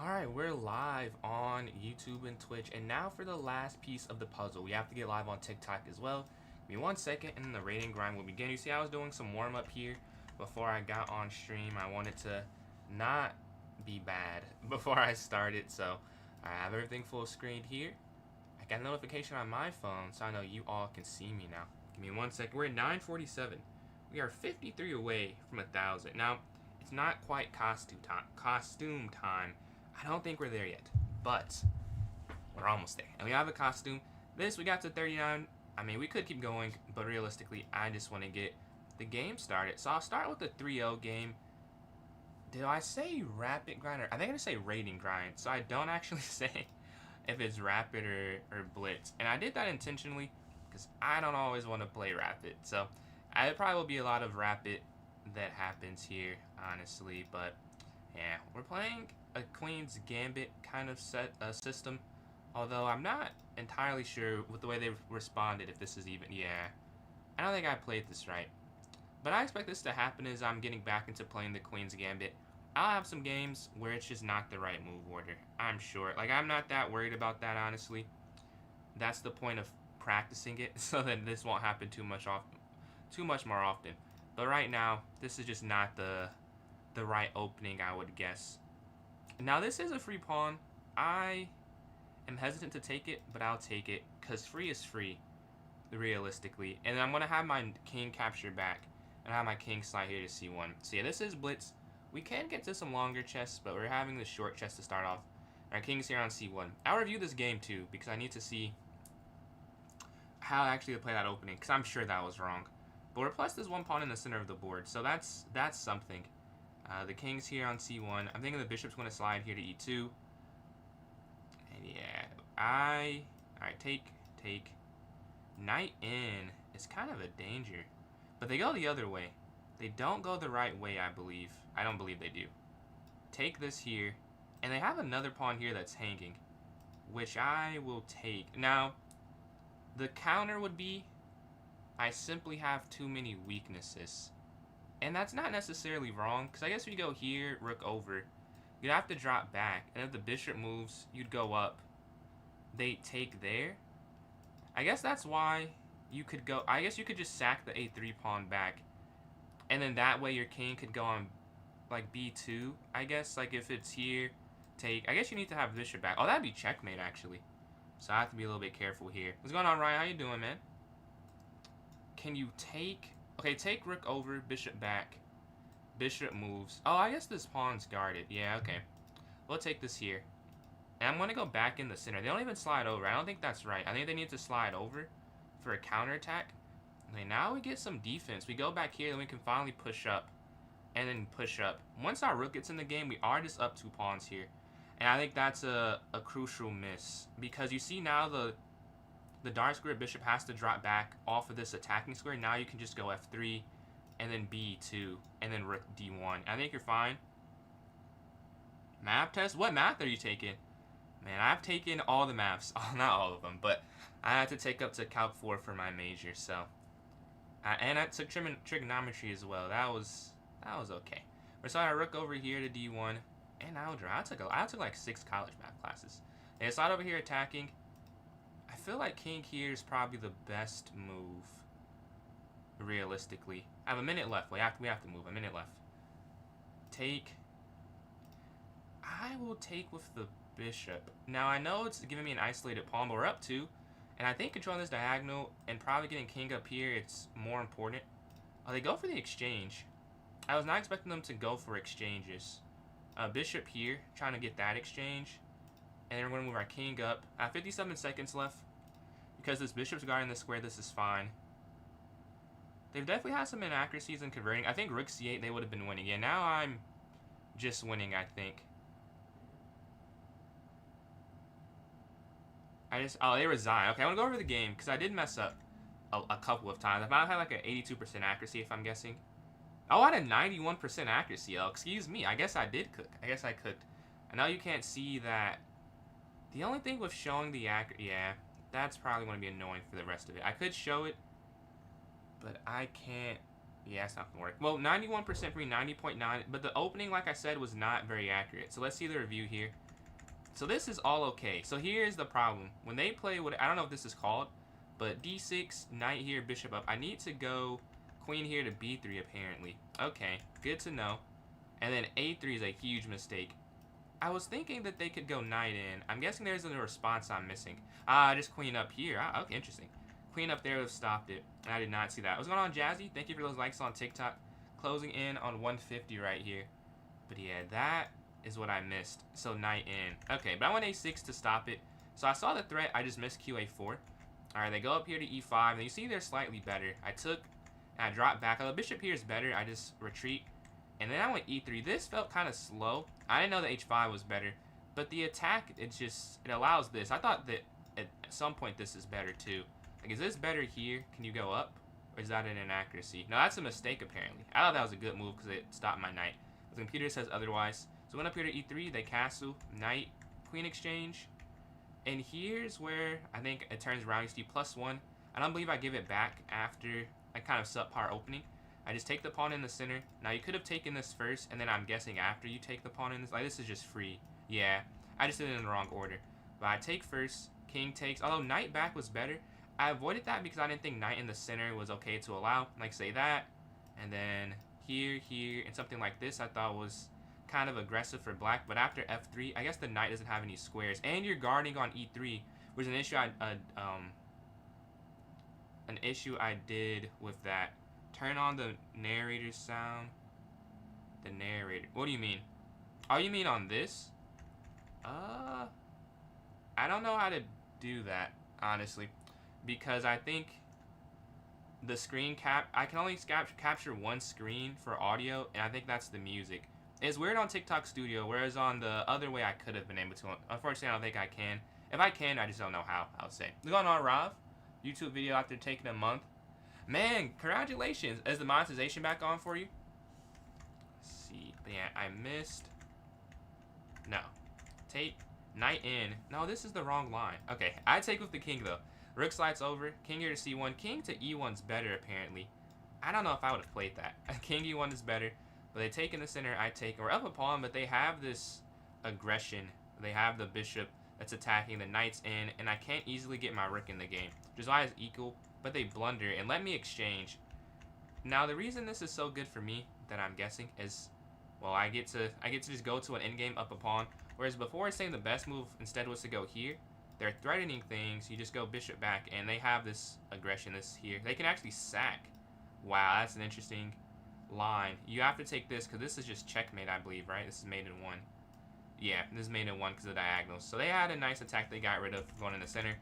Alright, we're live on YouTube and Twitch, and now for the last piece of the puzzle. We have to get live on TikTok as well. Give me 1 second, and then the rating grind will begin. You see, I was doing some warm-up here before I got on stream. I wanted to not be bad before I started, so I have everything full screened here. I got a notification on my phone, so I know you all can see me now. Give me 1 second. We're at 9:47. We are 53 away from 1,000. Now, it's not quite costume time. I don't think we're there yet, but we're almost there. And we have a costume. We got to 39. I mean, we could keep going, but realistically, I just want to get the game started. So I'll start with the 3-0 game. Did I say rapid grind? I think I'm going to say rating grind. So I don't actually say if it's rapid or blitz. And I did that intentionally because I don't always want to play rapid. So it probably will be a lot of rapid that happens here, honestly. But yeah, we're playing a Queen's Gambit kind of system, although I'm not entirely sure with the way they've responded if this is even, yeah, I don't think I played this right, but I expect this to happen as I'm getting back into playing the Queen's Gambit. I'll have some games where it's just not the right move order, I'm sure. Like, I'm not that worried about that, honestly. That's the point of practicing it, so that this won't happen too much more often. But right now, this is just not the right opening, I would guess. Now, this is a free pawn. I am hesitant to take it, but I'll take it because free is free, realistically. And I'm going to have my king capture back and have my king slide here to c1. So yeah, this is blitz. We can get to some longer chests, but we're having the short chest to start off. Our king's here on c1. I'll review this game too because I need to see how actually to play that opening because I'm sure that was wrong. But we're plus this one pawn in the center of the board, so that's something. The king's here on c1. I'm thinking the bishop's going to slide here to e2. And yeah, alright, take. Knight in is kind of a danger. But they go the other way. They don't go the right way, I believe. I don't believe they do. Take this here. And they have another pawn here that's hanging, which I will take. Now, the counter would be I simply have too many weaknesses. And that's not necessarily wrong, because I guess if you go here, rook over, you'd have to drop back. And if the bishop moves, you'd go up. They take there. I guess that's why you could go, I guess you could just sack the a3 pawn back. And then that way your king could go on, like, b2, I guess. Like, if it's here, take. I guess you need to have bishop back. Oh, that'd be checkmate, actually. So I have to be a little bit careful here. What's going on, Ryan? How you doing, man? Can you take... Okay, take rook over, bishop back. Bishop moves. Oh, I guess this pawn's guarded. Yeah, okay. We'll take this here. And I'm going to go back in the center. They don't even slide over. I don't think that's right. I think they need to slide over for a counterattack. Okay, now we get some defense. We go back here, and we can finally push up. And then push up. Once our rook gets in the game, we are just up 2 pawns here. And I think that's a crucial miss. Because you see now the dark square bishop has to drop back off of this attacking square. Now you can just go f3 and then b2 and then rook d1. I think you're fine. Math test? What math are you taking? Man, I've taken all the maths. Not all of them, but I had to take up to Calc 4 for my major, so. And I took trigonometry as well. That was okay. We're starting our rook over here to d1. And I'll draw. I took like 6 college math classes. And slide over here attacking. I feel like king here is probably the best move, realistically. I have a minute left. We have to move. A minute left. Take. I will take with the bishop. Now, I know it's giving me an isolated pawn, but we're up 2. And I think controlling this diagonal and probably getting king up here, it's more important. Oh, they go for the exchange. I was not expecting them to go for exchanges. Bishop here, trying to get that exchange. And then we're going to move our king up. 57 seconds left. Because this bishop's guarding the square, this is fine. They've definitely had some inaccuracies in converting. I think rook c8, they would have been winning. Yeah, now I'm just winning, I think. Oh, they resign. Okay, I want to go over the game, because I did mess up a couple of times. I might have had like an 82% accuracy, if I'm guessing. Oh, I had a 91% accuracy. Oh, excuse me. I guess I did cook. I guess I cooked. I know you can't see that. The only thing with showing the accuracy, yeah, that's probably going to be annoying for the rest of it. I could show it, but I can't. Yeah, it's not going to work. Well, 91% for me, 90.9. But the opening, like I said, was not very accurate. So let's see the review here. So this is all okay. So here's the problem. When they play what, I don't know if this is called, but d6, knight here, bishop up. I need to go queen here to b3 apparently. Okay, good to know. And then a3 is a huge mistake. I was thinking that they could go knight in. I'm guessing there's a response I'm missing. Just queen up here. Okay, interesting. Queen up there would have stopped it. And I did not see that. What's going on, Jazzy? Thank you for those likes on TikTok. Closing in on 150 right here. But yeah, that is what I missed. So knight in. Okay, but I went a6 to stop it. So I saw the threat. I just missed qa4. Alright, they go up here to e5. And you see they're slightly better. I took and I dropped back. The bishop here is better. I just retreat. And then I went e3. This felt kind of slow. I didn't know that h5 was better. But the attack, it allows this. I thought that at some point this is better too. Like, is this better here? Can you go up? Or is that an inaccuracy? No, that's a mistake apparently. I thought that was a good move because it stopped my knight. The computer says otherwise. So went up here to e3. They castle. Knight. Queen exchange. And here's where I think it turns around. You see +1. I don't believe I give it back after a kind of subpar opening. I just take the pawn in the center. Now, you could have taken this first, and then I'm guessing after you take the pawn in this. Like, this is just free. Yeah, I just did it in the wrong order. But I take first. King takes. Although knight back was better. I avoided that because I didn't think knight in the center was okay to allow. Like, say that. And then here, and something like this I thought was kind of aggressive for black. But after f3, I guess the knight doesn't have any squares. And you're guarding on e3, which is an issue I did with that. Turn on the narrator sound. The narrator. What do you mean? Oh, you mean on this? I don't know how to do that, honestly. Because I think the screen I can only capture one screen for audio, and I think that's the music. It's weird on TikTok Studio, whereas on the other way I could have been able to. Unfortunately, I don't think I can. If I can, I just don't know how, I would say. What's going on, Rav? YouTube video after taking a month. Man, congratulations. Is the monetization back on for you? Let's see. But yeah, I missed. No. Take knight in. No, this is the wrong line. Okay, I take with the king, though. Rook slides over. King here to c1. King to e1's better, apparently. I don't know if I would have played that. King e1 is better. But they take in the center. I take. We're up a pawn, but they have this aggression. They have the bishop that's attacking. The knight's in. And I can't easily get my rook in the game. Which is why it's equal. But they blunder and let me exchange. Now the reason this is so good for me, that I'm guessing, is, well, I get to just go to an endgame up a pawn. Whereas before, saying the best move instead was to go here. They're threatening things. You just go bishop back, and they have this aggression. This here, they can actually sack. Wow, that's an interesting line. You have to take this because this is just checkmate, I believe, right? This is mate in 1. Yeah, this is mate in 1 because of the diagonals. So they had a nice attack they got rid of going in the center.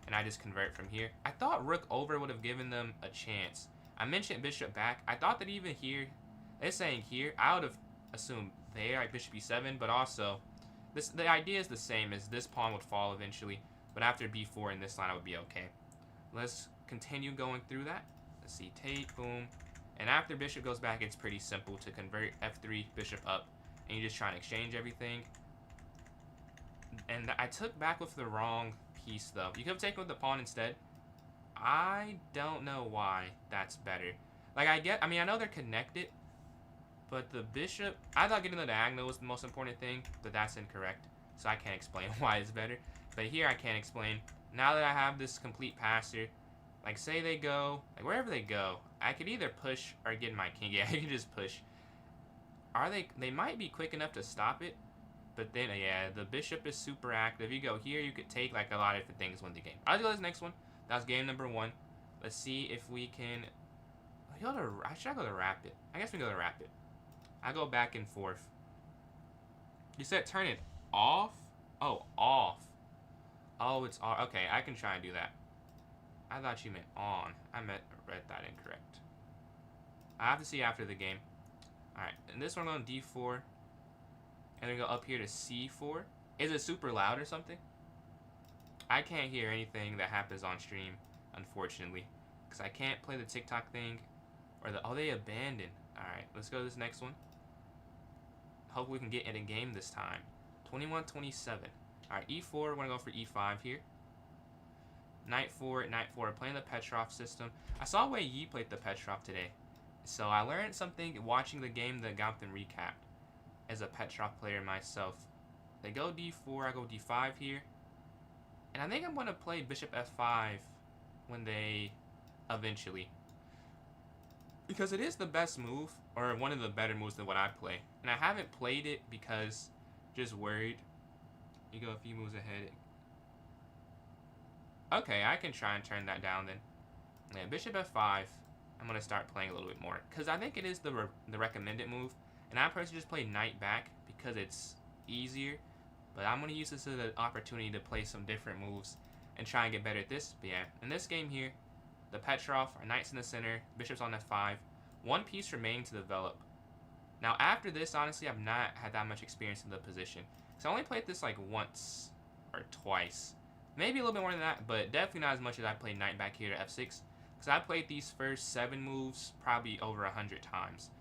And I just convert from here. I thought rook over would have given them a chance. I mentioned bishop back. I thought that even here, they're saying here, I would have assumed there, like bishop e7, but also, the idea is the same as this pawn would fall eventually, but after b4 in this line, I would be okay. Let's continue going through that. Let's see, take, boom. And after bishop goes back, it's pretty simple to convert f3, bishop up, and you just try and exchange everything. And I took back with the wrong piece, though. You could have taken with the pawn instead. I don't know why that's better. Like, I mean, I know they're connected, but the bishop, I thought getting the diagonal was the most important thing, but that's incorrect. So I can't explain why it's better. But here I can't explain. Now that I have this complete passer, like, say they go, like, wherever they go, I could either push or get my king. Yeah, I can just push. They might be quick enough to stop it. But then, yeah, the bishop is super active. You go here, you could take, like, a lot of different things, win the game. I'll go to this next one. That was game number 1. Let's see if we can... Should I go to rapid? I guess we go to rapid. I go back and forth. You said turn it off? Oh, off. Oh, it's off. Okay, I can try and do that. I thought you meant on. I read that incorrect. I have to see after the game. Alright, and this one on d4. And then go up here to c4. Is it super loud or something? I can't hear anything that happens on stream, unfortunately. Because I can't play the TikTok thing. Or oh, they abandoned. Alright, let's go to this next one. Hope we can get it in game this time. 21-27. Alright, e4. We're going to go for e5 here. Knight 4, knight 4. Playing the Petrov system. I saw Wei Yi played the Petrov today. So I learned something watching the game that got them recapped. As a Petrov player myself. They go d4, I go d5 here. And I think I'm going to play bishop f5 when they eventually. Because it is the best move, or one of the better moves than what I play. And I haven't played it because just worried. You go a few moves ahead. Okay, I can try and turn that down then. Yeah, bishop f5. I'm going to start playing a little bit more. Because I think it is the recommended move. And I personally just play knight back because it's easier. But I'm going to use this as an opportunity to play some different moves and try and get better at this. But yeah, in this game here, the Petrov, our knight's in the center, bishop's on f5. One piece remaining to develop. Now after this, honestly, I've not had that much experience in the position. So I only played this like once or twice. Maybe a little bit more than that, but definitely not as much as I played knight back here to f6. Because I played these first 7 moves probably over 100 times.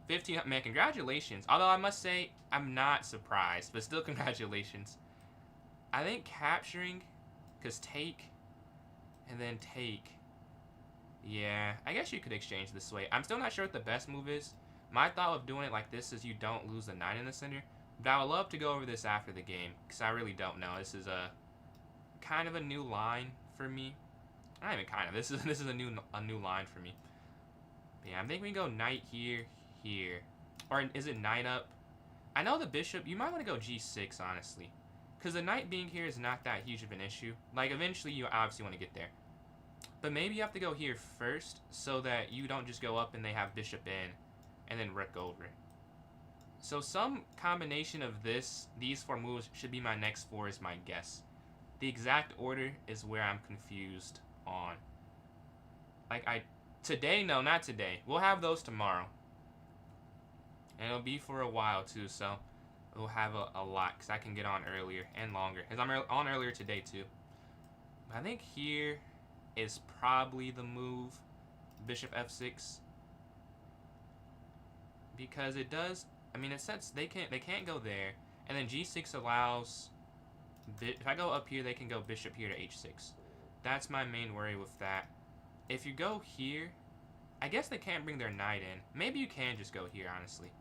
15, man, congratulations. Although I must say, I'm not surprised, but still congratulations. I think capturing, because take, and then take. Yeah, I guess you could exchange this way. I'm still not sure what the best move is. My thought of doing it like this is you don't lose the knight in the center. But I would love to go over this after the game, because I really don't know. This is a kind of a new line for me. Not even kind of. This is a new line for me. But yeah, I'm thinking we go knight here, here. Or is it knight up? I know the bishop, you might want to go g6, honestly. Because the knight being here is not that huge of an issue. Like, eventually you obviously want to get there. But maybe you have to go here first so that you don't just go up and they have bishop in and then rook over. So some combination of these 4 moves should be my next 4 is my guess. The exact order is where I'm confused on. Like today, no, not today. We'll have those tomorrow. And it'll be for a while too, so we'll have a lot because I can get on earlier and longer. Because I'm on earlier today too. But I think here is probably the move, bishop f6. Because it does, I mean, it sets, they can't go there. And then g6 allows, if I go up here, they can go bishop here to h6. That's my main worry with that. If you go here, I guess they can't bring their knight in. Maybe you can just go here, honestly.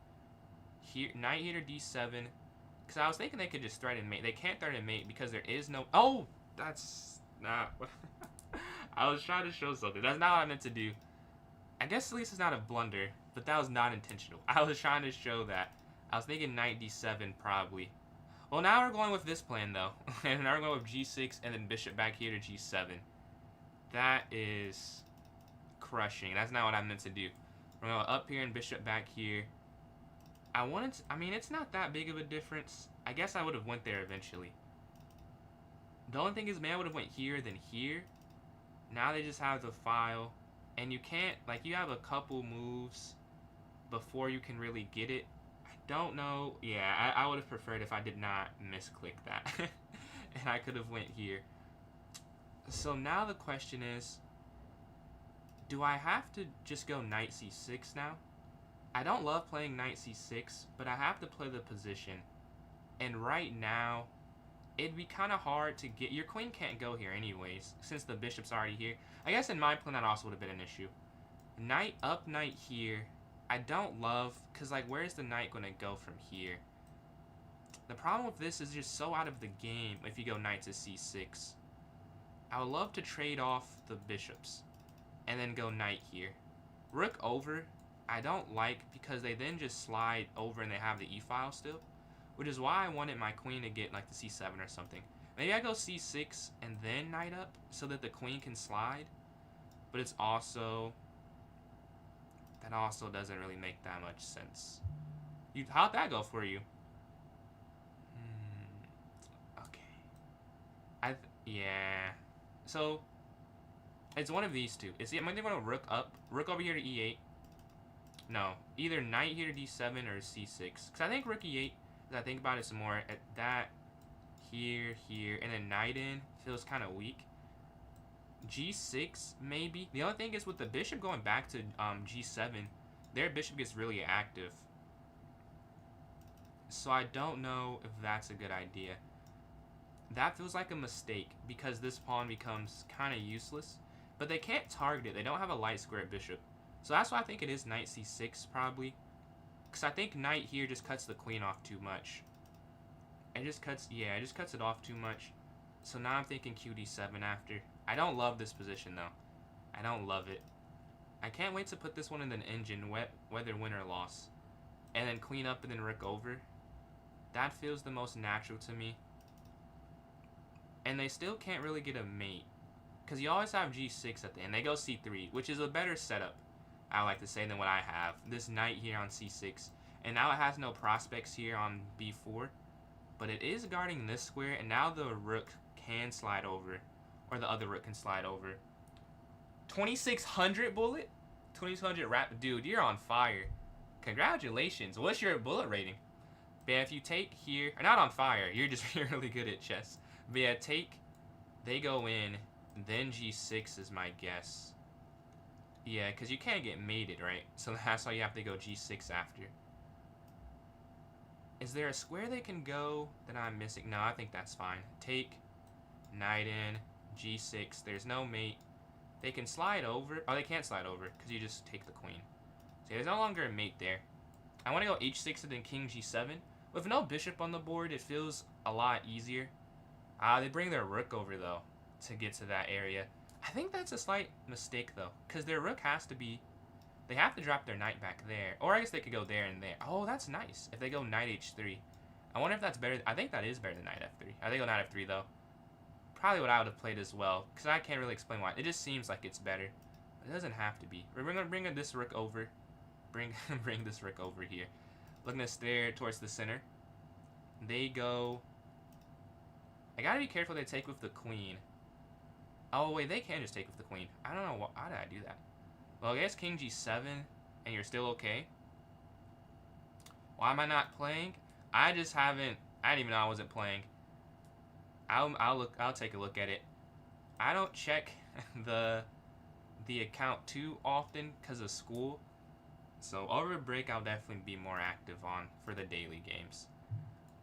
Here, knight here to d7. Because I was thinking they could just threaten mate. They can't threaten mate because there is no... Oh! That's not... I was trying to show something. That's not what I meant to do. I guess at least it's not a blunder, but that was not intentional. I was trying to show that. I was thinking knight d7 probably. Well, now we're going with this plan, though. And now we're going with g6 and then bishop back here to g7. That is crushing. That's not what I meant to do. We're going up here and bishop back here. I mean, it's not that big of a difference. I guess I would have went there eventually. The only thing is, man, I would have went here, then here. Now they just have the file. And you can't, like, you have a couple moves before you can really get it. I don't know. Yeah, I would have preferred if I did not misclick that. And I could have went here. So now the question is, do I have to just go knight c6 now? I don't love playing knight c6, but I have to play the position. And right now, it'd be kind of hard to get... Your queen can't go here anyways, since the bishop's already here. I guess in my plan, that also would have been an issue. Knight up, knight here. I don't love... Because, like, where's the knight going to go from here? The problem with this is just so out of the game if you go knight to c6. I would love to trade off the bishops and then go knight here. Rook over, I don't like because they then just slide over and they have the e-file still, which is why I wanted my queen to get like the c7 or something. Maybe I go c6 and then knight up so that the queen can slide, but it's also, that also doesn't really make that much sense. How'd that go for you? Okay. Yeah. So, it's one of these two. It's I'm either going to rook up, rook over here to e8. No, either knight here to d7 or c6. Because I think rook e8, as I think about it some more, at that, here, and then knight in feels kind of weak. g6, maybe. The only thing is with the bishop going back to g7, their bishop gets really active. So I don't know if that's a good idea. That feels like a mistake because this pawn becomes kind of useless. But they can't target it. They don't have a light square bishop. So that's why I think it is knight c6 probably. Because I think knight here just cuts the queen off too much. It just cuts, yeah, it just cuts it off too much. So now I'm thinking QD7 after. I don't love this position, though. I don't love it. I can't wait to put this one in an engine, whether win or loss. And then queen up and then rook over. That feels the most natural to me. And they still can't really get a mate. Because you always have G6 at the end. They go C3, which is a better setup, I like to say, than what I have. This knight here on C6. And now it has no prospects here on B4. But it is guarding this square. And now the rook can slide over. Or the other rook can slide over. 2600 bullet? 2600 rap. Dude, you're on fire. Congratulations. What's your bullet rating? But yeah, if you take here, or not on fire, you're just really good at chess. But yeah, take, they go in, then G6 is my guess. Yeah, because you can't get mated, right? So that's why you have to go G6 after. Is there a square they can go that I'm missing? No, I think that's fine. Take, knight in, G6. There's no mate. They can slide over. Oh, they can't slide over because you just take the queen. So there's no longer a mate there. I want to go H6 and then King G7. With no bishop on the board, it feels a lot easier. They bring their rook over, though, to get to that area. I think that's a slight mistake, though, because their rook has to be... They have to drop their knight back there. Or I guess they could go there and there. Oh, that's nice. If they go knight H3. I wonder if that's better. I think that is better than knight F3. I think go knight F3, though. Probably what I would have played as well, because I can't really explain why. It just seems like it's better. It doesn't have to be. We're going to bring this rook over. Bring this rook over here. Looking to stare towards the center. They go... I gotta be careful they take with the queen. Oh, wait, they can just take with the queen. I don't know. How did I do that? Well, I guess King G7, and you're still okay. Why am I not playing? I just haven't... I didn't even know I wasn't playing. I'll take a look at it. I don't check the account too often because of school. So over break, I'll definitely be more active on for the daily games.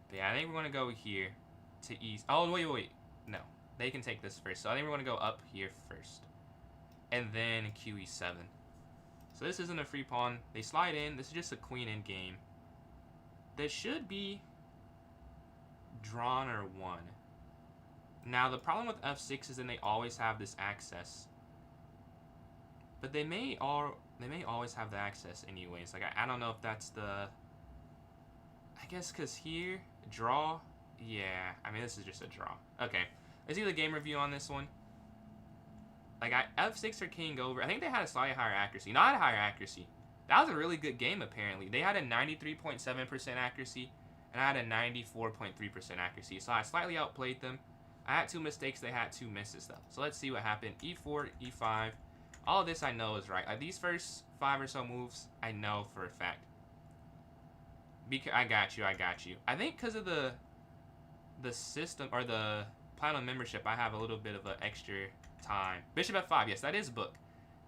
But yeah, I think we're going to go here to east. Oh, wait. No, they can take this first. So I think we're going to go up here first. And then QE7. So this isn't a free pawn. They slide in. This is just a queen in game. This should be drawn or won. Now, the problem with F6 is then they always have this access. But they may always have the access anyways. Like, I don't know if that's the... I guess because here, draw, yeah. I mean, this is just a draw. Okay, let's do the game review on this one. Like, F6 or king over. I think they had a slightly higher accuracy. Not a higher accuracy. That was a really good game, apparently. They had a 93.7% accuracy, and I had a 94.3% accuracy. So I slightly outplayed them. I had 2 mistakes. They had 2 misses, though. So let's see what happened. E4, E5. All of this I know is right. Like, these first 5 or so moves, I know for a fact. I got you. I think because of the system, or the Platinum membership, I have a little bit of an extra time. Bishop F5, yes, that is book.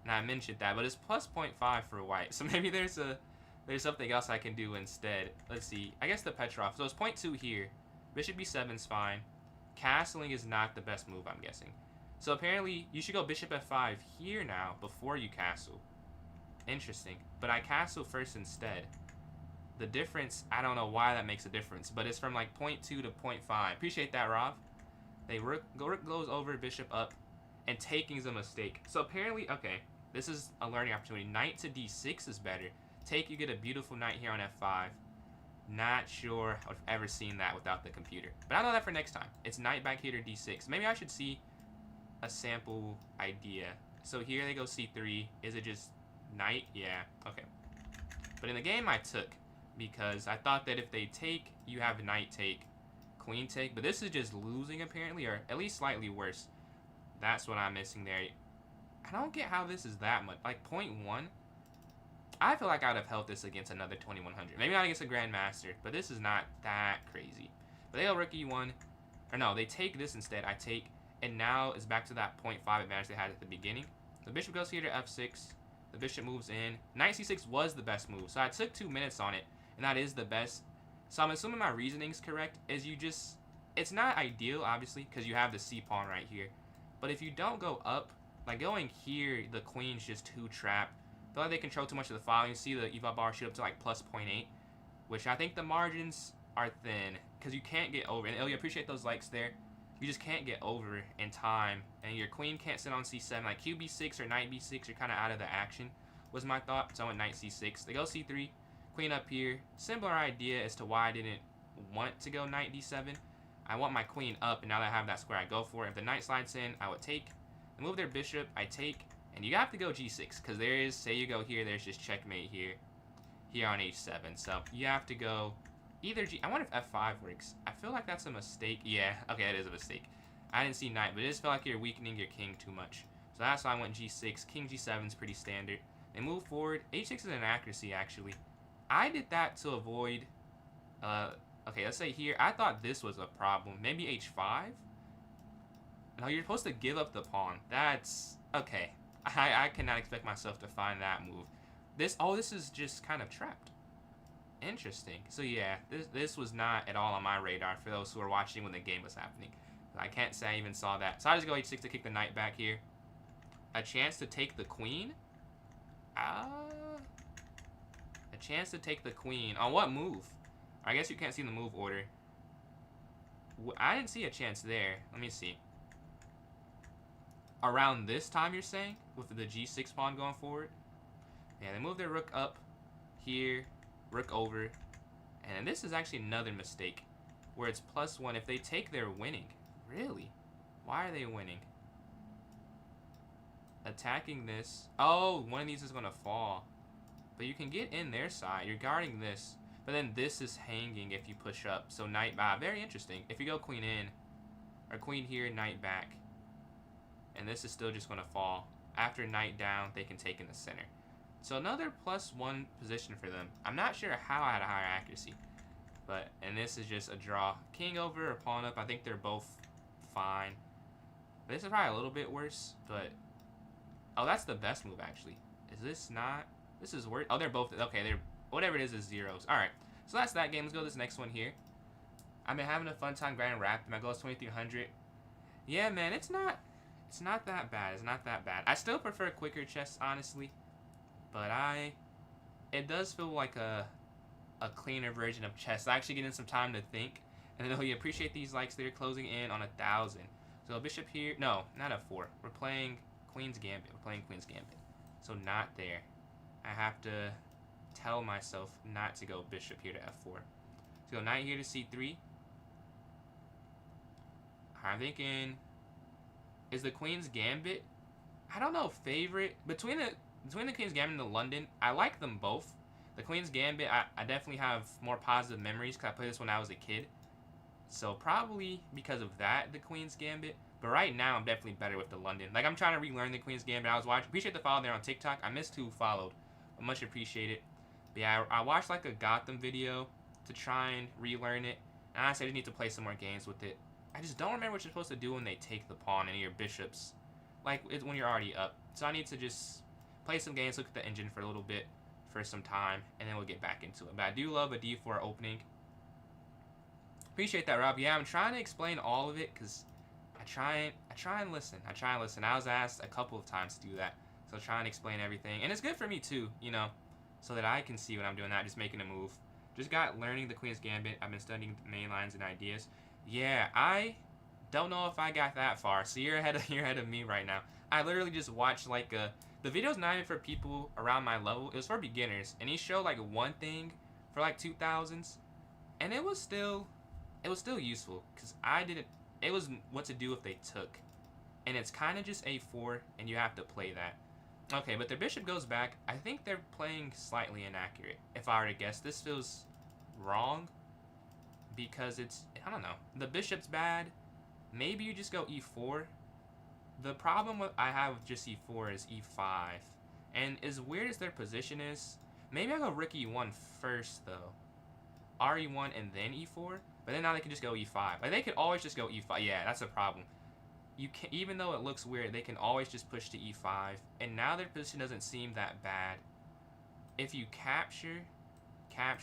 And I mentioned that, but it's plus 0.5 for white. So maybe there's something else I can do instead. Let's see. I guess the Petrov. So it's 0.2 here. Bishop B7 is fine. Castling is not the best move, I'm guessing. So apparently, you should go Bishop F5 here now before you castle. Interesting. But I castle first instead. The difference, I don't know why that makes a difference, but it's from like 0.2 to 0.5. Appreciate that, Rob. Rook goes over, bishop up, and taking is a mistake. So apparently, okay, this is a learning opportunity. Knight to D6 is better. Take, you get a beautiful knight here on F5. Not sure I've ever seen that without the computer. But I'll know that for next time. It's knight back here to D6. Maybe I should see a sample idea. So here they go C3. Is it just knight? Yeah, okay. But in the game I took, because I thought that if they take, you have knight take, queen take. But this is just losing apparently, or at least slightly worse. That's what I'm missing there. I don't get how this is that much. Like 0.1. I feel like I would have held this against another 2100. Maybe not against a Grandmaster, but this is not that crazy. But they go rook E1. Or no, they take this instead. I take, and now it's back to that 0.5 advantage they had at the beginning. The bishop goes here to F6. The bishop moves in. Knight C6 was the best move. So I took 2 minutes on it, and that is the best. So I'm assuming my reasoning's correct, is you just... It's not ideal, obviously, because you have the C-pawn right here. But if you don't go up, like going here, the queen's just too trapped. I feel like they control too much of the file. You see the EVA bar shoot up to like plus 0.8, which I think the margins are thin, because you can't get over. And Ilya, appreciate those likes there. You just can't get over in time, and your queen can't sit on c7. Like qb6 or knight b6, you're kind of out of the action, was my thought. So I went knight c6. They go c3, queen up here. Similar idea as to why I didn't want to go knight d7. I want my queen up, and now that I have that square, I go for it. If the knight slides in, I would take. They move their bishop, I take, and you have to go g6, because there is, say you go here, there's just checkmate here on h7. So you have to go either I wonder if f5 works. I feel like that's a mistake. Yeah, okay, that is a mistake. I didn't see knight, but it just felt like you're weakening your king too much. So that's why I went g6. King g7 is pretty standard. They move forward. h6 is an accuracy, actually. I did that to avoid... okay, let's say here. I thought this was a problem. Maybe h5? No, you're supposed to give up the pawn. That's... okay. I cannot expect myself to find that move. This is just kind of trapped. Interesting. So yeah, this was not at all on my radar for those who were watching when the game was happening. I can't say I even saw that. So I just go h6 to kick the knight back here. A chance to take the queen? A chance to take the queen. On what move? I guess you can't see the move order. I didn't see a chance there. Let me see. Around this time, you're saying? With the g6 pawn going forward? Yeah, they move their rook up here. Rook over. And this is actually another mistake. Where it's +1. If they take, they're winning. Really? Why are they winning? Attacking this. Oh, one of these is going to fall. But you can get in their side. You're guarding this. But then this is hanging if you push up. So knight back. Very interesting. If you go queen in. Or queen here, knight back. And this is still just going to fall. After knight down, they can take in the center. So another +1 position for them. I'm not sure how I had a higher accuracy. And this is just a draw. King over or pawn up. I think they're both fine. This is probably a little bit worse. But, oh, that's the best move, actually. Is this not? This is worse. Oh, they're both, okay, they're, whatever it is zeros. All right, so that's that game. Let's go to this next one here. I've been having a fun time grinding Rapid. My goal is 2300. Yeah, man, it's not that bad. It's not that bad. I still prefer quicker chess, honestly. But it does feel like a cleaner version of chess. I actually getting some time to think. And then we appreciate these likes. They're closing in on 1,000. So bishop here. No, not f4. We're playing Queen's Gambit. We're playing Queen's Gambit. So not there. I have to tell myself not to go bishop here to f4. So knight here to c3. I'm thinking, is the Queen's Gambit? I don't know, favorite between the Queen's Gambit and the London. I like them both. The Queen's Gambit, I definitely have more positive memories because I played this when I was a kid. So probably because of that, the Queen's Gambit. But right now, I'm definitely better with the London. Like, I'm trying to relearn the Queen's Gambit. I was watching. Appreciate the follow there on TikTok. I missed who followed. I much appreciate it. But yeah, I watched like a Gotham video to try and relearn it. And honestly, I just need to play some more games with it. I just don't remember what you're supposed to do when they take the pawn and your bishops. Like, it's when you're already up. So I need to just play some games, look at the engine for a little bit, for some time, and then we'll get back into it. But I do love a d4 opening. Appreciate that, Rob. Yeah, I'm trying to explain all of it because I try and listen. I was asked a couple of times to do that. So try and explain everything. And it's good for me too, you know, so that I can see what I'm doing, not just making a move. Just got learning the Queen's Gambit. I've been studying the main lines and ideas. Yeah, I don't know if I got that far. So you're ahead of me right now. I literally just watched like the video's not even for people around my level. It was for beginners. And he showed like one thing for like 2000s. And it was still useful because it was what to do if they took. And it's kind of just a4 and you have to play that. Okay, but their bishop goes back. I think they're playing slightly inaccurate. If I were to guess, this feels wrong because I don't know. The bishop's bad. Maybe you just go e4. The problem I have with just e4 is e5. And as weird as their position is, maybe I go rook e1 first though. re1 and then e4. But then now they can just go e5. Like they could always just go e5. Yeah, that's a problem. You can, even though it looks weird, they can always just push to e5. And now their position doesn't seem that bad. If you capture, that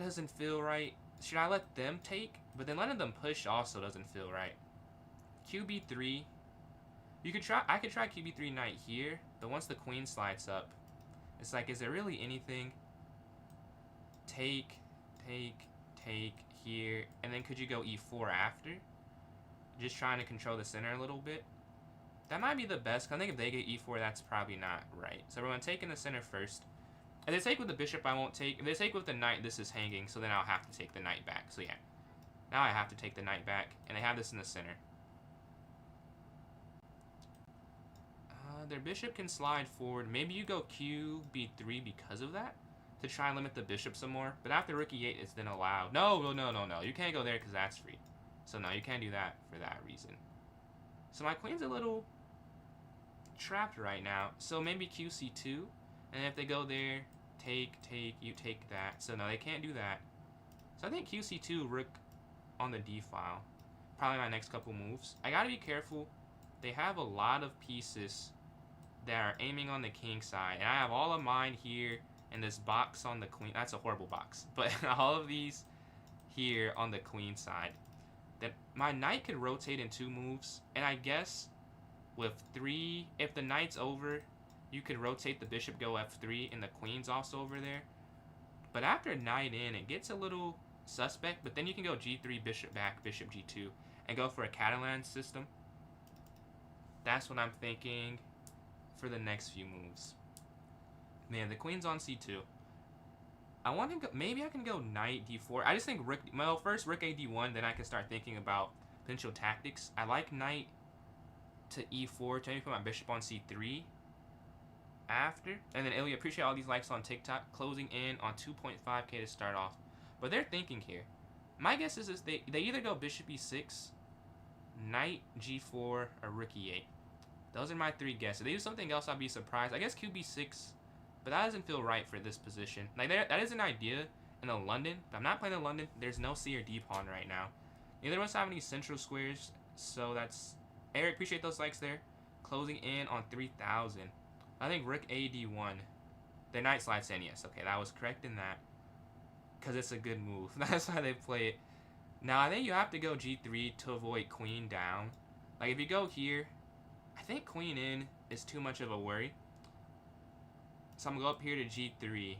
doesn't feel right. Should I let them take? But then letting them push also doesn't feel right. QB3. I could try QB3 knight here, but once the queen slides up, it's like, is there really anything? Take. take here, and then could you go e4 after? Just trying to control the center a little bit. That might be the best. I think if they get e4, that's probably not right. So we're going to take in the center first. If they take with the bishop, I won't take. If they take with the knight, this is hanging, so then I'll have to take the knight back. So yeah, now I have to take the knight back, and they have this in the center. Their bishop can slide forward. Maybe you go q b3 because of that, to try and limit the bishop some more. But after rook e8, it's then allowed. No. You can't go there because that's free. So no, you can't do that for that reason. So my queen's a little trapped right now. So maybe qc2, and if they go there, you take that. So no, they can't do that. So I think qc2, rook on the d file, probably my next couple moves. I gotta be careful. They have a lot of pieces that are aiming on the king side, and I have all of mine here in this box on the queen. That's a horrible box, but all of these here on the queen side. That my knight could rotate in 2 moves, and I guess with 3, if the knight's over, you could rotate the bishop, go f3, and the queen's also over there. But after knight in, it gets a little suspect, but then you can go g3, bishop back, bishop g2, and go for a Catalan system. That's what I'm thinking for the next few moves. Man, the queen's on c2. I want to go, maybe I can go knight d4. I just think rook, well, first rook a d1, then I can start thinking about potential tactics. I like knight to e4 to maybe put my bishop on c3 after. And then Ilya, appreciate all these likes on TikTok, closing in on 2.5k to start off. But they're thinking here. My guess is they either go bishop e6, knight g4, or rook e8. Those are my 3 guesses. If they do something else, I'll be surprised. I guess qb6, but that doesn't feel right for this position. Like, that is an idea in the London, but I'm not playing in London. There's no c or d pawn right now. Neither of us have any central squares, so that's... Eric, appreciate those likes there. Closing in on 3,000. I think rook a d1. Their knight slides in, yes. Okay, that was correct in that, because it's a good move. That's why they play it. Now, I think you have to go g3 to avoid queen down. Like, if you go here, I think queen in is too much of a worry. So I'm going to go up here to g3.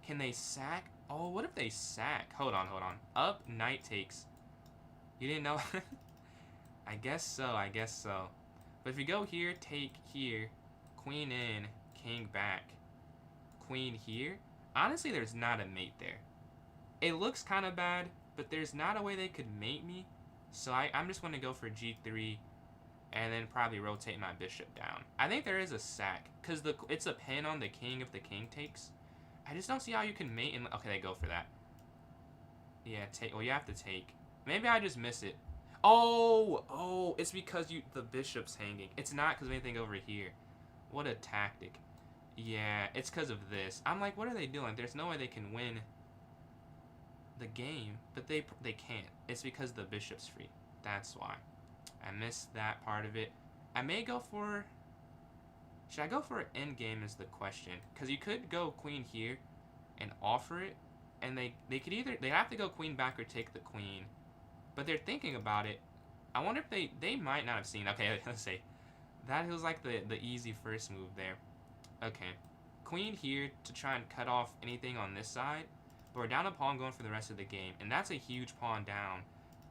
Can they sack? Oh, what if they sack? Hold on. Up, knight takes. You didn't know? I guess so. But if you go here, take here, queen in, king back, queen here. Honestly, there's not a mate there. It looks kind of bad, but there's not a way they could mate me. So I'm just going to go for g3 and then probably rotate my bishop down. I think there is a sack because it's a pin on the king if the king takes. I just don't see how you can mate. Okay, they go for that. Yeah, take. Well, you have to take. Maybe I just miss it. Oh, it's because the bishop's hanging. It's not because of anything over here. What a tactic. Yeah, it's because of this. I'm like, what are they doing? There's no way they can win the game, but they can't. It's because the bishop's free. That's why. I missed that part of it. I may go for... Should I go for an endgame is the question. Because you could go queen here and offer it, and they could either... They have to go queen back or take the queen. But they're thinking about it. I wonder if they might not have seen... Okay, let's see. That was like the easy first move there. Okay. Queen here to try and cut off anything on this side. But we're down a pawn going for the rest of the game. And that's a huge pawn down.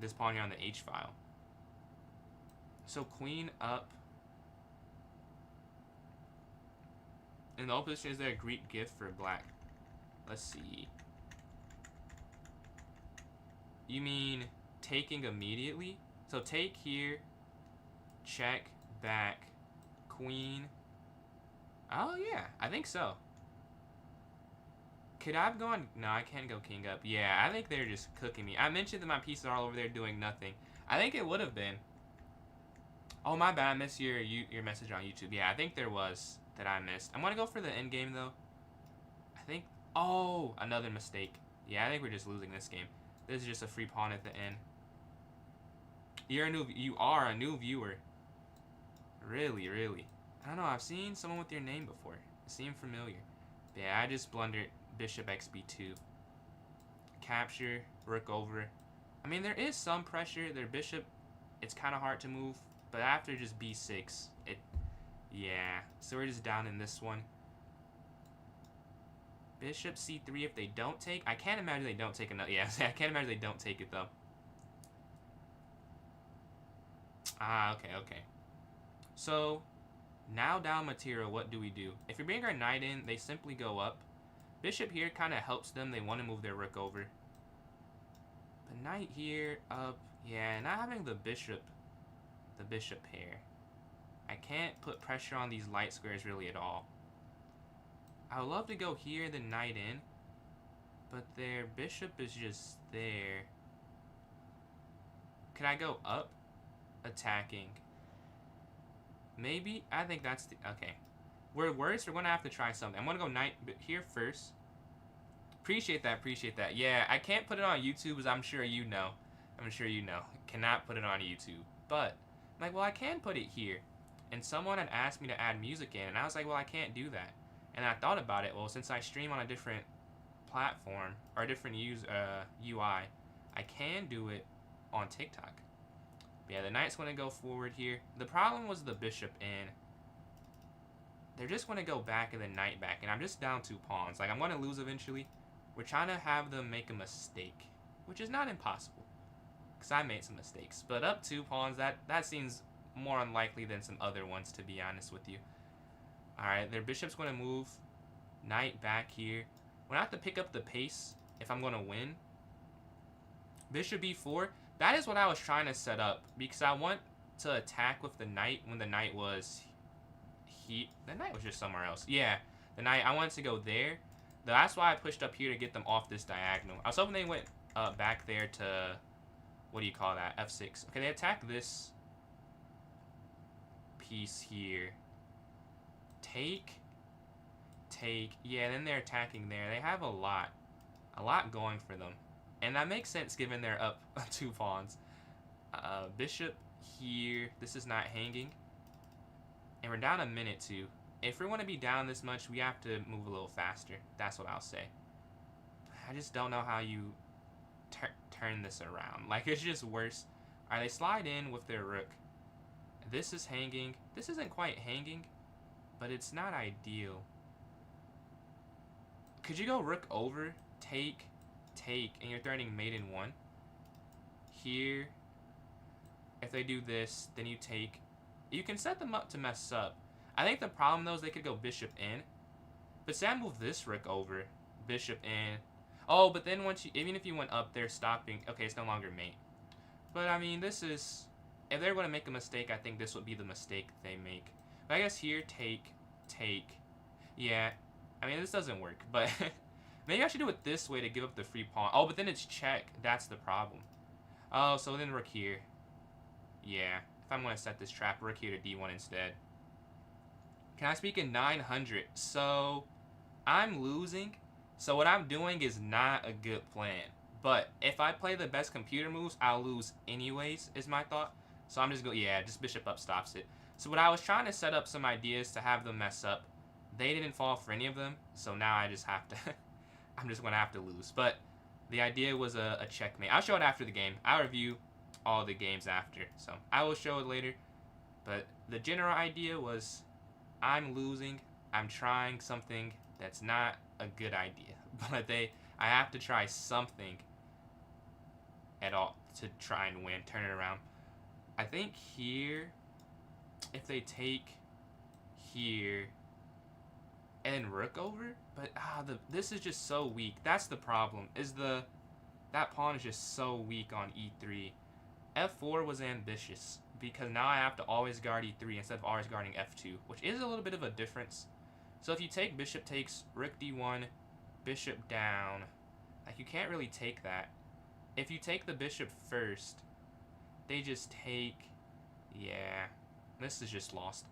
This pawn here on the h file. So queen up. In the old position, is there a Greek gift for black? Let's see. You mean taking immediately? So take here, check, back, queen. Oh yeah, I think so. Could I have gone? No, I can't go king up. Yeah, I think they're just cooking me. I mentioned that my pieces are all over there doing nothing. I think it would have been. Oh, my bad. I missed your message on YouTube. Yeah, I think there was that I missed. I'm going to go for the end game, though. I think... Oh, another mistake. Yeah, I think we're just losing this game. This is just a free pawn at the end. You are a new viewer. Really, really. I don't know. I've seen someone with your name before. It seemed familiar. But yeah, I just blundered bishop xb2. Capture, rook over. I mean, there is some pressure. Their bishop, it's kind of hard to move. But after just b6, yeah. So we're just down in this one. Bishop c3 if they don't take. I can't imagine they don't take another. Yeah, I can't imagine they don't take it, though. Ah, okay, okay. So, now down material, what do we do? If we bring our knight in, they simply go up. Bishop here kind of helps them. They want to move their rook over. The knight here, up. Yeah, not having the bishop pair. I can't put pressure on these light squares really at all. I would love to go here, the knight in. But their bishop is just there. Can I go up? Attacking. Maybe? I think that's the... Okay. We're worse. We're going to have to try something. I'm going to go knight here first. Appreciate that. Appreciate that. Yeah, I can't put it on YouTube as I'm sure you know. I'm sure you know. Cannot put it on YouTube. But, I'm like, well, I can put it here. And someone had asked me to add music in. And I was like, well, I can't do that. And I thought about it. Well, since I stream on a different platform or a different UI, I can do it on TikTok. Yeah, the knight's going to go forward here. The problem was the bishop in. They're just going to go back and the knight back. And I'm just down 2 pawns. Like, I'm going to lose eventually. We're trying to have them make a mistake, which is not impossible. Because I made some mistakes. But up 2 pawns, that seems more unlikely than some other ones, to be honest with you. Alright, their bishop's going to move. Knight back here. I'm going to have to pick up the pace if I'm going to win. Bishop b4. That is what I was trying to set up. Because I want to attack with the knight when the knight was... The knight was just somewhere else. Yeah, the knight. I wanted to go there. That's why I pushed up here to get them off this diagonal. I was hoping they went back there to... What do you call that? f6. Okay, they attack this piece here. Take. Yeah, then they're attacking there. They have a lot going for them. And that makes sense given they're up 2 pawns. Bishop here. This is not hanging. And we're down a minute too. If we want to be down this much, we have to move a little faster. That's what I'll say. I just don't know how you turn this around. Like, it's just worse. Alright, they slide in with their rook. This is hanging. This isn't quite hanging, but it's not ideal. Could you go rook over, take, and you're threatening mate in 1? Here, if they do this, then you take. You can set them up to mess up. I think the problem, though, is they could go bishop in. But say I move this rook over, bishop in. Oh, but then once you, even if you went up, they're stopping. Okay, it's no longer mate. But, I mean, this is... If they're going to make a mistake, I think this would be the mistake they make. But I guess here, take. Yeah, I mean, this doesn't work. But maybe I should do it this way to give up the free pawn. Oh, but then it's check. That's the problem. Oh, so then rook here. Yeah, if I'm going to set this trap, rook here to d1 instead. Can I speak in 900? So, I'm losing. So what I'm doing is not a good plan. But if I play the best computer moves, I'll lose anyways, is my thought. So I'm just going, yeah, just bishop up stops it. So what I was trying to set up some ideas to have them mess up. They didn't fall for any of them. So now I just have to, I'm just going to have to lose. But the idea was a checkmate. I'll show it after the game. I'll review all the games after. So I will show it later. But the general idea was I'm losing. I'm trying something that's not a good idea. But I have to try something at all to try and win, turn it around. I think here, if they take here and rook over, but this is just so weak. That's the problem. That pawn is just so weak on e3. f4 was ambitious because now I have to always guard e3 instead of always guarding f2, which is a little bit of a difference. So if you take bishop takes, rook d1, bishop down, like you can't really take that. If you take the bishop first, they just take, yeah, this is just lost.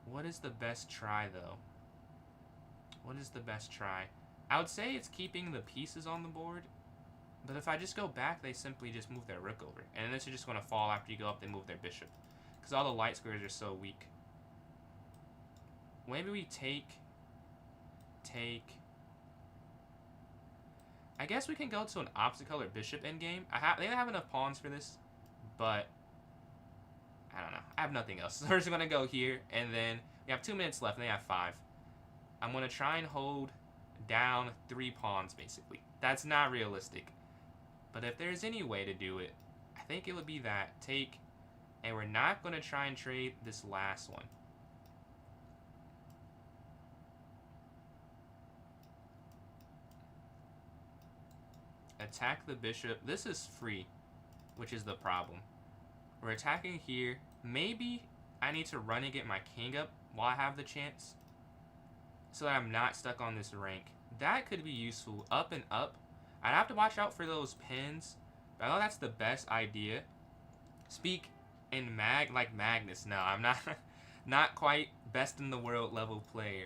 What is the best try though? What is the best try? I would say it's keeping the pieces on the board, but if I just go back, they simply just move their rook over. And this is just going to fall after you go up, they move their bishop. Because all the light squares are so weak. Maybe we take. I guess we can go to an opposite color bishop endgame. They don't have enough pawns for this, but I don't know. I have nothing else. So we're just going to go here, and then we have 2 minutes left, and they have 5. I'm going to try and hold down 3 pawns, basically. That's not realistic. But if there's any way to do it, I think it would be that. Take, and we're not going to try and trade this last one. Attack the bishop. This is free, which is the problem. We're attacking here. Maybe I need to run and get my king up while I have the chance, so that I'm not stuck on this rank. That could be useful. Up and up. I'd have to watch out for those pins, but I know that's the best idea. Speak in like Magnus. No, I'm not not quite best in the world level player.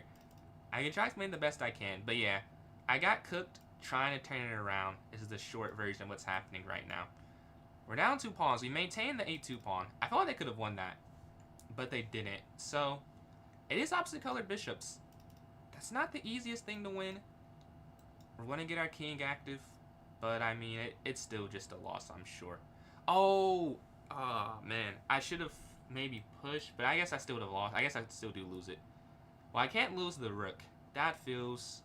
I can try to make the best I can, but yeah, I got cooked trying to turn it around. This is the short version of what's happening right now. We're down 2 pawns. We maintained the 8-2 pawn. I felt like they could have won that, but they didn't. So it is opposite colored bishops. That's not the easiest thing to win. We're going to get our king active, but I mean, it's still just a loss, I'm sure. Oh, man. I should have maybe pushed, but I guess I still would have lost. I guess I still do lose it. Well, I can't lose the rook. That feels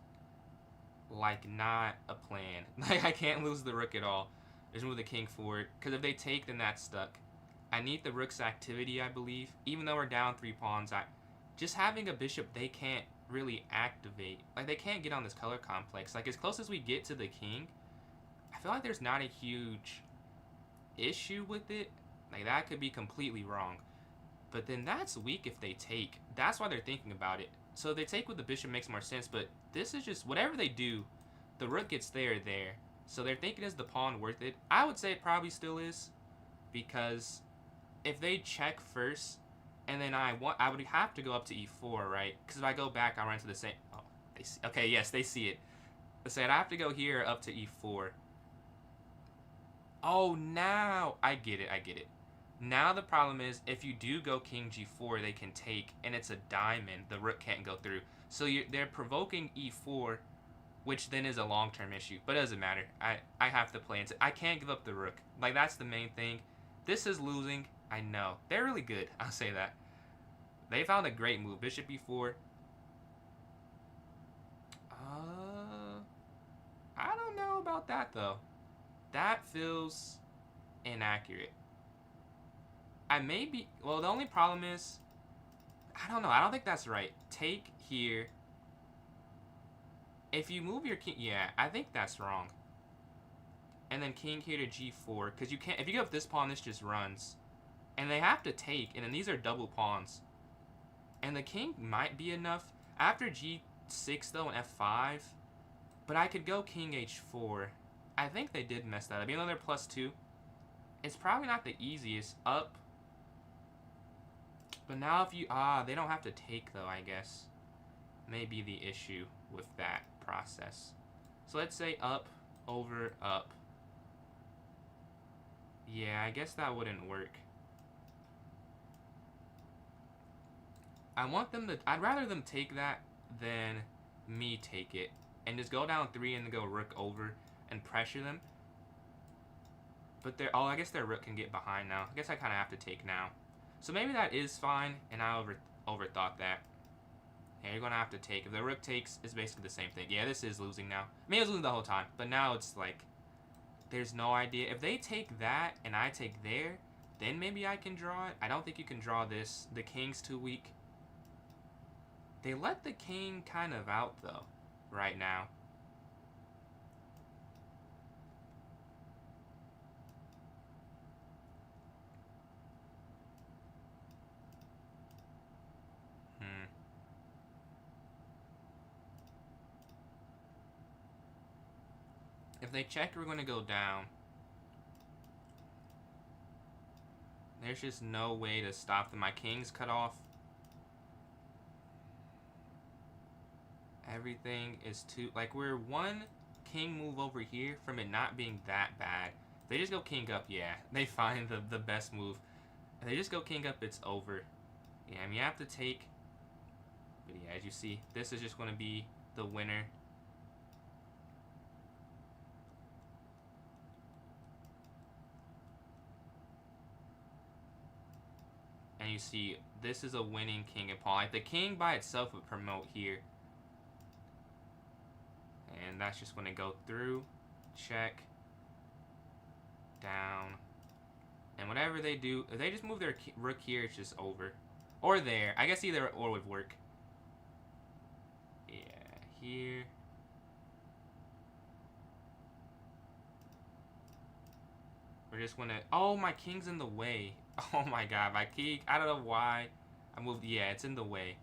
like not a plan. Like, I can't lose the rook at all. Just move the king forward, because if they take, then that's stuck. I need the rook's activity, I believe. Even though we're down 3 pawns, just having a bishop they can't really activate. Like, they can't get on this color complex. Like, as close as we get to the king, I feel like there's not a huge issue with it. Like, that could be completely wrong. But then that's weak if they take. That's why they're thinking about it. So they take with the bishop makes more sense, but this is just, whatever they do, the rook gets there. So they're thinking, is the pawn worth it? I would say it probably still is, because if they check first, and then I would have to go up to e4, right? Because if I go back, I'll run into the same. Oh, they see. Okay, yes, they see it. They said I have to go here up to e4. Oh, now I get it. Now the problem is, if you do go king g4, they can take, and it's a diamond. The rook can't go through. So they're provoking e4, which then is a long-term issue. But it doesn't matter. I have to play into. I can't give up the rook. Like, that's the main thing. This is losing. I know. They're really good. I'll say that. They found a great move. Bishop e4. I don't know about that, though. That feels inaccurate. Well, the only problem is, I don't know. I don't think that's right. Take here. If you move your king, yeah, I think that's wrong. And then king here to g4, because you can't, if you go up this pawn, this just runs. And they have to take, and then these are double pawns. And the king might be enough. After g6, though, and f5, but I could go king h4. I think they did mess that up. Even though they're +2, it's probably not the easiest. Up. But now if you, they don't have to take, though, I guess. Maybe the issue with that process. So let's say up, over, up. Yeah, I guess that wouldn't work. I'd rather them take that than me take it. And just go down 3 and then go rook over and pressure them. But I guess their rook can get behind now. I guess I kind of have to take now. So maybe that is fine, and I overthought that. Yeah, you're going to have to take. If the rook takes, it's basically the same thing. Yeah, this is losing now. I mean, it was losing the whole time, but now it's like, there's no idea. If they take that and I take there, then maybe I can draw it. I don't think you can draw this. The king's too weak. They let the king kind of out, though, right now. If they check, we're going to go down. There's just no way to stop them. My king's cut off. Everything is too... Like, we're one king move over here from it not being that bad. If they just go king up, yeah. They find the best move. If they just go king up, it's over. Yeah, I mean, you have to take... But yeah, as you see, this is just going to be the winner. And you see, this is a winning king and pawn. Like, the king by itself would promote here. and that's just going to go through, check, down, and whatever they do, if they just move their rook here, it's just over. Or there. I guess either or would work. Yeah, here. We're just gonna... Oh, my king's in the way. Oh my god, my king... I don't know why I moved... Yeah, it's in the way.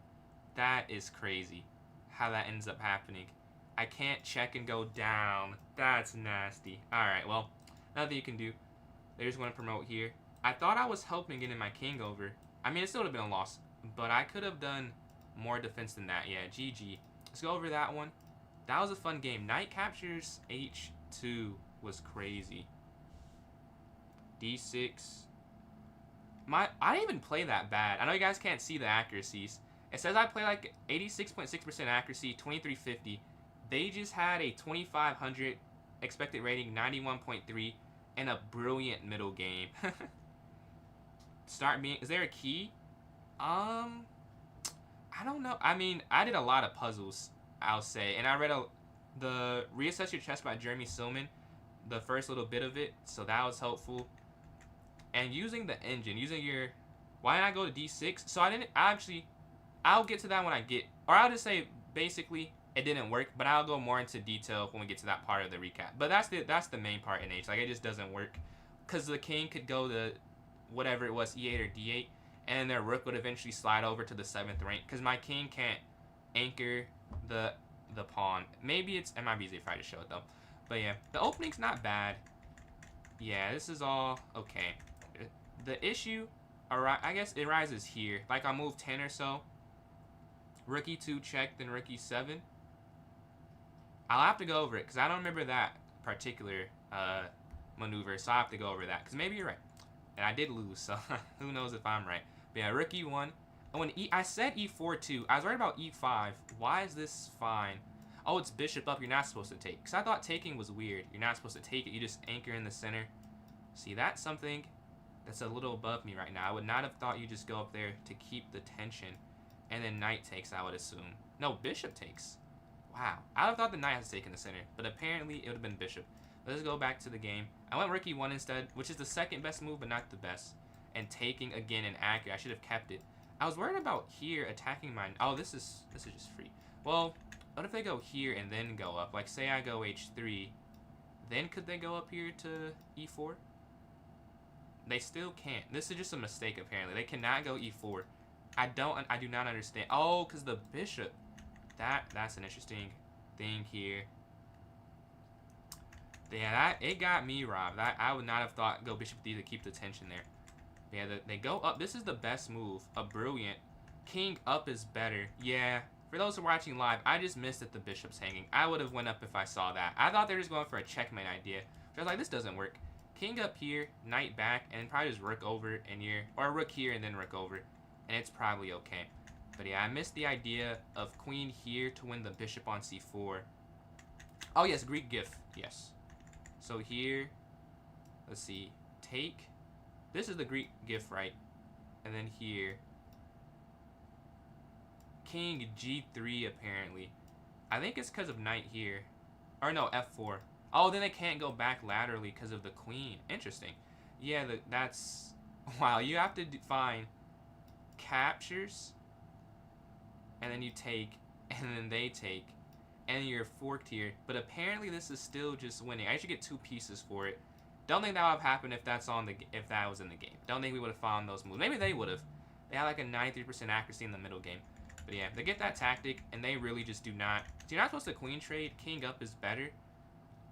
That is crazy how that ends up happening. I can't check and go down. That's nasty. Alright, well, nothing you can do. They just want to promote here. I thought I was helping getting my king over. I mean, it still would have been a loss, but I could have done more defense than that. Yeah, GG. Let's go over that one. That was a fun game. Knight captures H2 was crazy. D6. I didn't even play that bad. I know you guys can't see the accuracies. It says I play like 86.6% accuracy, 2350. They just had a 2500 expected rating, 91.3, and a brilliant middle game. Start being... Is there a key? I don't know. I mean, I did a lot of puzzles, I'll say. And I read the Reassess Your Chess by Jeremy Silman, the first little bit of it. So that was helpful. And using the engine, using your... Why didn't I go to D6? So I didn't... I'll get to that when I get... Or I'll just say, basically, it didn't work. But I'll go more into detail when we get to that part of the recap. But that's the main part in H. Like, it just doesn't work. Because the king could go to whatever it was, E8 or D8. And their rook would eventually slide over to the 7th rank. Because my king can't anchor the pawn. Maybe it might be easy if I just show it, though. But yeah, the opening's not bad. Yeah, this is all okay. The issue, I guess it rises here. Like, I'll move 10 or so. Rook E2 check, then rook E7. I'll have to go over it, because I don't remember that particular maneuver, so I'll have to go over that, because maybe you're right. And I did lose, so who knows if I'm right. But yeah, rook E1. Oh, and I said E4 too. I was worried about E5. Why is this fine? Oh, it's bishop up. You're not supposed to take. Because I thought taking was weird. You're not supposed to take it. You just anchor in the center. See, that's something that's a little above me right now. I would not have thought you just go up there to keep the tension. And then knight takes, I would assume. No, bishop takes. Wow. I would have thought the knight has to take in the center. But apparently, it would have been bishop. Let's go back to the game. I went rook E1 instead, which is the second best move, but not the best. And taking again and accurate. I should have kept it. I was worried about here attacking mine. Oh, this is just free. Well, what if they go here and then go up? Like, say I go H3. Then could they go up here to E4? They still can't. This is just a mistake, apparently. They cannot go E4. I do not understand. Oh, because the bishop. That's an interesting thing here. Yeah, it got me robbed. I would not have thought go bishop D to keep the tension there. Yeah, they go up. This is the best move. A brilliant. King up is better. Yeah. For those who are watching live, I just missed that the bishop's hanging. I would have went up if I saw that. I thought they were just going for a checkmate idea. So I was like, this doesn't work. King up here, knight back, and probably just rook over and here. Or rook here and then rook over. And it's probably okay. But yeah, I missed the idea of queen here to win the bishop on C4. Oh yes, Greek gift. Yes. So here, let's see. Take. This is the Greek gift, right? And then here. King G3, apparently. I think it's because of knight here. Or no, F4. Oh, then they can't go back laterally because of the queen. Interesting. Yeah, that's... Wow, you have to find captures. And then you take. And then they take. And you're forked here. But apparently this is still just winning. I should get 2 pieces for it. Don't think that would have happened if that was in the game. Don't think we would have found those moves. Maybe they would have. They had like a 93% accuracy in the middle game. But yeah, they get that tactic, and they really just do not. So you're not supposed to queen trade. King up is better.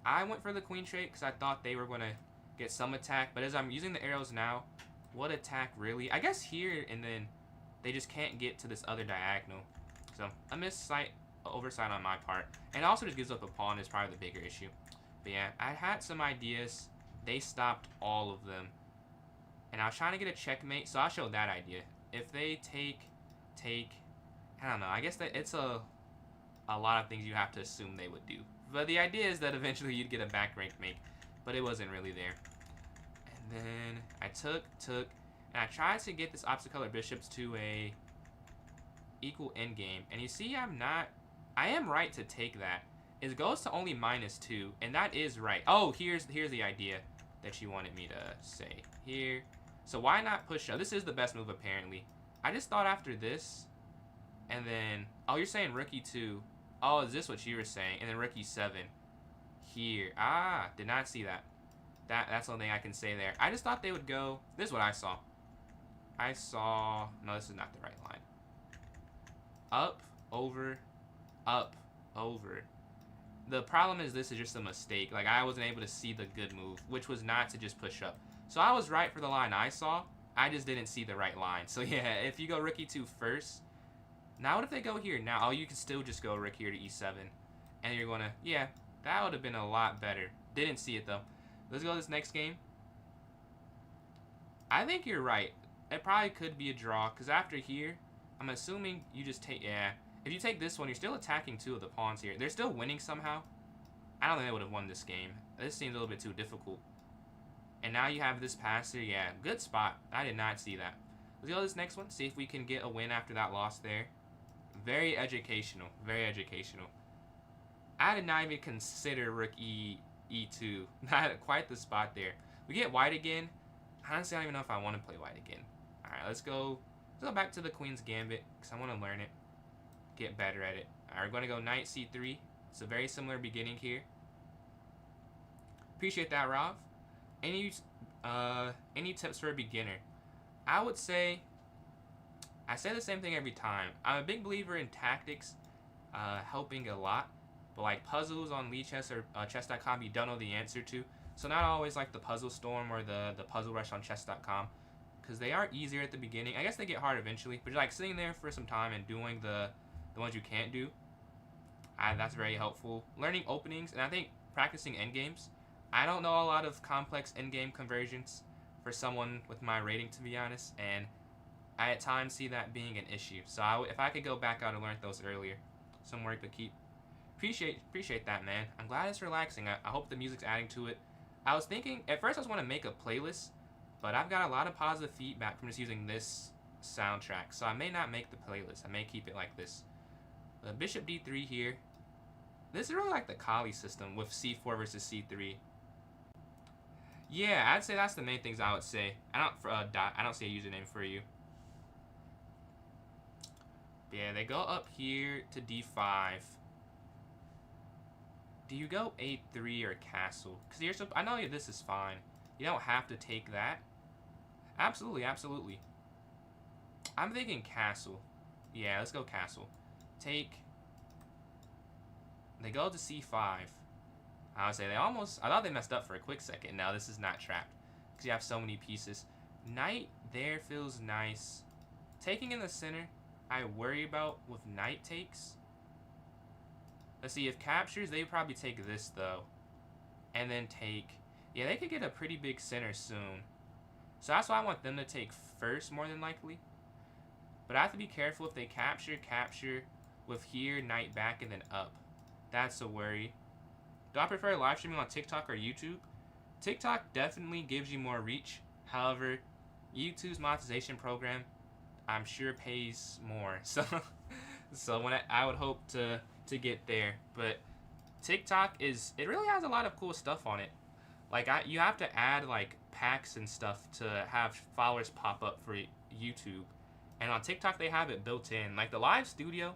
I went for the queen trade because I thought they were going to get some attack. But as I'm using the arrows now, what attack really? I guess here, and then they just can't get to this other diagonal. So a oversight on my part. And it also just gives up a pawn is probably the bigger issue. But yeah, I had some ideas. They stopped all of them. And I was trying to get a checkmate, so I'll show that idea. If they take, I don't know. I guess that it's a lot of things you have to assume they would do. But the idea is that eventually you'd get a back rank make. But it wasn't really there. And then I took, and I tried to get this opposite color bishops to a equal endgame. And you see I am right to take that. It goes to only -2, and that is right. Oh, here's the idea that she wanted me to say here. So why not push up? This is the best move apparently. I just thought after this, and then oh, you're saying rookie 2. Oh, is this what you were saying? And then rookie 7 here. Ah, did not see that. That's the only thing I can say there. I just thought they would go. This is what I saw. No, this is not the right line. Up, over, up, over. The problem is this is just a mistake. Like, I wasn't able to see the good move, which was not to just push up. So I was right for the line I saw. I just didn't see the right line. So yeah, if you go rookie 2 first. Now what if they go here? Now, oh, you can still just go rook here to e7. And you're going to, yeah, that would have been a lot better. Didn't see it though. Let's go to this next game. I think you're right. It probably could be a draw, because after here, I'm assuming you just take, yeah. If you take this one, you're still attacking 2 of the pawns here. They're still winning somehow. I don't think they would have won this game. This seems a little bit too difficult. And now you have this passer. Yeah, good spot. I did not see that. Let's go to this next one. See if we can get a win after that loss there. Very educational. Very educational. I did not even consider rook e2. Not quite the spot there. We get white again. Honestly, I don't even know if I want to play white again. Alright, let's go back to the Queen's Gambit, because I want to learn it. Get better at it. Alright, we're going to go knight c3. It's a very similar beginning here. Appreciate that, Rav. Any tips for a beginner? I would say, I say the same thing every time. I'm a big believer in tactics helping a lot. But like puzzles on Lichess or chess.com, you don't know the answer to. So not always like the Puzzle Storm or the Puzzle Rush on chess.com. Because they are easier at the beginning. I guess they get hard eventually. But you're like sitting there for some time and doing the ones you can't do. That's very helpful. Learning openings, and I think practicing endgames. I don't know a lot of complex endgame conversions for someone with my rating, to be honest. And I at times see that being an issue. So if I could go back out and learn those earlier. Some work to keep. Appreciate that, man. I'm glad it's relaxing. I hope the music's adding to it. I was thinking, at first I was want to make a playlist, but I've got a lot of positive feedback from just using this soundtrack, so I may not make the playlist. I may keep it like this. Bishop d3 here. This is really like the Kali system with c4 versus c3. Yeah, I'd say that's the main things I would say. I don't see a username for you. But yeah, they go up here to d5. Do you go a3 or castle? Because I know this is fine. You don't have to take that. Absolutely, absolutely. I'm thinking castle. Yeah, let's go castle. Take. They go to c5. I would say I thought they messed up for a quick second. No, this is not trapped. Because you have so many pieces. Knight there feels nice. Taking in the center, I worry about with knight takes. Let's see, if captures, they would probably take this, though. And then take... Yeah, they could get a pretty big center soon. So that's why I want them to take first, more than likely. But I have to be careful if they capture with here, knight back, and then up. That's a worry. Do I prefer live streaming on TikTok or YouTube? TikTok definitely gives you more reach. However, YouTube's monetization program, I'm sure pays more. So when I would hope to get there. But TikTok it really has a lot of cool stuff on it. Like you have to add like packs and stuff to have followers pop up for YouTube. And on TikTok they have it built in. Like the live studio,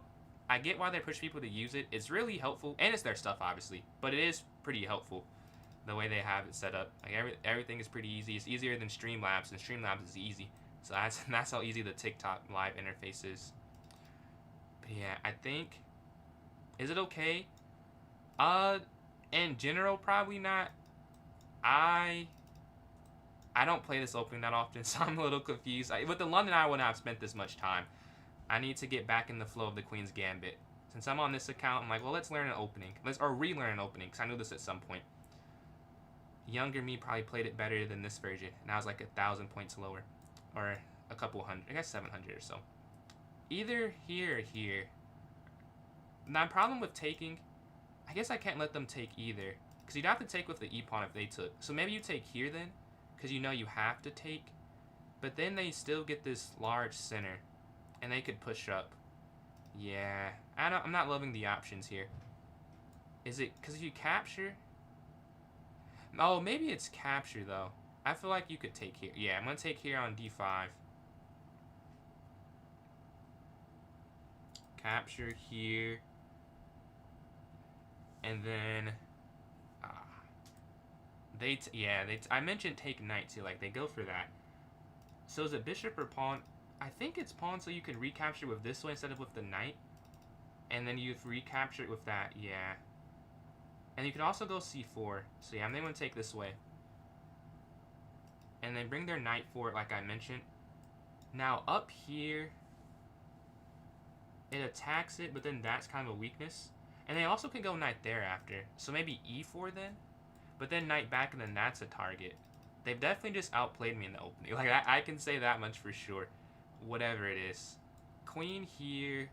I get why they push people to use it. It's really helpful, and it's their stuff obviously, but it is pretty helpful the way they have it set up. Like everything is pretty easy. It's easier than Streamlabs, and Streamlabs is easy. So that's how easy the TikTok live interface is. But yeah, I think, is it okay? In general, probably not. I don't play this opening that often, so I'm a little confused. With the London, I wouldn't have spent this much time. I need to get back in the flow of the Queen's Gambit. Since I'm on this account, I'm like, well, let's learn an opening. Or relearn an opening, because I knew this at some point. Younger me probably played it better than this version, and I was like 1,000 points lower. Or a couple hundred, I guess 700 or so. Either here or here. Now, problem with taking, I guess I can't let them take either. Because you'd have to take with the e-pawn if they took. So maybe you take here then, because you know you have to take. But then they still get this large center. And they could push up. Yeah, I'm not loving the options here. Is it because you capture? Oh, maybe it's capture though. I feel like you could take here. Yeah, I'm gonna take here on d5. Capture here. And then I mentioned take knight too, like they go for that. So is it bishop or pawn? I think it's pawn, so you can recapture with this way instead of with the knight. And then you recapture it with that, yeah. And you can also go c4. So yeah, I'm going to take this way. And then bring their knight for it, like I mentioned. Now up here, it attacks it, but then that's kind of a weakness. And they also can go knight there after. So maybe e4 then? But then knight back, and then that's a target. They've definitely just outplayed me in the opening. Like, I can say that much for sure. Whatever it is. Queen here.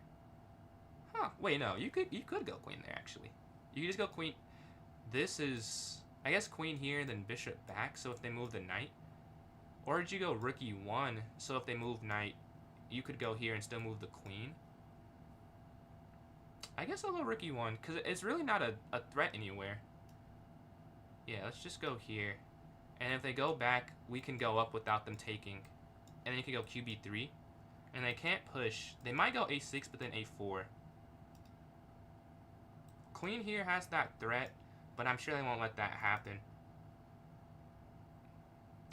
Huh, wait, no. You could go queen there, actually. You could just go queen. This is, I guess, queen here, then bishop back, so if they move the knight. Or did you go rook e1, so if they move knight, you could go here and still move the queen. I guess I'll go rook e1, because it's really not a threat anywhere. Yeah, let's just go here. And if they go back, we can go up without them taking. And then you can go qb3. And they can't push. They might go a6, but then a4. Queen here has that threat, but I'm sure they won't let that happen.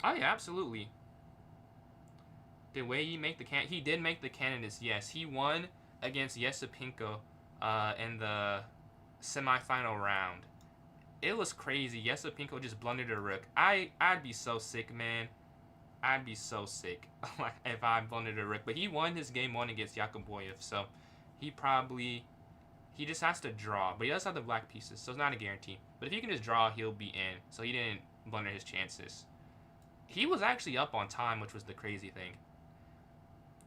Oh yeah, absolutely. The way he make the cannon, he did make the canonist, yes. He won against Yesipinko in the semifinal round. It was crazy. Yesipinko just blundered a rook. I'd be so sick, man. I'd be so sick if I blundered a rook. But he won his game 1 against Yakuboyev, so he just has to draw. But he does have the black pieces, so it's not a guarantee. But if he can just draw, he'll be in. So he didn't blunder his chances. He was actually up on time, which was the crazy thing.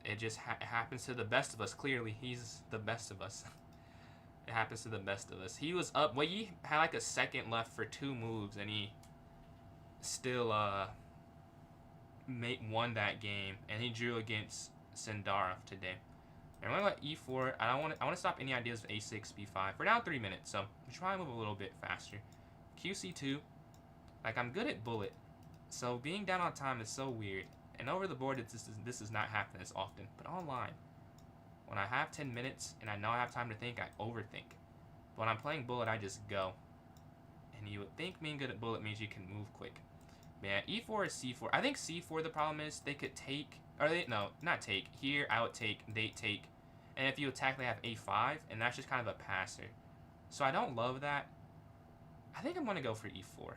It just happens to the best of us. Clearly, he's the best of us. It happens to the best of us. He was up. Well, he had like a second left for 2 moves, and he still won that game. And he drew against Sendarov today. And I'm gonna go e4. I want to stop any ideas of a6, b5. We're down 3 minutes, so we should probably move a little bit faster. qc2. Like, I'm good at bullet, so being down on time is so weird. And over the board, this does not happen as often. But online, when I have 10 minutes and I know I have time to think, I overthink. But when I'm playing bullet, I just go. And you would think being good at bullet means you can move quick. But yeah, e4 is c4. I think c4, the problem is they could take, or they, no, not take. Here, I would take, they take. And if you attack, they have a5, and that's just kind of a passer. So I don't love that. I think I'm going to go for e4.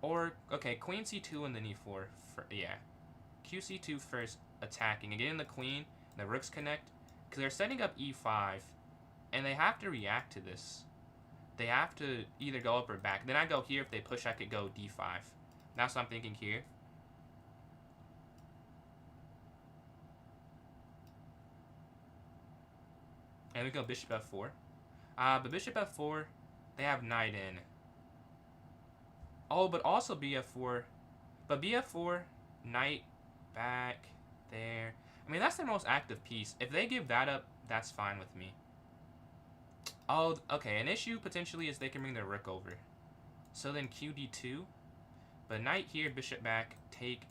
Or, okay, queen c2 and then e4. Yeah. qc2 first, attacking. And getting the queen, the rooks connect. Because they're setting up e5. And they have to react to this. They have to either go up or back. Then I go here. If they push, I could go d5. That's what I'm thinking here. And we go bishop f4. But bishop f4, they have knight in. Oh, but also bf4. But bf4, knight back there. I mean, that's their most active piece. If they give that up, that's fine with me. Oh, okay. An issue potentially is they can bring their rook over. So then qd2. But knight here, bishop back, take.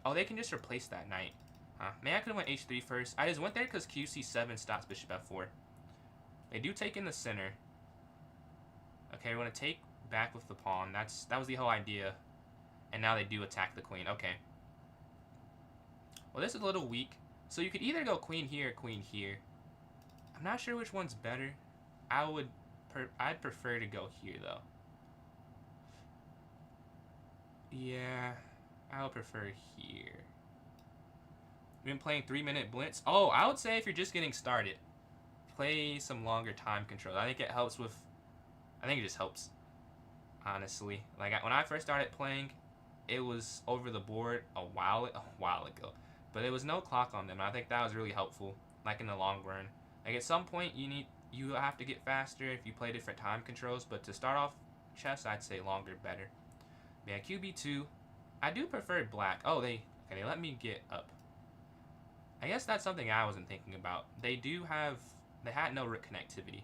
Oh, they can just replace that knight. Huh. Maybe I could have went h3 first. I just went there because qc7 stops bishop f4. They do take in the center. Okay, we're going to take back with the pawn. That was the whole idea. And now they do attack the queen. Okay. Well, this is a little weak. So you could either go queen here or queen here. I'm not sure which one's better. I'd prefer to go here, though. Yeah, I would prefer here. We've been playing 3-minute Blitz. Oh, I would say if you're just getting started, play some longer time control. I think it helps with... I think it just helps, honestly. Like, when I first started playing, it was over the board a while ago. But there was no clock on them, and I think that was really helpful, like in the long run. Like, at some point, you have to get faster if you play different time controls, but to start off chess, I'd say longer better. Yeah, qb2. I do prefer black. Oh, they let me get up. I guess that's something I wasn't thinking about. They had no rook connectivity.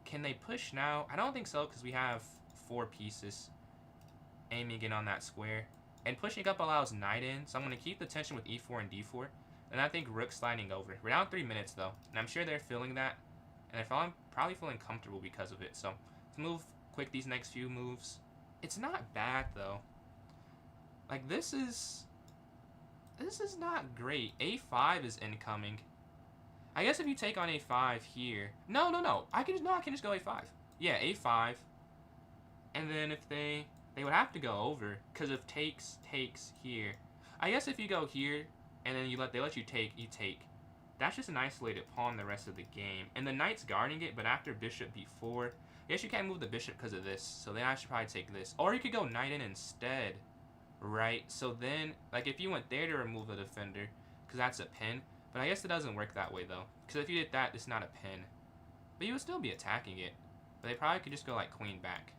Can they push now? I don't think so, because we have 4 pieces aiming in on that square. And pushing up allows knight in, so I'm going to keep the tension with e4 and d4. And I think rook sliding over. We're down 3 minutes, though. And I'm sure they're feeling that. And they're probably feeling comfortable because of it. So, let's move quick these next few moves. It's not bad, though. Like, this is not great. a5 is incoming. I guess if you take on a5 here... No. I can just go a5. Yeah, a5. And then if they would have to go over, because if takes here. I guess if you go here, and then they let you take, that's just an isolated pawn the rest of the game. And the knight's guarding it, but after bishop b4, I guess you can't move the bishop because of this, so then I should probably take this. Or you could go knight in instead, right? So then, like, if you went there to remove the defender, because that's a pin, but I guess it doesn't work that way, though. Because if you did that, it's not a pin. But you would still be attacking it. But they probably could just go, like, queen back.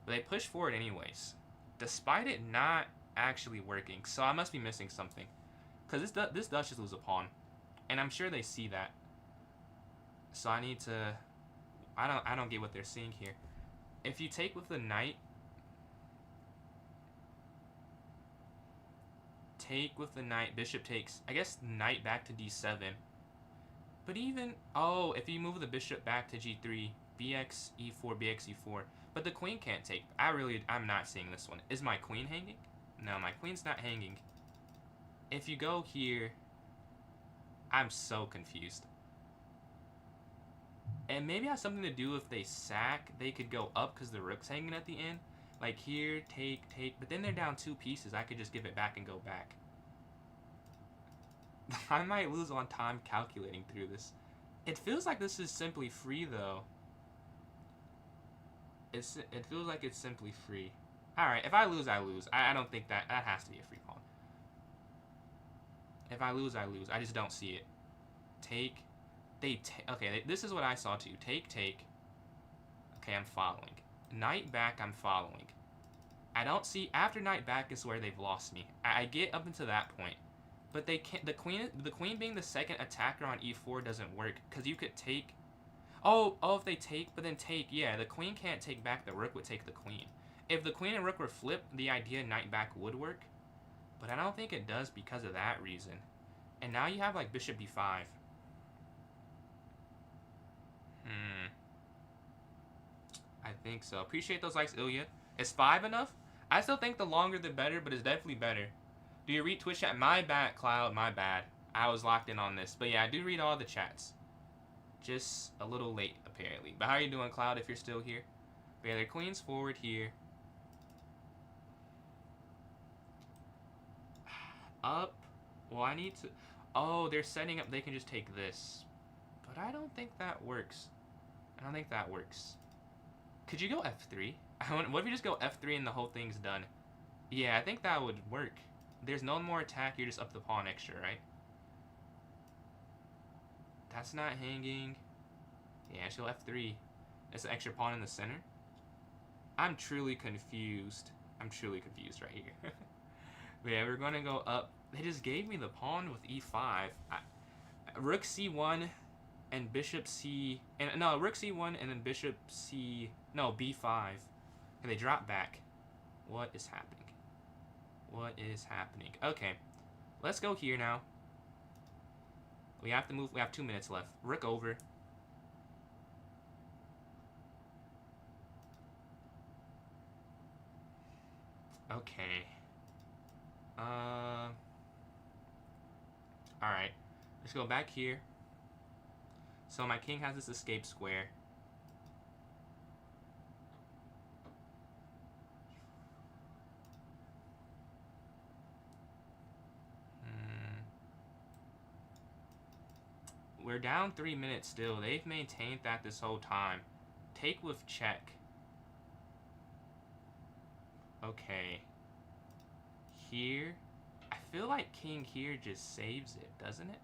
But they push forward anyways, despite it not actually working. So I must be missing something, because this does just lose a pawn, and I'm sure they see that. So I need to. I don't get what they're seeing here. If you take with the knight, bishop takes. I guess knight back to d7. But even if you move the bishop back to g3, bx e4, bx e4. But the queen can't take. I'm not seeing this one. Is my queen hanging? No, my queen's not hanging. If you go here, I'm so confused. And maybe it has something to do if they sack, they could go up because the rook's hanging at the end. Like here, take. But then they're down 2 pieces. I could just give it back and go back. I might lose on time calculating through this. It feels like this is simply free, though. It feels like it's simply free. Alright, if I lose, I lose. I don't think that has to be a free pawn. If I lose, I lose. I just don't see it. Take. Okay, this is what I saw too. Take. Okay, I'm following. Knight back, I'm following. I don't see... After knight back is where they've lost me. I get up until that point. But they can't... The queen being the second attacker on e4 doesn't work. Because you could take... Oh, if they take, but then take, yeah, the queen can't take back, the rook would take the queen. If the queen and rook were flipped, the idea knight back would work. But I don't think it does because of that reason. And now you have, like, bishop b5. I think so. Appreciate those likes, Ilya. Is 5 enough? I still think the longer the better, but it's definitely better. Do you read Twitch chat? My bad, Cloud, my bad. I was locked in on this. But yeah, I do read all the chats. Just a little late, apparently. But how are you doing, Cloud, if you're still here? But yeah, their queen's forward here. Up. Well, I need to... Oh, they're setting up... They can just take this. But I don't think that works. I don't think that works. Could you go f3? What if you just go f3 and the whole thing's done? Yeah, I think that would work. There's no more attack. You're just up the pawn extra, right? That's not hanging. Yeah, she'll f3. It's an extra pawn in the center. I'm truly confused. I'm truly confused right here. But yeah, we're going to go up. They just gave me the pawn with e5. Rook c1 and bishop c... No, rook c1 and then bishop c... No, b5. And they drop back. What is happening? What is happening? Okay. Let's go here now. We have to move. We have 2 minutes left. Rook over. Okay. Alright. Let's go back here. So my king has this escape square. We're down 3 minutes still. They've maintained that this whole time. Take with check. Okay. Here. I feel like king here just saves it, doesn't it?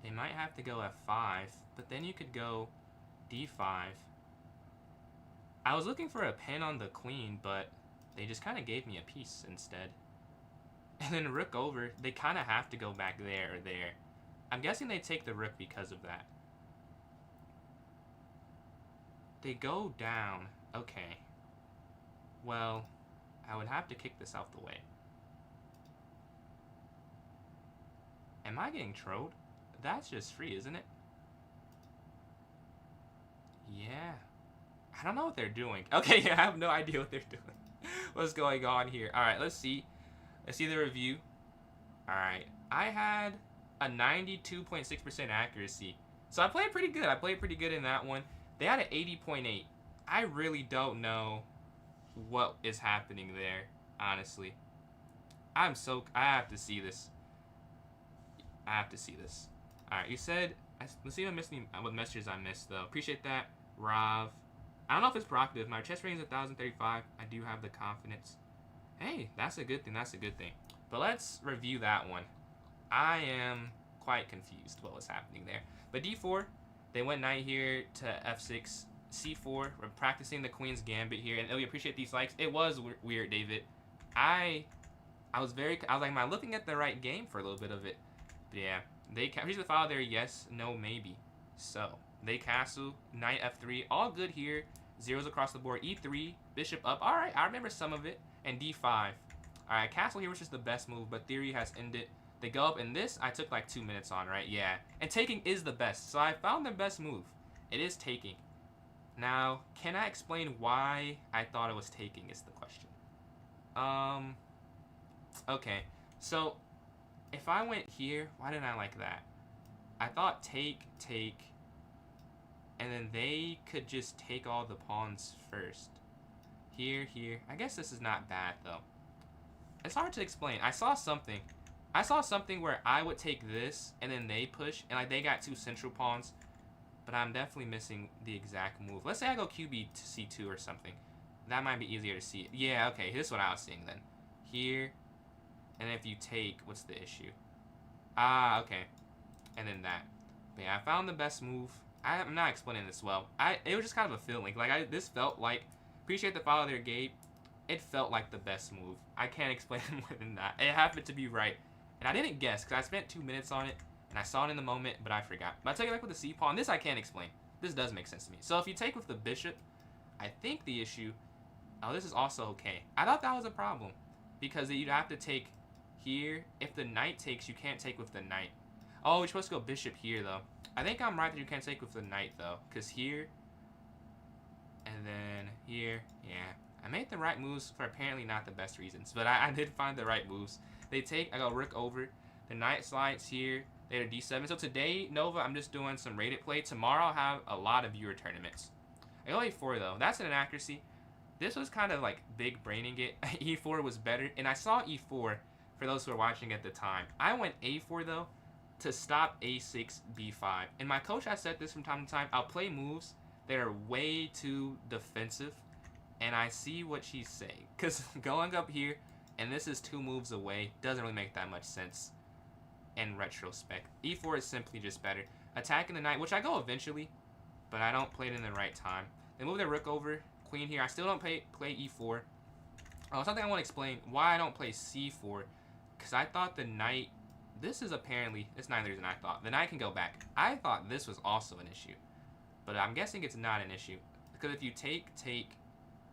They might have to go f5, but then you could go d5. I was looking for a pin on the queen, but they just kind of gave me a piece instead. And then rook over, they kind of have to go back there or there. I'm guessing they take the rook because of that. They go down. Okay. Well, I would have to kick this out the way. Am I getting trolled? That's just free, isn't it? Yeah. I don't know what they're doing. Okay, yeah, I have no idea what they're doing. What's going on here? Alright, let's see. Let's see the review. Alright. I had a 92.6% accuracy. So I played pretty good. I played pretty good in that one. They had an 80.8. I really don't know what is happening there, honestly. I have to see this. I have to see this. Alright, you said, let's see what messages I missed, though. Appreciate that, Rav. I don't know if it's provocative. My chess rating is 1,035. I do have the confidence. Hey, that's a good thing. That's a good thing. But let's review that one. I am quite confused what was happening there. But d4, they went knight here to f6, c4. We're practicing the queen's gambit here, and we appreciate these likes. It was weird, David. I was like, am I looking at the right game for a little bit of it? But yeah, they here's the file there. Yes, no, maybe. So they castle, knight f3, all good here. Zeros across the board. e3, bishop up. All right, I remember some of it. And d5. All right, castle here was just the best move, but theory has ended. They go up, and this I took like 2 minutes on, right? Yeah. And taking is the best, so I found the best move. It is taking. Now, can I explain why I thought it was taking is the question. Okay. So, if I went here, why didn't I like that? I thought take, and then they could just take all the pawns first. Here. I guess this is not bad, though. It's hard to explain. I saw something where I would take this, and then they push, and like they got 2 central pawns, but I'm definitely missing the exact move. Let's say I go QB to C2 or something. That might be easier to see. Yeah, okay, here's what I was seeing then. Here, and if you take, what's the issue? Ah, okay. And then that. But yeah, I found the best move. I'm not explaining this well. It was just kind of a feeling. Like, this felt like, appreciate the follow there, Gabe. It felt like the best move. I can't explain more than that. It happened to be right. And I didn't guess, because I spent 2 minutes on it, and I saw it in the moment, but I forgot. But I take it back with the c-pawn. This I can't explain. This does make sense to me. So if you take with the bishop, I think the issue... Oh, this is also okay. I thought that was a problem, because you'd have to take here. If the knight takes, you can't take with the knight. Oh, you're supposed to go bishop here, though. I think I'm right that you can't take with the knight, though, because here, and then here, yeah. I made the right moves for apparently not the best reasons, but I did find the right moves. They take, I go rook over, the knight slides here, they had a d7. So today, Nova, I'm just doing some rated play. Tomorrow, I'll have a lot of viewer tournaments. I go a4, though. That's an inaccuracy. This was kind of like big braining it. e4 was better, and I saw e4 for those who are watching at the time. I went a4, though, to stop a6, b5. And my coach has said this from time to time. I'll play moves that are way too defensive, and I see what she's saying. Because going up here, and this is 2 moves away, doesn't really make that much sense in retrospect. e4 is simply just better. Attacking the knight, which I go eventually, but I don't play it in the right time. They move their rook over, queen here. I still don't play e4. Oh, something I want to explain why I don't play c4, because I thought the knight, this is apparently, it's not the reason I thought. The knight can go back. I thought this was also an issue, but I'm guessing it's not an issue, because if you take,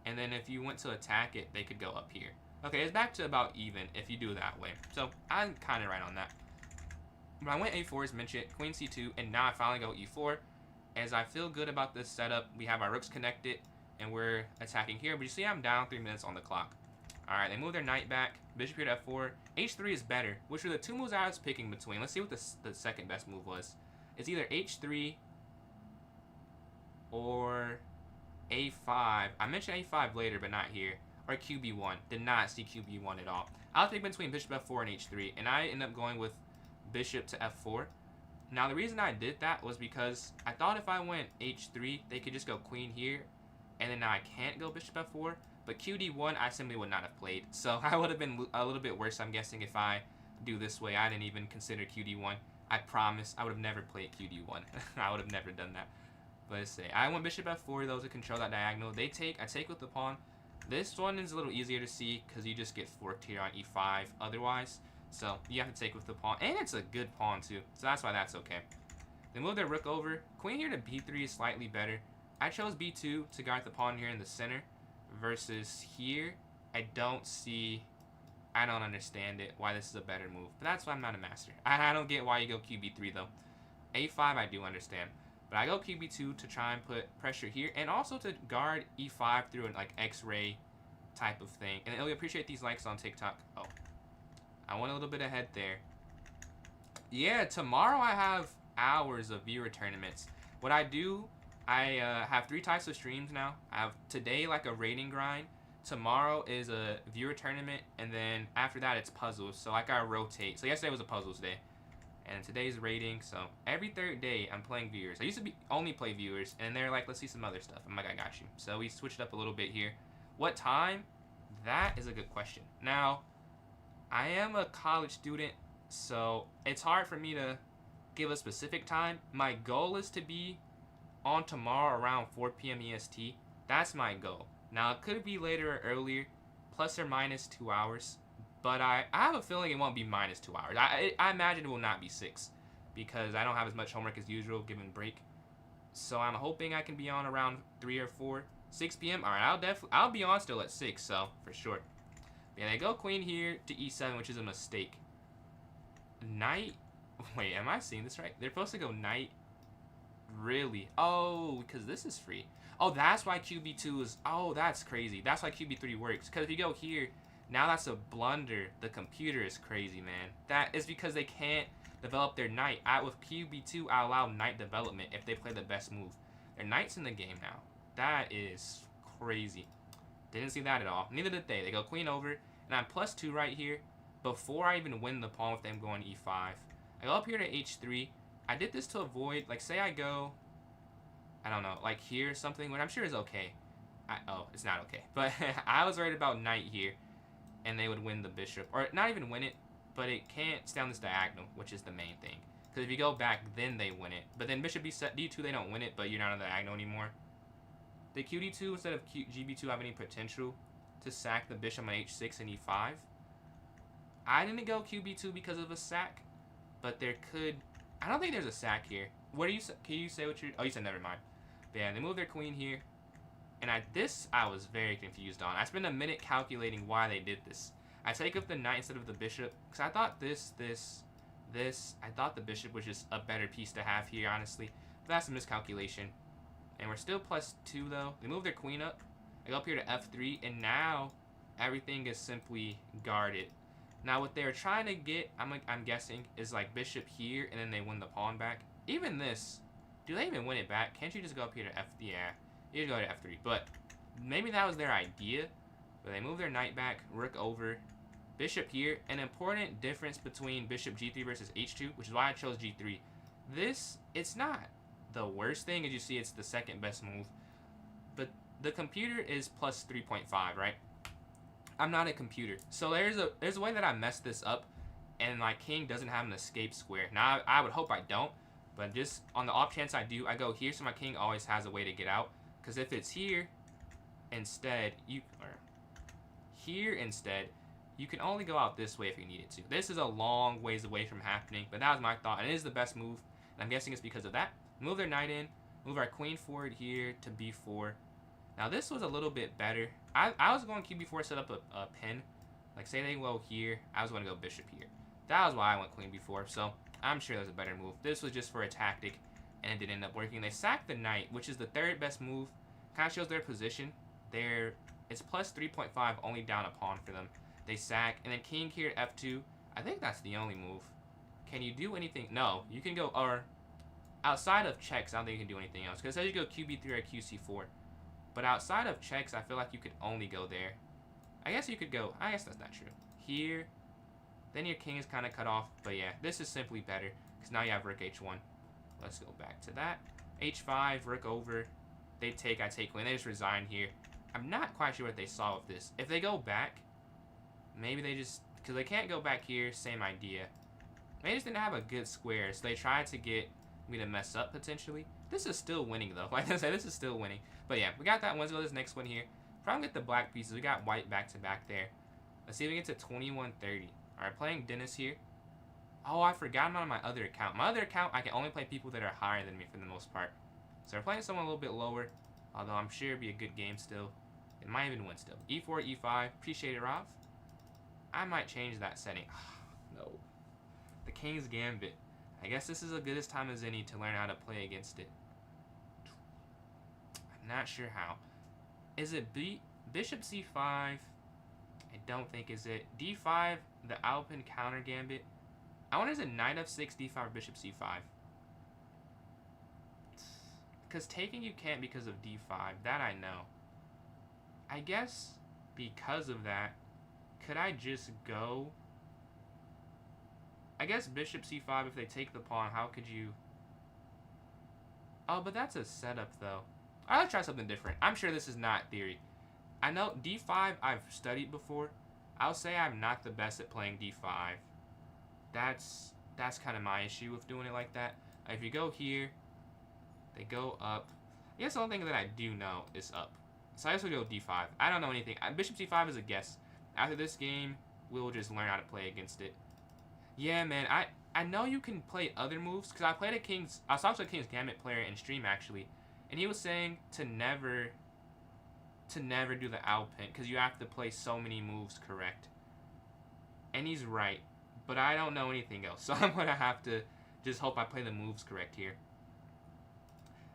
and then if you went to attack it, they could go up here. Okay, it's back to about even if you do it that way. So I'm kind of right on that. But I went a4 as mentioned, queen c2, and now I finally go e4. As I feel good about this setup, we have our rooks connected, and we're attacking here. But you see I'm down 3 minutes on the clock. All right, they move their knight back. Bishop here to f4. h3 is better, which were the 2 moves I was picking between. Let's see what the second best move was. It's either h3 or a5. I mentioned a5 later, but not here. Or qb1. Did not see qb1 at all. I'll pick between bishop f4 and h3, and I end up going with bishop to f4. Now, the reason I did that was because I thought if I went h3, they could just go queen here, and then now I can't go bishop f4. But qd1, I simply would not have played. So I would have been a little bit worse, I'm guessing, if I do this way. I didn't even consider qd1. I promise I would have never played qd1. I would have never done that. But let's say I went bishop f4, though, to control that diagonal. They take, I take with the pawn. This one is a little easier to see because you just get forked here on e5 otherwise. So you have to take with the pawn. And it's a good pawn too. So that's why that's okay. They move their rook over. Queen here to b3 is slightly better. I chose b2 to guard the pawn here in the center. Versus here, I don't understand it, why this is a better move. But that's why I'm not a master. I don't get why you go qb3 though. a5 I do understand. But I go qb2 to try and put pressure here. And also to guard e5 through an like x-ray type of thing. And we appreciate these likes on TikTok. Oh, I went a little bit ahead there. Yeah, tomorrow I have hours of viewer tournaments. What I do, I have 3 types of streams now. I have today like a rating grind. Tomorrow is a viewer tournament, and then after that it's puzzles. So like I rotate. So yesterday was a puzzles day, and today's rating. So every third day I'm playing viewers. I used to only play viewers, and they're like, let's see some other stuff. I'm like, I got you. So we switched up a little bit here. What time? That is a good question. Now, I am a college student, so it's hard for me to give a specific time. My goal is to be on tomorrow around 4 p.m. EST. That's my goal. Now, it could be later or earlier, plus or minus 2 hours, but I have a feeling it won't be minus 2 hours. I imagine it will not be 6, because I don't have as much homework as usual given break. So I'm hoping I can be on around 3 or 4, 6 p.m. All right, I'll be on still at 6, so for sure. Yeah, they go queen here to e7, which is a mistake. Knight. Wait, am I seeing this right? They're supposed to go knight. Really? Oh, because this is free. Oh, that's why QB2 is... Oh, that's crazy. That's why QB3 works. Because if you go here, now that's a blunder. The computer is crazy, man. That is because they can't develop their knight. With QB2, I allow knight development if they play the best move. Their knight's in the game now. That is crazy. Didn't see that at all. Neither did they. They go queen over, and I'm +2 right here before I even win the pawn with them going e5. I go up here to h3. I did this to avoid, like, say I go... I don't know, like here or something, which I'm sure is okay. Oh, it's not okay. But I was worried about knight here, and they would win the bishop. Or not even win it, but it can't stay on this diagonal, which is the main thing. Because if you go back, then they win it. But then bishop d2, they don't win it, but you're not on the diagonal anymore. The qd2 instead of gb2 have any potential to sack the bishop on h6 and e5. I didn't go qb2 because of a sack, but there could... I don't think there's a sack here. What do you... Can you say what you're... Oh, you said never mind. But yeah, they move their queen here. And this I was very confused on. I spent a minute calculating why they did this. I take up the knight instead of the bishop. Because I thought this... I thought the bishop was just a better piece to have here, honestly. But that's a miscalculation. And we're still +2, though. They move their queen up. I go up here to f3. And now, everything is simply guarded. Now, what they're trying to get, I'm guessing, is like bishop here. And then they win the pawn back. Even this... Do they even win it back? Can't you just go up here to f... Yeah, you go to f3. But maybe that was their idea. But they move their knight back, rook over, bishop here. An important difference between bishop g3 versus h2, which is why I chose g3. This, it's not the worst thing. As you see, it's the second best move. But the computer is +3.5, right? I'm not a computer. So there's a way that I messed this up, and my king doesn't have an escape square. Now, I would hope I don't. But just on the off chance I do, I go here so my king always has a way to get out. Because if it's here instead, you can only go out this way if you needed to. This is a long ways away from happening, but that was my thought, and it is the best move. And I'm guessing it's because of that. Move their knight in, move our queen forward here to b4. Now this was a little bit better. I was going qb4, set up a pin. Like say they go here, I was going to go bishop here. That was why I went queen b4. So I'm sure there's a better move. This was just for a tactic, and it didn't end up working. They sacked the knight, which is the third best move. Kind of shows their position. It's +3.5, only down a pawn for them. They sack, and then king here at f2. I think that's the only move. Can you do anything? No, you can go, or outside of checks, I don't think you can do anything else. Because it says you go qb3 or qc4. But outside of checks, I feel like you could only go there. I guess you could go, I guess that's not true. Here. Then your king is kind of cut off. But yeah, this is simply better. Because now you have rook h1. Let's go back to that. h5, rook over. They take, I take queen. They just resign here. I'm not quite sure what they saw with this. If they go back, maybe they just... Because they can't go back here, same idea. They just didn't have a good square. So they tried to get me to mess up, potentially. This is still winning, though. Like I said, this is still winning. But yeah, we got that one. Let's go to this next one here. Probably get the black pieces. We got white back to back there. Let's see if we get to 2130. Alright, playing Dennis here. Oh, I forgot him on my other account. My other account, I can only play people that are higher than me for the most part. So we're playing someone a little bit lower. Although I'm sure it'll be a good game still. It might even win still. E4, E5. Appreciate it, Rav. I might change that setting. No. The King's Gambit. I guess this is as good as time as any to learn how to play against it. I'm not sure how. Is it Bishop C5? I don't think is it. D5, the Alpine counter gambit. I wonder is it Knight F6, D5, or Bishop C5? Because taking you can't because of D5. That I know. I guess because of that, could I just go... I guess Bishop C5, if they take the pawn, how could you... Oh, but that's a setup, though. I'll try something different. I'm sure this is not theory. I know D5 I've studied before. I'll say I'm not the best at playing D5. That's kind of my issue with doing it like that. If you go here, they go up. I guess the only thing that I do know is up. So I guess we'll go D5. I don't know anything. Bishop C5 is a guess. After this game, we'll just learn how to play against it. Yeah, man, I know you can play other moves, because I was talking to a King's Gambit player in stream, actually, and he was saying to never do the Alpine, because you have to play so many moves correct. And he's right, but I don't know anything else, so I'm going to have to just hope I play the moves correct here.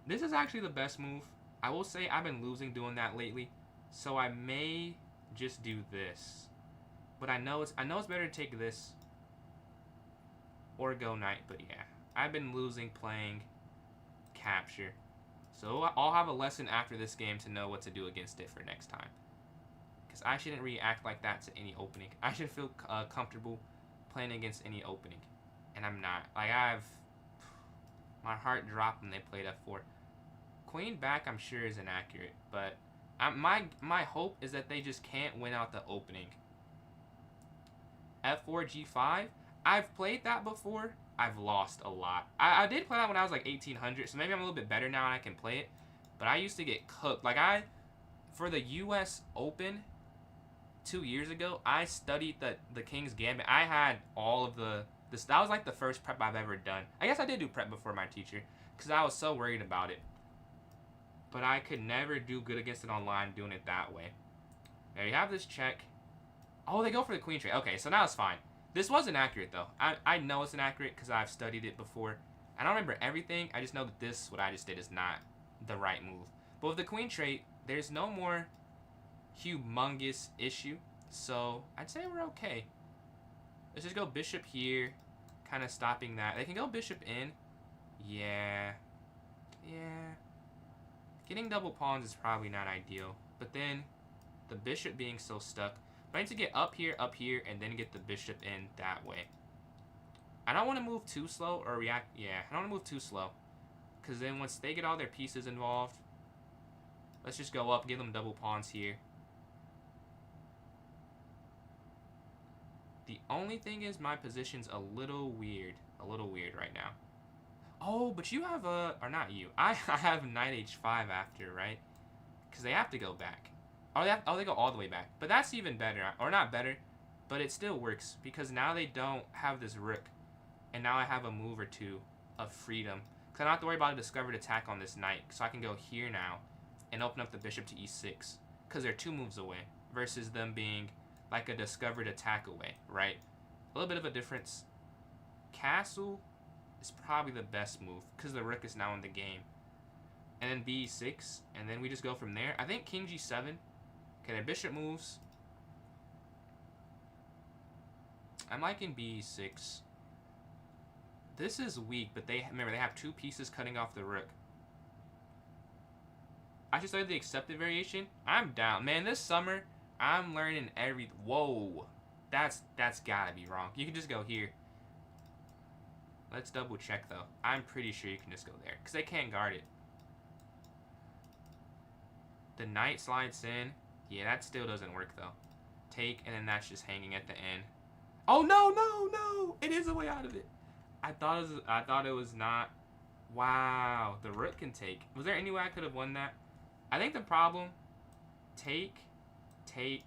This is actually the best move. I will say I've been losing doing that lately, so I may just do this. But I know it's better to take this or go knight, but yeah. I've been losing playing capture. So I'll have a lesson after this game to know what to do against it for next time. Because I shouldn't react like that to any opening. I should feel comfortable playing against any opening. And I'm not. Like, my heart dropped when they played F4. Queen back, I'm sure, is inaccurate. But my hope is that they just can't win out the opening. F4, G5. I've played that before. I've lost a lot. I did play that when I was like 1800, so maybe I'm a little bit better now and I can play it. But I used to get cooked. Like, for the US Open 2 years ago, I studied the King's Gambit. I had all of that was like the first prep I've ever done. I guess I did do prep before my teacher, because I was so worried about it. But I could never do good against it online doing it that way. There you have this check. Oh, they go for the queen trade. Okay, so now it's fine. This was inaccurate, though. I know it's inaccurate because I've studied it before. I don't remember everything. I just know that what I just did, is not the right move. But with the queen trait, there's no more humongous issue. So I'd say we're okay. Let's just go bishop here, kind of stopping that. They can go bishop in. Yeah. Yeah. Getting double pawns is probably not ideal. But then the bishop being so stuck. But I need to get up here, and then get the bishop in that way. I don't want to move too slow or react. Yeah, I don't want to move too slow. Because then once they get all their pieces involved, let's just go up, give them double pawns here. The only thing is my position's a little weird. A little weird right now. Oh, but you have or not you. I have knight h5 after, right? Because they have to go back. Oh, they go all the way back. But that's even better. Or not better, but it still works. Because now they don't have this rook. And now I have a move or two of freedom. Because I don't have to worry about a discovered attack on this knight. So I can go here now and open up the bishop to e6. Because they're 2 moves away. Versus them being like a discovered attack away, right? A little bit of a difference. Castle is probably the best move. Because the rook is now in the game. And then b6. And then we just go from there. I think king g7. Okay, their bishop moves. I'm liking b6. This is weak, but remember, they have 2 pieces cutting off the rook. I should study the accepted variation. I'm down. Man, this summer, I'm learning whoa. That's gotta be wrong. You can just go here. Let's double check, though. I'm pretty sure you can just go there, because they can't guard it. The knight slides in. Yeah, that still doesn't work, though. Take, and then that's just hanging at the end. Oh, no, no, no! It is a way out of it. I thought it was not. Wow, the rook can take. Was there any way I could have won that? I think the problem, Take. Take.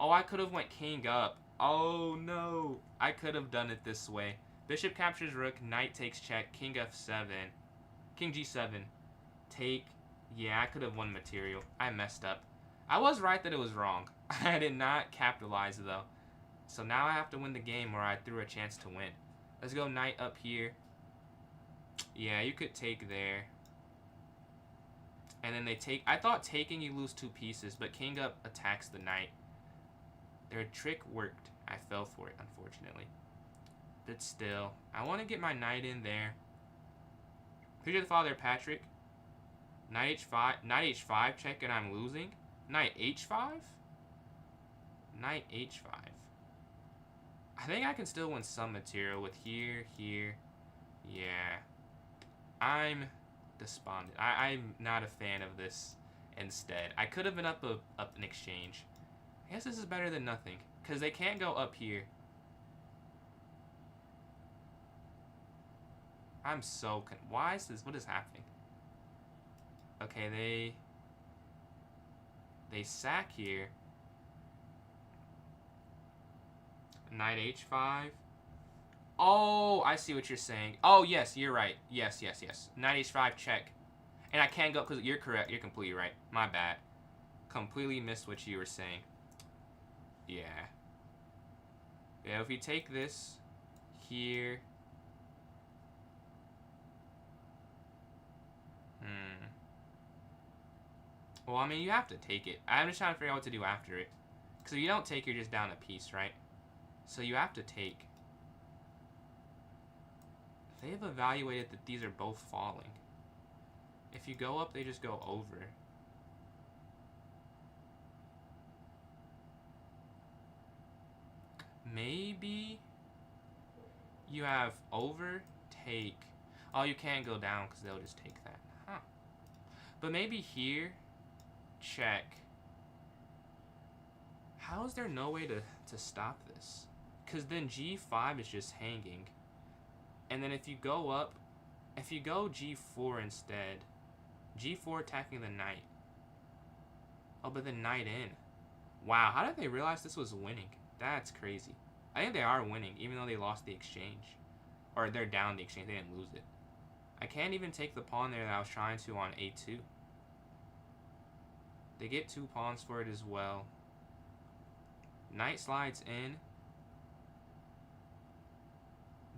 Oh, I could have went king up. Oh, no. I could have done it this way. Bishop captures rook. Knight takes check. King f7. King g7. Take. Yeah, I could have won material. I messed up. I was right that it was wrong. I did not capitalize, though. So now I have to win the game where I threw a chance to win. Let's go knight up here. Yeah, you could take there. And then they take. I thought taking you lose 2 pieces, but king up attacks the knight. Their trick worked. I fell for it, unfortunately. But still, I want to get my knight in there. Appreciate the father, Patrick. Knight h5 check, and I'm losing. Knight h5? Knight h5. I think I can still win some material with here, here. Yeah. I'm despondent. I'm not a fan of this instead. I could have been up an exchange. I guess this is better than nothing. Because they can't go up here. I'm so... Why is this? What is happening? Okay, they sack here. Knight h5. Oh, I see what you're saying. Oh, yes, you're right. Yes, yes, yes. Knight h5 check. And I can't go because you're correct. You're completely right. My bad. Completely missed what you were saying. Yeah. Yeah, if we take this here. Well, I mean, you have to take it. I'm just trying to figure out what to do after it. Because if you don't take, you're just down a piece, right? So you have to take. They've evaluated that these are both falling. If you go up, they just go over. Maybe you have over, take. Oh, you can't go down because they'll just take that. Huh. But maybe here, check. How is there no way to stop this? Because then g5 is just hanging. And then if you go up, if you go g4 instead, g4 attacking the knight. Oh, but the knight in. Wow, how did they realize this was winning? That's crazy. I think they are winning, even though they lost the exchange. Or they're down the exchange, they didn't lose it. I can't even take the pawn there that I was trying to on a2. They get 2 pawns for it as well. Knight slides in.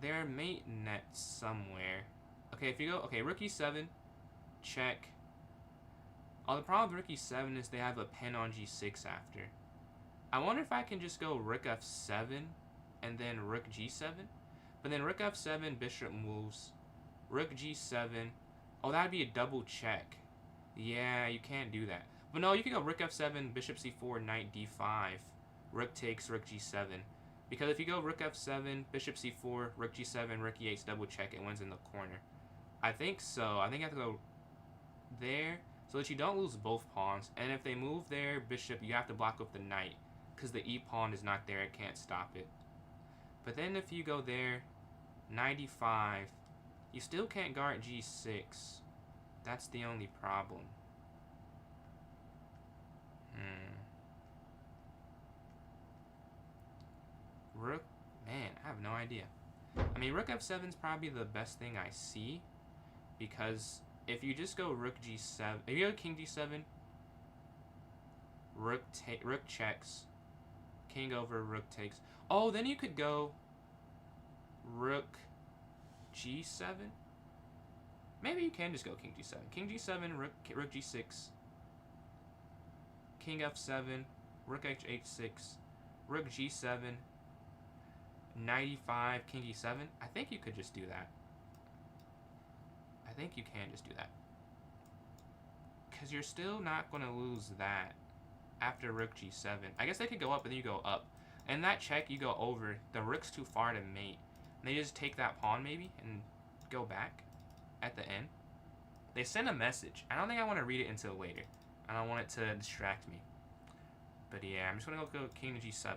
Their mate net somewhere. Okay, if you go... Okay, rook e7. Check. Oh, the problem with rook e7 is they have a pin on g6 after. I wonder if I can just go rook f7 and then rook g7. But then rook f7, bishop moves. Rook g7. Oh, that would be a double check. Yeah, you can't do that. But no, you can go rook f7, bishop c4, knight d5. Rook takes, rook g7. Because if you go rook f7, bishop c4, rook g7, rook e8, double check, it wins in the corner. I think so. I think I have to go there so that you don't lose both pawns. And if they move there, bishop, you have to block up the knight. Because the e-pawn is not there, it can't stop it. But then if you go there, knight e5, you still can't guard g6. That's the only problem. Rook, man, I have no idea. I mean, rook f7 is probably the best thing I see. Because if you just go rook g7, if you go king g7, rook checks, king over, rook takes. Oh, then you could go rook g7. Maybe you can just go king g7. King g7, rook g6, king f7, rook h6, rook g7, knight e5, king e7. I think you could just do that. I think you can just do that. Because you're still not going to lose that after rook g7. I guess they could go up, but then you go up. And that check, you go over. The rook's too far to mate. And they just take that pawn, maybe, and go back at the end. They send a message. I don't think I want to read it until later. I don't want it to distract me. But yeah, I'm just going to go king to g7.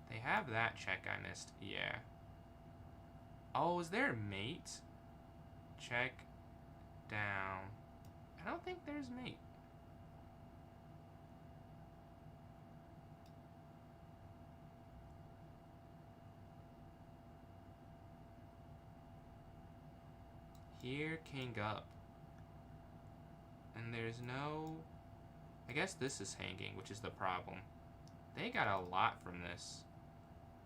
They have that check I missed. Yeah. Oh, is there a mate? Check down. I don't think there's mate. Here, king up. And there's no... I guess this is hanging, which is the problem. They got a lot from this.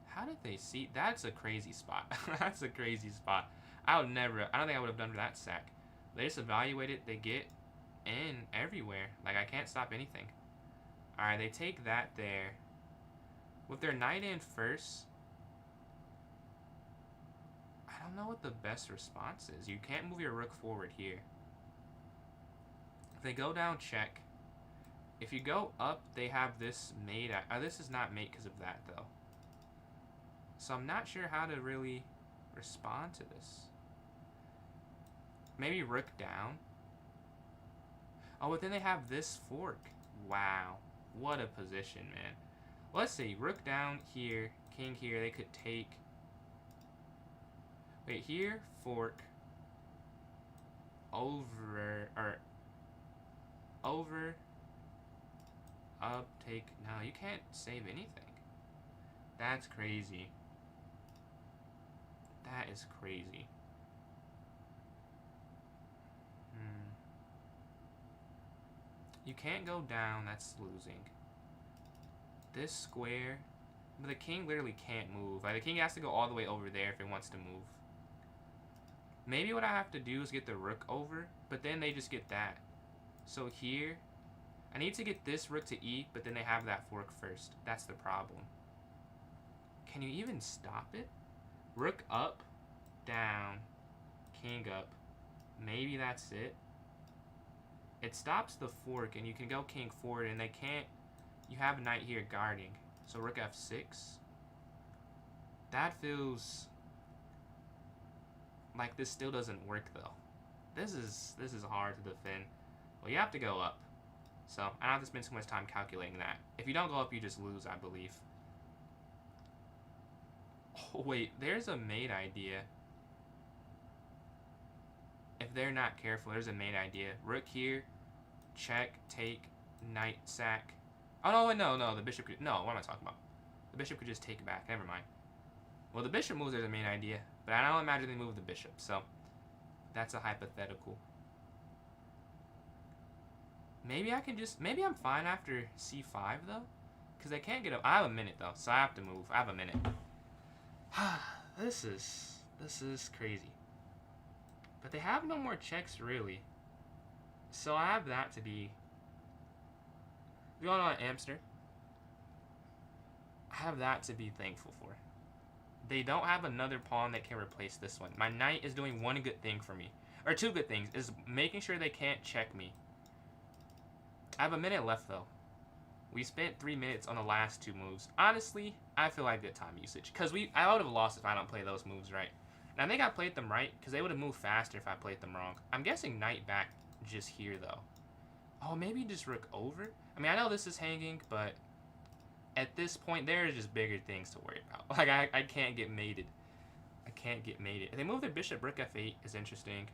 How did they see? That's a crazy spot. That's a crazy spot. I don't think I would have done that sack. They just evaluate it. They get in everywhere. Like, I can't stop anything. Alright, they take that there. With their knight in first, I don't know what the best response is. You can't move your rook forward here. If they go down, check. If you go up, they have this mate. This is not mate because of that, though. So I'm not sure how to really respond to this. Maybe rook down. Oh, but then they have this fork. Wow. What a position, man. Let's see. Rook down here. King here. They could take... Wait, here. Fork. Over. Or... Over. Up. Take... No, you can't save anything. That's crazy. That is crazy. You can't go down. That's losing. This square... But the king literally can't move. Like, the king has to go all the way over there if it wants to move. Maybe what I have to do is get the rook over, but then they just get that. So here... I need to get this rook to e, but then they have that fork first. That's the problem. Can you even stop it? Rook up, down, king up. Maybe that's it. It stops the fork, and you can go king forward, and they can't... You have knight here guarding. So rook f6. That feels... like this still doesn't work, though. This is hard to defend. Well, you have to go up. So, I don't have to spend too much time calculating that. If you don't go up, you just lose, I believe. Oh, wait, there's a mate idea. If they're not careful, there's a mate idea. Rook here, check, take, knight, sack. Oh, no, the bishop could... No, what am I talking about? The bishop could just take it back. Never mind. Well, the bishop moves, there's a main idea. But I don't imagine they move the bishop, so... That's a hypothetical. Maybe I can just... Maybe I'm fine after c5, though? Because they can't get up... I have a minute, though, so I have to move. I have a minute. This is crazy. But they have no more checks, really. So I have that to be... Going on Amster. I have that to be thankful for. They don't have another pawn that can replace this one. My knight is doing one good thing for me. Or two good things. Is making sure they can't check me. I have a minute left, though. We spent 3 minutes on the last two moves. Honestly, I feel like good time usage. Because I would have lost if I don't play those moves right. And I think I played them right, because they would have moved faster if I played them wrong. I'm guessing knight back just here, though. Oh, maybe just rook over? I mean, I know this is hanging, but at this point, there are just bigger things to worry about. Like, I can't get mated. I can't get mated. If they move their bishop, rook f8 is interesting.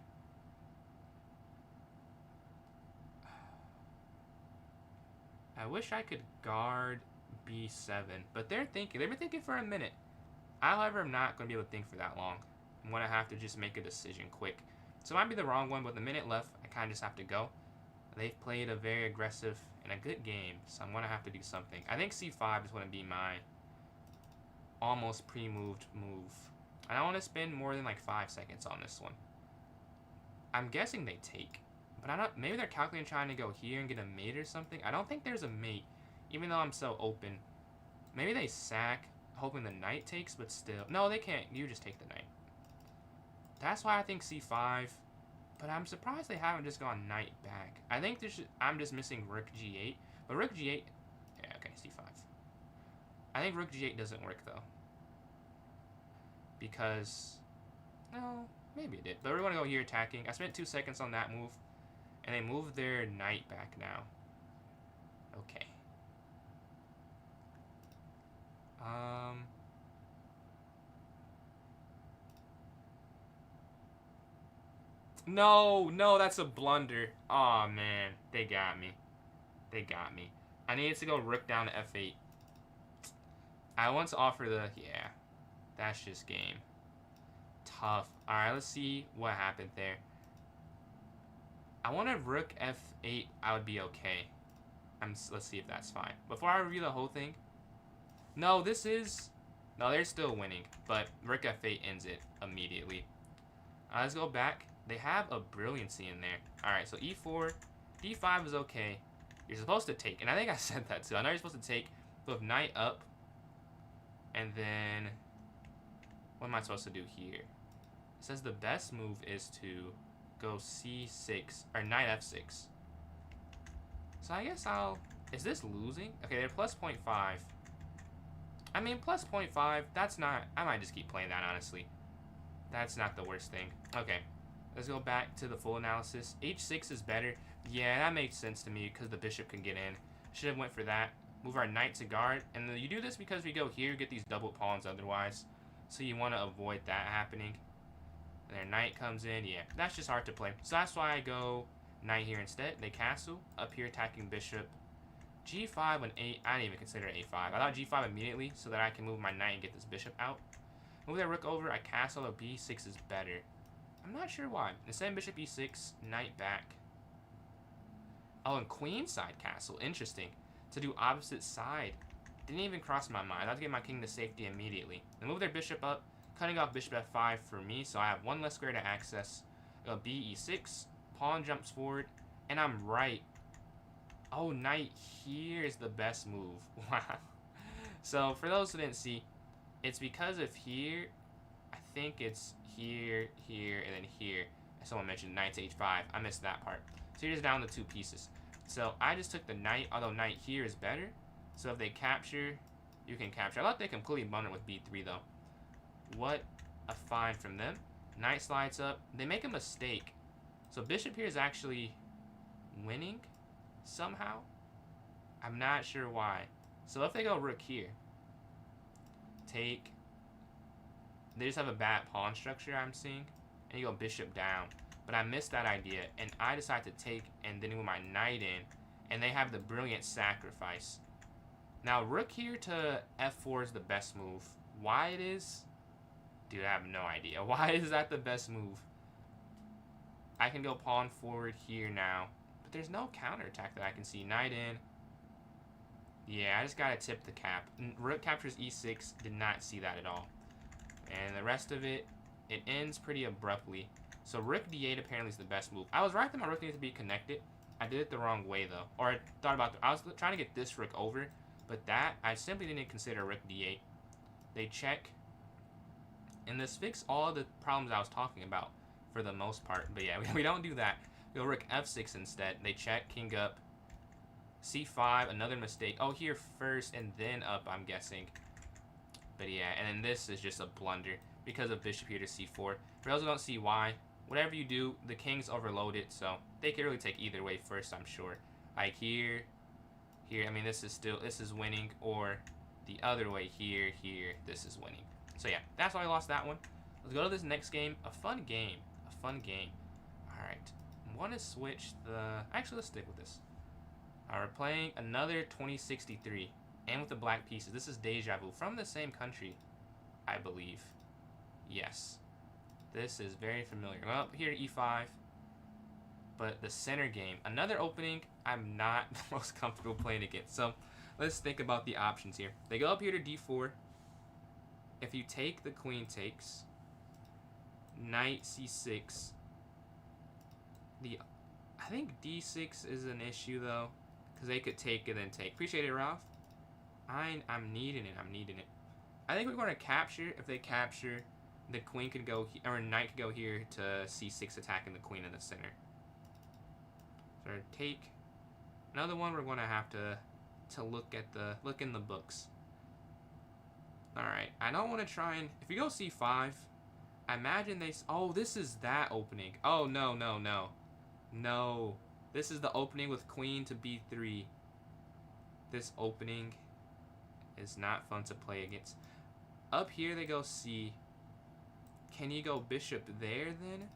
I wish I could guard b7, but they've been thinking for a minute. I, however, am not going to be able to think for that long. I'm going to have to just make a decision quick. So it might be the wrong one, but with a minute left, I kind of just have to go. They've played a very aggressive and a good game, so I'm going to have to do something. I think c5 is going to be my almost pre-moved move. I don't want to spend more than like 5 seconds on this one. I'm guessing they take, but I don't. Maybe they're calculating trying to go here and get a mate or something. I don't think there's a mate, even though I'm so open. Maybe they sack, hoping the knight takes, but still. No, they can't. You just take the knight. That's why I think c5. But I'm surprised they haven't just gone knight back. I think I'm just missing rook g8. But rook g8... Yeah, okay, c5. I think rook g8 doesn't work, though. Because... No, maybe it did. But we're going to go here attacking. I spent 2 seconds on that move. And they moved their knight back now. Okay. No, no, that's a blunder. Oh man, they got me. They got me. I needed to go rook down to f8. I want to offer the... Yeah, that's just game. Tough. Alright, let's see what happened there. I want to rook f8. I would be okay. Let's see if that's fine. Before I review the whole thing... No, this is... No, they're still winning. But rook f8 ends it immediately. Let's go back. They have a brilliancy in there. Alright, so e4. d5 is okay. You're supposed to take. And I think I said that too. I know you're supposed to take with knight up. And then... What am I supposed to do here? It says the best move is to go c6. Or knight f6. So I guess I'll... Is this losing? Okay, they're plus 0.5. I mean, plus 0.5. That's not... I might just keep playing that, honestly. That's not the worst thing. Okay. Let's go back to the full analysis. h6 is better. Yeah, that makes sense to me because the bishop can get in. Should have went for that. Move our knight to guard. And then you do this because we go here, get these double pawns otherwise. So you want to avoid that happening. And their knight comes in. Yeah, that's just hard to play. So that's why I go knight here instead. They castle. Up here attacking bishop. g5 and 8. I didn't even consider a5. I thought g5 immediately so that I can move my knight and get this bishop out. Move that rook over. I castle. A b6 is better. I'm not sure why. Instead of bishop e6, knight back. Oh, and queen side castle. Interesting. To do opposite side. Didn't even cross my mind. I have to get my king to safety immediately. They move their bishop up, cutting off bishop f5 for me, so I have one less square to access. Go b e6. Pawn jumps forward, and I'm right. Oh, knight here is the best move. Wow. So, for those who didn't see, it's because of here. I think it's here, here, and then here. Someone mentioned knight to h5. I missed that part. So you're just down to 2 pieces. So I just took the knight, although knight here is better. So if they capture, you can capture. I thought they completely bundled with b3 though. What a find from them. Knight slides up. They make a mistake. So bishop here is actually winning somehow. I'm not sure why. So if they go rook here, take. They just have a bad pawn structure I'm seeing. And you go bishop down. But I missed that idea. And I decide to take and then move my knight in. And they have the brilliant sacrifice. Now rook here to f4 is the best move. Why it is? Dude, I have no idea. Why is that the best move? I can go pawn forward here now. But there's no counterattack that I can see. Knight in. Yeah, I just gotta tip the cap. Rook captures e6. Did not see that at all. And the rest of it, it ends pretty abruptly. So rook d8 apparently is the best move. I was right that my rook needed to be connected. I did it the wrong way though. Or I thought about I was trying to get this rook over, but that I simply didn't consider rook d8. They check. And this fixed all the problems I was talking about for the most part. But yeah, we don't do that. We go rook f6 instead. They check, king up. c5, another mistake. Oh, here first and then up, I'm guessing. But yeah, and then this is just a blunder because of bishop here to c4. For those who don't see why, whatever you do, the king's overloaded, so they can really take either way first, I'm sure. Like here, here, I mean, this is winning, or the other way here, this is winning. So yeah, that's why I lost that one. Let's go to this next game. A fun game. All right, I want to switch the, actually, let's stick with this. All right, we're playing another 2063. And with the black pieces. This is Deja Vu. From the same country, I believe. Yes. This is very familiar. Well, up here e5. But the center game. Another opening I'm not the most comfortable playing against. So, let's think about the options here. They go up here to d4. If you take, the queen takes. Knight c6. I think d6 is an issue, though. Because they could take and then take. Appreciate it, Ralph. I'm needing it. I think we're going to capture. If they capture, the queen could go, or knight could go here to c6, attacking the queen in the center. So take. Another one we're going to have to look in the books. All right. I don't want to try and, if you go c5, I imagine they. Oh, this is that opening. Oh no. No. This is the opening with queen to b3. This opening is not fun to play against. Up here they go c. Can you go bishop there then?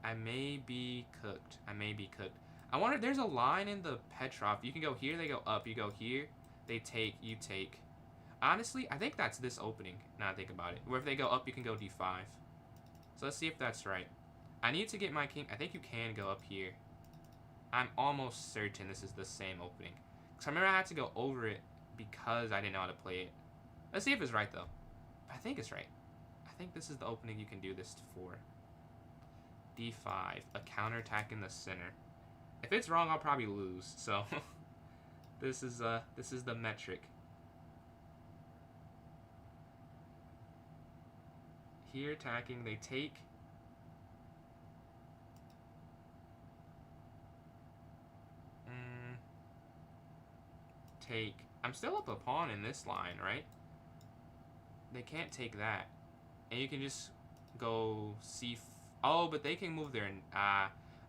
I may be cooked. I may be cooked. I wonder, there's a line in the Petrov. You can go here, they go up. You go here, they take, you take. Honestly, I think that's this opening, now I think about it. Where if they go up, you can go d5. So let's see if that's right. I need to get my king. I think you can go up here. I'm almost certain this is the same opening. Because I remember I had to go over it because I didn't know how to play it. Let's see if it's right, though. I think it's right. I think this is the opening you can do this for. d5, a counterattack in the center. If it's wrong, I'll probably lose. So this is the metric. Here attacking, they take. Take. I'm still up a pawn in this line, right? They can't take that. And you can just go c. Oh, but they can move their.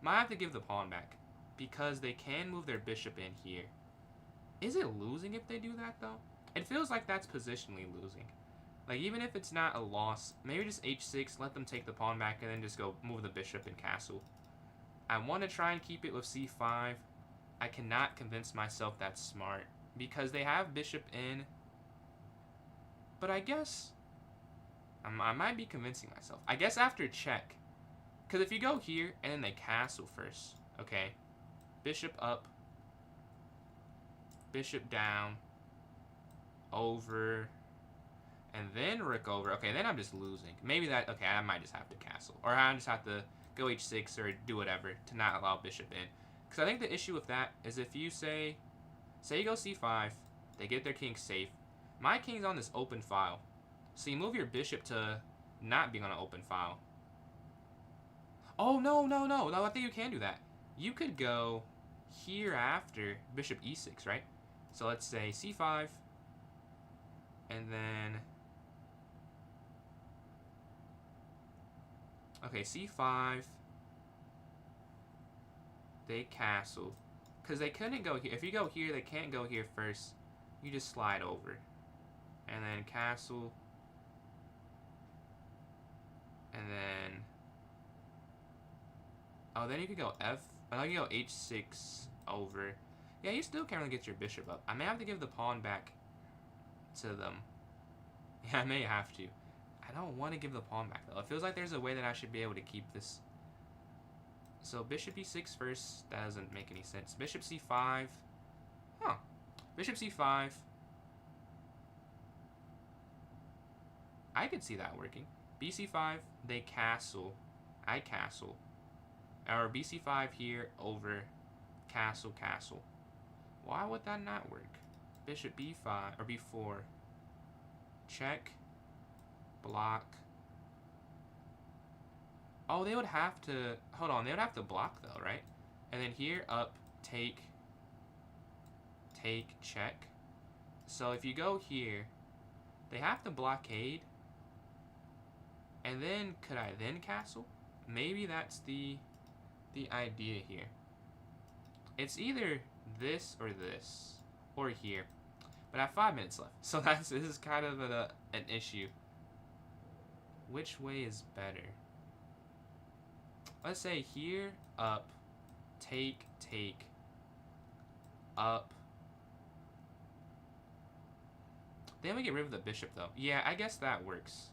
Might have to give the pawn back because they can move their bishop in here. Is it losing if they do that though? It feels like that's positionally losing. Like even if it's not a loss, maybe just h6, let them take the pawn back, and then just go move the bishop and castle. I want to try and keep it with c5. I cannot convince myself that's smart because they have bishop in. But I guess I might be convincing myself. I guess after check. Because if you go here and then they castle first, okay, bishop up, bishop down, over, and then rook over. Okay, then I'm just losing. Maybe that, okay, I might just have to castle. Or I just have to go h6 or do whatever to not allow bishop in. Because I think the issue with that is if you say you go c5, they get their king safe. My king's on this open file. So you move your bishop to not being on an open file. Oh, no, I think you can do that. You could go here after bishop e6, right? So let's say c5, and then, okay, c5, they castle. Because they couldn't go here. If you go here, they can't go here first. You just slide over. And then castle. And then, oh, then you could go F. Oh, you go H6 over. Yeah, you still can't really get your bishop up. I may have to give the pawn back to them. Yeah, I may have to. I don't want to give the pawn back, though. It feels like there's a way that I should be able to keep this. So bishop E6 first. That doesn't make any sense. Bishop C5. Huh. Bishop C5. I could see that working. BC5, they castle. I castle. Or BC5 here over castle, castle. Why would that not work? Bishop B5 or B4. Check. Block. Oh, they would have to, hold on, they would have to block though, right? And then here, up, take, check. So if you go here, they have to blockade. And then, could I then castle? Maybe that's the idea here. It's either this, or here. But I have 5 minutes left, so this is kind of an issue. Which way is better? Let's say here, up, take, up. Then we get rid of the bishop, though. Yeah, I guess that works.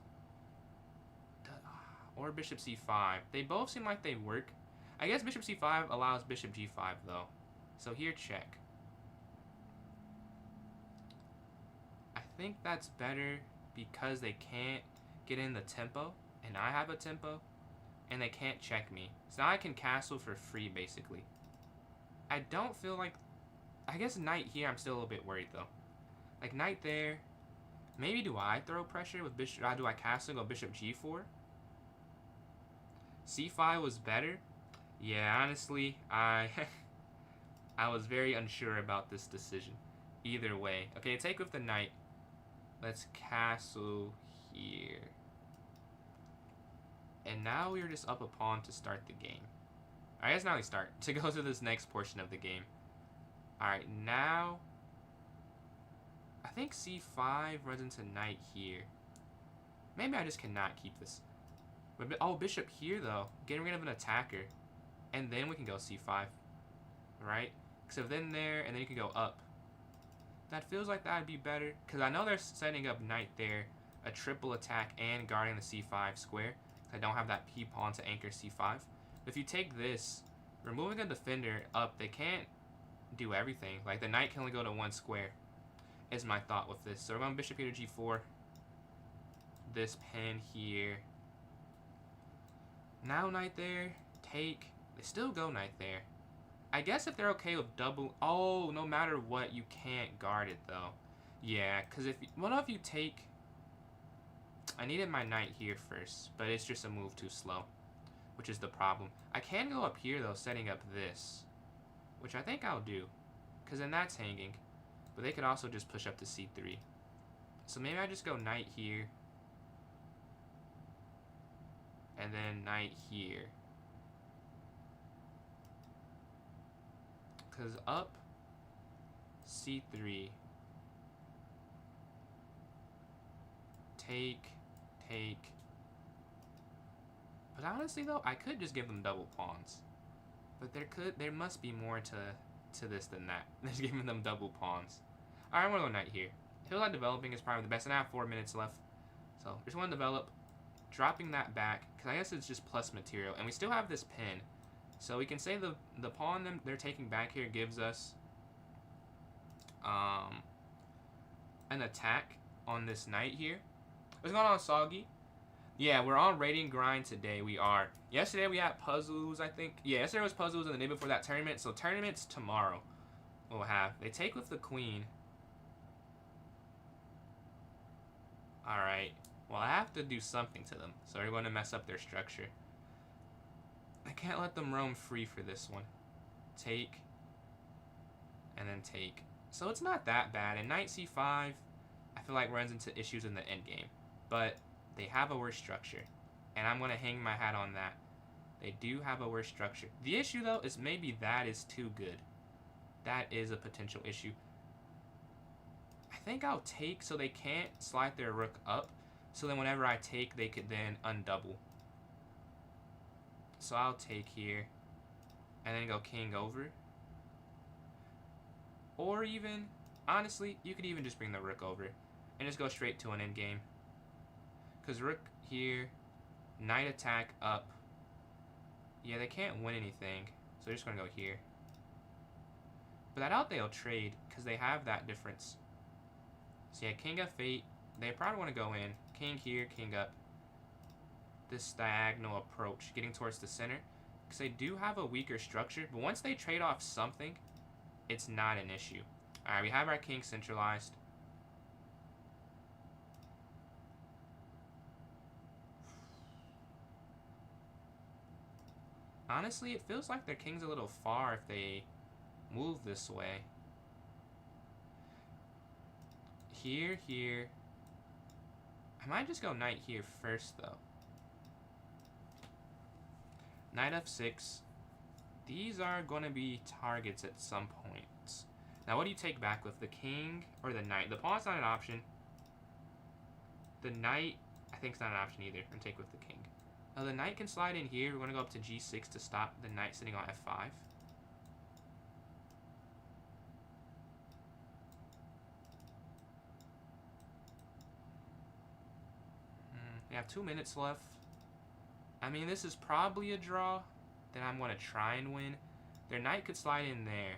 Or bishop c5. They both seem like they work. I guess bishop c5 allows bishop g5, though. So here, check. I think that's better because they can't get in the tempo, and I have a tempo, and they can't check me. So now I can castle for free, basically. I don't feel like... I guess knight here, I'm still a little bit worried, though. Like, knight there. Maybe do I throw pressure with bishop... do I castle and go bishop g4? c5 was better. Yeah, honestly, I was very unsure about this decision. Either way. Okay, take with the knight. Let's castle here. And now we're just up a pawn to start the game. I guess now we start to go to this next portion of the game. Alright, now I think c5 runs into knight here. Maybe I just cannot keep this. Oh, bishop here, though. Getting rid of an attacker. And then we can go c5. Right? So then there, and then you can go up. That feels like that would be better. Because I know they're setting up knight there. A triple attack and guarding the c5 square. I don't have that p-pawn to anchor c5. But if you take this, removing a defender up, they can't do everything. Like, the knight can only go to one square, is my thought with this. So we're going bishop here to g4. This pen here. Now knight there. Take. They still go knight there. I guess if they're okay with double... Oh, no matter what, you can't guard it, though. Yeah, because if... What if you take... I needed my knight here first, but it's just a move too slow, which is the problem. I can go up here, though, setting up this, which I think I'll do, because then that's hanging. But they could also just push up to c3. So maybe I just go knight here, and then knight here. Because up, c3, take. But honestly, though, I could just give them double pawns. But there must be more to this than that. Just giving them double pawns. Alright, I'm gonna go knight here. Hill Side developing is probably the best, and I have 4 minutes left. So just want to develop, dropping that back, because I guess it's just plus material, and we still have this pin. So we can say the pawn they're taking back here gives us an attack on this knight here. What's going on, Soggy? Yeah, we're on rating grind today. We are. Yesterday we had puzzles, I think. Yeah, yesterday was puzzles, and the day before that tournament. So tournaments tomorrow we'll have. They take with the queen. Alright. Well, I have to do something to them. So we're going to mess up their structure. I can't let them roam free for this one. Take. And then take. So it's not that bad. And knight c5, I feel like runs into issues in the endgame. But they have a worse structure. And I'm going to hang my hat on that. They do have a worse structure. The issue, though, is maybe that is too good. That is a potential issue. I think I'll take so they can't slide their rook up. So then whenever I take, they could then undouble. So I'll take here. And then go king over. Or even, honestly, you could even just bring the rook over. And just go straight to an endgame. Because rook here, knight attack up. Yeah, they can't win anything. So they're just going to go here. But I doubt they'll trade because they have that difference. So yeah, king f8. They probably want to go in. King here, king up. This diagonal approach, getting towards the center. Because they do have a weaker structure. But once they trade off something, it's not an issue. Alright, we have our king centralized. Honestly, it feels like their king's a little far if they move this way. Here. I might just go knight here first, though. Knight f6. These are going to be targets at some points. Now, what do you take back with? The king or the knight? The pawn's not an option. The knight, I think, is not an option either. I'm going to take with the king. Now, the knight can slide in here. We're going to go up to g6 to stop the knight sitting on f5. We have 2 minutes left. I mean, this is probably a draw that I'm going to try and win. Their knight could slide in there.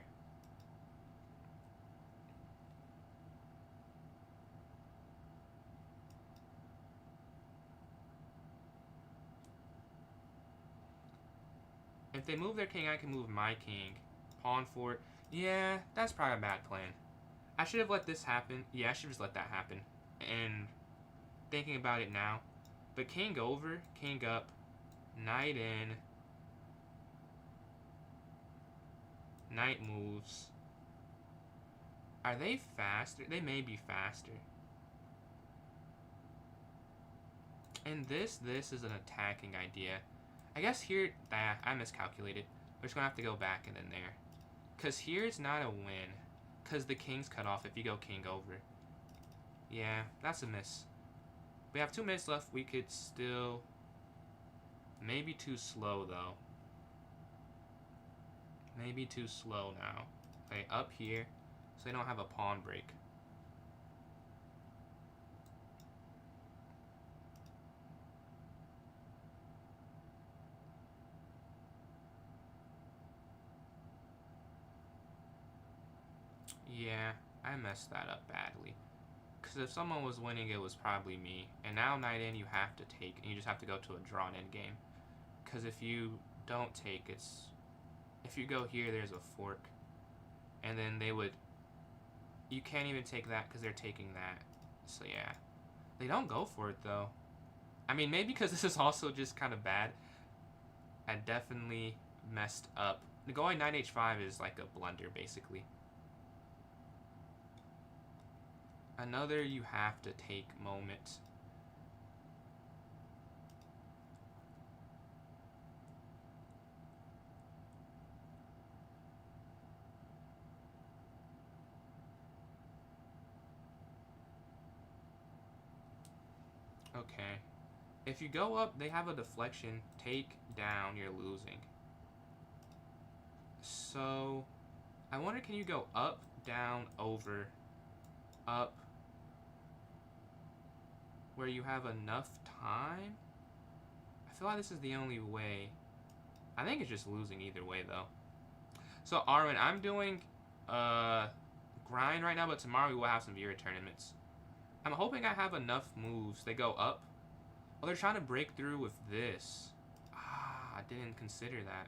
If they move their king, I can move my king. Pawn forward. Yeah, that's probably a bad plan. I should have let this happen. Yeah, I should just let that happen. And thinking about it now. But king over, king up, knight in. Knight moves. Are they faster? They may be faster. And this is an attacking idea. I guess here, I miscalculated. We're just going to have to go back and then there. Because here's not a win. Because the king's cut off if you go king over. Yeah, that's a miss. We have 2 minutes left. We could still Maybe too slow, though. Maybe too slow now. Okay, up here, so they don't have a pawn break. Yeah, I messed that up badly. Because if someone was winning, it was probably me. And now knight in, you have to take, and you just have to go to a drawn endgame. Because if you don't take, it's... If you go here, there's a fork. And then they would... You can't even take that because they're taking that. So yeah. They don't go for it, though. I mean, maybe because this is also just kind of bad. I definitely messed up. Going knight h5 is like a blunder, basically. Another you have to take moment. Okay. If you go up, they have a deflection. Take down, you're losing. So, I wonder, can you go up, down, over, up, where you have enough time? I feel like this is the only way. I think it's just losing either way, though. So, Arwen, I'm doing grind right now, but tomorrow we will have some viewer tournaments. I'm hoping I have enough moves. They go up. Oh, they're trying to break through with this. Ah, I didn't consider that.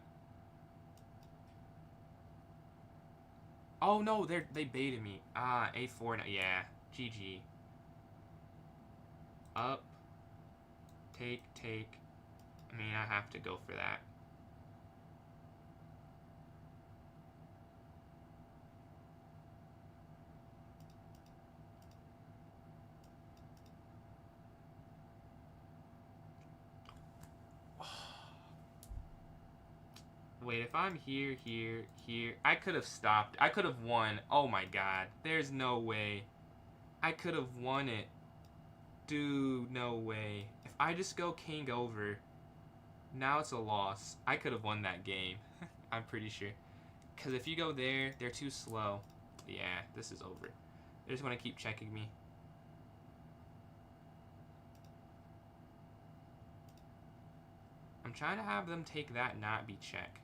Oh, no, they baited me. Ah, a4. Yeah, GG. Up. Take. I mean, I have to go for that. Wait, if I'm here, I could have stopped. I could have won. Oh my god. There's no way. I could have won it. Dude, no way. If I just go king over, now it's a loss. I could have won that game. I'm pretty sure. Because if you go there, they're too slow. Yeah, this is over. They just want to keep checking me. I'm trying to have them take that, not be check.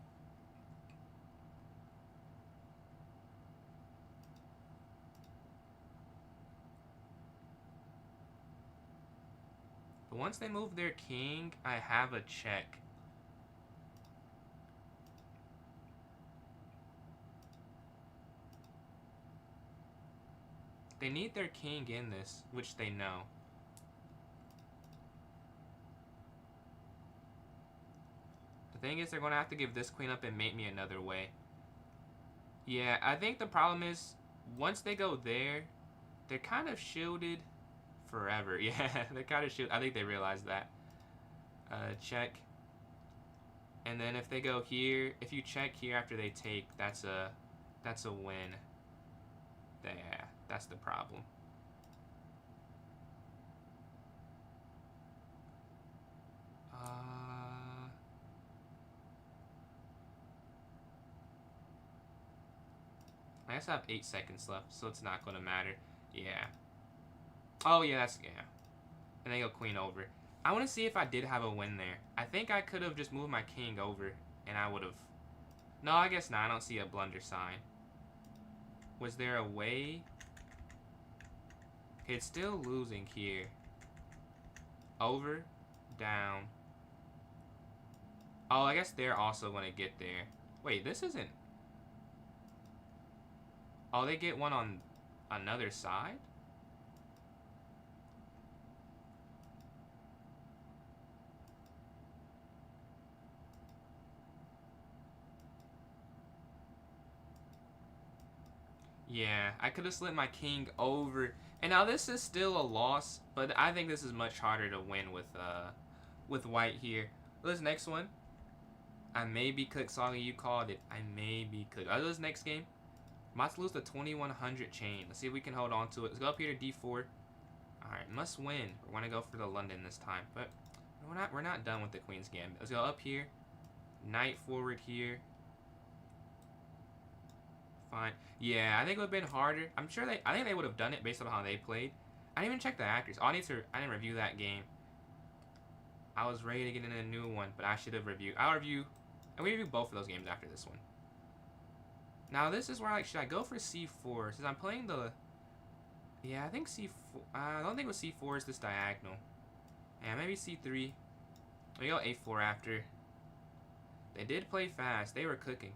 But once they move their king, I have a check. They need their king in this, which they know. The thing is, they're going to have to give this queen up and mate me another way. Yeah, I think the problem is, once they go there, they're kind of shielded forever. Yeah, they're kind of shielded. I think they realize that. Check. And then if they go here, if you check here after they take, that's a win. Yeah, that's the problem. I guess I have 8 seconds left, so it's not going to matter. Yeah. Oh, yeah, that's... Yeah. And they go queen over. I want to see if I did have a win there. I think I could have just moved my king over, and I would have... No, I guess not. I don't see a blunder sign. Was there a way? Okay, it's still losing here. Over, down. Oh, I guess they're also going to get there. Wait, this isn't... Oh, they get one on another side? Yeah, I could have slid my king over. And now this is still a loss, but I think this is much harder to win with white here. This next one, I may be cooked. Sorry, you called it. I may be cooked. This next game, I'm about to lose the 2100 chain. Let's see if we can hold on to it. Let's go up here to d4. Alright, must win. We're going to go for the London this time. But We're not done with the Queen's Gambit. Let's go up here. Knight forward here. Fine. Yeah, I think it would have been harder. I think they would have done it based on how they played. I didn't even check the accuracy. I didn't review that game. I was ready to get in a new one, but I should have reviewed. And we review both of those games after this one. Now this is where, like, should I go for C4? Since I'm playing the... Yeah, I think C4... I don't think with C4 is this diagonal. Yeah, maybe C3. We go A4 after. They did play fast. They were cooking.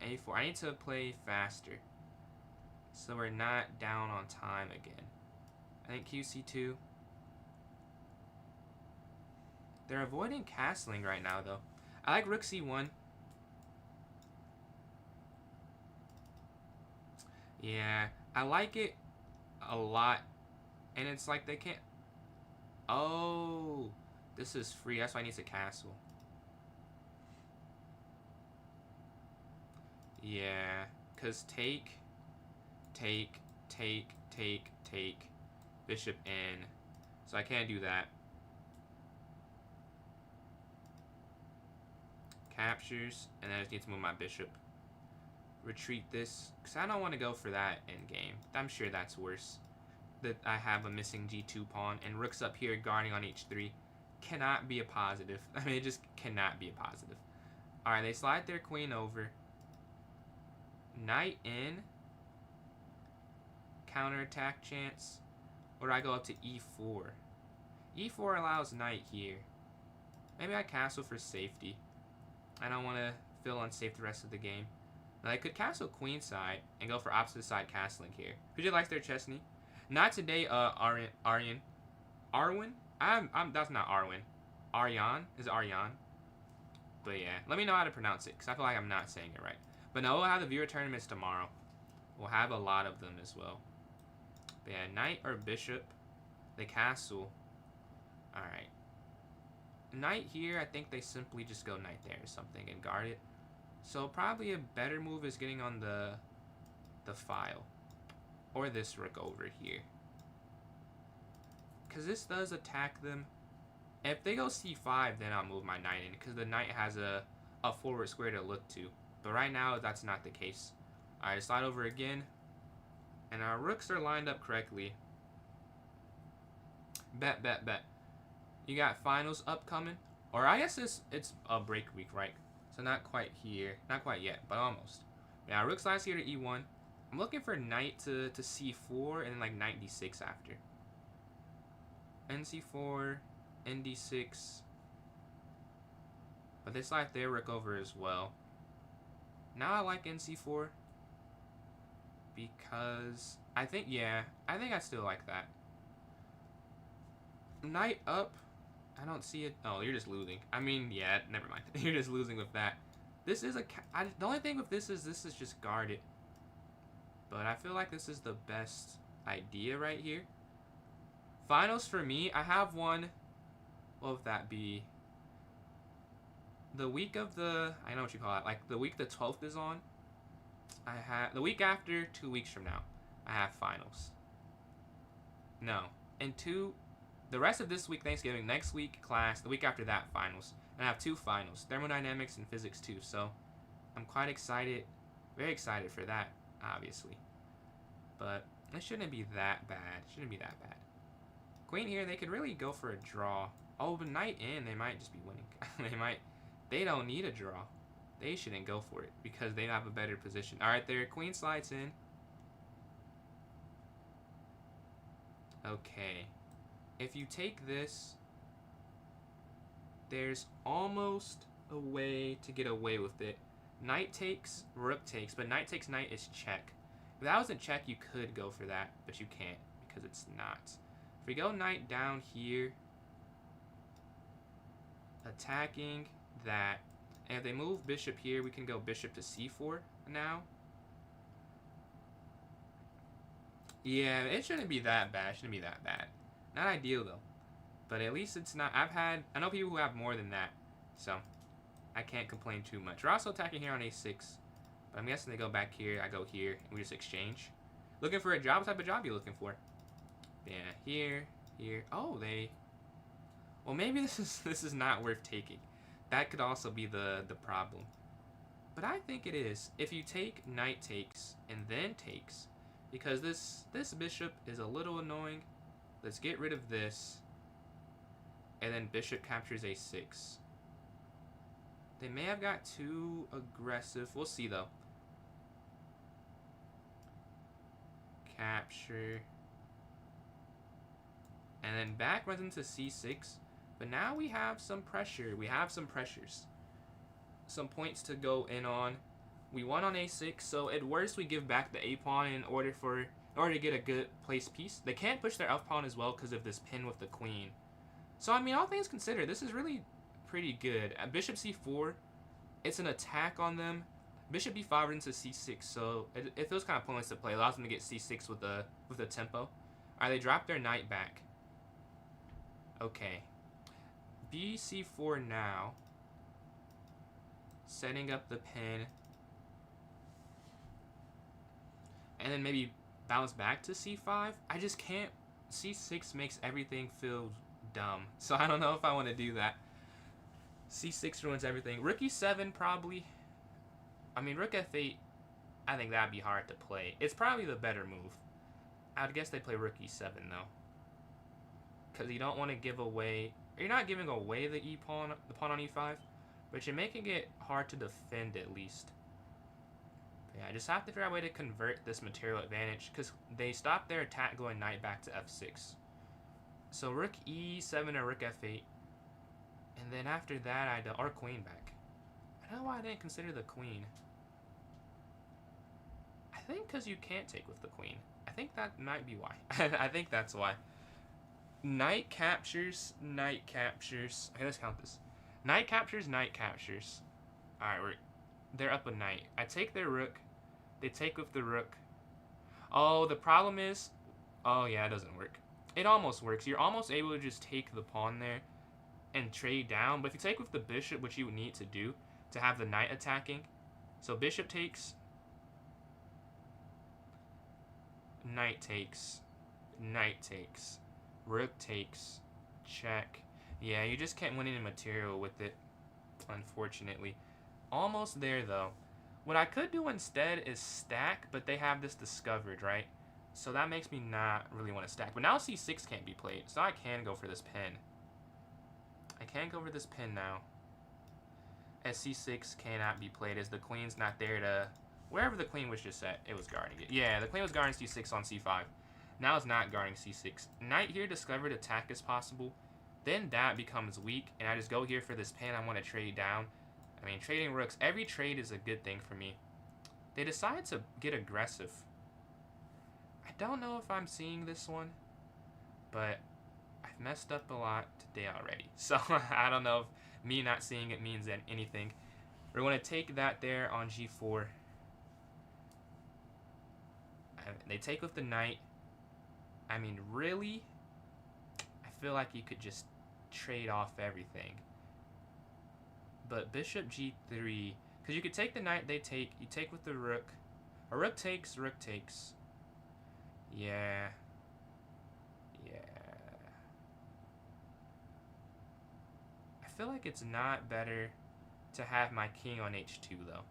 A4. I need to play faster, so we're not down on time again. I think QC2. They're avoiding castling right now, though. I like Rook C1. Yeah, I like it a lot. And it's like they can't... Oh, this is free. That's why I need to castle. Yeah, because take, bishop in. So I can't do that. Captures, and then I just need to move my bishop. Retreat this, because I don't want to go for that in game. I'm sure that's worse. That I have a missing G2 pawn, and rook's up here guarding on H3. Cannot be a positive. I mean, it just cannot be a positive. Alright, they slide their queen over. Knight in. Counterattack chance. Or do I go up to E4? E4 allows knight here. Maybe I castle for safety. I don't want to feel unsafe the rest of the game. Now I could castle queenside and go for opposite side castling here. Who likes their Chesney? Not today, Arwen. That's not Arwen. Aryan? Is it Aryan? But yeah, let me know how to pronounce it, because I feel like I'm not saying it right. But no, we'll have the viewer tournaments tomorrow. We'll have a lot of them as well. But yeah, knight or bishop. They castle. Alright. Knight here, I think they simply just go knight there or something and guard it. So probably a better move is getting on the file. Or this rook over here. Because this does attack them. If they go c5, then I'll move my knight in. Because the knight has a forward square to look to. But right now, that's not the case. Alright, slide over again. And our rooks are lined up correctly. Bet. You got finals upcoming. Or I guess it's a break week, right? So not quite here. Not quite yet, but almost. Yeah, rook slides here to e1. I'm looking for knight to c4 and then like knight d6 after. nc4, nd6. But they slide their rook over as well. Now I like nc4. Because I think I still like that. Knight up. I don't see it. Oh, you're just losing. I mean, yeah, never mind. You're just losing with that. This is the only thing with this is just guarded. But I feel like this is the best idea right here. Finals for me, I have one. What would that be? The week of the, I know what you call it, like the week the 12th is on. I have, the week after, 2 weeks from now, I have finals. No, the rest of this week, Thanksgiving, next week, class, the week after that, finals. And I have 2 finals, thermodynamics and physics too, so I'm quite excited, very excited for that, obviously. But it shouldn't be that bad, Queen here, they could really go for a draw. Oh, but knight in, they might just be winning. They don't need a draw. They shouldn't go for it because they have a better position. Alright, their queen slides in. Okay. If you take this, there's almost a way to get away with it. Knight takes, rook takes, but knight takes knight is check. If that wasn't check, you could go for that, but you can't because it's not. If we go knight down here, attacking that, and if they move bishop here, we can go bishop to c4 now. Yeah, it shouldn't be that bad. Not ideal though, but at least it's not. I know people who have more than that, so I can't complain too much. We're also attacking here on a6, but I'm guessing they go back here, I go here, and we just exchange. Looking for a job? What type of job are you looking for? Yeah, here. Oh, Well, maybe this is not worth taking. That could also be the problem. But I think it is. If you take knight takes and then takes, because this bishop is a little annoying. Let's get rid of this. And then bishop captures a6. They may have got too aggressive. We'll see though. Capture. And then back runs into c6. But now we have some pressure. We have some pressures. Some points to go in on. We won on a6, so at worst we give back the a pawn in order to get a good placed piece. They can't push their f pawn as well because of this pin with the queen. So I mean, all things considered, this is really pretty good. At bishop c4, it's an attack on them. Bishop b5 runs into c6, so it feels kind of pointless to play. It allows them to get c6 with the tempo. All right, they drop their knight back. Okay. bc4 now. Setting up the pin. And then maybe bounce back to c5. I just can't. c6 makes everything feel dumb. So I don't know if I want to do that. c6 ruins everything. Rook e7 probably. I mean, rook f8, I think that'd be hard to play. It's probably the better move. I'd guess they play rook e7 though. Because you don't want to give away. You're not giving away the pawn on e5. But you're making it hard to defend at least. But yeah, I just have to figure out a way to convert this material advantage. Because they stopped their attack going knight back to f6. So rook e7 or rook f8. And then after that, or queen back. I don't know why I didn't consider the queen. I think because you can't take with the queen. I think that might be why. I think that's why. Knight captures, knight captures. Okay, let's count this. Knight captures, knight captures. Alright, they're up a knight. I take their rook. They take with the rook. Oh, the problem is... Oh, yeah, it doesn't work. It almost works. You're almost able to just take the pawn there and trade down. But if you take with the bishop, which you would need to do to have the knight attacking. So bishop takes. Knight takes. Knight takes. Rook takes. Check. Yeah, you just can't win any material with it, unfortunately. Almost there, though. What I could do instead is stack, but they have this discovered, right? So that makes me not really want to stack. But now c6 can't be played, so I can go for this pin. I can go for this pin now. As c6 cannot be played, as the queen's not there to... Wherever the queen was just at, it was guarding it. Yeah, the queen was guarding c6 on c5. Now it's not guarding c6. Knight here discovered attack is possible. Then that becomes weak, and I just go here for this pin. I want to trade down. I mean, trading rooks, every trade is a good thing for me. They decide to get aggressive. I don't know if I'm seeing this one, but I've messed up a lot today already. So I don't know if me not seeing it means anything. We're going to take that there on g4. They take with the knight. I mean, really? I feel like you could just trade off everything. But bishop g3, because you could take the knight, they take, you take with the rook. A rook takes, rook takes. Yeah. Yeah. I feel like it's not better to have my king on h2 though.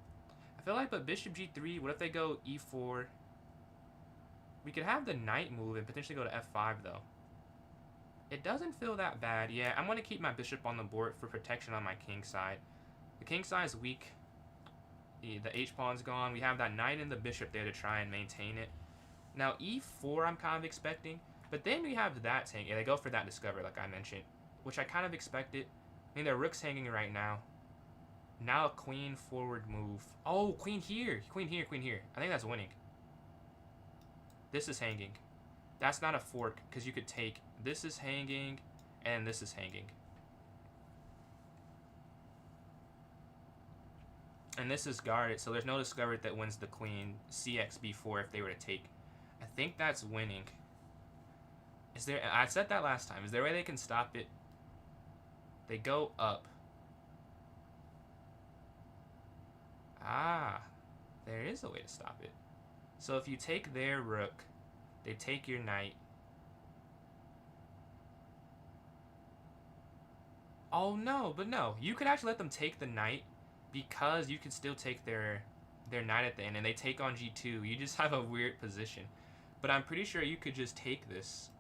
I feel like, but bishop g3, what if they go e4? We could have the knight move and potentially go to f5 though. It doesn't feel that bad. Yeah, I'm going to keep my bishop on the board for protection on my king side. The king side is weak. The h-pawn's gone. We have that knight and the bishop there to try and maintain it. Now e4 I'm kind of expecting. But then we have that hanging. Yeah, they go for that discover like I mentioned. Which I kind of expected. I mean, their rook's hanging right now. Now a queen forward move. Oh, queen here. Queen here, queen here. I think that's winning. This is hanging. That's not a fork, because you could take this is hanging, and this is hanging. And this is guarded, so there's no discovered that wins the queen. CX b4 if they were to take. I think that's winning. Is there... I said that last time. Is there a way they can stop it? They go up. Ah. There is a way to stop it. So if you take their rook, they take your knight. Oh no, but no. You could actually let them take the knight because you could still take their knight at the end and they take on G2. You just have a weird position. But I'm pretty sure you could just take this.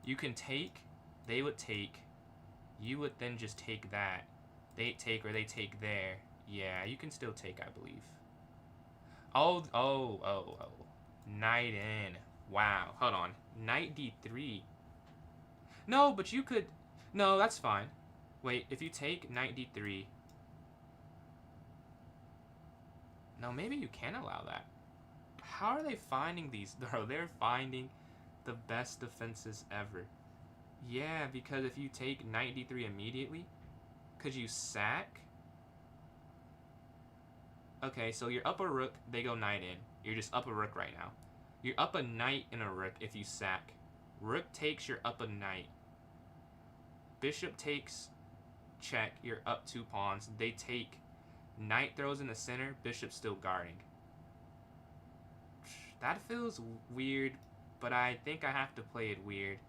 You can take, they would take, you would then just take that. They take or they take there. Yeah, you can still take, I believe. Oh. Knight in. Wow. Hold on. Knight D3. No, but you could... No, that's fine. Wait, if you take Knight D3... No, maybe you can allow that. How are they finding these? Bro, they're finding the best defenses ever. Yeah, because if you take Knight D3 immediately, could you sack? Okay, so you're up a rook, they go knight in. You're just up a rook right now. You're up a knight and a rook if you sack. Rook takes, you're up a knight. Bishop takes, check, you're up 2 pawns. They take, knight throws in the center, bishop still guarding. That feels weird, but I think I have to play it weird.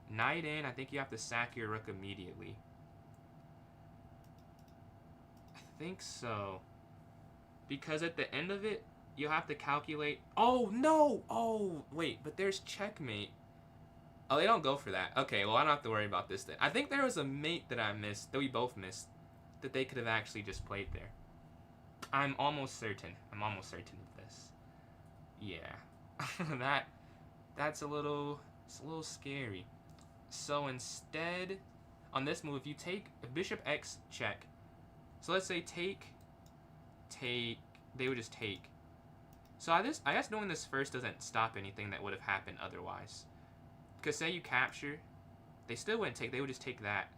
Knight in, I think you have to sack your rook immediately. I think so. Because at the end of it, you'll have to calculate... Oh, no! Oh, wait, but there's checkmate. Oh, they don't go for that. Okay, well, I don't have to worry about this then. I think there was a mate that I missed, that we both missed, that they could have actually just played there. I'm almost certain. I'm almost certain of this. Yeah. That's a little scary. So instead, on this move, if you take bishop x check. So let's say take, they would just take. So I guess doing this first doesn't stop anything that would have happened otherwise. Because say you capture, they still wouldn't take, they would just take that.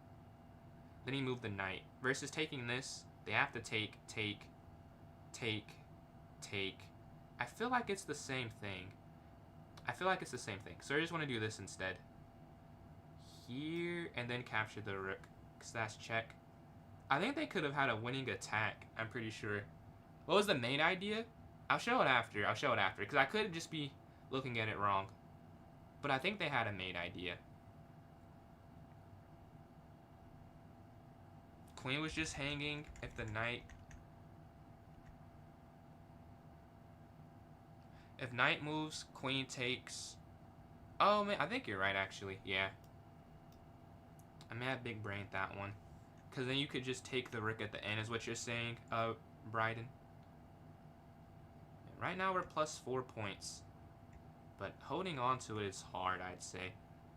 Then you move the knight. Versus taking this, they have to take. I feel like it's the same thing. So I just want to do this instead. Here, and then capture the rook. Because that's check. I think they could have had a winning attack, I'm pretty sure. What was the main idea? I'll show it after, because I could just be looking at it wrong. But I think they had a main idea. Queen was just hanging if the knight... If knight moves, queen takes... Oh, man, I think you're right, actually. Yeah. I may have big brained that one. Because then you could just take the rook at the end, is what you're saying, Bryden. Right now we're plus 4 points. But holding on to it is hard, I'd say.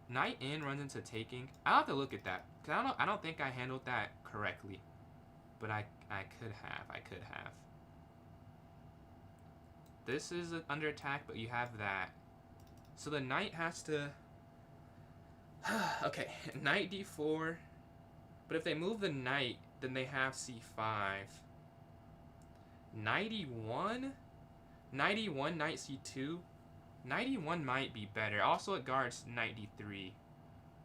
Knight in runs into taking. I'll have to look at that. Because I don't think I handled that correctly. But I could have. This is under attack, but you have that. So the knight has to... Okay, knight d4. But if they move the knight, then they have c5. Knight e1? Knight e1, knight c2? Knight e1 might be better. Also, it guards knight d3.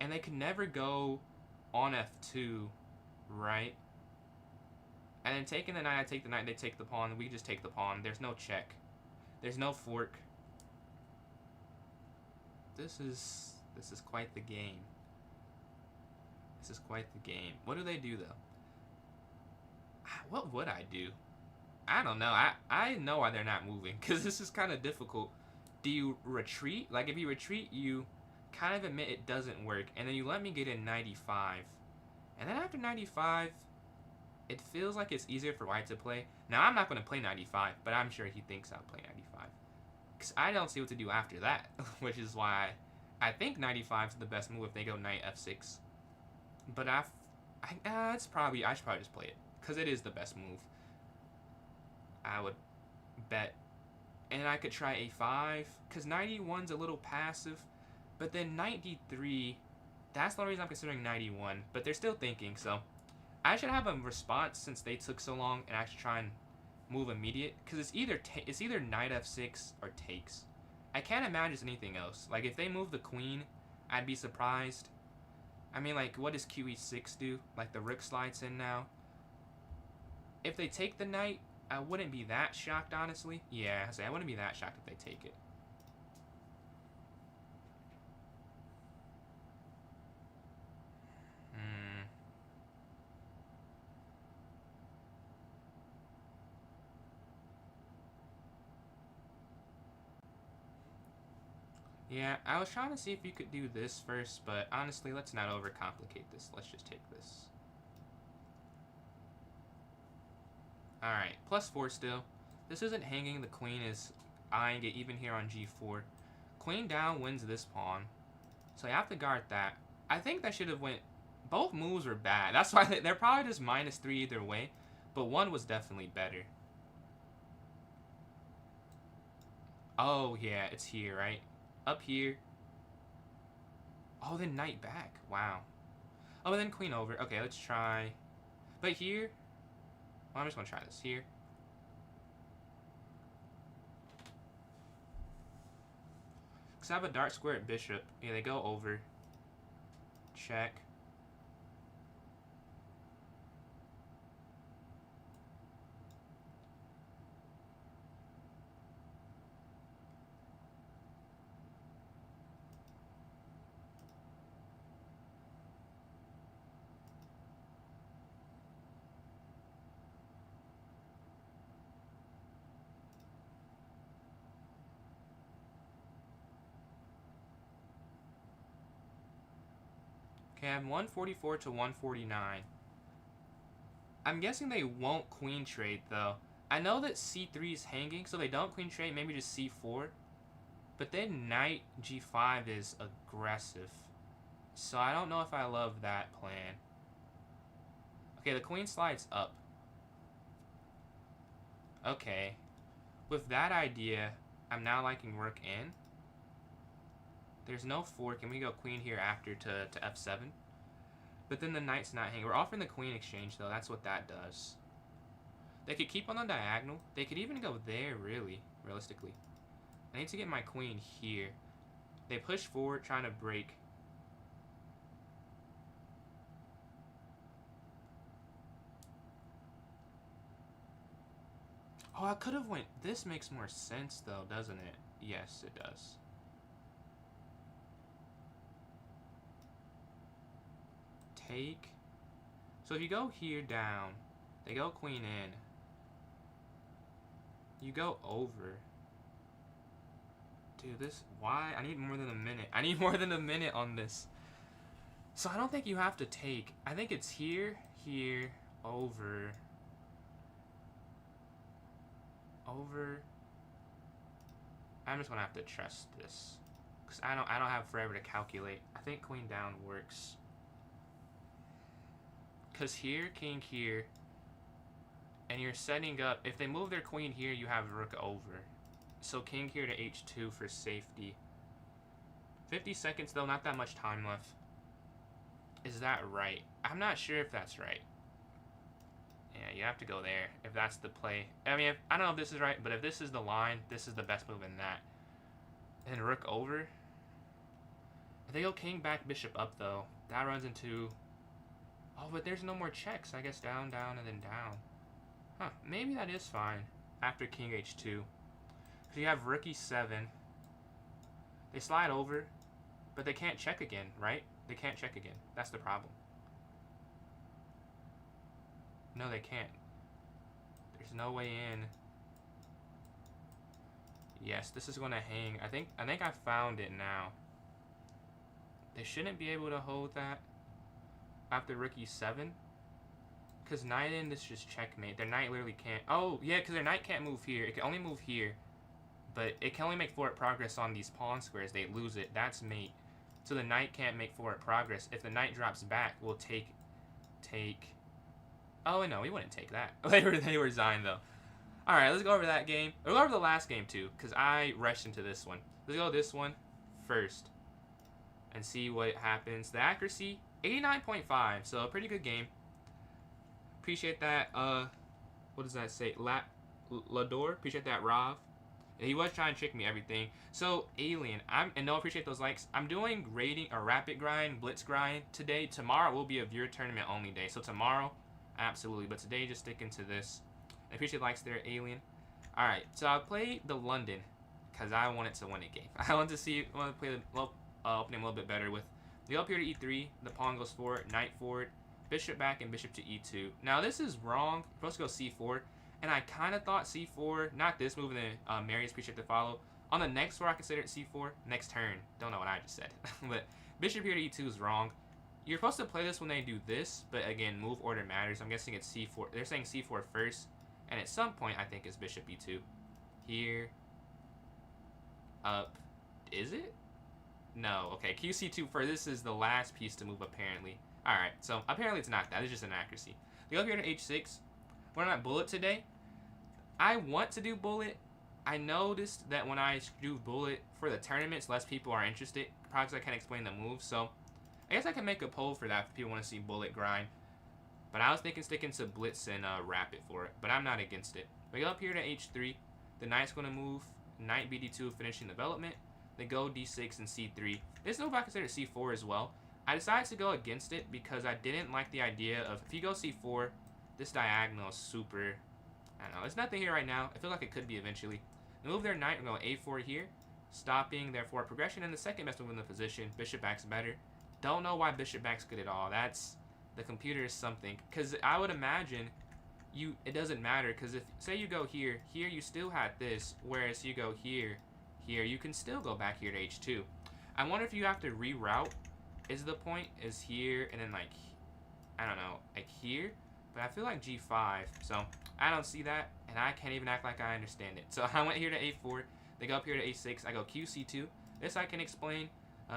And they could never go on f2, right? And then taking the knight, I take the knight, they take the pawn. We just take the pawn. There's no check. There's no fork. This is quite the game. What do they do, though? What would I do? I don't know. I know why they're not moving, because this is kind of difficult. Do you retreat? Like, if you retreat, you kind of admit it doesn't work, and then you let me get in 95. And then after 95, it feels like it's easier for white to play. Now, I'm not going to play 95, but I'm sure he thinks I'll play 95. Because I don't see what to do after that, which is why I think 95 is the best move if they go knight f6. But I should probably just play it, because it is the best move. I would bet. And I could try a5, because knight e1's a little passive. But then knight d3, that's the reason I'm considering knight e1. But they're still thinking, so I should have a response since they took so long and actually try and move immediate. Because it's either knight f6 or takes. I can't imagine anything else. Like, if they move the queen, I'd be surprised. I mean, like, what does QE6 do? Like, the rook slides in now. If they take the knight, I wouldn't be that shocked, honestly. Yeah, I wouldn't be that shocked if they take it. Yeah, I was trying to see if you could do this first, but honestly, let's not overcomplicate this. Let's just take this. Alright, +4 still. This isn't hanging. The queen is eyeing it even here on g4. Queen down wins this pawn. So you have to guard that. I think that should have went... Both moves were bad. That's why they're probably just -3 either way. But one was definitely better. Oh, yeah, it's here, right? Up here. Oh, then knight back. Wow. Oh, then queen over. Okay, let's try. But here... Well, I'm just going to try this here. Because I have a dark square at bishop. Yeah, they go over. Check. Okay, I have 144 to 149. I'm guessing they won't queen trade, though. I know that c3 is hanging, so they don't queen trade, maybe just c4. But then knight g5 is aggressive. So I don't know if I love that plan. Okay, the queen slides up. Okay. With that idea, I'm now liking rook in. There's no fork, and we go queen here after to f7. But then the knight's not hanging. We're offering the queen exchange, though. That's what that does. They could keep on the diagonal. They could even go there, really, realistically. I need to get my queen here. They push forward, trying to break. Oh, I could have went... This makes more sense, though, doesn't it? Yes, it does. Take. So if you go here down, they go queen in. You go over. Dude, this... Why? I need more than a minute. I need more than a minute on this. So I don't think you have to take. I think it's here, here, over. Over. I'm just gonna have to trust this. Because I don't have forever to calculate. I think queen down works. Because here, king here, and you're setting up... If they move their queen here, you have rook over. So king here to h2 for safety. 50 seconds, though. Not that much time left. Is that right? I'm not sure if that's right. Yeah, you have to go there if that's the play. I mean, I don't know if this is right, but if this is the line, this is the best move in that. And rook over. If they go king back, bishop up, though, that runs into... Oh, but there's no more checks. I guess down, down, and then down. Huh, maybe that is fine after king h2. So you have rook e7. They slide over, but they can't check again, right? They can't check again. That's the problem. No, they can't. There's no way in. Yes, this is going to hang. I think I found it now. They shouldn't be able to hold that after rook e7. Because knight in, this is just checkmate. Their knight literally can't. Oh, yeah, because their knight can't move here. It can only move here. But it can only make forward progress on these pawn squares. They lose it. That's mate. So the knight can't make forward progress. If the knight drops back, we'll take. Oh, no, we wouldn't take that. They were resigned, though. All right, let's go over that game. We'll go over the last game, too, because I rushed into this one. Let's go this one first and see what happens. The accuracy, 89.5, so a pretty good game. Appreciate that. What does that say? Lador. Appreciate that, Rav. He was trying to trick me, everything. So, Alien. And no, appreciate those likes. I'm doing rating or rapid grind, blitz grind today. Tomorrow will be a viewer tournament only day. So tomorrow, absolutely. But today, just sticking to this. I appreciate likes there, Alien. All right. So I played the London because I wanted to win a game. I want to play the opening a little bit better with. You go up here to e3. The pawn goes forward. Knight forward. Bishop back and bishop to e2. Now this is wrong. You're supposed to go c4. And I kind of thought c4, not this move, and then Marius, appreciate the follow. On the next floor, I consider it c4. Next turn. Don't know what I just said. But bishop here to e2 is wrong. You're supposed to play this when they do this, but again, move order matters. I'm guessing it's c4. They're saying c4 first, and at some point, I think it's bishop e2. Here. Up. Is it? No. Okay, qc2 first. This is the last piece to move, apparently. Alright, so apparently it's not that. It's just an accuracy. They go up here to h6. We're not bullet today. I want to do bullet. I noticed that when I do bullet for the tournaments, less people are interested. Probably because I can't explain the moves. So I guess I can make a poll for that if people want to see bullet grind. But I was thinking sticking to blitz and rapid for it. But I'm not against it. We go up here to h3. The knight's going to move. Knight bd2 finishing development. They go d6 and c3. This move I consider c4 as well. I decided to go against it because I didn't like the idea of if you go c4, this diagonal is super... I don't know. There's nothing here right now. I feel like it could be eventually. They move their knight. We're going a4 here. Stopping their forward progression. And the second best move in the position. Bishop back's better. Don't know why bishop back's good at all. That's... The computer is something. Because I would imagine it doesn't matter. Because if, say you go here. Here you still had this. Whereas you go here. Here you can still go back here to h2. I wonder if you have to reroute. Is the point is here. And then like... I don't know. Like here. But I feel like g5. So... I don't see that, and I can't even act like I understand it. So I went here to a4. They go up here to a6. I go qc2. This I can explain.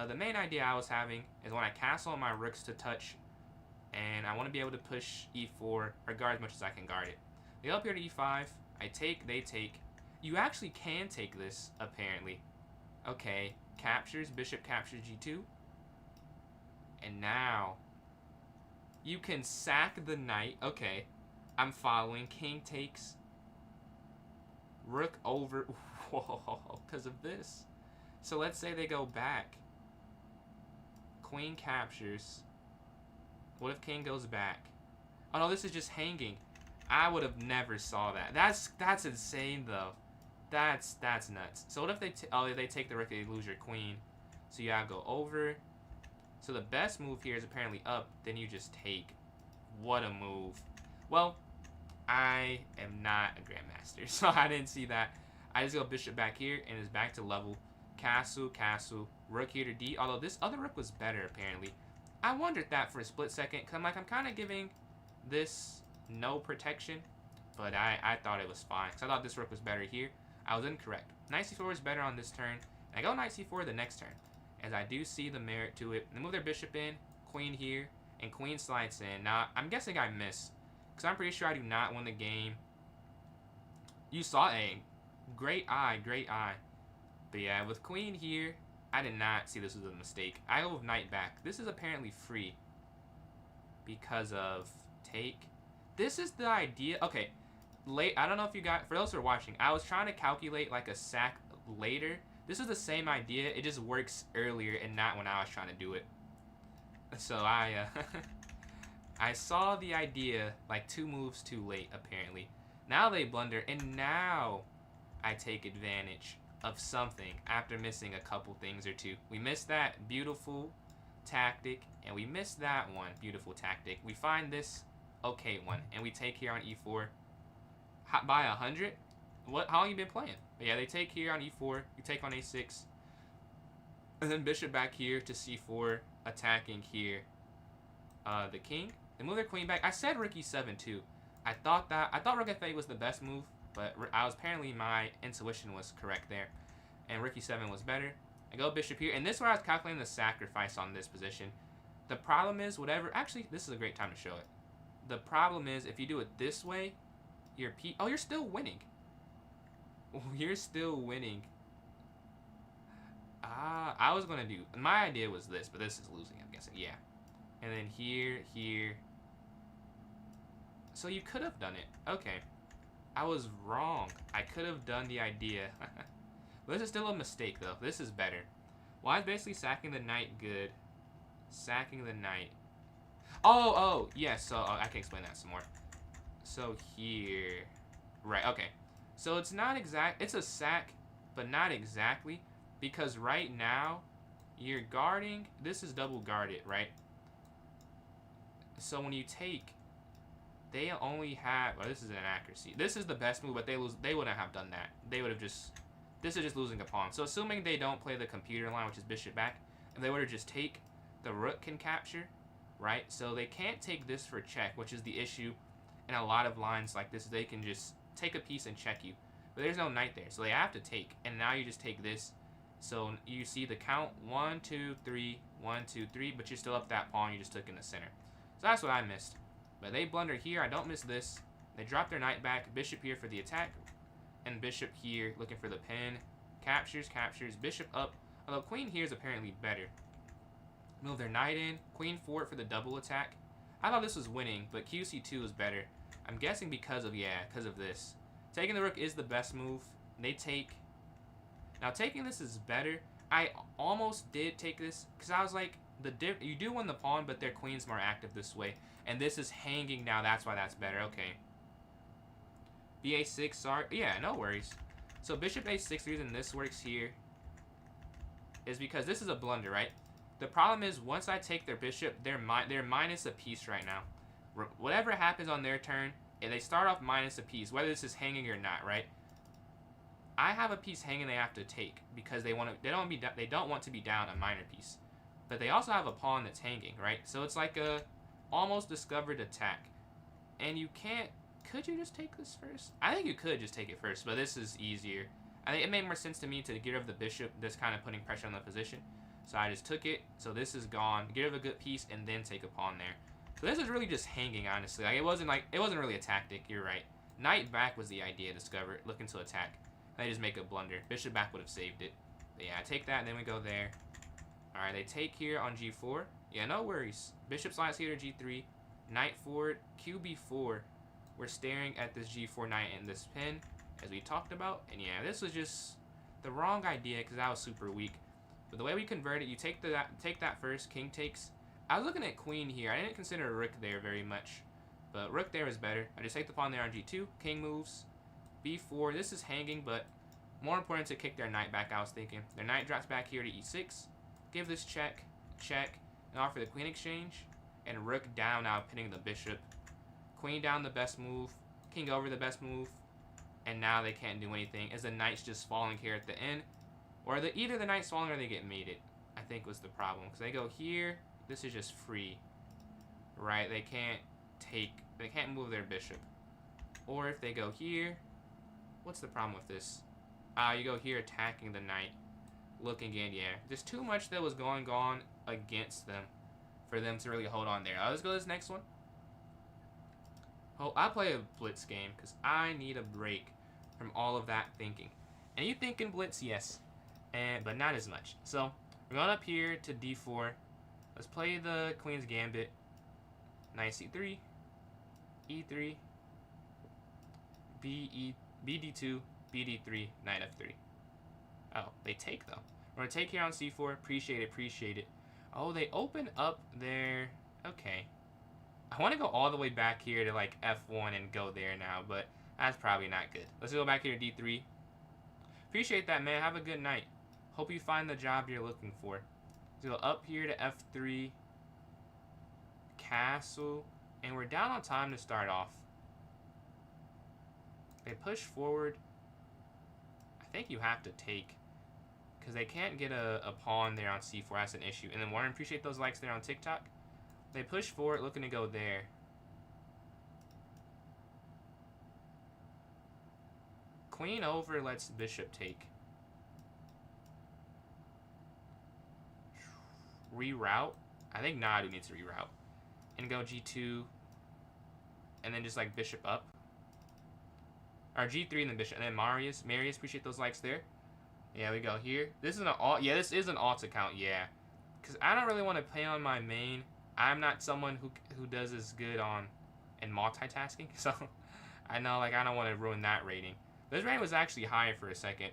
The main idea I was having is when I castle on my rooks to touch, and I want to be able to push e4 or guard as much as I can guard it. They go up here to e5. I take, they take. You actually can take this, apparently. Okay, captures, bishop captures g2. And now, you can sack the knight. Okay. I'm following. King takes. Rook over. Whoa, because of this. So let's say they go back. Queen captures. What if king goes back? Oh no, this is just hanging. I would have never saw that. That's insane though. That's nuts. So what if they take the rook and they lose your queen? So you gotta go over. So the best move here is apparently up. Then you just take. What a move. Well, I am not a grandmaster, so I didn't see that. I just go bishop back here, and it's back to level. Castle, castle, rook here to d. Although this other rook was better, apparently. I wondered that for a split second, because I'm kind of giving this no protection, but I thought it was fine, because I thought this rook was better here. I was incorrect. Knight c4 is better on this turn, and I go knight c4 the next turn, as I do see the merit to it. They move their bishop in, queen here, and queen slides in. Now, I'm guessing I miss. Because I'm pretty sure I do not win the game. You saw a great eye, great eye. But yeah, with queen here, I did not see this was a mistake. I go with knight back. This is apparently free. Because of take. This is the idea. Okay, I don't know if you got, for those who are watching, I was trying to calculate like a sack later. This is the same idea. It just works earlier and not when I was trying to do it. So I saw the idea like 2 moves too late, apparently. Now they blunder, and now I take advantage of something after missing a couple things or two. We missed that beautiful tactic, and we missed that one beautiful tactic. We find this okay one, and we take here on e4 by 100. How long you been playing? But yeah, they take here on e4. You take on a6, and then bishop back here to c4, attacking here the king. They move their queen back. I said rook e7 too. I thought rook f8 was the best move, but apparently my intuition was correct there. And rook e7 was better. I go bishop here, and this is where I was calculating the sacrifice on this position. The problem is actually, this is a great time to show it. The problem is if you do it this way, you're still winning. You're still winning. I was gonna do, my idea was this, but this is losing, I'm guessing. Yeah. And then here. So you could have done it. Okay. I was wrong. I could have done the idea. This is still a mistake, though. This is better. Why is basically sacking the knight good? Sacking the knight. Oh, yes. So I can explain that some more. So here. Right, okay. So it's not exact. It's a sack, but not exactly. Because right now, you're guarding. This is double guarded, right? So when you take, they only have, well, this is an accuracy. This is the best move, but they wouldn't have done that. They would have just, This is just losing a pawn. So assuming they don't play the computer line, which is bishop back, if they were to just take, the rook can capture, right? So they can't take this for check, which is the issue in a lot of lines like this. They can just take a piece and check you. But there's no knight there, so they have to take. And now you just take this. So you see the count, 1, 2, 3, 1, 2, 3, but you're still up that pawn you just took in the center. So that's what I missed. But they blunder here. I don't miss this. They drop their knight back. Bishop here for the attack. And bishop here looking for the pin. Captures, captures. Bishop up. Although queen here is apparently better. Move their knight in. Queen forward for the double attack. I thought this was winning, but QC2 is better. I'm guessing because of this. Taking the rook is the best move. They take. Now taking this is better. I almost did take this because I was like, you do win the pawn, but their queen's more active this way. And this is hanging now. That's why that's better. Okay. BA6, sorry. Yeah, no worries. So bishop A6, the reason this works here is because this is a blunder, right? The problem is once I take their bishop, they're minus a piece right now. Whatever happens on their turn, and they start off minus a piece, whether this is hanging or not, right? I have a piece hanging they have to take because they don't want to be down a minor piece. But they also have a pawn that's hanging, right? So it's like a almost discovered attack. And you can't... Could you just take this first? I think you could just take it first, but this is easier. I think it made more sense to me to get rid of the bishop, this kind of putting pressure on the position. So I just took it. So this is gone. Get rid of a good piece and then take a pawn there. So this is really just hanging, honestly. Like it wasn't really a tactic. You're right. Knight back was the idea. Discover it, looking to attack. They just make a blunder. Bishop back would have saved it. But yeah, I take that and then we go there. All right, they take here on G4. Yeah, no worries. Bishop slides here to G3. Knight forward. QB4. We're staring at this G4 knight and this pin, as we talked about. And yeah, this was just the wrong idea because that was super weak. But the way we convert it, you take that first. King takes. I was looking at queen here. I didn't consider rook there very much. But rook there is better. I just take the pawn there on G2. King moves. B4. This is hanging, but more important to kick their knight back, I was thinking. Their knight drops back here to E6. Give this check, check, and offer the queen exchange. And rook down now, pinning the bishop. Queen down, the best move. King over, the best move. And now they can't do anything as the knight's just falling here at the end. Or either the knight's falling or they get mated, I think was the problem. Because they go here, this is just free. Right, they can't move their bishop. Or if they go here, what's the problem with this? You go here attacking the knight. Looking in, yeah. There's too much that was going on against them for them to really hold on there. Let's go to this next one. Oh, I play a Blitz game because I need a break from all of that thinking. And you think in Blitz, yes, but not as much. So we're going up here to D4. Let's play the Queen's Gambit. Knight C3, E3, BD2, BD3, Knight F3. Oh, they take though. We're gonna take here on C4. Appreciate it, appreciate it. Oh, they open up their... Okay. I want to go all the way back here to like F1 and go there now, but that's probably not good. Let's go back here to D3. Appreciate that, man. Have a good night. Hope you find the job you're looking for. Let's go up here to F3. Castle. And we're down on time to start off. They push forward. I think you have to take. Because they can't get a pawn there on C4. That's an issue. And then Warren, appreciate those likes there on TikTok. They push forward, looking to go there. Queen over lets bishop take. Reroute. I think Nadu needs to reroute. And go G2. And then just like bishop up. Or G3 and then bishop. And then Marius, appreciate those likes there. Yeah, we go here. This is an alt. Yeah, this is an alt account. Yeah. Because I don't really want to play on my main. I'm not someone who does as good in multitasking. So I know, like, I don't want to ruin that rating. This rating was actually higher for a second.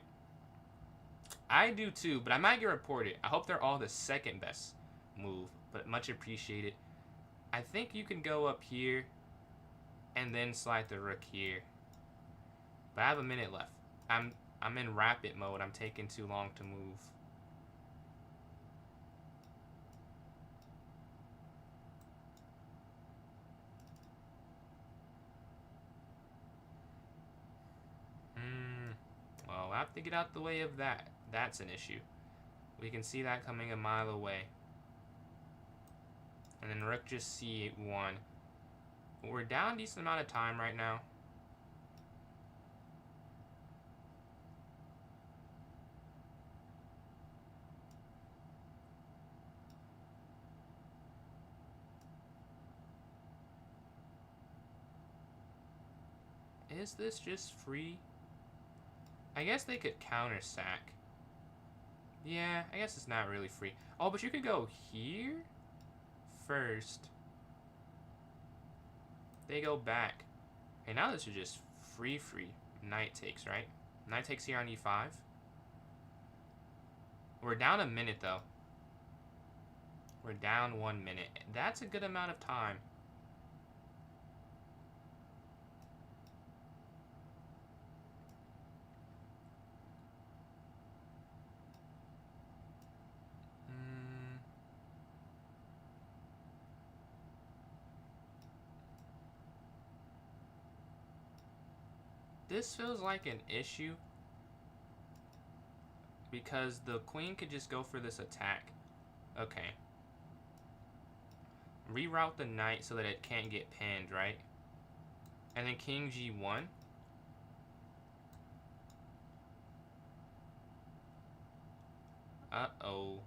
I do too, but I might get reported. I hope they're all the second best move, but much appreciated. I think you can go up here and then slide the rook here. But I have a minute left. I'm in rapid mode. I'm taking too long to move. Well, have to get out the way of that. That's an issue. We can see that coming a mile away. And then rook just c1. We're down a decent amount of time right now. Is this just free? I guess they could counter sack. Yeah, I guess it's not really free. Oh, but you could go here first. They go back. Okay, now this is just free. Knight takes, right? Knight takes here on e5. We're down a minute, though. We're down 1 minute. That's a good amount of time. This feels like an issue because the queen could just go for this attack. Okay. Reroute the knight so that it can't get pinned, right? And then king g1. Uh-oh.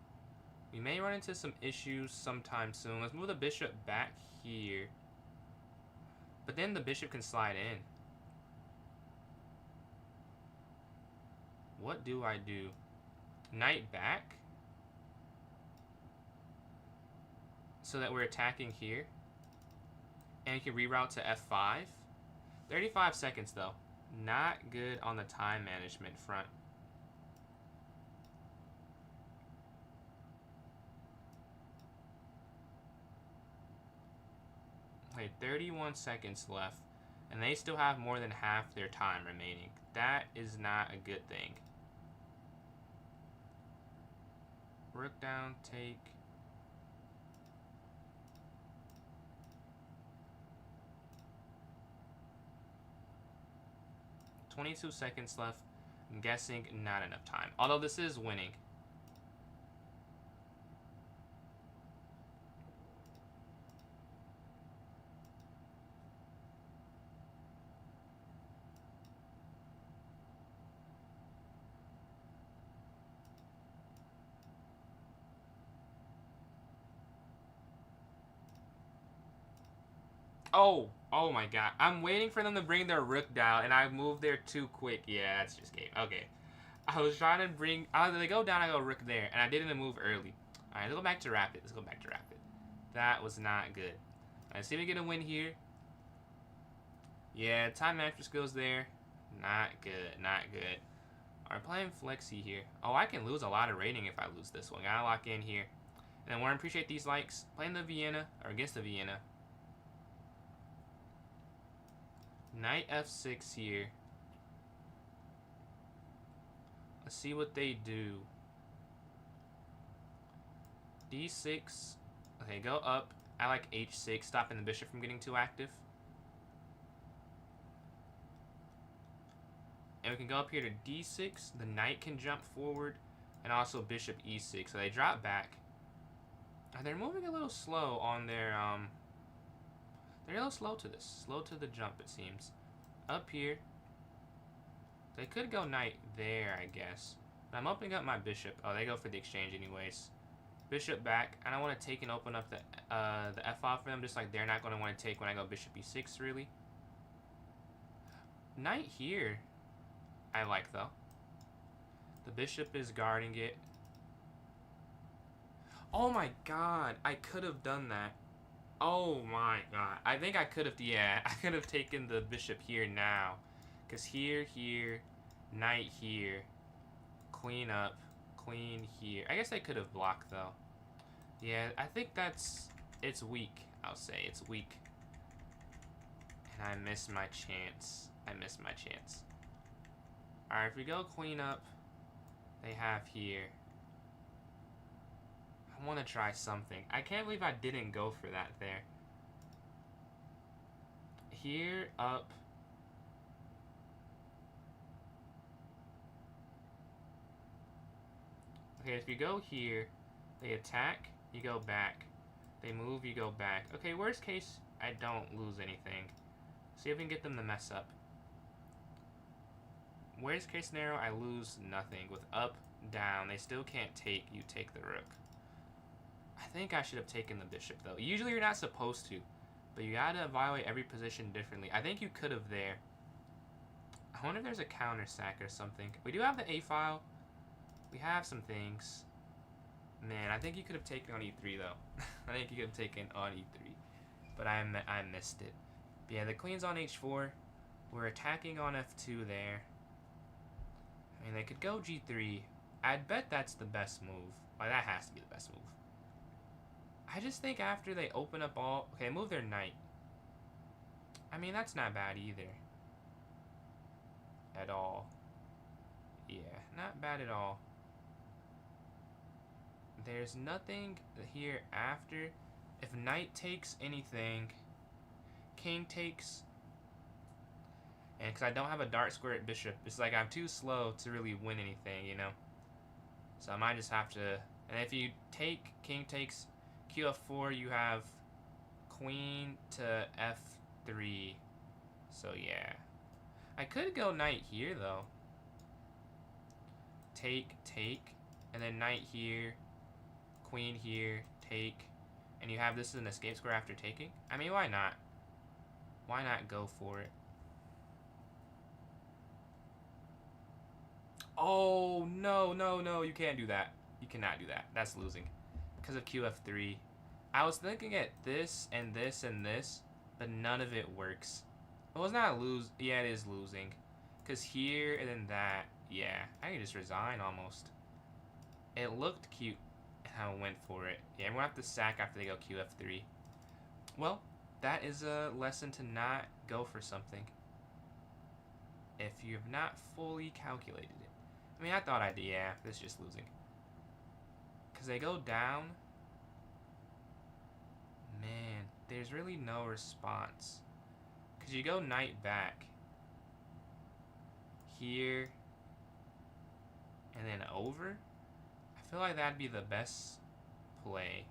We may run into some issues sometime soon. Let's move the bishop back here. But then the bishop can slide in. What do I do? Knight back? So that we're attacking here. And you can reroute to f5. 35 seconds though. Not good on the time management front. Okay, 31 seconds left. And they still have more than half their time remaining. That is not a good thing. Rook down, take. $22 seconds left. I'm guessing not enough time. Although this is winning. Oh my god. I'm waiting for them to bring their rook down, and I moved there too quick. Yeah, that's just game. Okay. I was trying to bring... they go down, I go rook there, and I didn't move early. Alright, let's go back to rapid. That was not good. Alright, see if we get a win here. Yeah, time management skills there. Not good. Alright, playing flexi here. Oh, I can lose a lot of rating if I lose this one. Gotta lock in here. And then want to appreciate these likes. Playing the Vienna, or against the Vienna. Knight f6 here. Let's see what they do. d6. Okay, go up. I like h6, stopping the bishop from getting too active. And we can go up here to d6. The knight can jump forward. And also bishop e6. So they drop back. They're moving a little slow on their... They're a little slow to this. Slow to the jump, it seems. Up here. They could go knight there, I guess. But I'm opening up my bishop. Oh, they go for the exchange anyways. Bishop back. I don't want to take and open up the f-file for them, just like they're not going to want to take when I go bishop e6, really. Knight here. I like, though. The bishop is guarding it. Oh my god. I could have done that. Oh my god. I think I could have, yeah, I could have taken the bishop here now. Because here, knight here, queen up, queen here. I guess I could have blocked, though. Yeah, I think it's weak, I'll say. It's weak. And I missed my chance. Alright, if we go queen up, they have here. I want to try something. I can't believe I didn't go for that there. Here, up. Okay, if you go here, they attack, you go back. They move, you go back. Okay, worst case, I don't lose anything. See if we can get them to mess up. Worst case scenario, I lose nothing. With up, down, they still can't take, you take the rook. I think I should have taken the bishop, though. Usually you're not supposed to, but you gotta evaluate every position differently. I think you could have there. I wonder if there's a counter sack or something. We do have the A file. We have some things. Man, I think you could have taken on E3, though. I think you could have taken on E3. But I missed it. But yeah, the queen's on H4. We're attacking on F2 there. I mean, they could go G3. I'd bet that's the best move. Like, that has to be the best move. I just think after they open up all... Okay, move their knight. I mean, that's not bad either. At all. Yeah, not bad at all. There's nothing here after. If knight takes anything, king takes, and because I don't have a dart square at bishop, it's like I'm too slow to really win anything, you know? So I might just have to, and if you take, king takes, QF4, you have queen to F3. So yeah. I could go knight here though. Take, and then knight here, queen here, take, and you have this as an escape square after taking. I mean, why not? Why not go for it? Oh, no, no, no, you can't do that. You cannot do that. That's losing. Because of QF3. I was thinking at this and this and this, but none of it works. Well, it's not lose. Yeah, it is losing. Because here and then that, yeah, I can just resign almost. It looked cute. I went for it. Yeah, I'm going to have to sack after they go QF3. Well, that is a lesson to not go for something if you have not fully calculated it. I mean, I thought I did. Yeah, this is just losing. Because they go down. Man, there's really no response. Because you go knight back. Here. And then over. I feel like that'd be the best play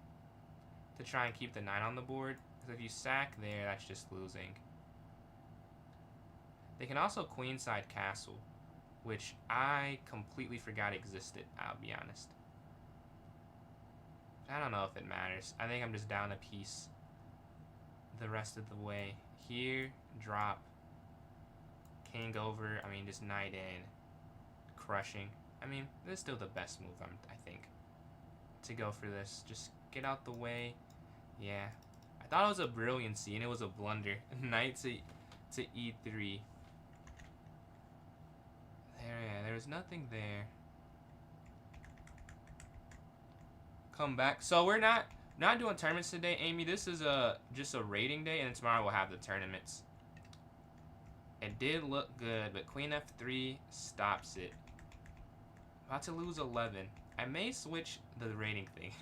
to try and keep the knight on the board. Because if you sack there, that's just losing. They can also queenside castle, which I completely forgot existed, I'll be honest. I don't know if it matters. I think I'm just down a piece the rest of the way. Here, drop, king over, I mean, just knight in, crushing. I mean, this is still the best move, I think, to go for this. Just get out the way. Yeah. I thought it was a brilliancy, and it was a blunder. Knight to E3. There was nothing there. Come back. So we're not doing tournaments today, Amy. This is just a rating day, and then tomorrow we'll have the tournaments. It did look good, but queen F3 stops it. About to lose 11. I may switch the rating thing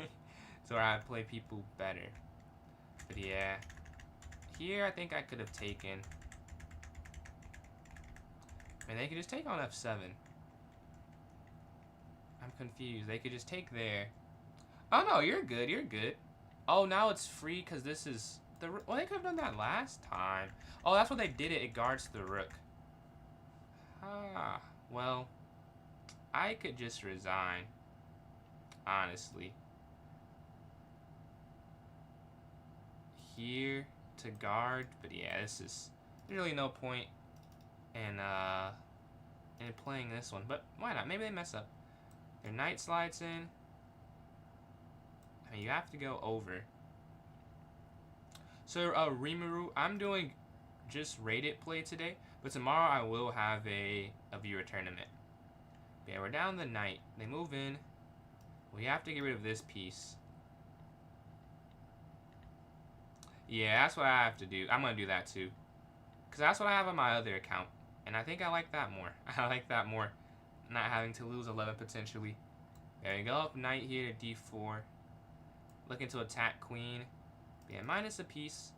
so I play people better. But yeah, here I think I could have taken. And they could just take on F7. I'm confused. They could just take there. Oh no, you're good. You're good. Oh, now it's free because this is the. Well, they could have done that last time. Oh, that's what they did. It guards the rook. Ah, well, I could just resign. Honestly. Here to guard, but yeah, this is there's really no point in playing this one. But why not? Maybe they mess up. Their knight slides in. I mean, you have to go over. So, Rimuru, I'm doing just rated play today, but tomorrow I will have a viewer tournament. Yeah, we're down the knight. They move in. We have to get rid of this piece. Yeah, that's what I have to do. I'm going to do that too. Because that's what I have on my other account. And I think I like that more. I like that more. Not having to lose 11 potentially. There you go. Up knight here to D4. Looking to attack queen. Yeah, minus a piece.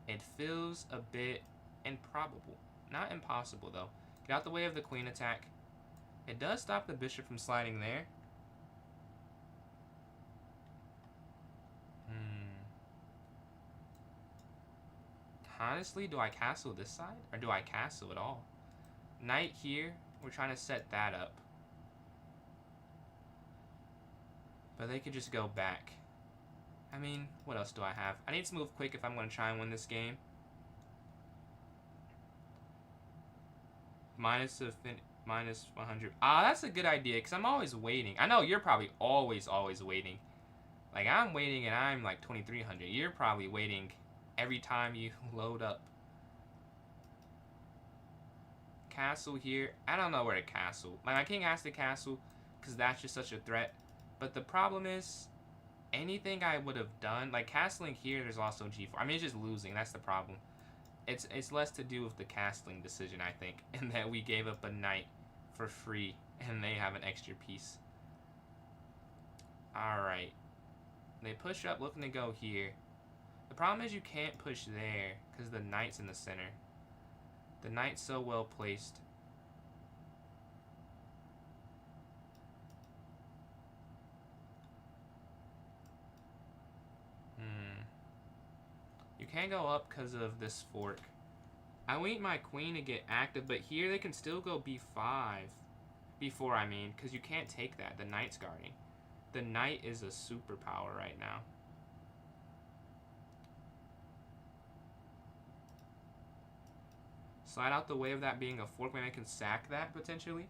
It feels a bit improbable. Not impossible though. Get out the way of the queen attack. It does stop the bishop from sliding there. honestly, do I castle this side? Or do I castle at all? Knight here. We're trying to set that up. But they could just go back. I mean, what else do I have? I need to move quick if I'm going to try and win this game. Minus 100. Ah, that's a good idea, because I'm always waiting. I know you're probably always waiting. Like, I'm waiting and I'm like 2300. You're probably waiting every time you load up. Castle here. I don't know where to castle. Like, my king has to castle because that's just such a threat. But the problem is, anything I would have done, like castling here, there's also G4. I mean, it's just losing. That's the problem. It's less to do with the castling decision, I think, and that we gave up a knight for free and they have an extra piece. Alright. They push up looking to go here. The problem is you can't push there because the knight's in the center. The knight's so well placed. You can't go up because of this fork. I wait my queen to get active, but here they can still go b5. b4, I mean, because you can't take that. The knight's guarding. The knight is a superpower right now. Slide out the way of that being a fork. Maybe I can sack that potentially.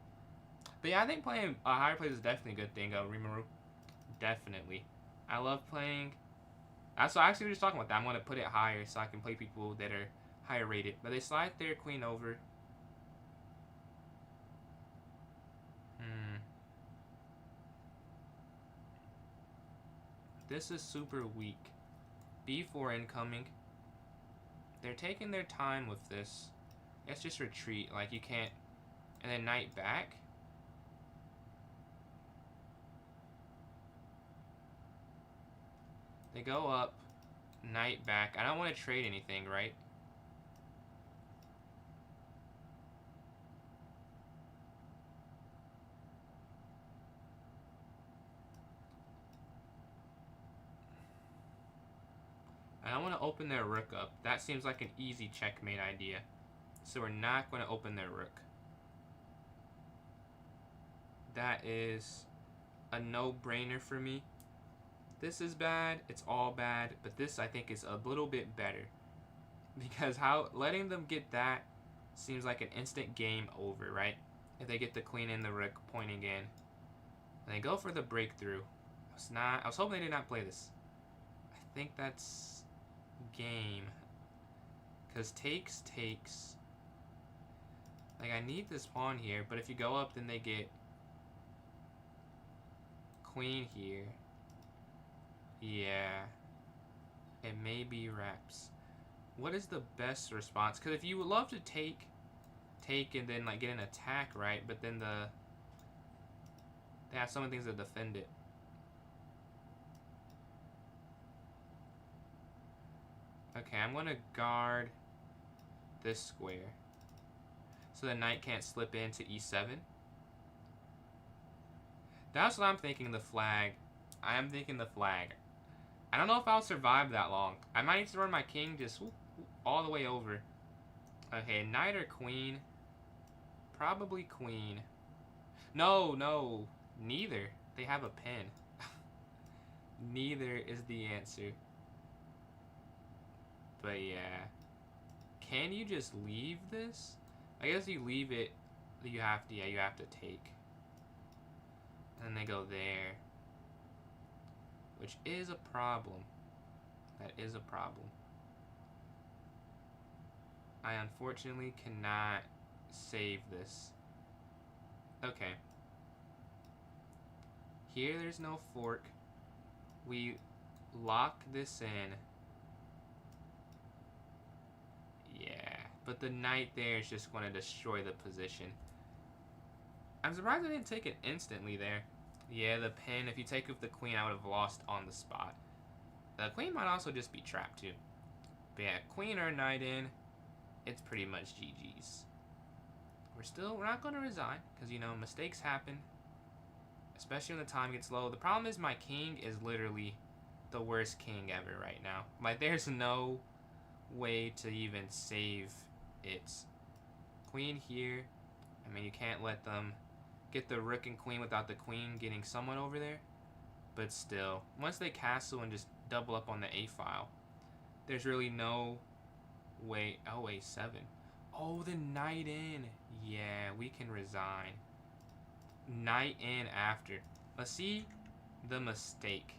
But yeah, I think playing higher plays is definitely a good thing, Rimuru. Definitely. I love playing. So actually, we were just talking about that. I'm going to put it higher so I can play people that are higher rated. But they slide their queen over. This is super weak. b4 incoming. They're taking their time with this. Let's just retreat. Like, you can't. And then knight back. They go up. Knight back. I don't want to trade anything, right? I don't want to open their rook up. That seems like an easy checkmate idea. So we're not going to open their rook. That is a no-brainer for me. This is bad. It's all bad. But this, I think, is a little bit better. Because letting them get that seems like an instant game over, right? If they get the queen and the rook pointing in. And they go for the breakthrough. I was hoping they did not play this. I think that's game. Because takes. Like, I need this pawn here. But if you go up, then they get queen here. Yeah. It may be wraps. What is the best response? Because if you would love to take and then like get an attack, right? But then they have so many things to defend it. Okay, I'm gonna guard this square so the knight can't slip into e7. That's what I'm thinking. The flag. I am thinking the flag. I don't know if I'll survive that long. I might need to run my king just all the way over. Okay, knight or queen? Probably queen. No. Neither. They have a pin. Neither is the answer. But yeah. Can you just leave this? I guess you leave it. You have to take. And then they go there. Which is a problem. That is a problem. I unfortunately cannot save this. Okay. Here there's no fork. We lock this in. Yeah. But the knight there is just going to destroy the position. I'm surprised I didn't take it instantly there. Yeah, the pin. If you take with the queen, I would have lost on the spot. The queen might also just be trapped too. But yeah, queen or knight in, it's pretty much GG's. We're not going to resign because, you know, mistakes happen. Especially when the time gets low. The problem is my king is literally the worst king ever right now. Like, there's no way to even save it. Queen here. I mean, you can't let them get the rook and queen without the queen getting someone over there. But still, once they castle and just double up on the a file, there's really no way. Oh, a7. Oh, the knight in. Yeah, we can resign. Knight in after. Let's see the mistake.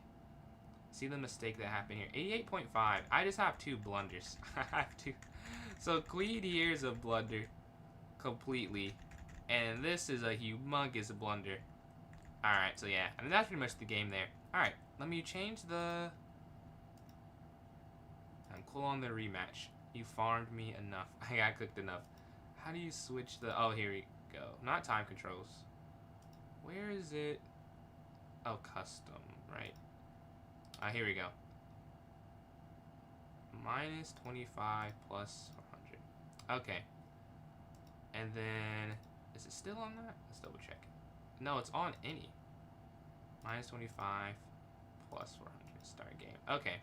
See the mistake that happened here. 88.5. I just have 2 blunders. I have 2. So queen here is a blunder completely. And this is a humongous blunder. Alright, so yeah. I mean, that's pretty much the game there. Alright, let me change the... I'm cool on the rematch. You farmed me enough. I got cooked enough. How do you switch the... Oh, here we go. Not time controls. Where is it? Oh, custom, right. Here we go. Minus 25 plus 400. Okay. And then... Is it still on that? Let's double check. No, it's on any. Minus 25 plus 400. Start game. Okay.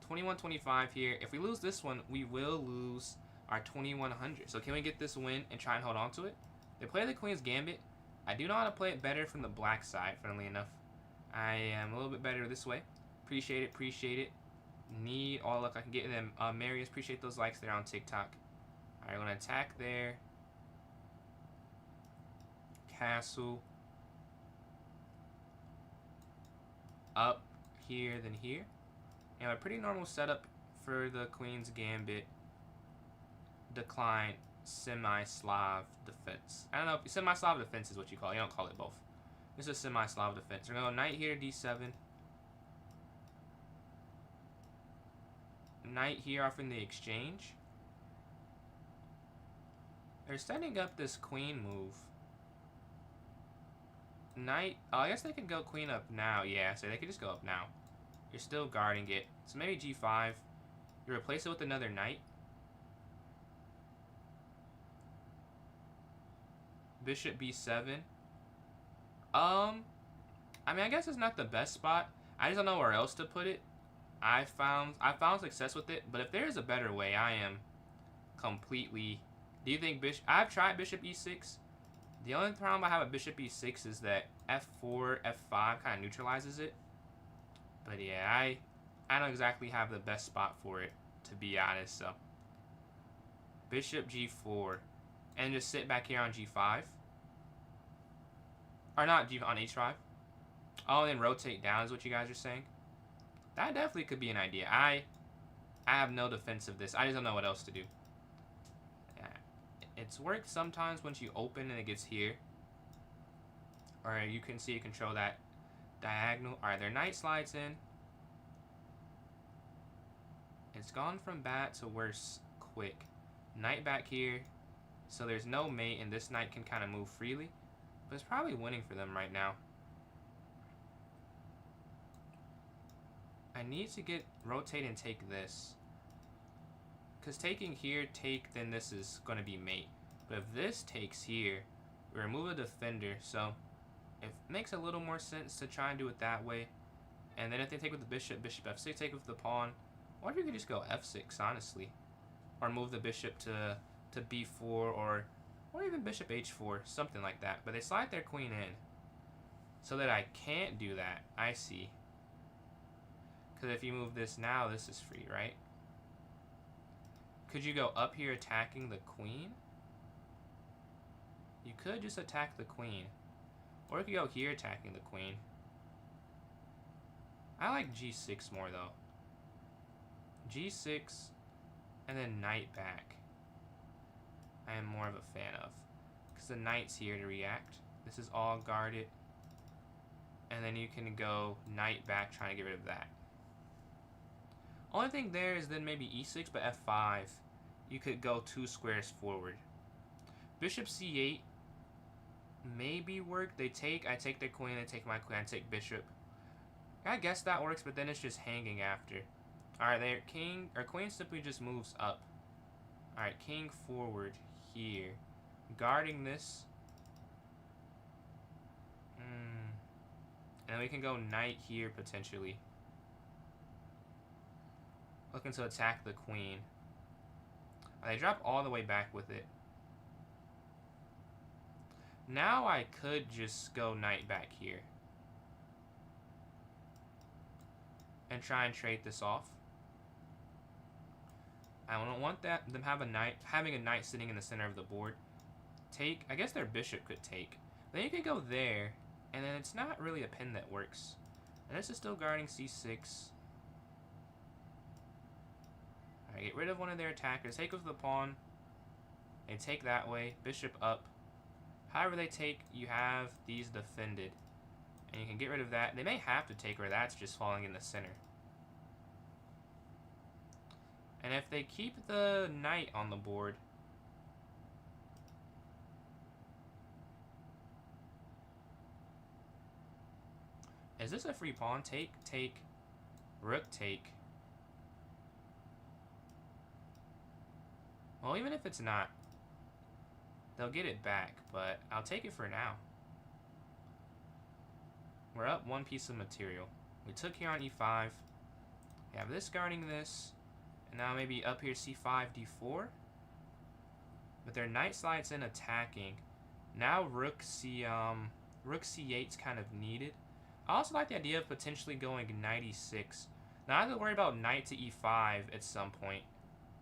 21-25 here. If we lose this one, we will lose our 2100. So can we get this win and try and hold on to it? They play the Queen's Gambit. I do know how to play it better from the black side, funnily enough. I am a little bit better this way. Appreciate it, appreciate it. Need all luck I can get them. Marius, appreciate those likes there on TikTok. Alright, I'm going to attack there. Castle. Up here, then here. And a pretty normal setup for the Queen's Gambit. Decline semi-Slav defense. I don't know, semi-Slav defense is what you call it. You don't call it both. This is semi-Slav defense. We're going to go knight here, d7. Knight here offering the exchange. They're setting up this queen move. Knight, oh, I guess they could go queen up now. Yeah, so they could just go up now. You're still guarding it. So maybe g5. You replace it with another knight. Bishop b7. I mean, I guess it's not the best spot. I just don't know where else to put it. I found success with it, but if there is a better way, I am completely... Do you think bishop... I've tried bishop e6. The only problem I have with bishop e6 is that f4, f5 kind of neutralizes it. But yeah, I don't exactly have the best spot for it, to be honest, so... Bishop g4. And just sit back here on g5. Or not, on h5. Oh, and then rotate down is what you guys are saying. That definitely could be an idea. I have no defense of this. I just don't know what else to do. It's worked sometimes once you open and it gets here. Or you can see you control that diagonal. Alright, their knight slides in. It's gone from bad to worse quick. Knight back here. So there's no mate and this knight can kind of move freely. But it's probably winning for them right now. I need to rotate and take this. Because taking here, then this is going to be mate. But if this takes here, we remove a defender. So it makes a little more sense to try and do it that way. And then if they take with the bishop, bishop f6, take with the pawn. Or if you could just go f6, honestly. Or move the bishop to b4 or even bishop h4, something like that. But they slide their queen in. So that I can't do that. I see. Because if you move this now, this is free, right? Could you go up here attacking the queen? You could just attack the queen. Or you could go here attacking the queen. I like g6 more, though. g6, and then knight back. I am more of a fan of. Because the knight's here to react. This is all guarded. And then you can go knight back trying to get rid of that. Only thing there is then maybe e6, but f5. You could go 2 squares forward. Bishop c8 maybe work. They take, I take their queen, they take my queen, I take bishop. I guess that works, but then it's just hanging after. Alright, their king, or queen simply just moves up. Alright, king forward here. Guarding this. And we can go knight here potentially. Looking to attack the queen. They drop all the way back with it. Now I could just go knight back here. And try and trade this off. I don't want them having a knight sitting in the center of the board. Take, I guess their bishop could take. Then you could go there, and then it's not really a pin that works. And this is still guarding c6. Alright, get rid of one of their attackers. Take with the pawn. They take that way. Bishop up. However they take, you have these defended. And you can get rid of that. They may have to take, or that's just falling in the center. And if they keep the knight on the board, is this a free pawn? Take, take, rook, take. Well, even if it's not, they'll get it back, but I'll take it for now. We're up one piece of material. We took here on e5. We have this guarding this. And now maybe up here c5, d4. But their knight slides in attacking. Now rook c8 is kind of needed. I also like the idea of potentially going knight e6. Now I have to worry about knight to e5 at some point.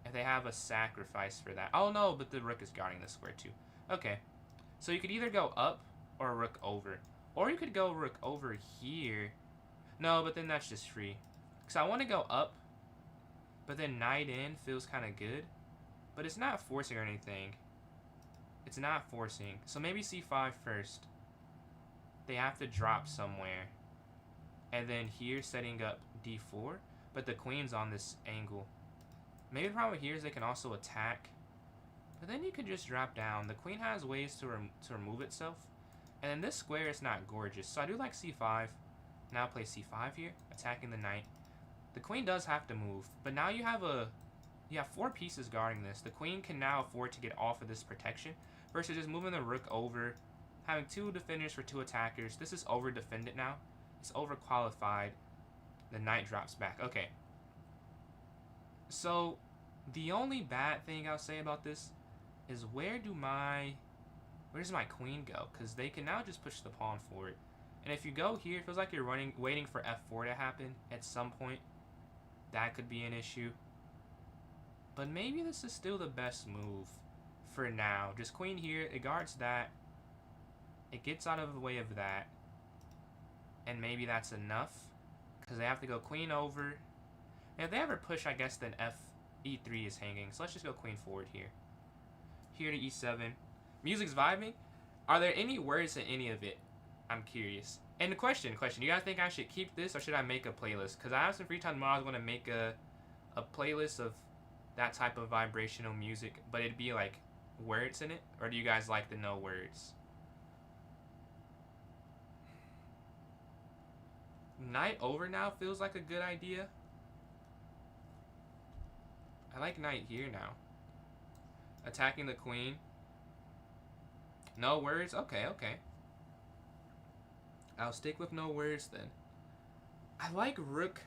If they have a sacrifice for that. Oh no, but the rook is guarding the square too. Okay. So you could either go up or rook over. Or you could go rook over here. No, but then that's just free. Because I want to go up. But then knight in feels kind of good. But it's not forcing or anything. It's not forcing. So maybe c5 first. They have to drop somewhere. And then here setting up d4. But the queen's on this angle. Maybe the problem here is they can also attack. But then you could just drop down. The queen has ways to remove itself. And then this square is not gorgeous. So I do like c5. Now play c5 here. Attacking the knight. The queen does have to move. But now you have four pieces guarding this. The queen can now afford to get off of this protection. Versus just moving the rook over. Having two defenders for two attackers. This is over defended now. It's over qualified. The knight drops back. Okay. So the only bad thing I'll say about this is where does my queen go? Because they can now just push the pawn forward. And if you go here, it feels like you're waiting for f4 to happen at some point. That could be an issue. But maybe this is still the best move for now. Just queen here. It guards that. It gets out of the way of that. And maybe that's enough. Because they have to go queen over. And if they ever push, I guess, then e3 is hanging. So let's just go queen forward here. Here to e7. Music's vibing. Are there any words in any of it? I'm curious. And the question, you guys think I should keep this or should I make a playlist? Because I have some free time tomorrow. I was going to make a playlist of that type of vibrational music. But it'd be like words in it. Or do you guys like the no words? Knight over now feels like a good idea. I like knight here now. Attacking the queen. No words? Okay, okay. I'll stick with no words then. I like rook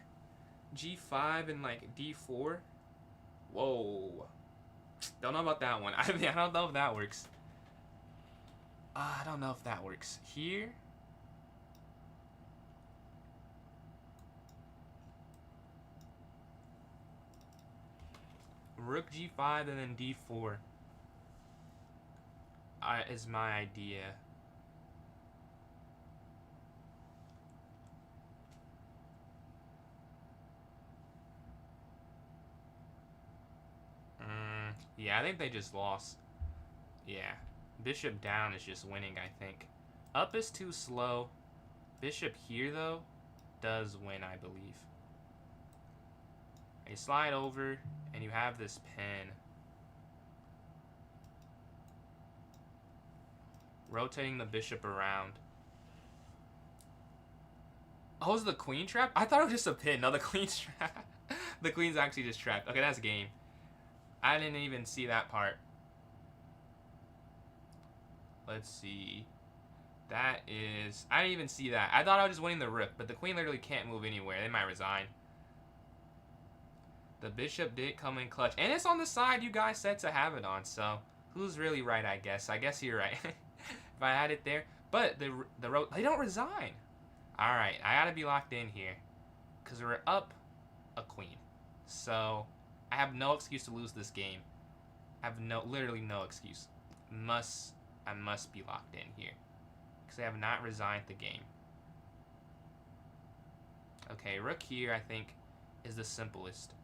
g5 and like d4. Whoa. Don't know about that one. I don't know if that works. I don't know if that works. Here. Rook g5 and then d4 is my idea. Yeah, I think they just lost. Yeah. Bishop down is just winning, I think. Up is too slow. Bishop here, though, does win, I believe. You slide over, and you have this pin. Rotating the bishop around. Oh, is the queen trapped? I thought it was just a pin. No, the queen's trapped. The queen's actually just trapped. Okay, that's game. I didn't even see that part. Let's see. That is... I didn't even see that. I thought I was just winning the rook, but the queen literally can't move anywhere. They might resign. The bishop did come in clutch. And it's on the side you guys said to have it on. So, who's really right, I guess? I guess you're right. If I had it there. But they don't resign. Alright, I gotta be locked in here. Because we're up a queen. So, I have no excuse to lose this game. I have literally no excuse. I must be locked in here. Because I have not resigned the game. Okay, rook here, I think, is the simplest.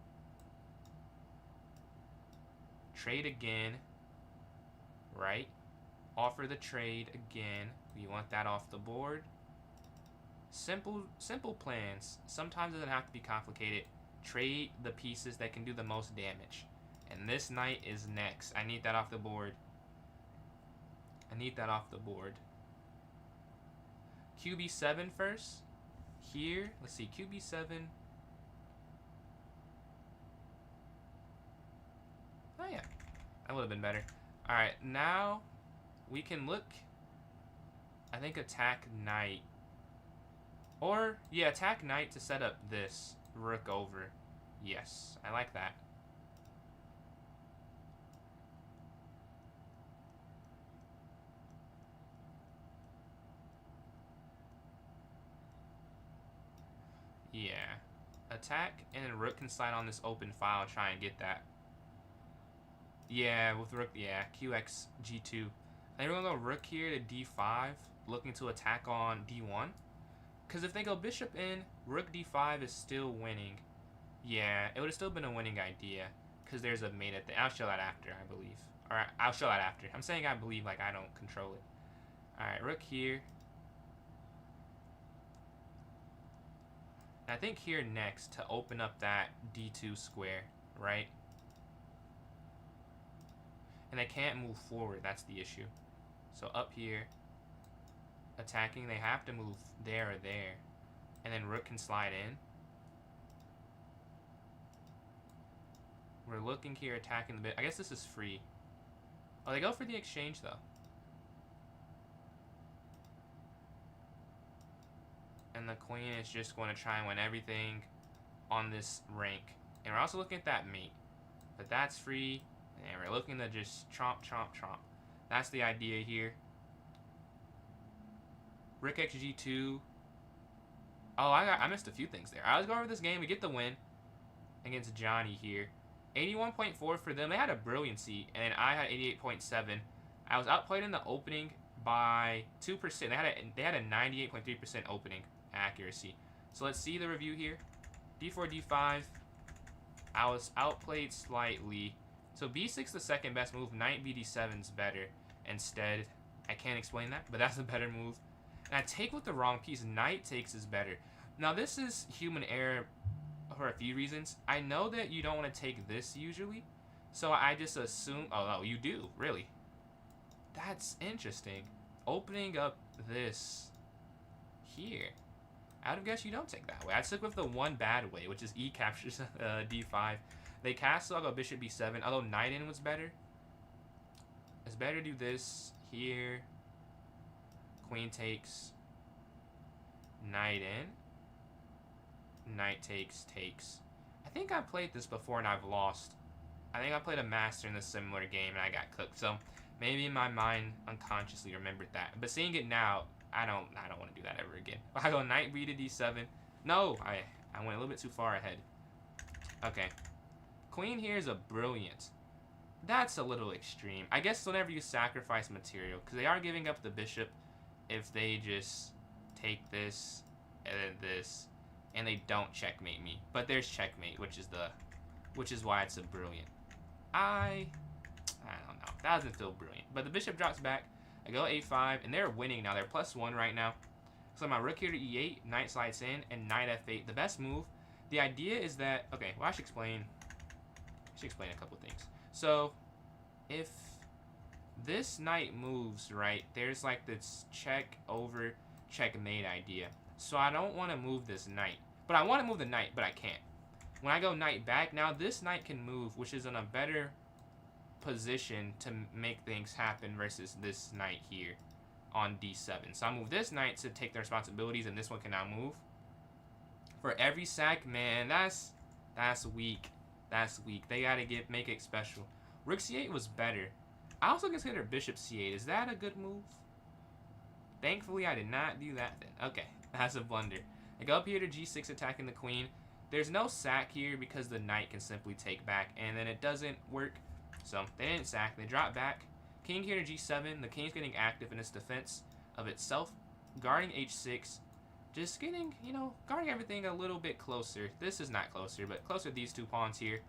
Trade again. Right? Offer the trade again. We want that off the board. Simple plans. Sometimes it doesn't have to be complicated. Trade the pieces that can do the most damage. And this knight is next. I need that off the board. I need that off the board. QB7 first. Here. Let's see. QB7. Oh, yeah. That would have been better. Alright. Now, we can look. I think attack knight. Or, yeah, attack knight to set up this. Rook over. Yes. I like that. Yeah. Attack, and then rook can slide on this open file and try and get that. Yeah, with rook, yeah, QX G2. I think we're going to go rook here to D5, looking to attack on D1. Because if they go bishop in, rook D5 is still winning. Yeah, it would have still been a winning idea. Because there's a mate at the... I'll show that after, I believe. Alright, I'll show that after. I'm saying I believe like I don't control it. Alright, rook here. I think here next to open up that D2 square, right? And they can't move forward, that's the issue. So up here, attacking, they have to move there or there. And then rook can slide in. We're looking here, attacking the bit. I guess this is free. Oh, they go for the exchange, though. And the queen is just going to try and win everything on this rank. And we're also looking at that mate. But that's free. And we're looking to just chomp, chomp, chomp. That's the idea here. Rook XG2. Oh, I missed a few things there. I was going over this game. We get the win against Johnny here. 81.4 for them. They had a brilliancy, and I had 88.7. I was outplayed in the opening by 2%. They had a 98.3% opening accuracy. So let's see the review here. D4, D5. I was outplayed slightly. So B6 the second best move. Knight BD7's better. Instead, I can't explain that, but that's a better move. And I take with the wrong piece. Knight takes is better. Now this is human error for a few reasons. I know that you don't want to take this usually, so I just assume. Oh no, you do really. That's interesting. Opening up this here. I would have guessed you don't take that way. I took with the one bad way, which is E captures D5. They castle, I'll go bishop B7, although knight in was better. It's better to do this here. Queen takes. Knight in. Knight takes, takes. I think I've played this before and I've lost. I think I played a master in a similar game and I got cooked. So maybe in my mind unconsciously remembered that. But seeing it now, I don't want to do that ever again. I go knight B to D7. No, I went a little bit too far ahead. Okay. Queen here is a brilliant. That's a little extreme. I guess whenever you sacrifice material, because they are giving up the bishop if they just take this and then this, and they don't checkmate me. But there's checkmate, which is why it's a brilliant. I don't know. That doesn't feel brilliant. But the bishop drops back. I go A5, and they're winning now. They're +1 right now. So my rook here to E8, knight slides in, and knight F8. The best move. The idea is that, okay, well I should explain a couple things. So if this knight moves, right, there's like this check over checkmate idea. So I don't want to move this knight. But I want to move the knight, but I can't. When I go knight back, now this knight can move, which is in a better position to make things happen versus this knight here on D7. So I move this knight to take the responsibilities, and this one can now move. For every sack, man, that's weak. That's weak. They gotta make it special. Rook c8 was better. I also consider bishop c8. Is that a good move? Thankfully, I did not do that then. Okay, that's a blunder. I go up here to g6, attacking the queen. There's no sack here because the knight can simply take back, and then it doesn't work. So they didn't sack. They drop back. King here to g7. The king's getting active in its defense of itself. Guarding h6. Just getting, you know, guarding everything a little bit closer. This is not closer, but closer to these two pawns here,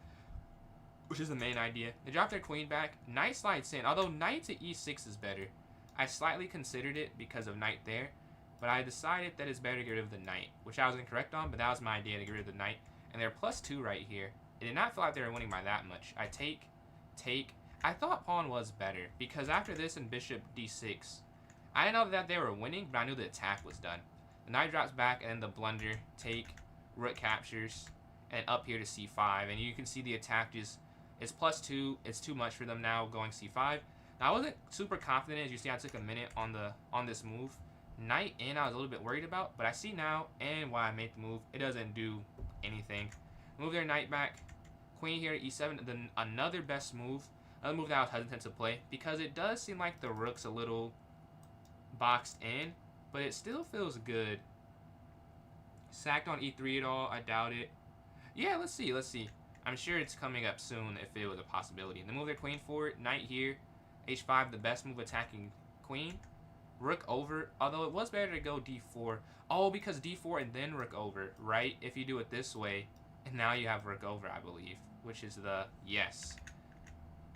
which is the main idea. They drop their queen back. Knight slides in, although knight to e6 is better. I slightly considered it because of knight there, but I decided that it's better to get rid of the knight, which I was incorrect on, but that was my idea, to get rid of the knight. And they're +2 right here. It did not feel like they were winning by that much. I take. I thought pawn was better, because after this and bishop d6, I didn't know that they were winning, but I knew the attack was done. The knight drops back, and then the blunder, take, rook captures, and up here to c5. And you can see the attack just, it's +2. It's too much for them now, going c5. Now, I wasn't super confident. As you see, I took a minute on this move. Knight in, I was a little bit worried about, but I see now, and why I made the move, it doesn't do anything. Move their knight back. Queen here to e7, then another best move. Another move that I was hesitant to play, because it does seem like the rook's a little boxed in, but it still feels good. Sacked on e3 at all? I doubt it. Yeah, let's see. I'm sure it's coming up soon if it was a possibility. Then move their queen forward. Knight here. h5, the best move attacking queen. Rook over, although it was better to go d4. Oh, because d4 and then rook over, right? If you do it this way, and now you have rook over, I believe, which is the yes.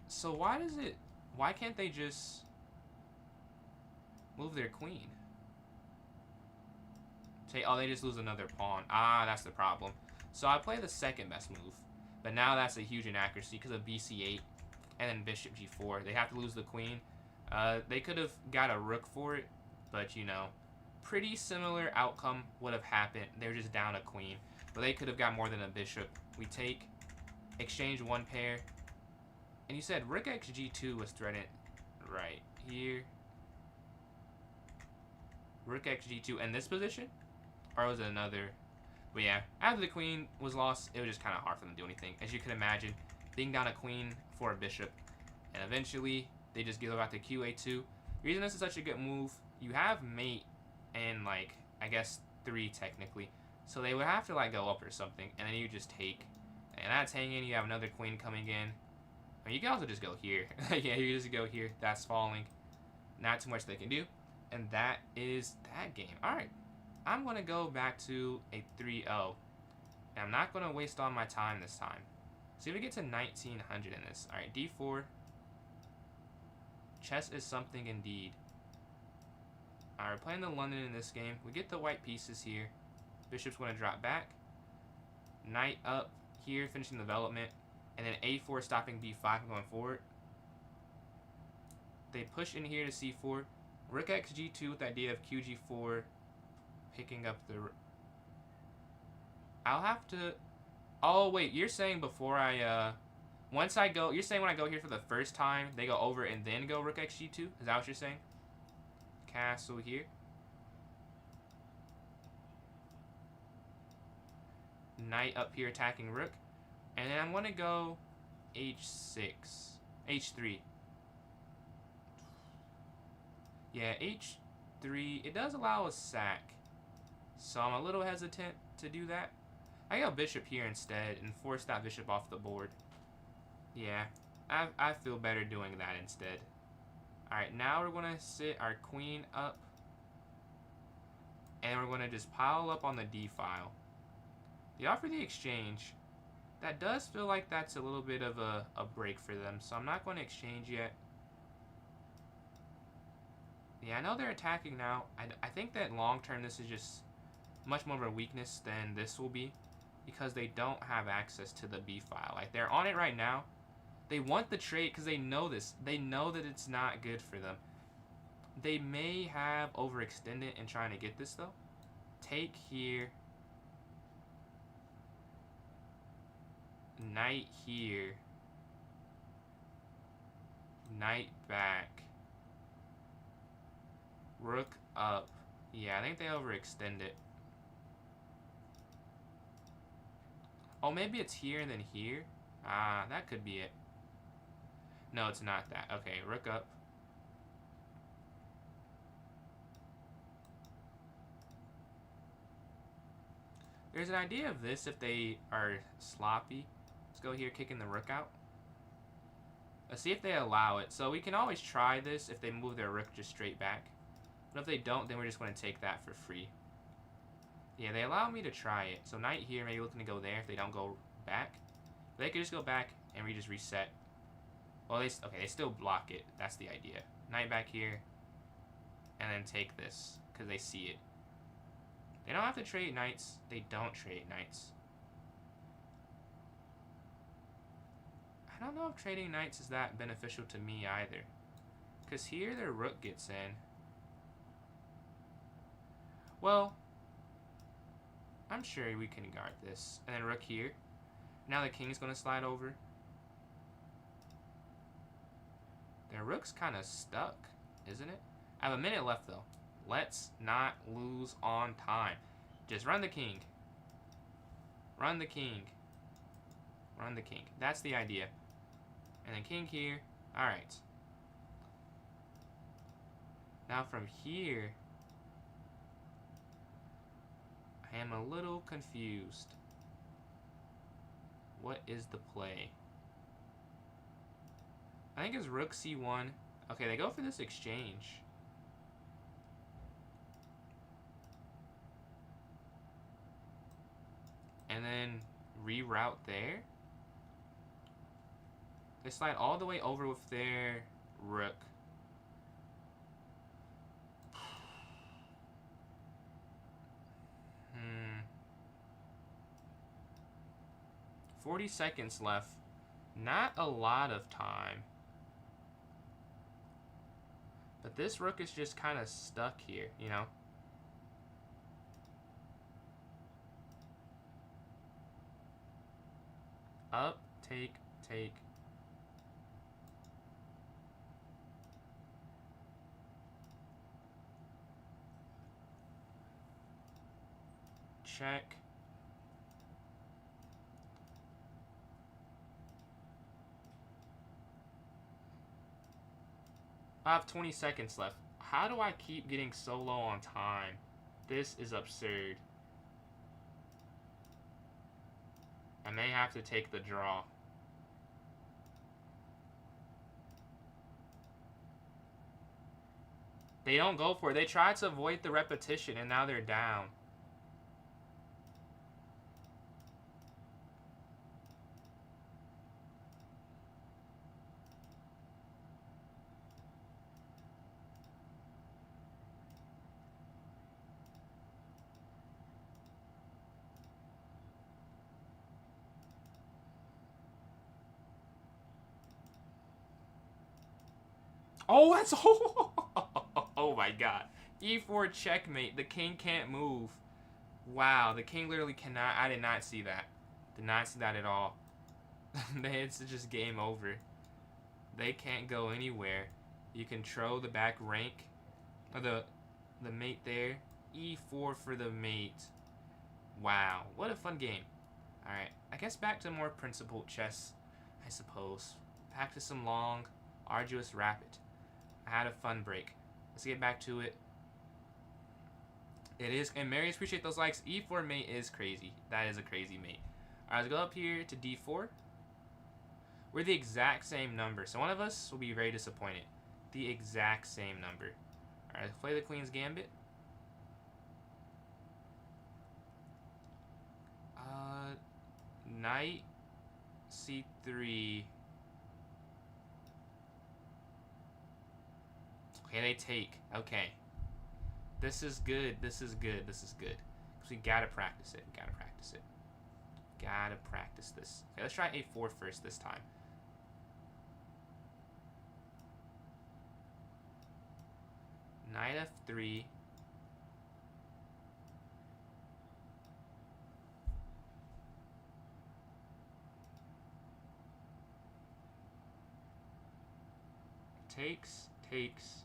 So why can't they just move their queen? Oh, they just lose another pawn. Ah, that's the problem. So I play the second best move, but now that's a huge inaccuracy because of bc8 and then bishop g4. They have to lose the queen. They could have got a rook for it, but you know, pretty similar outcome would have happened. They're just down a queen, but they could have got more than a bishop. We take, exchange one pair, and you said rook x g2 was threatened right here. Rook x g2 in this position, or was it another? But yeah, after the queen was lost, it was just kind of hard for them to do anything. As you can imagine, being down a queen for a bishop, and eventually they just give out to qa2. The reason this is such a good move, you have mate and like I guess 3 technically, so they would have to like go up or something, and then you just take, and that's hanging. You have another queen coming in. I mean, you can also just go here. Yeah, you just go here. That's falling. Not too much they can do, and that is that game. All right, I'm gonna go back to a 3-0, and I'm not gonna waste all my time this time. See if we get to 1900 in this. All right, d4. Chess is something indeed. All right, we're playing the London in this game. We get the white pieces here. Bishop's going to drop back. Knight up here, finishing development. And then a4 stopping b5 and going forward. They push in here to c4. Rook x g2 with the idea of qg4 picking up the... I'll have to... Oh, wait, you're saying before I... Once I go... You're saying when I go here for the first time, they go over and then go rook x g2? Is that what you're saying? Castle here. Knight up here attacking rook. And then I'm going to go h6. h3. Yeah, h3. It does allow a sack. So I'm a little hesitant to do that. I go bishop here instead and force that bishop off the board. Yeah, I feel better doing that instead. Alright, now we're going to sit our queen up. And we're going to just pile up on the d file. They offer the exchange. That does feel like that's a little bit of a break for them, so I'm not going to exchange yet. Yeah, I know they're attacking now. I think that long term this is just much more of a weakness than this will be, because they don't have access to the b file. Like, they're on it right now. They want the trade because they know this. They know that it's not good for them. They may have overextended in trying to get this, though. Take here. Knight here. Knight back. Rook up. Yeah, I think they overextended. Oh, maybe it's here and then here. Ah, that could be it. No, it's not that. Okay, rook up. There's an idea of this if they are sloppy. Let's go here, kicking the rook out. Let's see if they allow it. So we can always try this if they move their rook just straight back. But if they don't, then we're just going to take that for free. Yeah, they allow me to try it. So knight here, maybe looking to go there if they don't go back. They could just go back and we just reset. Well, okay, they still block it. That's the idea. Knight back here. And then take this, because they see it. They don't have to trade knights. They don't trade knights. I don't know if trading knights is that beneficial to me either. Because here their rook gets in. Well, I'm sure we can guard this. And then rook here. Now the king's going to slide over. Their rook's kind of stuck, isn't it? I have a minute left, though. Let's not lose on time. Just run the king. Run the king. Run the king. That's the idea. And then king here. Alright. Now from here, I am a little confused. What is the play? I think it's rook c1. Okay, they go for this exchange. And then reroute there. They slide all the way over with their rook. 40 seconds left. Not a lot of time. But this rook is just kind of stuck here, you know? Up, take, take. Check. I have 20 seconds left. How do I keep getting so low on time? This is absurd. I may have to take the draw. They don't go for it. They tried to avoid the repetition, and now they're down. Oh, that's oh my god. E4 checkmate. The king can't move. Wow, the king literally cannot. I did not see that. Did not see that at all. It's just game over. They can't go anywhere. You control the back rank. Or the mate there. E4 for the mate. Wow, what a fun game. Alright, I guess back to more principled chess, I suppose. Back to some long, arduous rapid. I had a fun break. Let's get back to it. It is, and Mary, appreciate those likes. E4 mate is crazy. That is a crazy mate. Alright, let's go up here to D4. We're the exact same number, so one of us will be very disappointed. The exact same number. Alright, let's play the Queen's Gambit. Knight C3. Okay, they take. Okay. This is good. This is good. This is good. Because we gotta practice it. We gotta practice it. Gotta practice this. Okay, let's try A4 first this time. Knight F3. Takes.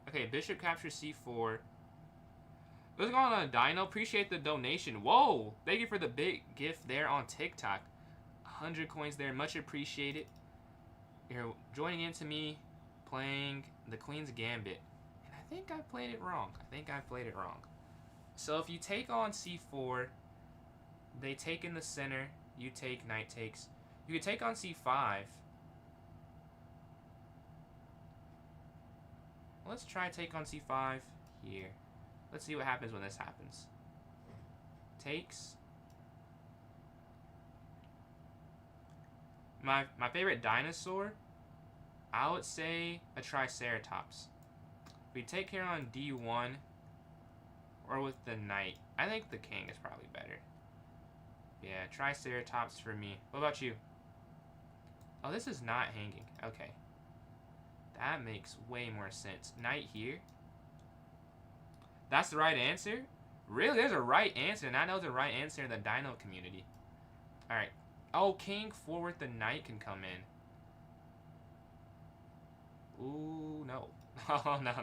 Okay, bishop captures C4. What's going on, Dino? Appreciate the donation. Whoa! Thank you for the big gift there on TikTok. 100 coins there. Much appreciated. You're joining into me playing the Queen's Gambit. And I think I played it wrong. So if you take on c4, they take in the center. You take, knight takes. You could take on c5. Let's try take on c5 here. Let's see what happens when this happens. Takes. My favorite dinosaur, I would say a Triceratops. We take here on d1 or with the knight. I think the king is probably better. Yeah, Triceratops for me. What about you? Oh, this is not hanging. Okay. That makes way more sense. Knight here. That's the right answer? Really? There's a right answer, and I know the right answer in the dino community. Alright. Oh, king forward the knight can come in. Ooh, no. Oh, no.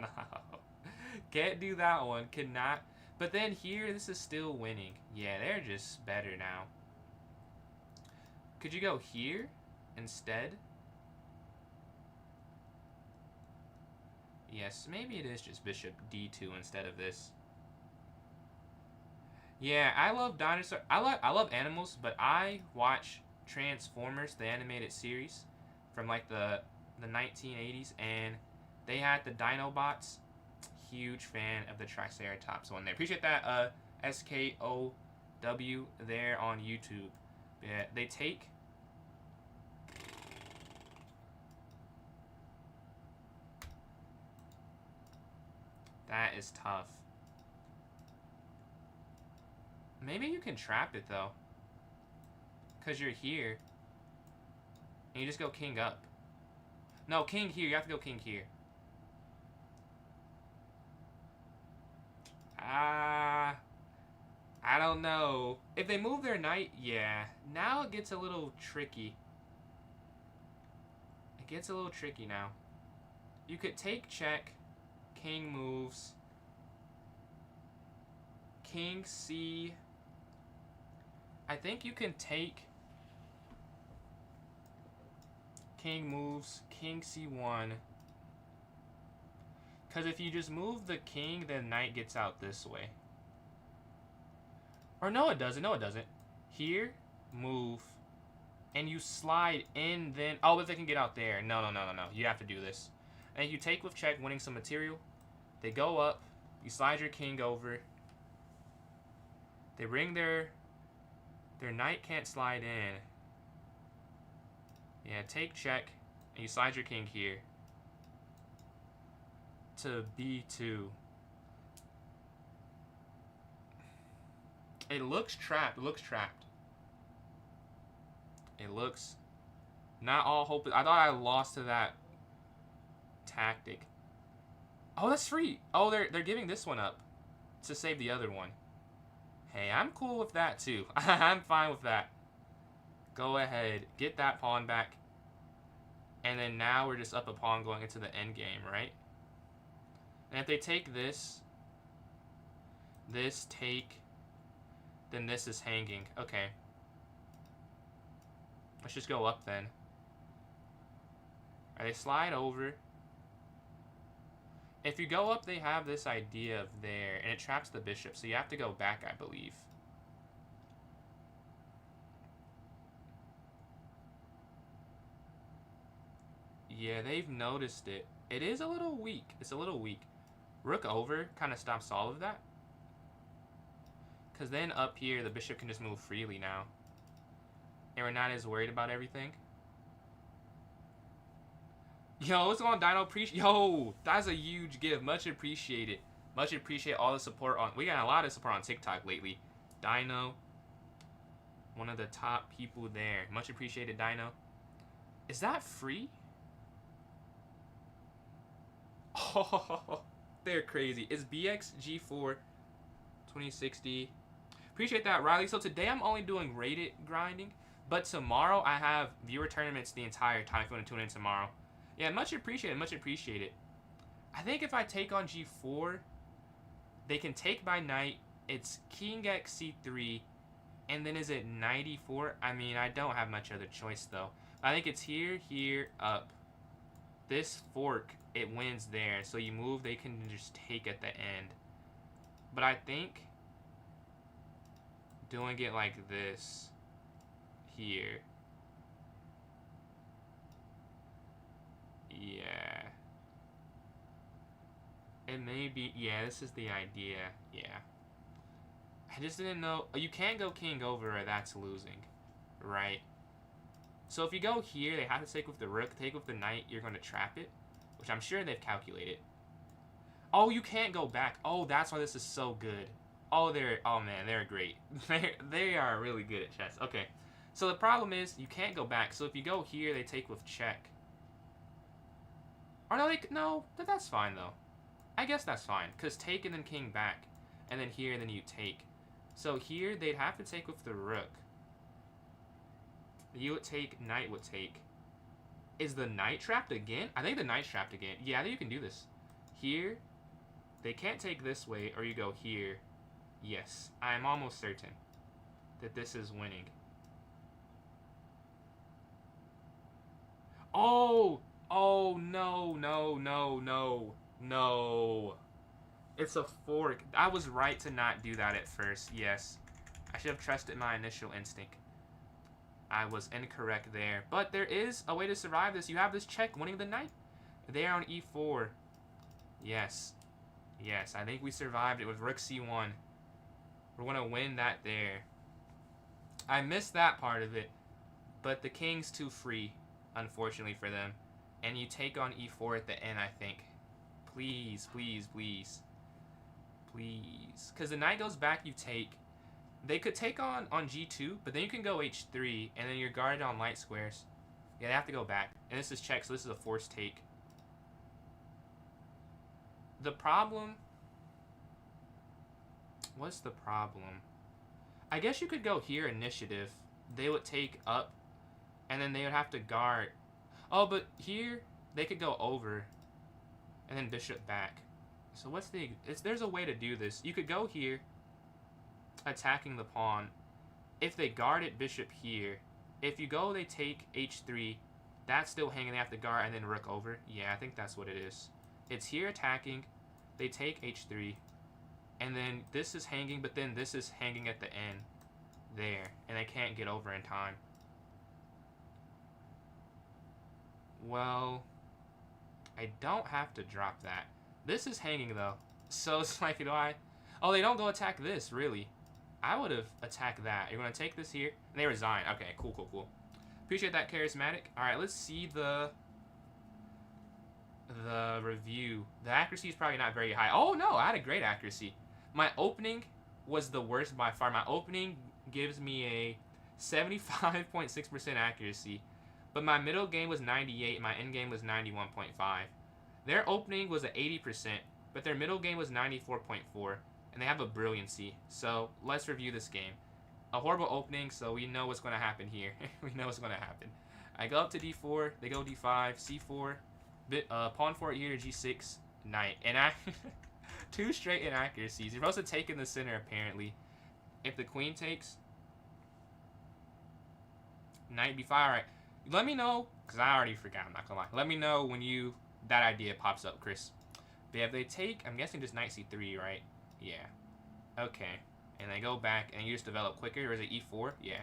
Can't do that one. Cannot. But then here, this is still winning. Yeah, they're just better now. Could you go here instead? Yes, maybe it is just bishop d2 instead of this. Yeah, I love dinosaur. I love animals, but I watch Transformers, the animated series, from like the 1980s, and they had the Dinobots. Huge fan of the Triceratops one there. Appreciate that SKOW there on YouTube. Yeah, they take. That is tough. Maybe you can trap it though, because you're here. And you just go king up. No, king here. You have to go king here. I don't know. If they move their knight, yeah. Now it gets a little tricky. It gets a little tricky now. You could take check. King moves. King C. I think you can take. King moves. King C1. Because if you just move the king, then knight gets out this way. Or no, it doesn't. No, it doesn't. Here, move. And you slide in then. Oh, but they can get out there. No. You have to do this. And you take with check, winning some material. They go up. You slide your king over. They bring their knight can't slide in. Yeah, take check. And you slide your king here. To b2. It looks trapped. It looks not all hope. I thought I lost to that tactic. Oh, that's free. Oh, they're giving this one up to save the other one. Hey, I'm cool with that too. I'm fine with that. Go ahead, get that pawn back. And then now we're just up a pawn going into the end game, right? And if they take this take, then this is hanging. Okay. Let's just go up then. They slide over. If you go up, they have this idea of there, and it traps the bishop, so you have to go back, I believe. Yeah, they've noticed it. It is a little weak. It's a little weak. Rook over kind of stops all of that. Because then up here, the bishop can just move freely now. And we're not as worried about everything. Yo, what's going on, Dino? Yo, that's a huge gift. Much appreciated. Much appreciate all the support on. We got a lot of support on TikTok lately. Dino, one of the top people there. Much appreciated, Dino. Is that free? Oh, they're crazy. It's BXG4 2060. Appreciate that, Riley. So today I'm only doing rated grinding, but tomorrow I have viewer tournaments the entire time if you want to tune in tomorrow. Yeah, much appreciated, much appreciated. I think if I take on G4, they can take by knight. It's king x c3, And then is it 94? I mean, I don't have much other choice, though. I think it's here, here, up. This fork, it wins there. So you move, they can just take at the end. But I think doing it like this here. Yeah. It may be, yeah, this is the idea. Yeah. I just didn't know. You can't go king over or that's losing. Right? So if you go here, they have to take with the rook. Take with the knight, you're going to trap it. Which I'm sure they've calculated. Oh, you can't go back. Oh, that's why this is so good. Oh, man, they're great. They are really good at chess. Okay. So the problem is, you can't go back. So if you go here, they take with check. Or no, that's fine, though. I guess that's fine. Because take and then king back. And then here, and then you take. So here, they'd have to take with the rook. You would take, knight would take. Is the knight trapped again? I think the knight's trapped again. Yeah, I think you can do this. Here, they can't take this way, or you go here. Yes, I'm almost certain that this is winning. Oh! Oh, no, no, no, no, no. It's a fork. I was right to not do that at first, yes. I should have trusted my initial instinct. I was incorrect there. But there is a way to survive this. You have this check winning the knight. There on e4. Yes. Yes, I think we survived it with rook c1. We're going to win that there. I missed that part of it. But the king's too free, unfortunately for them. And you take on e4 at the end, I think. Please, please, please. Please. Because the knight goes back, you take. They could take on g2, but then you can go h3, and then you're guarded on light squares. Yeah, they have to go back. And this is check, so this is a forced take. The problem... What's the problem? I guess you could go here, initiative. They would take up, and then they would have to guard. Oh, but here, they could go over, and then bishop back. So what's the... there's a way to do this. You could go here, attacking the pawn. If they guard it, bishop here. If you go, they take h3. That's still hanging. They have to guard, and then rook over. Yeah, I think that's what it is. It's here attacking. They take h3. And then this is hanging, but then this is hanging at the end. There. And they can't get over in time. Well, I don't have to drop that. This is hanging, though. So it's like, do I... Oh, they don't go attack this, really. I would have attacked that. You're going to take this here. And they resign. Okay, cool, cool, cool. Appreciate that, Charismatic. All right, let's see the review. The accuracy is probably not very high. Oh, no, I had a great accuracy. My opening was the worst by far. My opening gives me a 75.6% accuracy. But my middle game was 98. My end game was 91.5. Their opening was at 80%, but their middle game was 94.4. And they have a brilliancy. So let's review this game. A horrible opening, so we know what's going to happen here. We know what's going to happen. I go up to d4, they go d5, c4, pawn forward here to g6, knight. And I... two straight inaccuracies. You're supposed to take in the center, apparently. If the queen takes... Knight b5, alright. Let me know, because I already forgot, I'm not going to lie. Let me know when that idea pops up, Chris. But if they take, I'm guessing just knight c3, right? Yeah. Okay. And they go back, and you just develop quicker. Or is it e4? Yeah.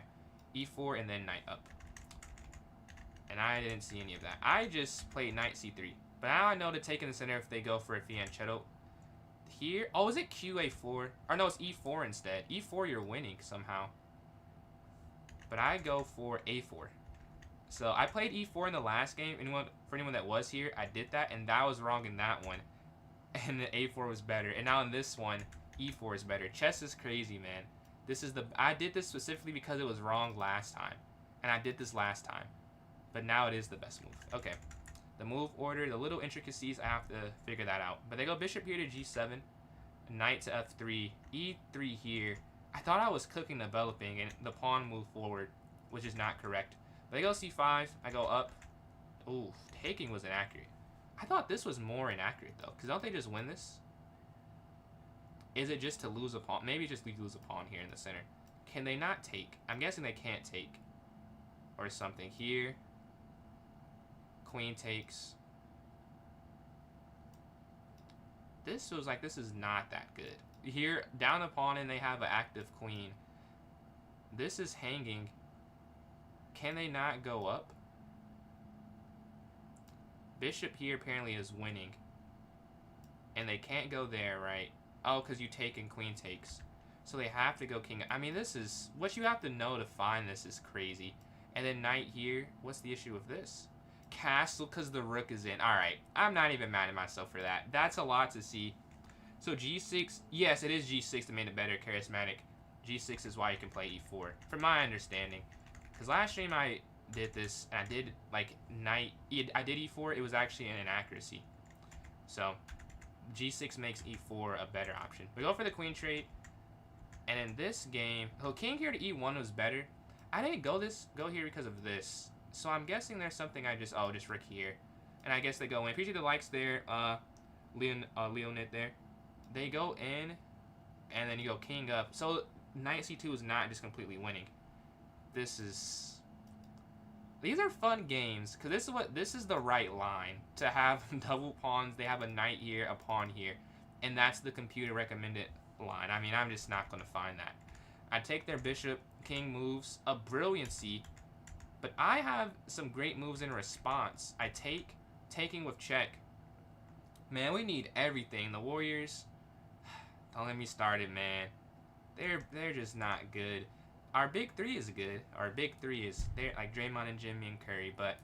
e4, and then knight up. And I didn't see any of that. I just played knight c3. But now I know to take in the center if they go for a fianchetto. Here. Oh, is it qa4? Or no, it's e4 instead. e4, you're winning somehow. But I go for a4. So I played e4 in the last game. For anyone that was here, I did that, and that was wrong in that one. And the a4 was better. And now in this one, e4 is better. Chess is crazy, man. I did this specifically because it was wrong last time. And I did this last time. But now it is the best move. Okay. The move order, the little intricacies, I have to figure that out. But they go bishop here to g7. Knight to f3. e3 here. I thought I was cooking developing, and the pawn moved forward, which is not correct. But they go c5. I go up. Ooh, taking was inaccurate. I thought this was more inaccurate, though. Because don't they just win this? Is it just to lose a pawn? Maybe just lose a pawn here in the center. Can they not take? I'm guessing they can't take. Or something. Here. Queen takes. This feels like this is not that good. Here, down a pawn and they have an active queen. This is hanging. Can they not go up? Bishop here apparently is winning. And they can't go there, right? Oh, because you take and queen takes. So they have to go king. I mean, this is... What you have to know to find this is crazy. And then knight here. What's the issue with this? Castle because the rook is in. Alright. I'm not even mad at myself for that. That's a lot to see. So g6. Yes, it is g6 to make it better charismatic. g6 is why you can play e4. From my understanding. Because last stream I did this. And I did like knight. I did e4. It was actually an inaccuracy. So g6 makes e4 a better option. We go for the queen trade. And in this game, so king here to e1 was better. I didn't go here because of this. So I'm guessing there's something just rook here. And I guess they go in. Appreciate the likes there, Leonid there. They go in, and then you go king up. So knight c2 is not just completely winning. These are fun games, because this is the right line to have double pawns. They have a knight here, a pawn here, and that's the computer recommended line. I mean, I'm just not going to find that. I take their bishop, king moves, a brilliancy, but I have some great moves in response. I taking with check. Man, we need everything. The Warriors, don't let me start it, man. They're just not good. Our big three is good. Our big three is they're like Draymond and Jimmy and Curry, but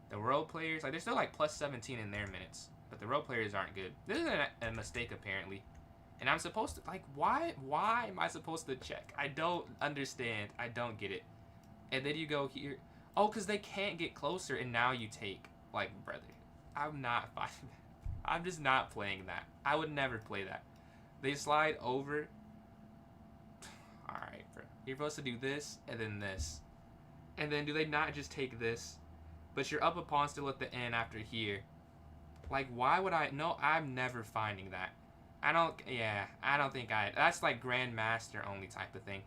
the role players, like they're still like plus 17 in their minutes, but the role players aren't good. This is a mistake apparently. And I'm supposed to, like, why am I supposed to check? I don't understand. I don't get it. And then you go here. Oh, because they can't get closer, and now you take. Like, brother, I'm not fine. I'm just not playing that. I would never play that. They slide over. Alright, bro. You're supposed to do this, and then this. And then do they not just take this? But you're up a pawn still at the end after here. Like, why would I? No, I'm never finding that. I don't think that's like grandmaster only type of thing.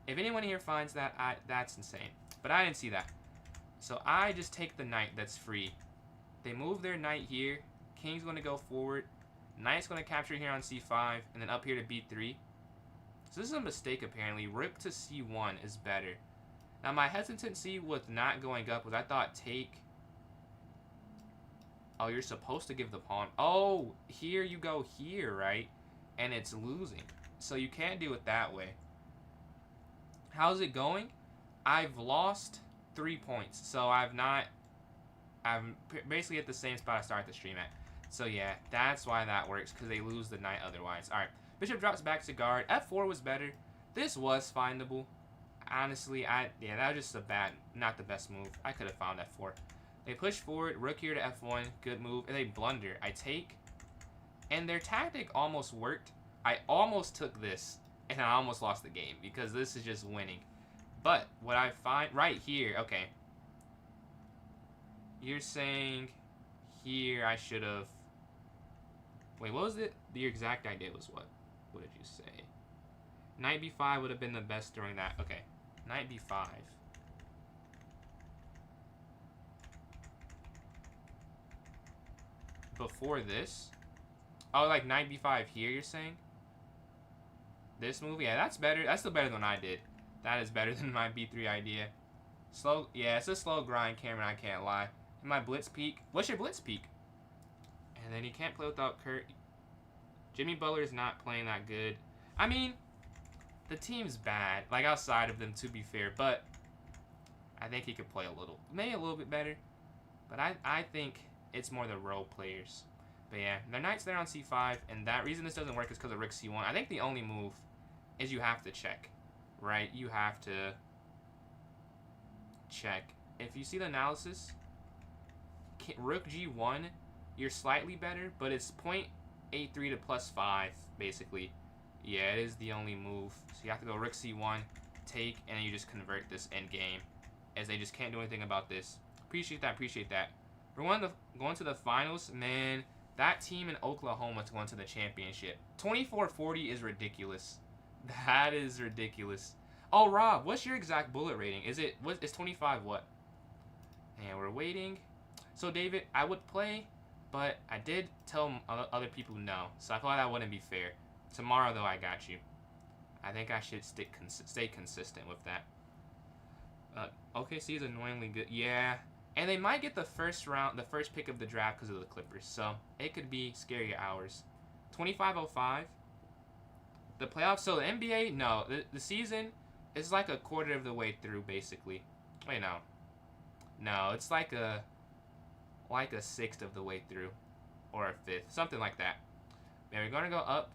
If anyone here finds that, that's insane. But I didn't see that. So I just take the knight that's free. They move their knight here. King's going to go forward. Knight's going to capture here on c5, and then up here to b3. So this is a mistake apparently. Rook to c1 is better. Now my hesitancy with not going up was I thought take... Oh, you're supposed to give the pawn. Oh, here you go here, right? And it's losing. So you can't do it that way. How's it going? I've lost 3 points. So I'm basically at the same spot I started the stream at. So yeah, that's why that works, because they lose the knight otherwise. Alright, bishop drops back to guard. F4 was better. This was findable. Honestly, that was just not the best move. I could have found F4. They push forward, rook here to f1, good move, and they blunder. I take, and their tactic almost worked. I almost took this, and I almost lost the game, because this is just winning. But, what I find, right here, okay. You're saying, here I should have, wait, what was it? The exact idea was what? What did you say? Knight b5 would have been the best during that. Okay, knight b5. Before this, oh, like knight b5 here, you're saying? This move, yeah, that's better. That's still better than I did. That is better than my b3 idea. Slow, yeah, it's a slow grind, Cameron, I can't lie. And my blitz peak, what's your blitz peak? And then he can't play without Kurt. Jimmy Butler is not playing that good. I mean, the team's bad, like outside of them, to be fair, but I think he could play maybe a little bit better. But I think it's more the role players. But yeah, their knight's there on c5, and that reason this doesn't work is because of rook c1. I think the only move is you have to check, right? You have to check. If you see the analysis, rook g1, you're slightly better, but it's 0.83 to +5, basically. Yeah, it is the only move. So you have to go rook c1, take, and then you just convert this endgame, as they just can't do anything about this. Appreciate that, appreciate that. We're going to the finals. Man, that team in Oklahoma to go into the championship. 24-40 is ridiculous. That is ridiculous. Oh, Rob, what's your exact bullet rating? Is 25 what? And we're waiting. So, David, I would play, but I did tell other people no. So I feel like that wouldn't be fair. Tomorrow, though, I got you. I think I should stay consistent with that. OKC is annoyingly good. Yeah. And they might get the first pick of the draft because of the Clippers. So it could be scary hours. 25:05. The playoffs. So the NBA, no. The season is like a quarter of the way through, basically. Wait, no. No, it's like a sixth of the way through. Or a fifth. Something like that. Man, we're going to go up.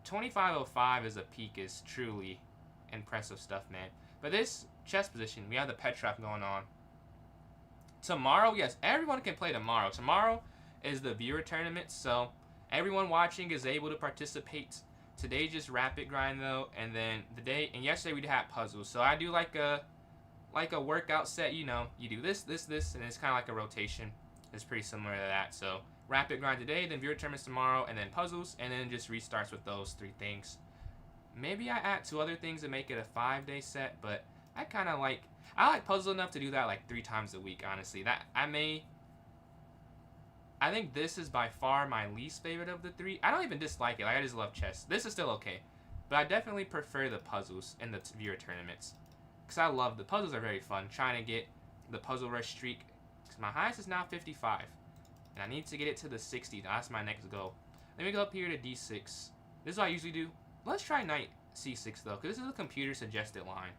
25:05 as a peak is truly impressive stuff, man. But this chess position, we have the Petrov going on. Tomorrow, yes, everyone can play tomorrow. Tomorrow is the viewer tournament, so everyone watching is able to participate. Today just rapid grind though, and then yesterday we had puzzles. So I do like a workout set. You know, you do this, and it's kind of like a rotation. It's pretty similar to that. So rapid grind today, then viewer tournaments tomorrow, and then puzzles, and then just restarts with those 3 things. Maybe I add 2 other things to make it a 5-day set, but I like puzzle enough to do that like 3 times a week, honestly. I think this is by far my least favorite of the 3. I don't even dislike it. Like, I just love chess. This is still okay. But I definitely prefer the puzzles and the viewer tournaments. Because I love the puzzles are very fun. Trying to get the puzzle rush streak. Because my highest is now 55. And I need to get it to the 60. That's my next goal. Let me go up here to D6. This is what I usually do. Let's try knight C6 though. Because this is a computer suggested line.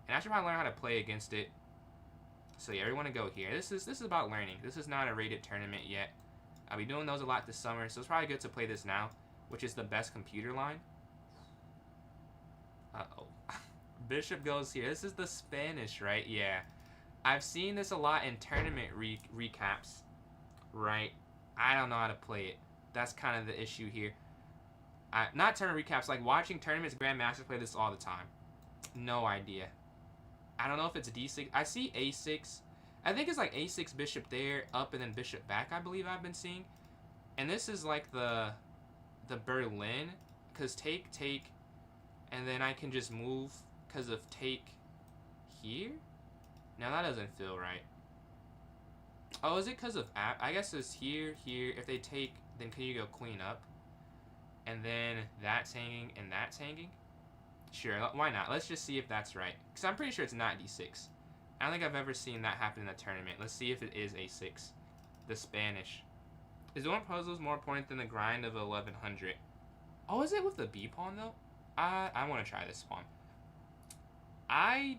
And I should probably learn how to play against it. So yeah, we want to go here. This is about learning. This is not a rated tournament yet. I'll be doing those a lot this summer, so it's probably good to play this now, which is the best computer line. Uh-oh. Bishop goes here. This is the Spanish, right? Yeah. I've seen this a lot in tournament recaps, right? I don't know how to play it. That's kind of the issue here. Not tournament recaps, like watching tournaments, Grandmasters play this all the time. No idea. I don't know if it's D6. I see A6. I think it's like A6 bishop there, up and then bishop back, I believe I've been seeing. And this is like the Berlin, because take, and then I can just move because of take here? Now that doesn't feel right. Oh, is it because of I guess it's here. If they take, then can you go queen up? And then that's hanging and that's hanging? Sure, why not? Let's just see if that's right. Because I'm pretty sure it's not D6. I don't think I've ever seen that happen in a tournament. Let's see if it is A6. The Spanish. Is doing puzzles more important than the grind of 1100? Oh, is it with the B pawn though? I want to try this pawn. I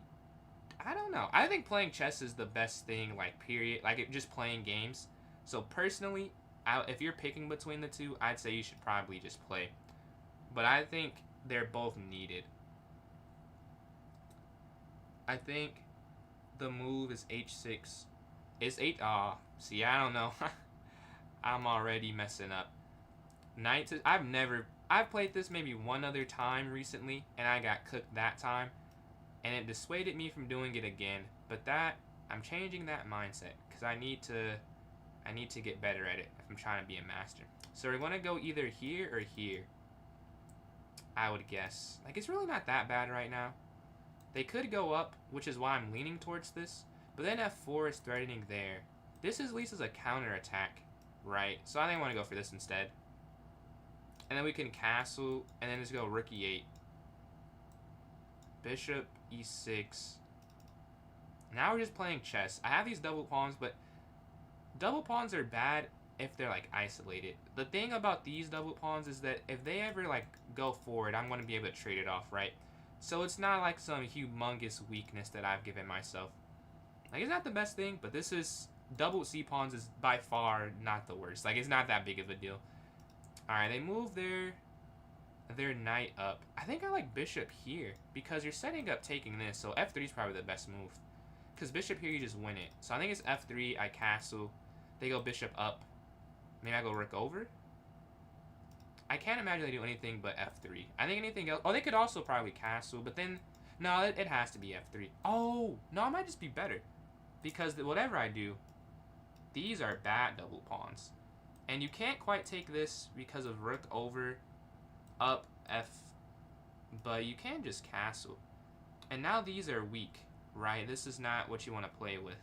don't know. I think playing chess is the best thing, like, period. Like, just playing games. So personally, if you're picking between the two, I'd say you should probably just play. But I think they're both needed. I think the move is H6. It's 8. See, I don't know. I'm already messing up. Knight to, I've played this maybe one other time recently, and I got cooked that time, and it dissuaded me from doing it again. But I'm changing that mindset because I need to get better at it if I'm trying to be a master. So we're gonna go either here or here. I would guess. Like, it's really not that bad right now. They could go up, which is why I'm leaning towards this. But then F4 is threatening there. This is at least as a counter attack, right? So I think I want to go for this instead. And then we can castle, and then just go rook E8. Bishop E6. Now we're just playing chess. I have these double pawns, but double pawns are bad if they're, like, isolated. The thing about these double pawns is that if they ever, like, go forward, I'm going to be able to trade it off, right? So it's not like some humongous weakness that I've given myself. Like, it's not the best thing, but this is... Double C pawns is by far not the worst. Like, it's not that big of a deal. Alright, they move their knight up. I think I like bishop here, because you're setting up taking this, so F3 is probably the best move. Because bishop here, you just win it. So I think it's F3, I castle. They go bishop up. Maybe I go rook over? I can't imagine they do anything but F3. I think anything else... Oh, they could also probably castle, but then... No, it has to be F3. Oh, no, it might just be better. Because whatever I do, these are bad double pawns. And you can't quite take this because of rook over, up, F... But you can just castle. And now these are weak, right? This is not what you want to play with.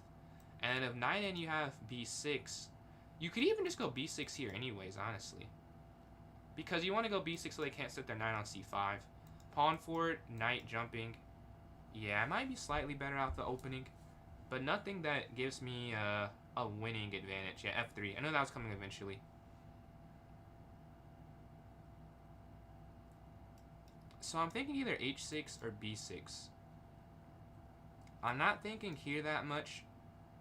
And if knight in, you have b6. You could even just go b6 here anyways, honestly. Because you want to go b6 so they can't set their knight on c5. Pawn forward, knight jumping. Yeah, I might be slightly better out the opening. But nothing that gives me a winning advantage. Yeah, f3. I know that was coming eventually. So I'm thinking either h6 or b6. I'm not thinking here that much,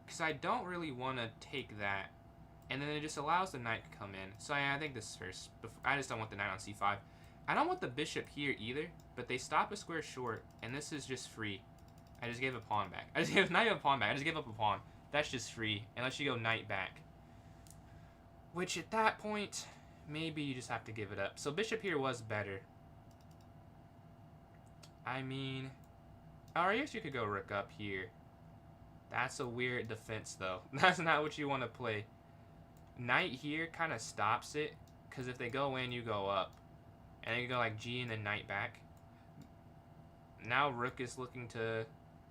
because I don't really want to take that. And then it just allows the knight to come in. So yeah, I think this is first. I just don't want the knight on c5. I don't want the bishop here either, but they stop a square short, and this is just free. I just gave a pawn back. I just gave knight a pawn back. I just gave up a pawn. That's just free, unless you go knight back. Which at that point, maybe you just have to give it up. So bishop here was better. I mean, or I guess you could go rook up here. That's a weird defense, though. That's not what you want to play. Knight here kind of stops it, because if they go in, you go up. And then you go like G and then knight back. Now rook is looking to...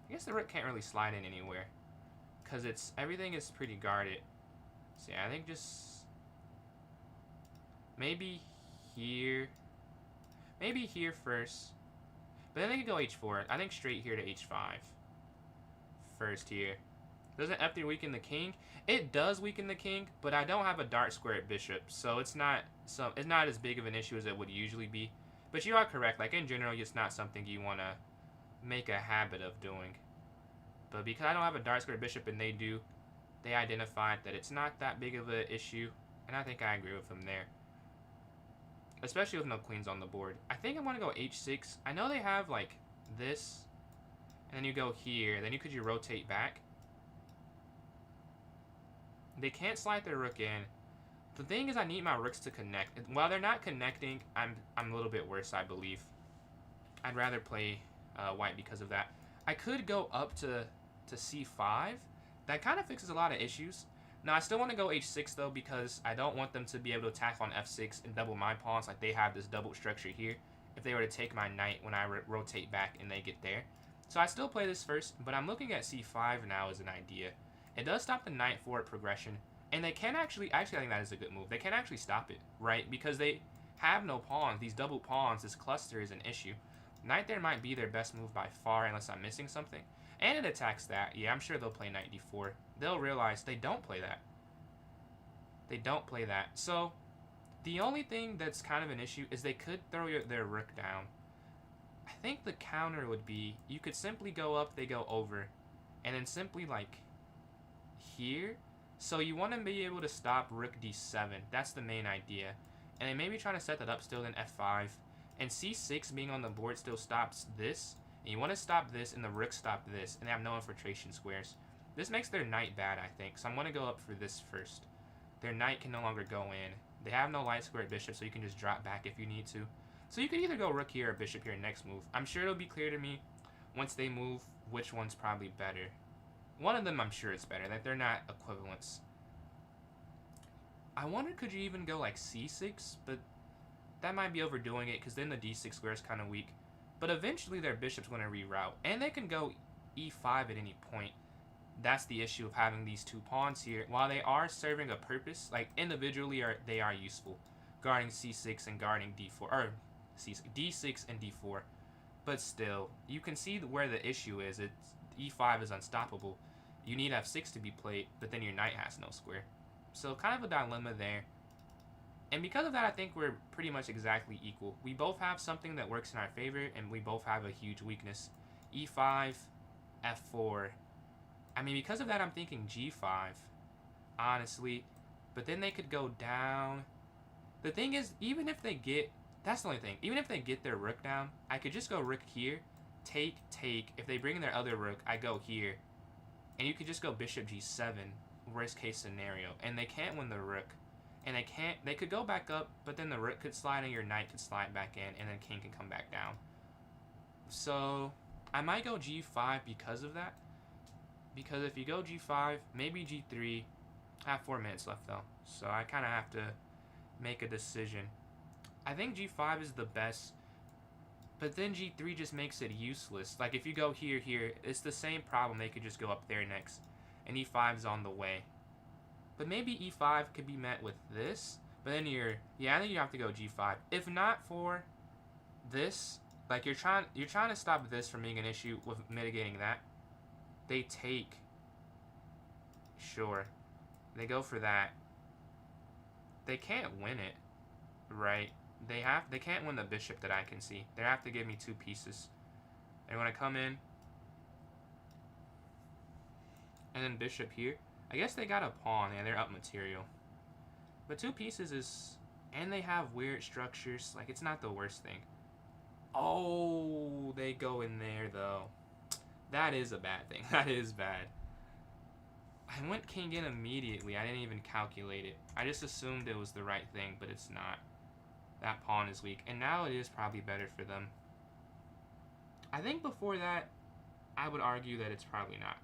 I guess the rook can't really slide in anywhere, because everything is pretty guarded. So yeah, I think just... maybe here. Maybe here first. But then they could go h4. I think straight here to h5. First here. Doesn't f3 weaken the king? It does weaken the king, but I don't have a dark square at bishop, so it's not as big of an issue as it would usually be. But you are correct. Like in general, it's not something you want to make a habit of doing. But because I don't have a dark square bishop and they do, they identified that it's not that big of an issue, and I think I agree with them there. Especially with no queens on the board. I think I want to go h6. I know they have like this, and then you go here. Then could you rotate back? They can't slide their rook in. The thing is, I need my rooks to connect. While they're not connecting, I'm a little bit worse, I believe. I'd rather play white because of that. I could go up to c5. That kind of fixes a lot of issues. Now, I still want to go h6, though, because I don't want them to be able to attack on f6 and double my pawns like they have this double structure here if they were to take my knight when I rotate back and they get there. So I still play this first, but I'm looking at c5 now as an idea. It does stop the knight forward progression, and they can actually I think that is a good move. They can actually stop it, right? Because they have no pawns. These double pawns, this cluster is an issue. Knight there might be their best move by far, unless I'm missing something. And it attacks that. Yeah, I'm sure they'll play knight d4. They'll realize they don't play that. They don't play that. So, the only thing that's kind of an issue is they could throw their rook down. I think the counter would be, you could simply go up, they go over. And then simply, like, here. So you want to be able to stop rook d7. That's the main idea. And then maybe try to set that up still in f5. And c6 being on the board still stops this. And you want to stop this and the rook stop this. And they have no infiltration squares. This makes their knight bad, I think. So I'm going to go up for this first. Their knight can no longer go in. They have no light square bishop, so you can just drop back if you need to. So you could either go rook here or bishop here next move. I'm sure it'll be clear to me once they move which one's probably better. One of them I'm sure is better. That they're not equivalents. I wonder, could you even go like c6? But that might be overdoing it, because then the d6 square is kind of weak. But eventually their bishop's going to reroute. And they can go e5 at any point. That's the issue of having these two pawns here. While they are serving a purpose, like individually they are useful. Guarding c6 and guarding d4. Or d6 and d4. But still, you can see where the issue is. E5 is unstoppable. You need f6 to be played, but then your knight has no square. So kind of a dilemma there. And because of that, I think we're pretty much exactly equal. We both have something that works in our favor, and we both have a huge weakness. e5, f4. I mean, because of that, I'm thinking g5, honestly. But then they could go down. The thing is, even if they get... That's the only thing. Even if they get their rook down, I could just go rook here. Take. If they bring in their other rook, I go here. And you could just go bishop g7, worst case scenario. And they can't win the rook. And they could go back up, but then the rook could slide and your knight could slide back in, and then king can come back down. So, I might go g5 because of that. Because if you go g5, maybe g3. I have 4 minutes left though, so I kind of have to make a decision. I think g5 is the best But then g3 just makes it useless. Like, if you go here, it's the same problem. They could just go up there next. And e5 is on the way. But maybe e5 could be met with this. But then I think you have to go g5. If not for this, like, you're trying to stop this from being an issue with mitigating that. They take. Sure. They go for that. They can't win it, right? They can't win the bishop that I can see. They have to give me 2 pieces. They want to come in. And then bishop here. I guess they got a pawn. Yeah, they're up material. But 2 pieces is... And they have weird structures. Like, it's not the worst thing. Oh, they go in there, though. That is a bad thing. That is bad. I went king in immediately. I didn't even calculate it. I just assumed it was the right thing, but it's not. That pawn is weak. And now it is probably better for them. I think before that, I would argue that it's probably not.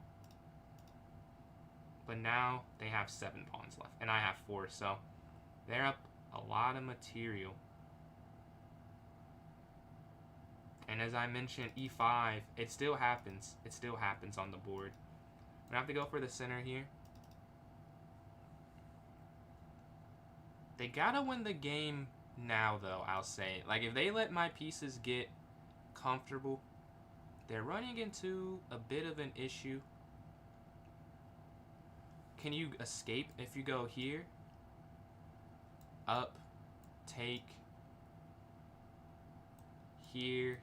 But now they have 7 pawns left. And I have 4, so they're up a lot of material. And as I mentioned, e5, it still happens. It still happens on the board. I'm gonna have to go for the center here. They gotta win the game now, though, I'll say. Like, if they let my pieces get comfortable, they're running into a bit of an issue. Can you escape if you go here? Up, take, here.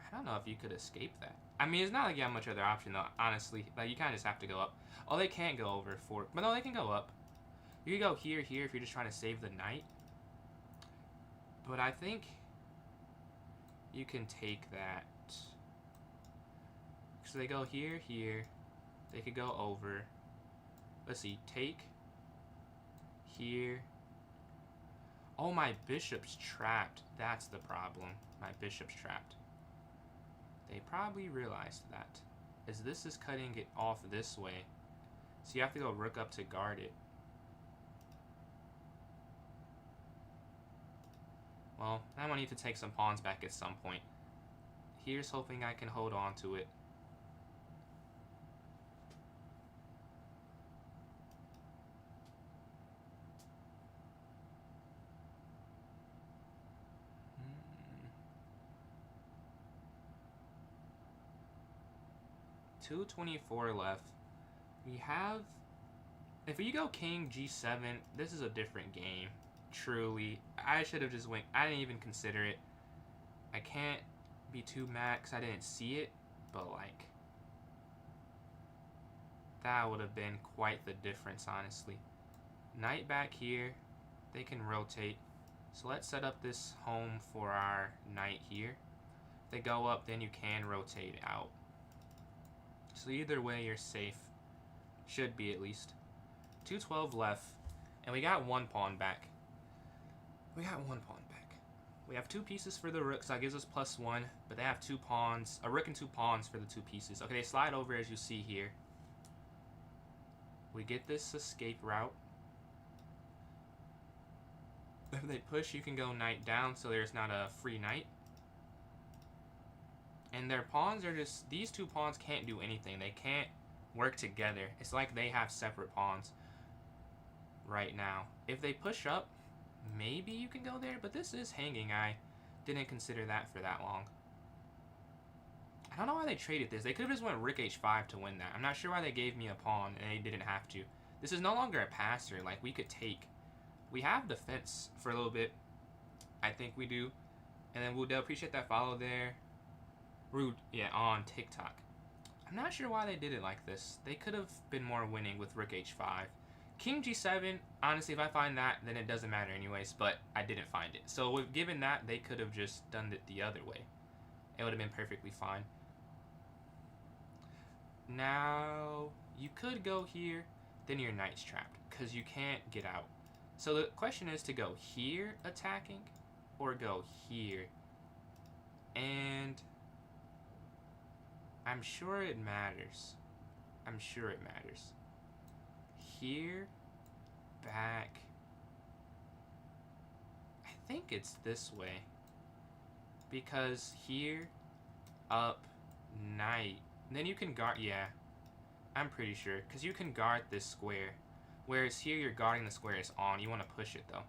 I don't know if you could escape that. I mean, it's not like you have much other option, though, honestly. Like, you kind of just have to go up. Oh, they can't go over 4. But no, they can go up. You can go here if you're just trying to save the knight. But I think you can take that. So they go here. They could go over. Let's see, take. Here. Oh, my bishop's trapped. That's the problem. My bishop's trapped. They probably realized that, as this is cutting it off this way. So you have to go rook up to guard it. Well, I might need to take some pawns back at some point. Here's hoping I can hold on to it. $2.24 left. We have... If you go king g7, this is a different game. Truly. I should have just went... I didn't even consider it. I can't be too mad because I didn't see it. But, like... That would have been quite the difference, honestly. Knight back here. They can rotate. So let's set up this home for our knight here. If they go up, then you can rotate out. So either way, you're safe. Should be, at least. 2.12 left. And we got 1 pawn back. We have 2 pieces for the rook, so that gives us +1. But they have 2 pawns. A rook and 2 pawns for the 2 pieces. Okay, they slide over, as you see here. We get this escape route. If they push, you can go knight down, so there's not a free knight. And their pawns are just... These 2 pawns can't do anything. They can't work together. It's like they have separate pawns right now. If they push up, maybe you can go there. But this is hanging. I didn't consider that for that long. I don't know why they traded this. They could have just went rook h5 to win that. I'm not sure why they gave me a pawn and they didn't have to. This is no longer a passer. Like, we could take. We have defense for a little bit. I think we do. And then they'll appreciate that follow there. Rude, yeah, on TikTok. I'm not sure why they did it like this. They could have been more winning with rook h5. King g7, honestly, if I find that, then it doesn't matter anyways, but I didn't find it. So given that, they could have just done it the other way. It would have been perfectly fine. Now, you could go here, then your knight's trapped, because you can't get out. So the question is to go here attacking, or go here. And... I'm sure it matters. Here, back, think it's this way. Because here, up, knight. Then you can guard, yeah. I'm pretty sure. Because you can guard this square. Whereas here you're guarding the square it's on. You want to push it though.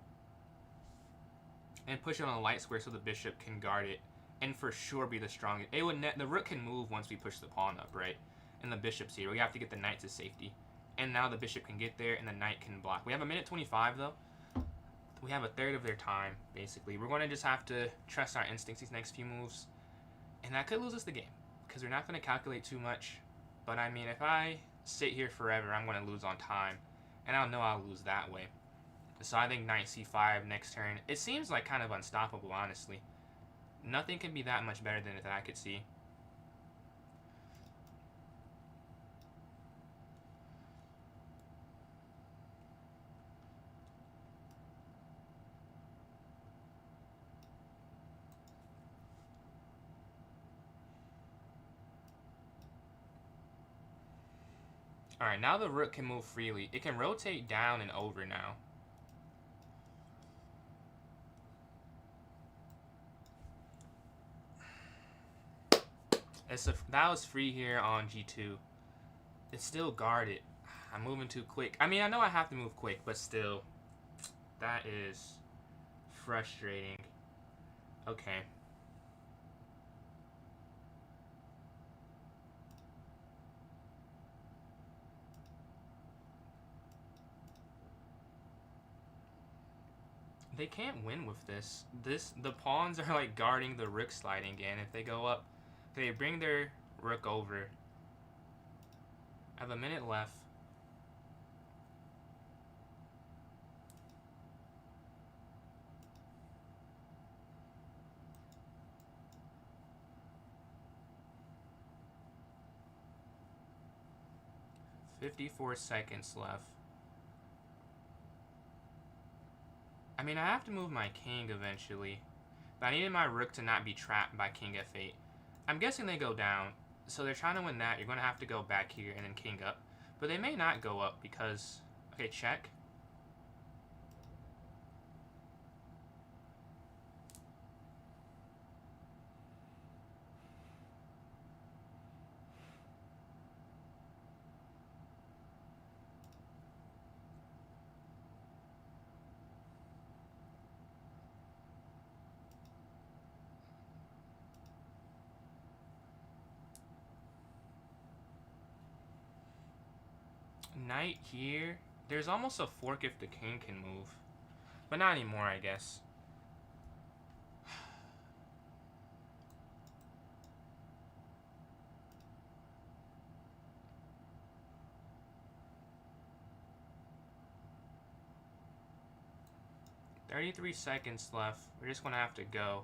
And push it on a light square so the bishop can guard it. And for sure be the strongest. It would the rook can move once we push the pawn up, right? And the bishop's here. We have to get the knight to safety. And now the bishop can get there and the knight can block. We have a minute 25 though. We have a third of their time, basically. We're going to just have to trust our instincts these next few moves. And that could lose us the game. Because we're not going to calculate too much. But I mean, if I sit here forever, I'm going to lose on time. And I know I'll lose that way. So I think knight c5 next turn. It seems like kind of unstoppable, honestly. Nothing can be that much better than it that I could see. Alright, now the rook can move freely. It can rotate down and over now. That was free here on g2. It's still guarded. I'm moving too quick. I mean, I know I have to move quick, but still. That is frustrating. Okay. They can't win with this. The pawns are like guarding the rook sliding in. If they go up, they bring their rook over. I have a minute left. "54 seconds left. I mean, I have to move my king eventually. But I needed my rook to not be trapped by king f8. I'm guessing they go down. So they're trying to win that. You're going to have to go back here and then king up. But they may not go up because... Okay, check. Knight here. There's almost a fork if the king can move. But not anymore, I guess. "33 seconds left. We're just going to have to go.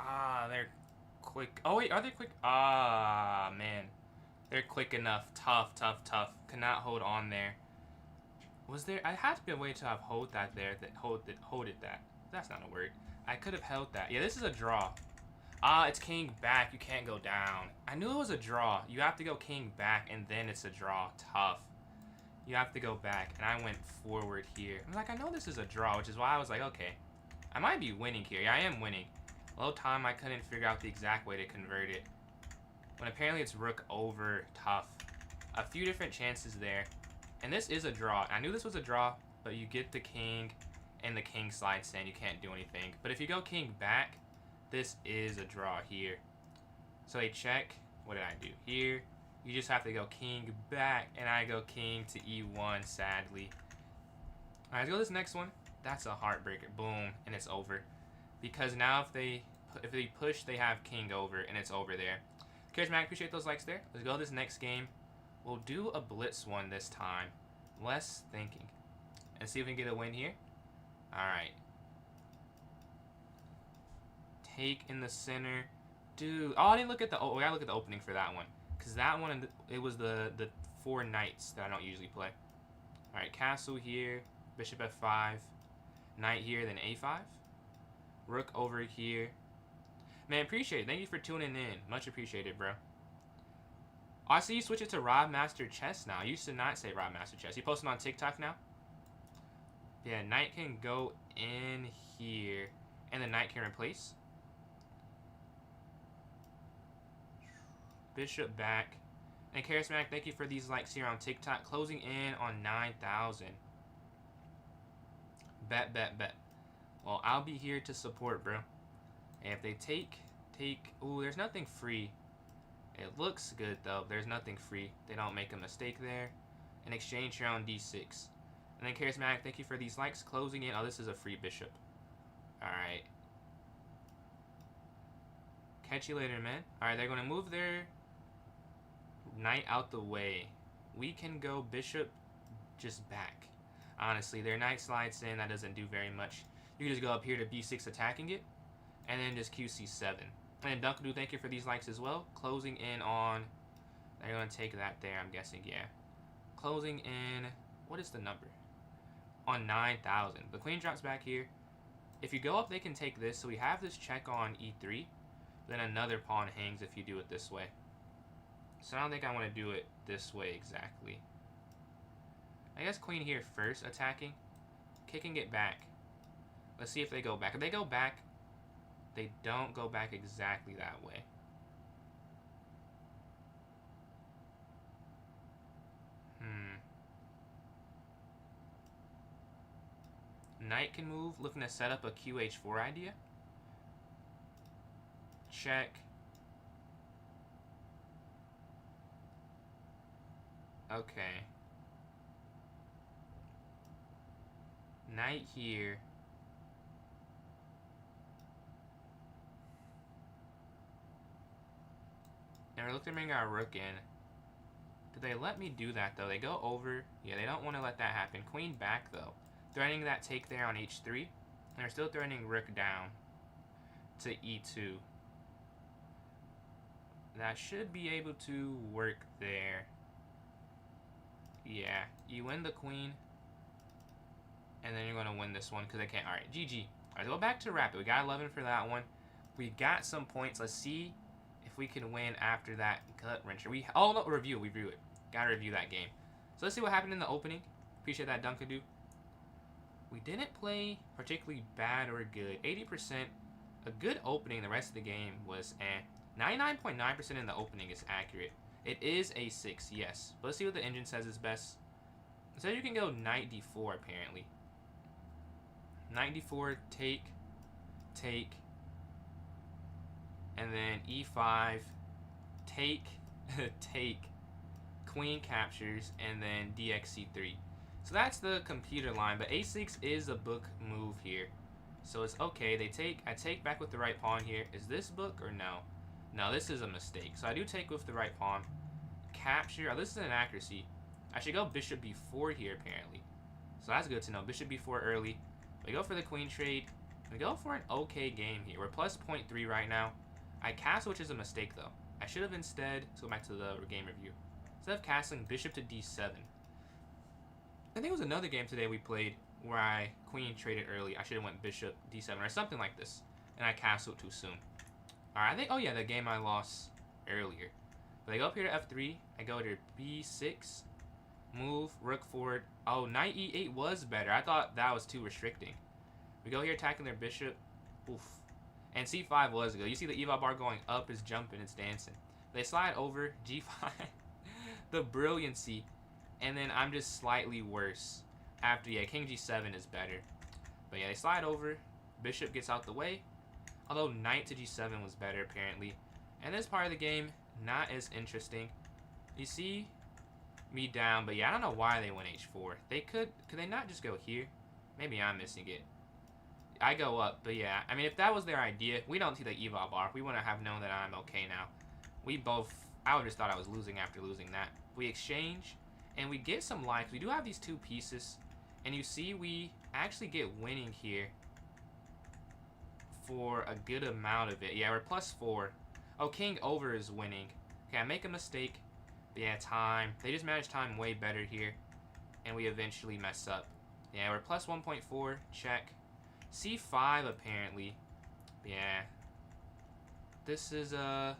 Ah, they're quick. Oh, wait, are they quick? Ah, man. They're quick enough. Tough, tough, tough. Cannot hold on there. Was there... I had to be a way to have hold that there. Hold it that. That's not a word. I could have held that. Yeah, this is a draw. Ah, it's king back. You can't go down. I knew it was a draw. You have to go king back, and then it's a draw. Tough. You have to go back, and I went forward here. I'm like, I know this is a draw, which is why I was like, okay, I might be winning here. Yeah, I am winning. Low time, I couldn't figure out the exact way to convert it. When apparently it's rook over. Tough. A few different chances there. And this is a draw. I knew this was a draw, but you get the king, and the king slides in. You can't do anything. But if you go king back, this is a draw here. So they check. What did I do here? You just have to go king back, and I go king to e1, sadly. All right, let's go this next one. That's a heartbreaker. Boom, and it's over. Because now if they push, they have king over, and it's over there. Charismatic, appreciate those likes there. Let's go this next game. We'll do a blitz one this time. Less thinking. And see if we can get a win here. All right. Take in the center. Dude. Oh, I didn't look at the... Oh, we gotta look at the opening for that one. Because that one, it was the 4 knights that I don't usually play. All right, castle here. Bishop f5. Knight here, then a5. Rook over here. Man, appreciate it. Thank you for tuning in. Much appreciated, bro. I see you switch it to Rob Master Chess now. I used to not say Rob Master Chess. You posting on TikTok now? Yeah, knight can go in here. And the knight can replace. Bishop back. And Charismatic, thank you for these likes here on TikTok. Closing in on 9,000. Bet, bet, bet. Well, I'll be here to support, bro. And if they take... Ooh, there's nothing free. It looks good, though. There's nothing free. They don't make a mistake there. In exchange here on d6. And then Charismatic, thank you for these likes. Closing in. Oh, this is a free bishop. Alright. Catch you later, man. Alright, they're going to move their knight out the way. We can go bishop just back. Honestly, their knight slides in. That doesn't do very much. You can just go up here to b6 attacking it. And then just qc7. And Dunkadoo, thank you for these likes as well. Closing in on... They're going to take that there, I'm guessing, yeah. Closing in... What is the number? On 9,000. The queen drops back here. If you go up, they can take this. So we have this check on e3. Then another pawn hangs if you do it this way. So I don't think I want to do it this way exactly. I guess queen here first, attacking. Kicking it back. Let's see if they go back. If they go back, they don't go back exactly that way. Knight can move. Looking to set up a QH4 idea. Check. Okay. Knight here. And we're looking to bring our rook in. Do they let me do that, though? They go over. Yeah, they don't want to let that happen. Queen back, though. Threatening that take there on h3. And they're still threatening rook down to e2. That should be able to work there. Yeah, you win the queen. And then you're going to win this one because they can't. Alright, GG. Alright, go back to rapid. We got 11 for that one. We got some points. Let's see if we can win after that gut wrencher. Oh, no, review. We review it. Gotta review that game. So let's see what happened in the opening. Appreciate that, Dunkadoo. We didn't play particularly bad or good. 80%. A good opening. The rest of the game was 99.9% in the opening is accurate. It is a6, yes. But let's see what the engine says is best. It says you can go knight d4, apparently. Knight d4, take, and then e5, take, take, queen captures, and then dxc3. So that's the computer line, but a6 is a book move here. So it's okay. I take back with the right pawn here. Is this book or no? No, this is a mistake. So I do take with the right pawn. Capture. Oh, this is an accuracy. I should go bishop b4 here, apparently. So that's good to know. Bishop b4 early. We go for the queen trade. We go for an okay game here. We're plus 0.3 right now. I castle, which is a mistake, though. I should have instead... Let's go back to the game review. Instead of castling bishop to d7. I think it was another game today we played where I queen traded early. I should have went bishop d7 or something like this. And I castled too soon. Alright, I think, oh yeah, the game I lost earlier. But I go up here to f3. I go to b6. Move, rook forward. Oh, knight e8 was better. I thought that was too restricting. We go here attacking their bishop. Oof. And c5 was good. You see the eval bar going up, is jumping, it's dancing. They slide over, g5. The brilliancy. And then I'm just slightly worse. After, yeah, king g7 is better. But yeah, they slide over. Bishop gets out the way. Although knight to g7 was better, apparently. And this part of the game, not as interesting. You see me down, but yeah, I don't know why they went h4. They could they not just go here? Maybe I'm missing it. I go up, but yeah, I mean, if that was their idea, we don't see the eval bar. We wouldn't have known that I'm okay now. We both, I would just thought I was losing after losing that. We exchange, and we get some likes. We do have these two pieces, and you see we actually get winning here for a good amount of it. Yeah, we're +4. Oh, king over is winning. Okay, I make a mistake. But yeah, time. They just managed time way better here, and we eventually mess up. Yeah, we're +1.4. Check. c5 apparently. Yeah. This is a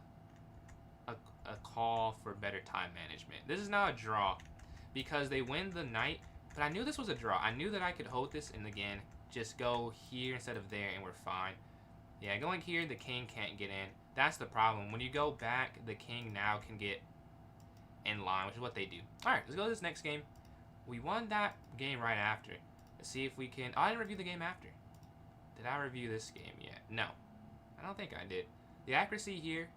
call for better time management. This is now a draw because they win the knight, but I knew this was a draw. I knew that I could hold this, and again, just go here instead of there, and we're fine. Yeah, going here, the king can't get in. That's the problem. When you go back, the king now can get in line, which is what they do. Alright, let's go to this next game. We won that game right after. Let's see if we can... Oh, I didn't review the game after. Did I review this game yet? No. I don't think I did. The accuracy here,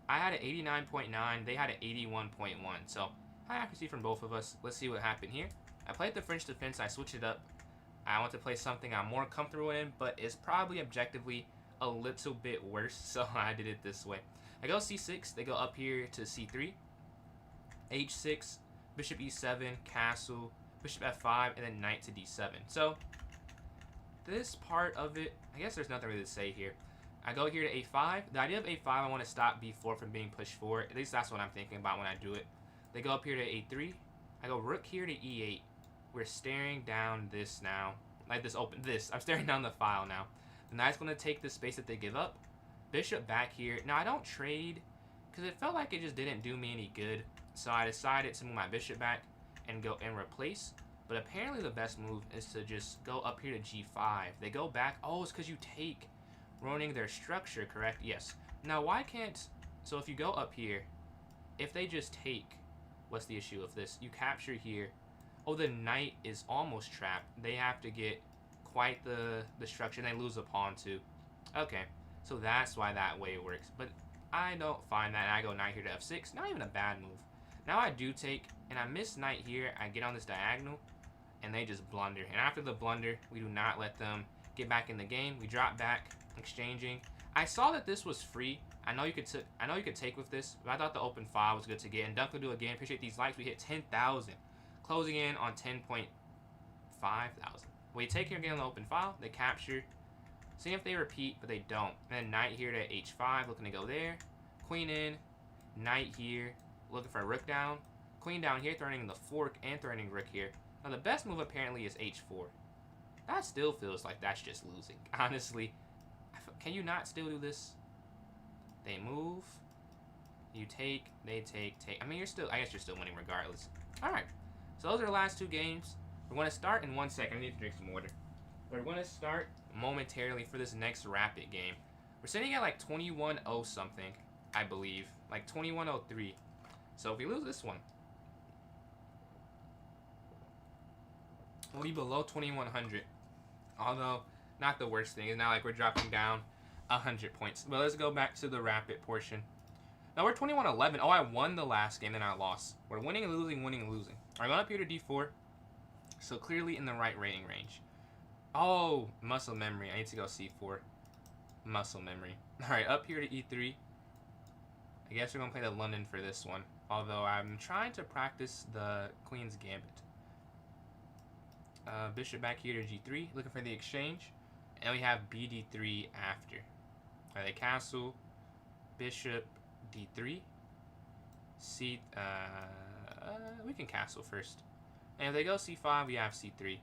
I had an 89.9. They had an 81.1. So, high accuracy from both of us. Let's see what happened here. I played the French defense. I switched it up. I want to play something I'm more comfortable in, but it's probably objectively a little bit worse, so I did it this way. I go c6. They go up here to c3. h6, bishop e7, castle, bishop f5, and then knight to d7. So, this part of it, I guess there's nothing really to say here. I go here to a5. The idea of a5, I want to stop b4 from being pushed forward. At least that's what I'm thinking about when I do it. They go up here to a3. I go rook here to e8. We're staring down this now. Like this open, this. I'm staring down the file now. The knight's going to take the space that they give up. Bishop back here. Now, I don't trade because it felt like it just didn't do me any good. So I decided to move my bishop back and go and replace. But apparently the best move is to just go up here to g5. They go back. Oh, it's because you take, ruining their structure, correct? Yes. Now, why can't... So if you go up here, if they just take, what's the issue of this? You capture here. Oh, the knight is almost trapped. They have to get quite the structure, and they lose a pawn too. Okay, so that's why that way it works. But I don't find that. I go knight here to f6. Not even a bad move. Now I do take, and I miss knight here. I get on this diagonal, and they just blunder. And after the blunder, we do not let them get back in the game. We drop back, exchanging. I saw that this was free. I know you could take with this, but I thought the open file was good to get. And Dunk will do again. Appreciate these likes. We hit 10,000, closing in on 10.5 thousand. We take here again on the open file. They capture. See if they repeat, but they don't. And then knight here to h5, looking to go there. Queen in, knight here, looking for a rook down. Queen down here, threatening the fork and threatening rook here. Now the best move apparently is h4. That still feels like that's just losing. Honestly, can you not still do this? They move, you take, they take. I mean, I guess you're still winning regardless. All right, so those are the last two games. We're going to start in 1 second. I need to drink some water. We're going to start momentarily for this next rapid game. We're sitting at like 21-0 something, I believe, like 21-03. So if we lose this one, we'll be below 2100. Although not the worst thing. It's not like we're dropping down 100 points. But let's go back to the rapid portion. Now we're 21-11. Oh, I won the last game, then I lost. We're winning and losing, winning and losing. All right, going up here to d4. So clearly in the right rating range. Oh, muscle memory. I need to go c4. Muscle memory. All right, up here to e3. I guess we're going to play the London for this one. Although I'm trying to practice the Queen's Gambit. Bishop back here to g3. Looking for the exchange. And we have bd3 after. All right, they castle. Bishop d3. We can castle first. And if they go c5, we have c3.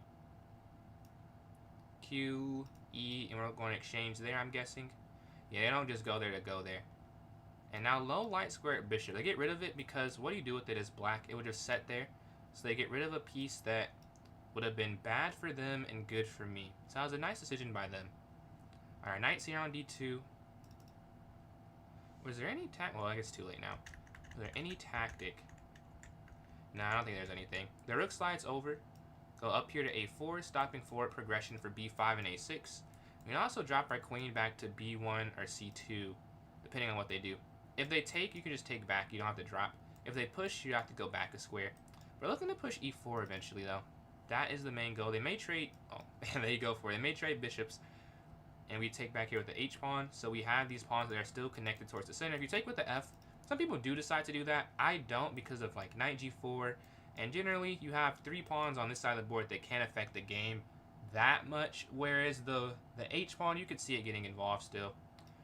Q, E, and we're going to exchange there, I'm guessing. Yeah, they don't just go there to go there. And now low light square bishop. They get rid of it because what do you do with it is black. It would just set there. So they get rid of a piece that would have been bad for them and good for me. So that was a nice decision by them. Alright, knight's here on d2. Was there any well, I guess it's too late now. Was there any tactic? No, I don't think there's anything. The rook slides over. Go up here to a4, stopping forward progression for b5 and a6. We can also drop our queen back to b1 or c2, depending on what they do. If they take, you can just take back. You don't have to drop. If they push, you have to go back a square. We're looking to push e4 eventually, though. That is the main goal. They may trade... Oh, there you go for it. They may trade bishops. And we take back here with the h-pawn. So we have these pawns that are still connected towards the center. If you take with the f, some people do decide to do that. I don't because of, like, knight g4. And generally, you have 3 pawns on this side of the board that can't affect the game that much. Whereas the h-pawn, you could see it getting involved still.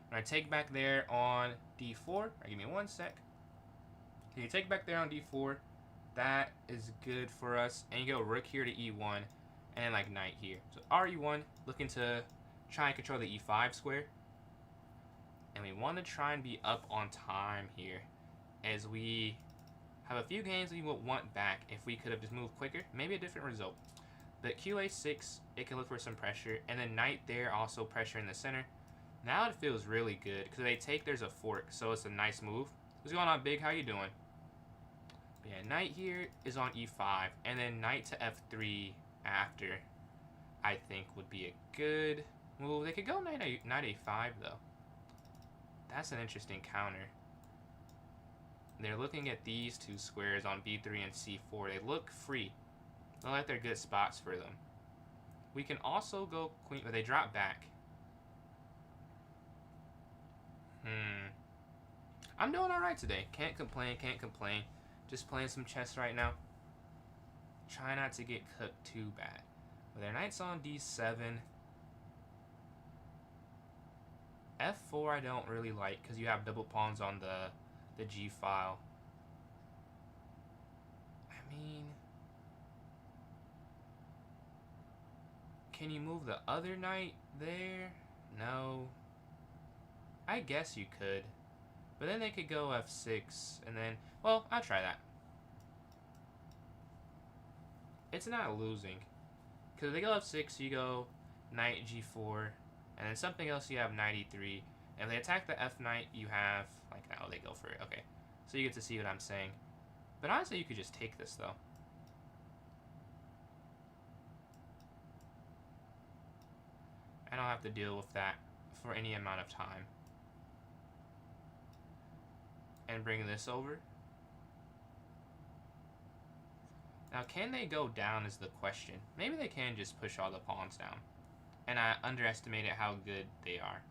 When I take back there on d4, give me one sec. You take back there on d4, that is good for us. And you go rook here to e1, and then like knight here. So re1, looking to try and control the e5 square. And we want to try and be up on time here, as we have a few games we would want back if we could have just moved quicker. Maybe a different result. But qa6, it can look for some pressure. And then knight there, also pressure in the center. Now it feels really good, because they take, there's a fork, so it's a nice move. What's going on, Big? How you doing? But yeah, knight here is on e5, and then knight to f3 after, I think, would be a good move. They could go knight a5, though. That's an interesting counter. They're looking at these two squares on b3 and c4. They look free. They look like they're good spots for them. We can also go queen, but they drop back. I'm doing alright today. Can't complain, can't complain. Just playing some chess right now. Try not to get cooked too bad. But their knight's on d7. f4 I don't really like because you have double pawns on the g file. I mean, can you move the other knight there? No. I guess you could. But then they could go f6 and then, well, I'll try that. It's not losing. Because if they go f6, you go knight g4, and then something else you have knight e3. And if they attack the f knight, you have, like, oh, they go for it. Okay. So you get to see what I'm saying. But honestly, you could just take this, though. I don't have to deal with that for any amount of time. And bring this over. Now, can they go down is the question. Maybe they can just push all the pawns down. And I underestimated how good they are.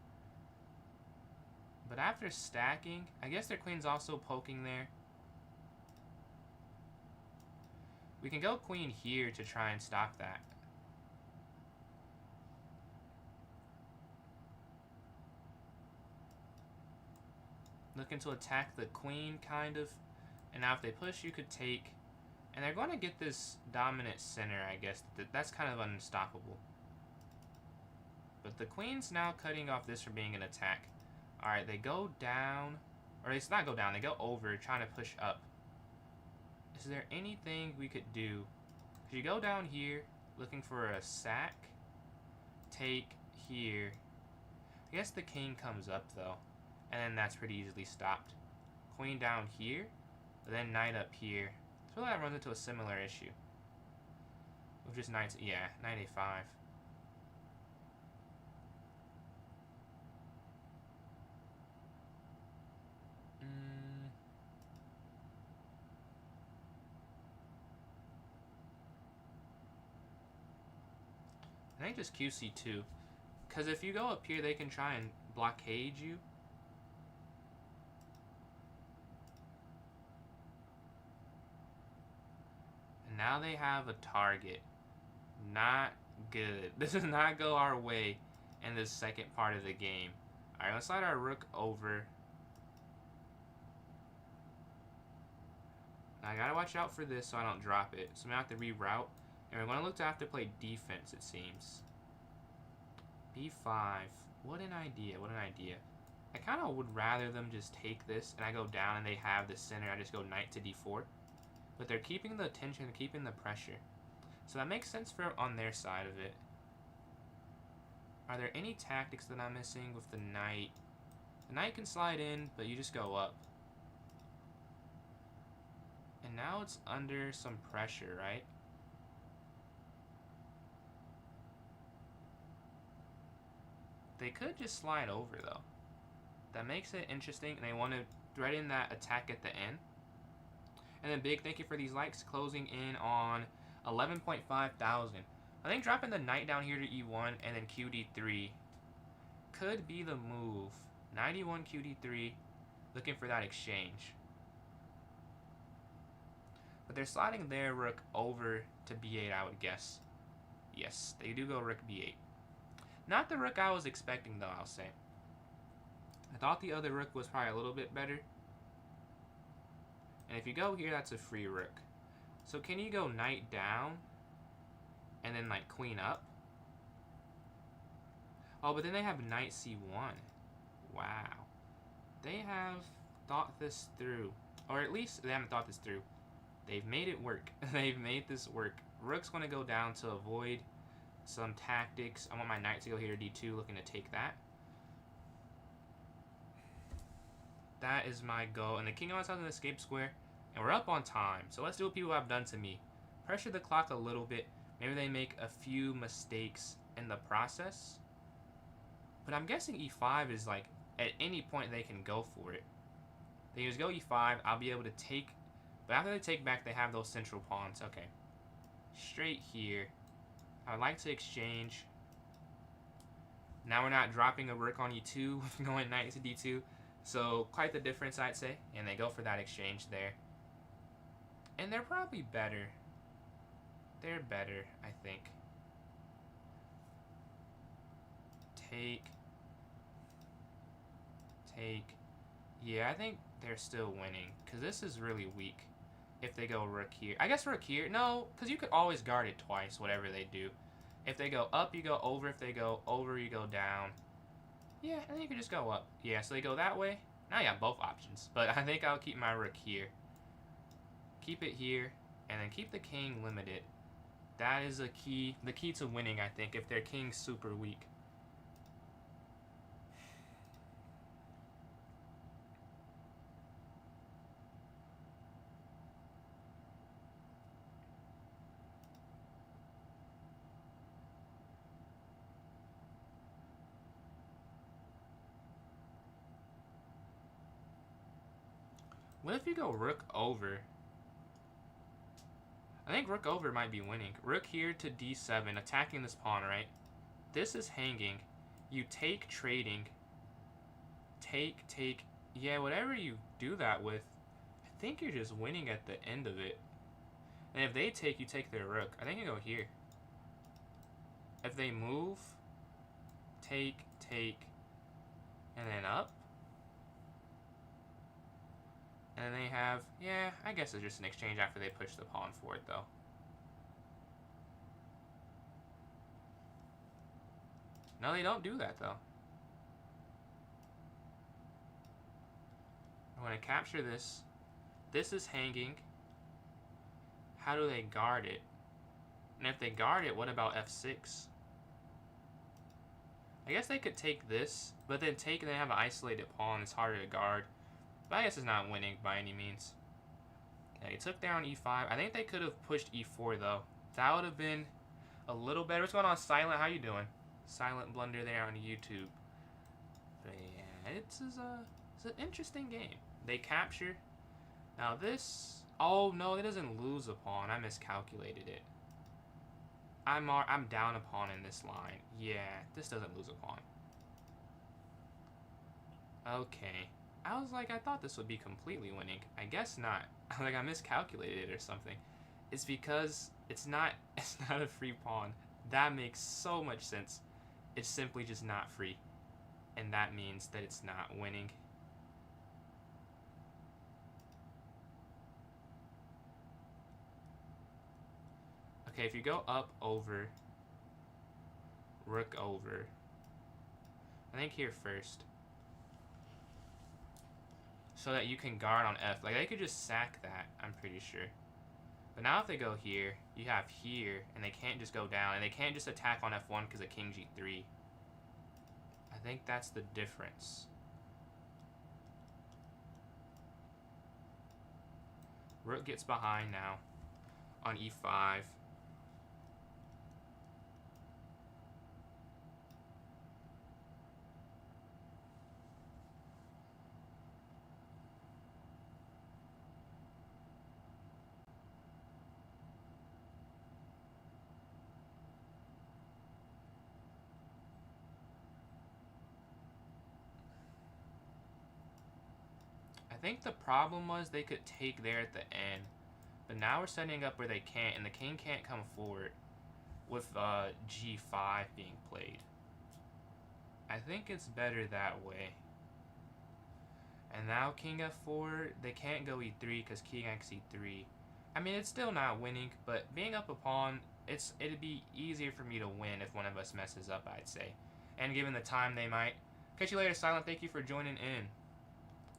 But after stacking, I guess their queen's also poking there. We can go queen here to try and stop that. Looking to attack the queen, kind of. And now if they push, you could take. And they're going to get this dominant center, I guess. That's kind of unstoppable. But the queen's now cutting off this from being an attack. Alright, they go down. Or it's not go down, they go over, trying to push up. Is there anything we could do? If you go down here, looking for a sack. Take here. I guess the king comes up, though. And then that's pretty easily stopped. Queen down here, then knight up here. I feel like that runs into a similar issue. With just knights, yeah, knight a5. I think just QC2. Because if you go up here, they can try and blockade you. Now they have a target. Not good. This does not go our way in the second part of the game. Alright, let's slide our rook over. Now I gotta watch out for this so I don't drop it. So I'm gonna have to reroute. And we're gonna look to have to play defense, it seems. B5. What an idea. What an idea. I kind of would rather them just take this and I go down and they have the center. I just go knight to d4. But they're keeping the attention, keeping the pressure. So that makes sense for on their side of it. Are there any tactics that I'm missing with the knight? The knight can slide in, but you just go up. And now it's under some pressure, right? They could just slide over, though. That makes it interesting, and they want to thread in that attack at the end. And then big thank you for these likes, closing in on 11.5 thousand. I think dropping the knight down here to e1 and then qd3 could be the move. 91 qd3, looking for that exchange. But they're sliding their rook over to b8, I would guess. Yes, they do go rook b8. Not the rook I was expecting, though, I'll say. I thought the other rook was probably a little bit better. And if you go here, that's a free rook. So can you go knight down and then like queen up? Oh, but then they have knight c1. Wow. They have thought this through. Or at least they haven't thought this through. They've made it work. They've made this work. Rook's going to go down to avoid some tactics. I want my knight to go here to d2, looking to take that. That is my go. And the king always has an escape square. And we're up on time. So let's do what people have done to me. Pressure the clock a little bit. Maybe they make a few mistakes in the process. But I'm guessing e5 is like, at any point they can go for it. They just go e5. I'll be able to take. But after they take back, they have those central pawns. Okay. Straight here. I would like to exchange. Now we're not dropping a rook on e2. Going knight to d2. So quite the difference, I'd say. And they go for that exchange there. And they're probably better. They're better, I think. Take. Yeah, I think they're still winning. Because this is really weak. If they go rook here. I guess rook here. No, because you could always guard it twice, whatever they do. If they go up, you go over. If they go over, you go down. Yeah, I think you could just go up. Yeah, so they go that way. Now you have both options. But I think I'll keep my rook here. Keep it here. And then keep the king limited. That is a key. The key to winning, I think, if their king's super weak. What if you go rook over? I think rook over might be winning. Rook here to d7, attacking this pawn, right? This is hanging. You take trading. Take. Yeah, whatever you do that with, I think you're just winning at the end of it. And if they take, you take their rook. I think you go here. If they move, take, and then up. And then they have, yeah, I guess it's just an exchange after they push the pawn forward, though. No, they don't do that, though. I'm going to capture this. This is hanging. How do they guard it? And if they guard it, what about f6? I guess they could take this, but then take and then have an isolated pawn. It's harder to guard. But I guess it's not winning by any means. Yeah, he took down e5. I think they could have pushed e4, though. That would have been a little better. What's going on, Silent? How you doing? Silent Blunder there on YouTube. But yeah, it's an interesting game. They capture. Now this... Oh, no, it doesn't lose a pawn. I miscalculated it. I'm down a pawn in this line. Yeah, this doesn't lose a pawn. Okay. I was like, I thought this would be completely winning. I guess not. Like, I miscalculated it or something. It's because it's not a free pawn. That makes so much sense. It's simply just not free. And that means that it's not winning. Okay, if you go up, over, rook over. I think here first. so that you can guard on F. Like, they could just sack that, I'm pretty sure. But now if they go here, you have here, and they can't just go down, and they can't just attack on F1 because of King G3. I think that's the difference. Rook gets behind now on E5. I think the problem was they could take there at the end, but now we're setting up where they can't, and the king can't come forward with G5 being played. I think it's better that way. And now King F4, they can't go E3 because King X E3. I mean, it's still not winning, but being up a pawn, it'd be easier for me to win if one of us messes up, I'd say. And given the time, they might. Catch you later, Silent. Thank you for joining in.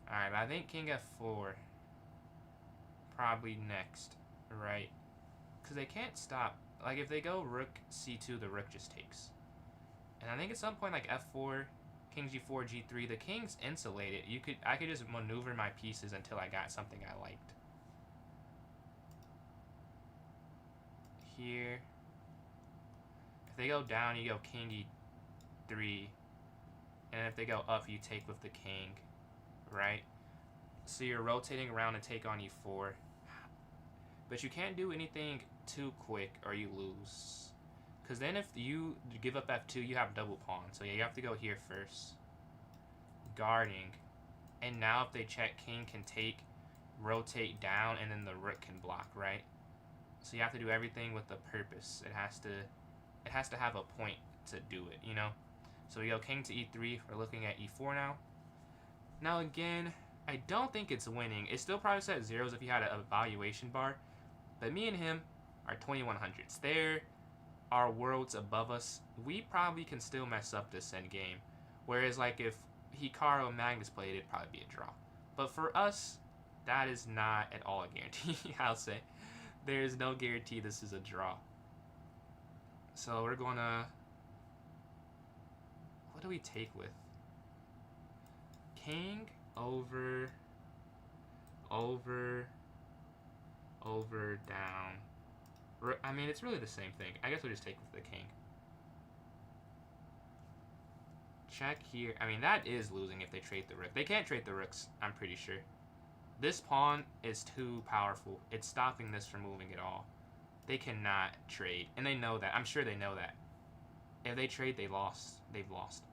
Alright, but I think King F4 probably next, right? Because they can't stop. Like, if they go Rook C2, the Rook just takes. And I think at some point, like F4, King G4, G3, the king's insulated. I could just maneuver my pieces until I got something I liked. Here. If they go down, you go King E3. And if they go up, you take with the king. Right? So you're rotating around to take on E4. But you can't do anything too quick or you lose. Because then if you give up F2, you have double pawn. So yeah, you have to go here first. Guarding. And now if they check, king can take, rotate down, and then the rook can block, right? So you have to do everything with a purpose. It has to have a point to do it, you know? So we go king to E3. We're looking at E4 now. Now again, I don't think it's winning. It still probably set zeros if you had a evaluation bar. But me and him are 2100s. There are worlds above us. We probably can still mess up this end game. Whereas like if Hikaru and Magnus played, it'd probably be a draw. But for us, that is not at all a guarantee, I'll say. There is no guarantee this is a draw. So we're gonna... What do we take with? King over, down. I mean, it's really the same thing. I guess we'll just take with the king. Check here. I mean, that is losing if they trade the rook. They can't trade the rooks, I'm pretty sure. This pawn is too powerful. It's stopping this from moving at all. They cannot trade. And they know that. I'm sure they know that. If they trade, they lost. They've lost.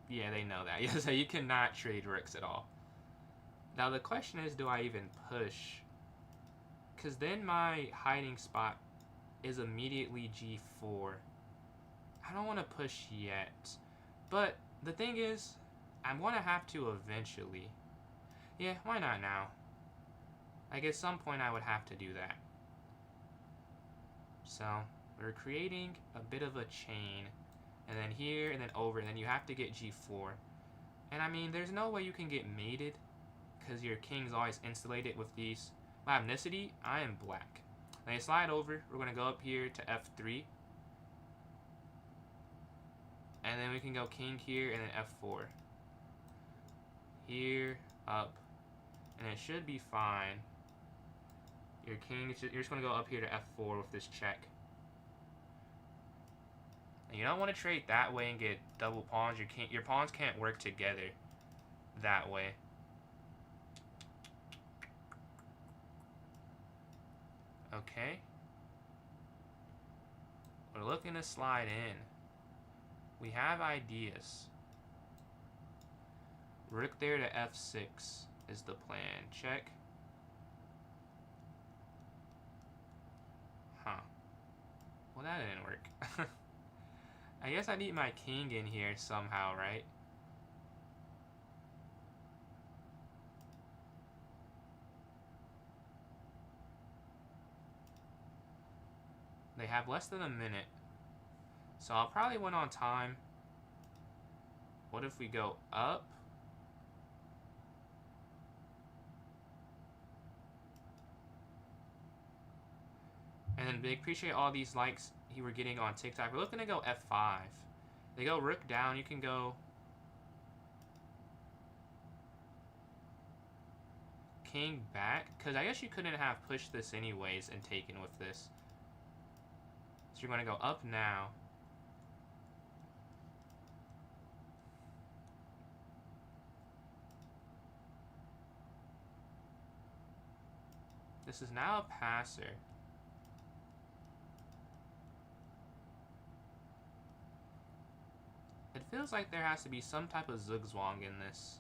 Yeah, they know that. Yeah, so you cannot trade rooks at all. Now the question is, do I even push? Because then my hiding spot is immediately G4. I don't want to push yet. But the thing is, I'm going to have to eventually. Yeah, why not now? Like at some point I would have to do that. So, we're creating a bit of a chain. And then here, and then over, and then you have to get G4. And I mean, there's no way you can get mated, because your king's always insulated with these. My ethnicity, I am black. Then you slide over, we're going to go up here to F3. And then we can go king here, and then F4. Here, up. And it should be fine. Your king, you're just going to go up here to F4 with this check. You don't want to trade that way and get double pawns. Your pawns can't work together that way. Okay. We're looking to slide in. We have ideas. Rook there to F6 is the plan. Check. Huh. Well, that didn't work. I guess I need my king in here somehow, right? They have less than a minute. So I'll probably win on time. What if we go up? And then they appreciate all these likes you were getting on TikTok. We're looking to go F5. They go rook down. You can go king back. Because I guess you couldn't have pushed this anyways and taken with this. So you're going to go up now. This is now a passer. It feels like there has to be some type of zugzwang in this.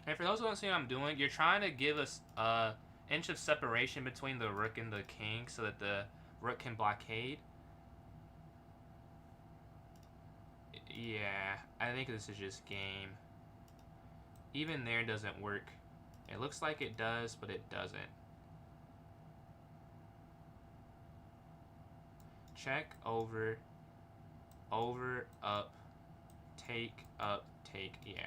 And for those who don't see what I'm doing, you're trying to give us an inch of separation between the rook and the king so that the rook can blockade. Yeah, I think this is just game. Even there doesn't work. It looks like it does, but it doesn't. Check, over, up, take, yeah.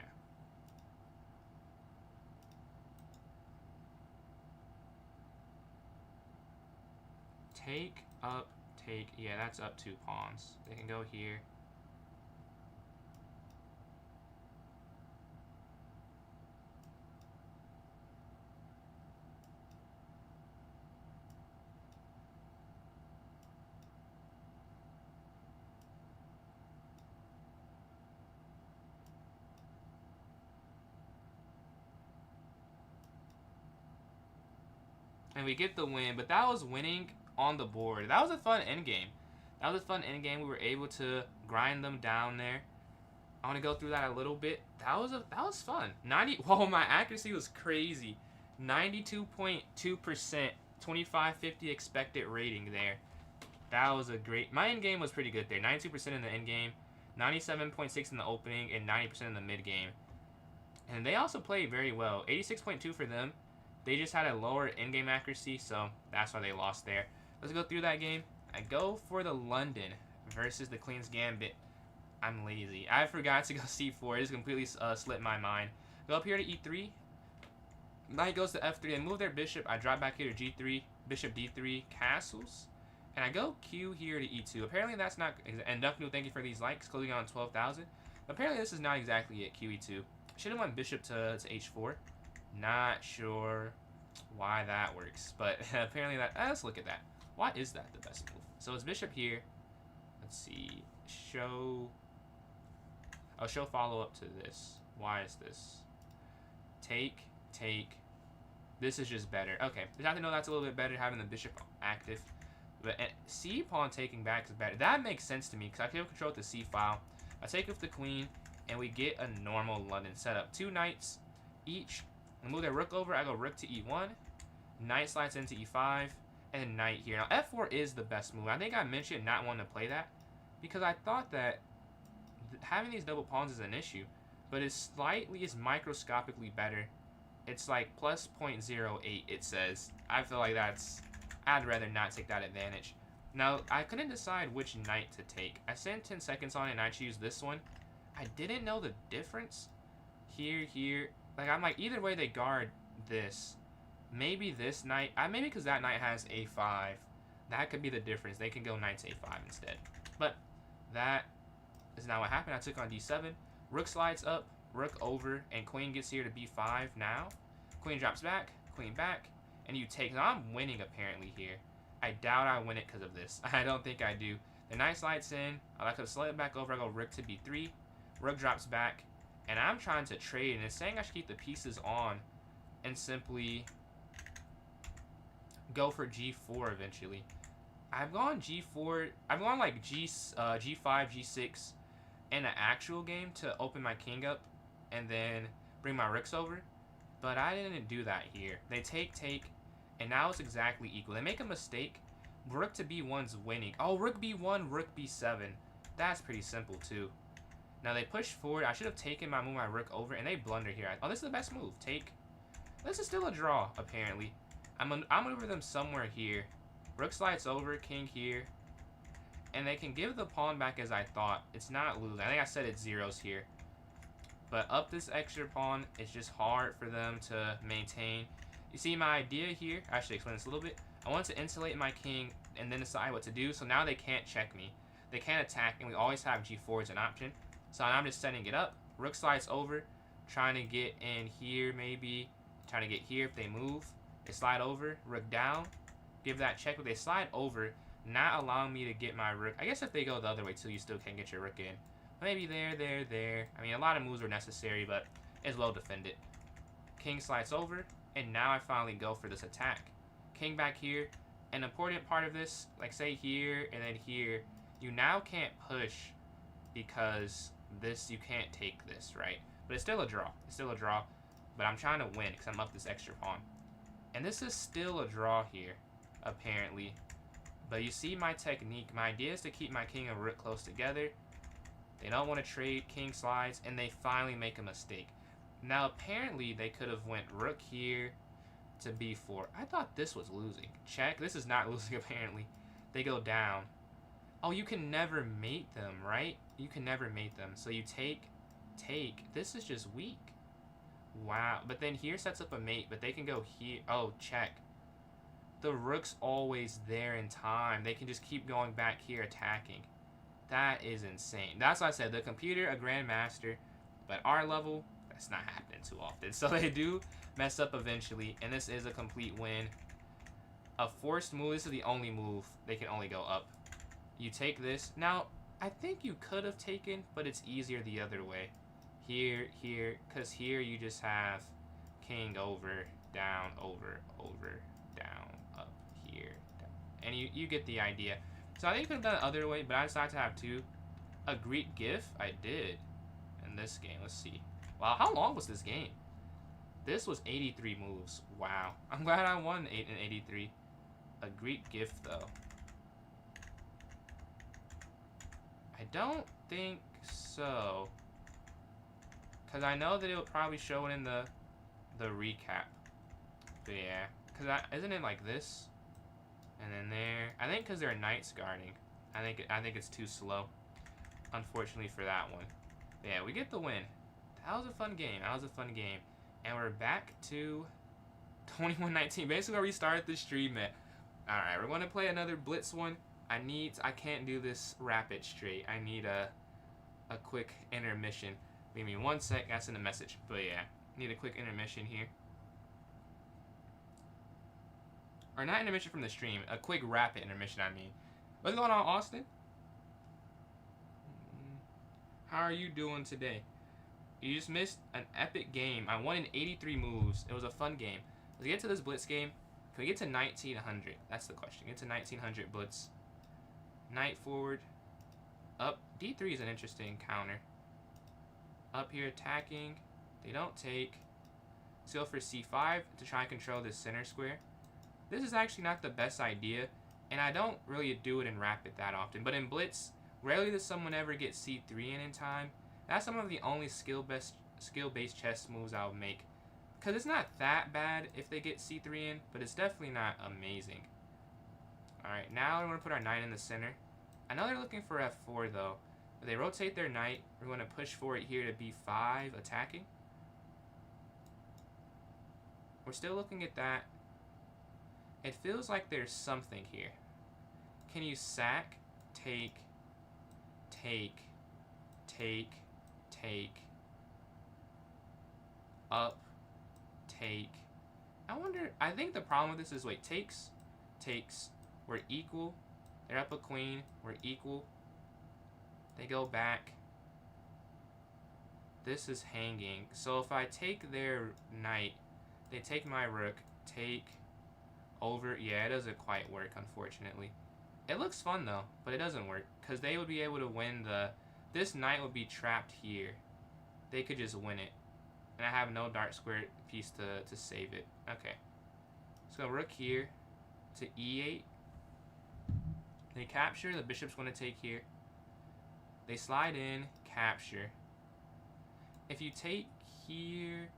Take, up, take, yeah, that's up 2 pawns. They can go here. And we get the win, but that was winning on the board. That was a fun endgame. That was a fun endgame. We were able to grind them down there. I want to go through that a little bit. That was fun. 90. Whoa, my accuracy was crazy. 92.2%, 2550 expected rating there. That was a great. My end game was pretty good there. 92% in the end game, 97.6 in the opening, and 90% in the mid game. And they also played very well. 86.2 for them. They just had a lower in-game accuracy, so that's why they lost there. Let's go through that game. I go for the London versus the Queen's Gambit. I'm lazy. I forgot to go C4. It just completely slipped my mind. Go up here to E3. Knight goes to F3. They move their bishop. I drop back here to G3. Bishop D3. Castles. And I go Q here to E2. Apparently that's not... And Ducknu, thank you for these likes. Closing on 12,000. Apparently this is not exactly it. QE2. Should have went bishop to H4. Not sure why that works, but apparently that. Let's look at that. Why is that the best move? So it's bishop here. Let's see. Show. Oh, show follow up to this. Why is this? Take. This is just better. Okay, you have to know that's a little bit better having the bishop active. But C pawn taking back is better. That makes sense to me because I can control with the C file. I take with the queen, and we get a normal London setup. 2 knights each. I move their rook over. I go rook to E1. Knight slides into E5. And then knight here. Now, F4 is the best move. I think I mentioned not wanting to play that because I thought that having these double pawns is an issue. But it's microscopically better. It's like plus 0.08, it says. I feel like I'd rather not take that advantage. Now, I couldn't decide which knight to take. I spent 10 seconds on it and I choose this one. I didn't know the difference. Here. Like, I'm like, either way they guard this. Maybe this knight. Maybe because that knight has A5. That could be the difference. They can go knight to A5 instead. But that is not what happened. I took on D7. Rook slides up. Rook over. And queen gets here to B5 now. Queen drops back. Queen back. And you take. Now, I'm winning apparently here. I doubt I win it because of this. I don't think I do. The knight slides in. I like to slide it back over. I go rook to B3. Rook drops back. And I'm trying to trade, and it's saying I should keep the pieces on and simply go for G4 eventually. I've gone G4. I've gone like G5, G6 in an actual game to open my king up and then bring my rooks over. But I didn't do that here. They take, and now it's exactly equal. They make a mistake Rook to b1's winning. Oh, rook b1, rook b7. That's pretty simple, too. Now, they push forward. I should have taken my rook over, and they blunder here. Oh, this is the best move. Take. This is still a draw, apparently. I'm over them somewhere here. Rook slides over, king here. And they can give the pawn back as I thought. It's not losing. I think I said it's zeros here. But up this extra pawn, it's just hard for them to maintain. You see my idea here? I should explain this a little bit. I want to insulate my king and then decide what to do. So now they can't check me. They can't attack, and we always have g4 as an option. So I'm just setting it up. Rook slides over, trying to get in here maybe. Trying to get here if they move. They slide over, rook down. Give that check, but they slide over, not allowing me to get my rook. I guess if they go the other way too, you still can't get your rook in. Maybe there. I mean, a lot of moves were necessary, but it's well defended. King slides over, and now I finally go for this attack. King back here. An important part of this, like say here and then here, you now can't push because this, you can't take this, right? But it's still a draw. It's still a draw, but I'm trying to win because I'm up this extra pawn. And this is still a draw here, apparently. But you see my technique. My idea is to keep my king and rook close together. They don't want to trade, king slides, and they finally make a mistake. Now, apparently, they could have went rook here to b4. I thought this was losing. Check. This is not losing, apparently. They go down. Oh, you can never mate them, right? You can never mate them. So you take. This is just weak. Wow. But then here sets up a mate, but they can go here. Oh, check. The rook's always there in time. They can just keep going back here attacking. That is insane. That's why I said the computer, a grandmaster, but our level, that's not happening too often. So they do mess up eventually, and this is a complete win. A forced move. This is the only move. They can only go up. You take this. Now, I think you could have taken, but it's easier the other way. Here, because here you just have king over, down, over, down, up, here, down. And you get the idea. So I think you could have done it the other way, but I decided to have two. A Greek GIF? I did. In this game, let's see. Wow, how long was this game? This was 83 moves. Wow. I'm glad I won 8 and 83. A Greek GIF, though. I don't think so. Because I know that it will probably show it in the recap. But yeah. Because isn't it like this? And then there. I think because they're knights guarding. I think it's too slow. Unfortunately for that one. But yeah, we get the win. That was a fun game. And we're back to 21-19. Basically where we started the stream at. Alright, we're going to play another Blitz one. I can't do this rapid straight. I need a quick intermission. Give me 1 sec. That's in the message. But yeah, need a quick intermission here. Or not intermission from the stream. A quick rapid intermission, I mean. What's going on, Austin? How are you doing today? You just missed an epic game. I won in 83 moves. It was a fun game. Let's get to this Blitz game. Can we get to 1900? That's the question. Get to 1900 Blitz. Knight forward. Up. D3 is an interesting counter. Up here attacking. They don't take. Let's go for C5 to try and control this center square. This is actually not the best idea, and I don't really do it in rapid that often. But in Blitz, rarely does someone ever get C3 in time. That's some of the only skill-based chess moves I'll make. Because it's not that bad if they get C3 in, but it's definitely not amazing. Alright, now we're going to put our knight in the center. I know they're looking for F4 though. If they rotate their knight, we're going to push forward here to B5, attacking. We're still looking at that. It feels like there's something here. Can you sack, take, up, take. I wonder, I think the problem with this is, wait, takes, we're equal. They're up a queen, we're equal. They go back. This is hanging. So if I take their knight, they take my rook, take, over. Yeah, it doesn't quite work, unfortunately. It looks fun though, but it doesn't work because they would be able to win this knight would be trapped here. They could just win it, and I have no dark square piece to save it. Okay, let's go rook here to E8. They capture. The bishop's going to take here. They slide in, capture. If you take here,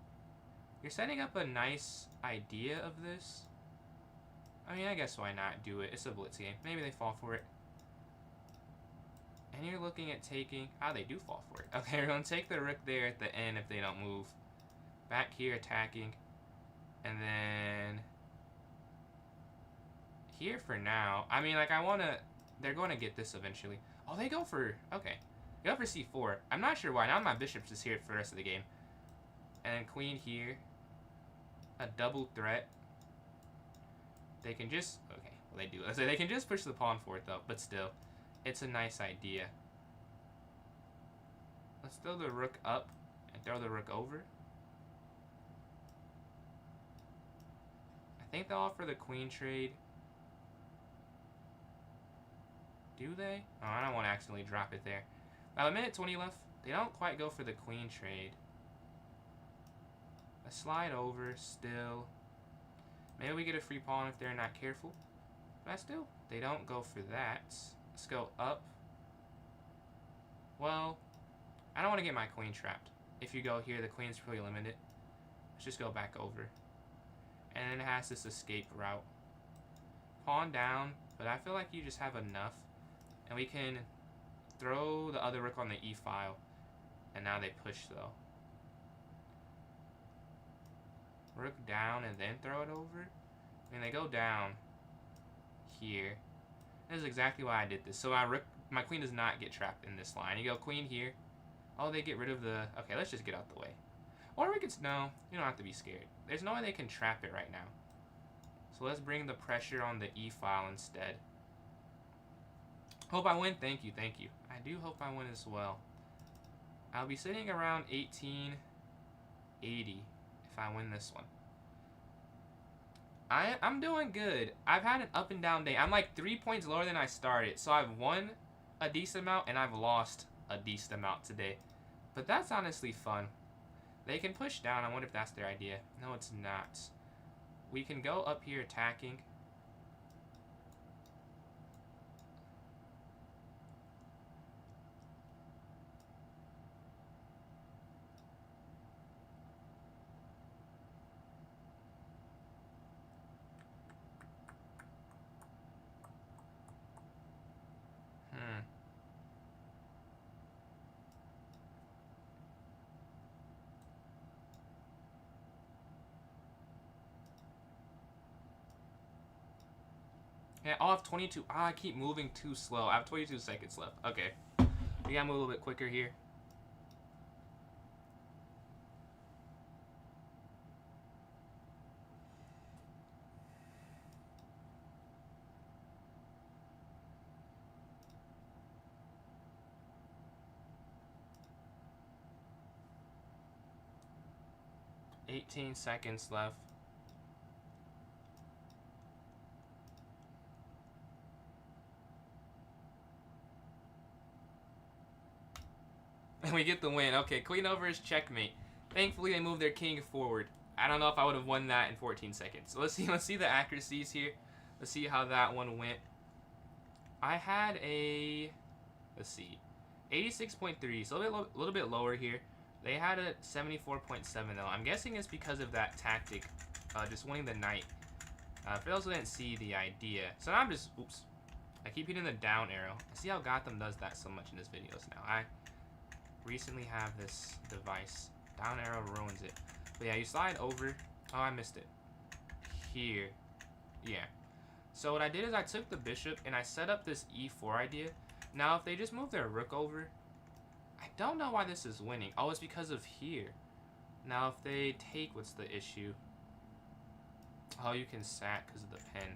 you're setting up a nice idea of this. I mean, I guess why not do it? It's a blitz game. Maybe they fall for it. And you're looking at taking... Ah, they do fall for it. Okay, we're going to take the rook there at the end if they don't move. Back here attacking. And then... here for now. I mean, like, I want to... They're going to get this eventually. Oh, they go for... Okay. They go for c4. I'm not sure why. Now my bishop's just here for the rest of the game. And queen here. A double threat. They can just... Okay, well, they do. So they can just push the pawn for it, though. But still, it's a nice idea. Let's throw the rook up and throw the rook over. I think they'll offer the queen trade. Do they? Oh, I don't want to accidentally drop it there. About a minute 20 left. They don't quite go for the queen trade. A slide over still. Maybe we get a free pawn if they're not careful. But still, they don't go for that. Let's go up. Well, I don't want to get my queen trapped. If you go here, the queen's pretty limited. Let's just go back over. And then it has this escape route. Pawn down, but I feel like you just have enough. And we can throw the other rook on the e file. And now they push, though. Rook down and then throw it over. I mean, they go down here. This is exactly why I did this. So my queen does not get trapped in this line. You go queen here. Oh, they get rid of the... Okay, let's just get out the way. Or we could... No, you don't have to be scared. There's no way they can trap it right now. So let's bring the pressure on the e file instead. Hope I win. Thank you, thank you. I do hope I win as well. I'll be sitting around 1880 if I win this one. I'm doing good. I've had an up and down day. I'm like 3 points lower than I started. So I've won a decent amount and I've lost a decent amount today. But that's honestly fun. They can push down. I wonder if that's their idea. No, it's not. We can go up here attacking. Yeah, I'll have 22. I keep moving too slow. I have 22 seconds left. Okay. We gotta move a little bit quicker here. $18 seconds left. And we get the win. Okay, queen over is checkmate. Thankfully, they moved their king forward. I don't know if I would have won that in 14 seconds. So let's see the accuracies here. Let's see how that one went. I had a, let's see, 86.3, so a little bit lower here. They had a 74.7 though. I'm guessing it's because of that tactic, just winning the knight. For those who didn't see the idea. So now I'm just, oops. I keep hitting the down arrow. I see how Gotham does that so much in his videos now. I recently have this device. Down arrow ruins it. But yeah, you slide over. Oh, I missed it. Here. Yeah. So what I did is I took the bishop and I set up this e4 idea. Now if they just move their rook over, I don't know why this is winning. Oh, it's because of here. Now if they take, what's the issue? Oh, you can sack because of the pen.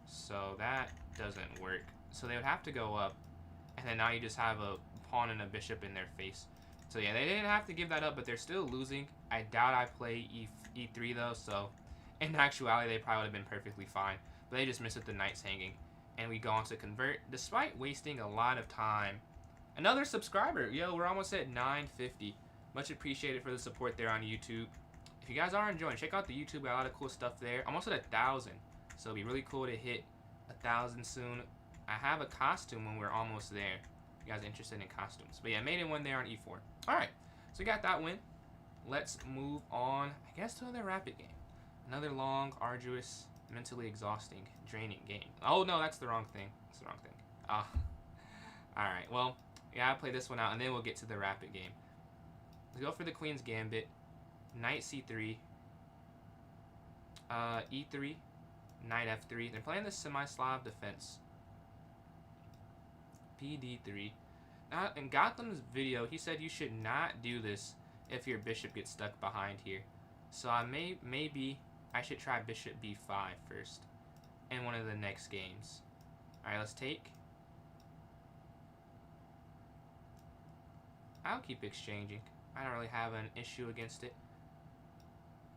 So that doesn't work. So they would have to go up. And then now you just have a pawn and a bishop in their face. So yeah, they didn't have to give that up, but they're still losing. I doubt I play e3 though, so in actuality they probably would have been perfectly fine. But they just missed with the knights hanging. And we go on to convert, despite wasting a lot of time. Another subscriber. Yo, we're almost at 950. Much appreciated for the support there on YouTube. If you guys are enjoying, check out the YouTube. Got a lot of cool stuff there. Almost at 1,000. So it'll be really cool to hit 1,000 soon. I have a costume when we're almost there. You guys interested in costumes? But yeah, made it one there on E4. Alright, so we got that win. Let's move on, I guess, to another rapid game. Another long, arduous, mentally exhausting, draining game. Oh no, that's the wrong thing. That's the wrong thing. Ah. Alright, well, yeah, I'll play this one out and then we'll get to the rapid game. Let's go for the Queen's Gambit. Knight C3. E3. Knight F3. They're playing the semi-Slav defense. PD3. Now, in Gotham's video, he said you should not do this if your bishop gets stuck behind here. So maybe I should try bishop B5 first in one of the next games. Alright, let's take. I'll keep exchanging. I don't really have an issue against it.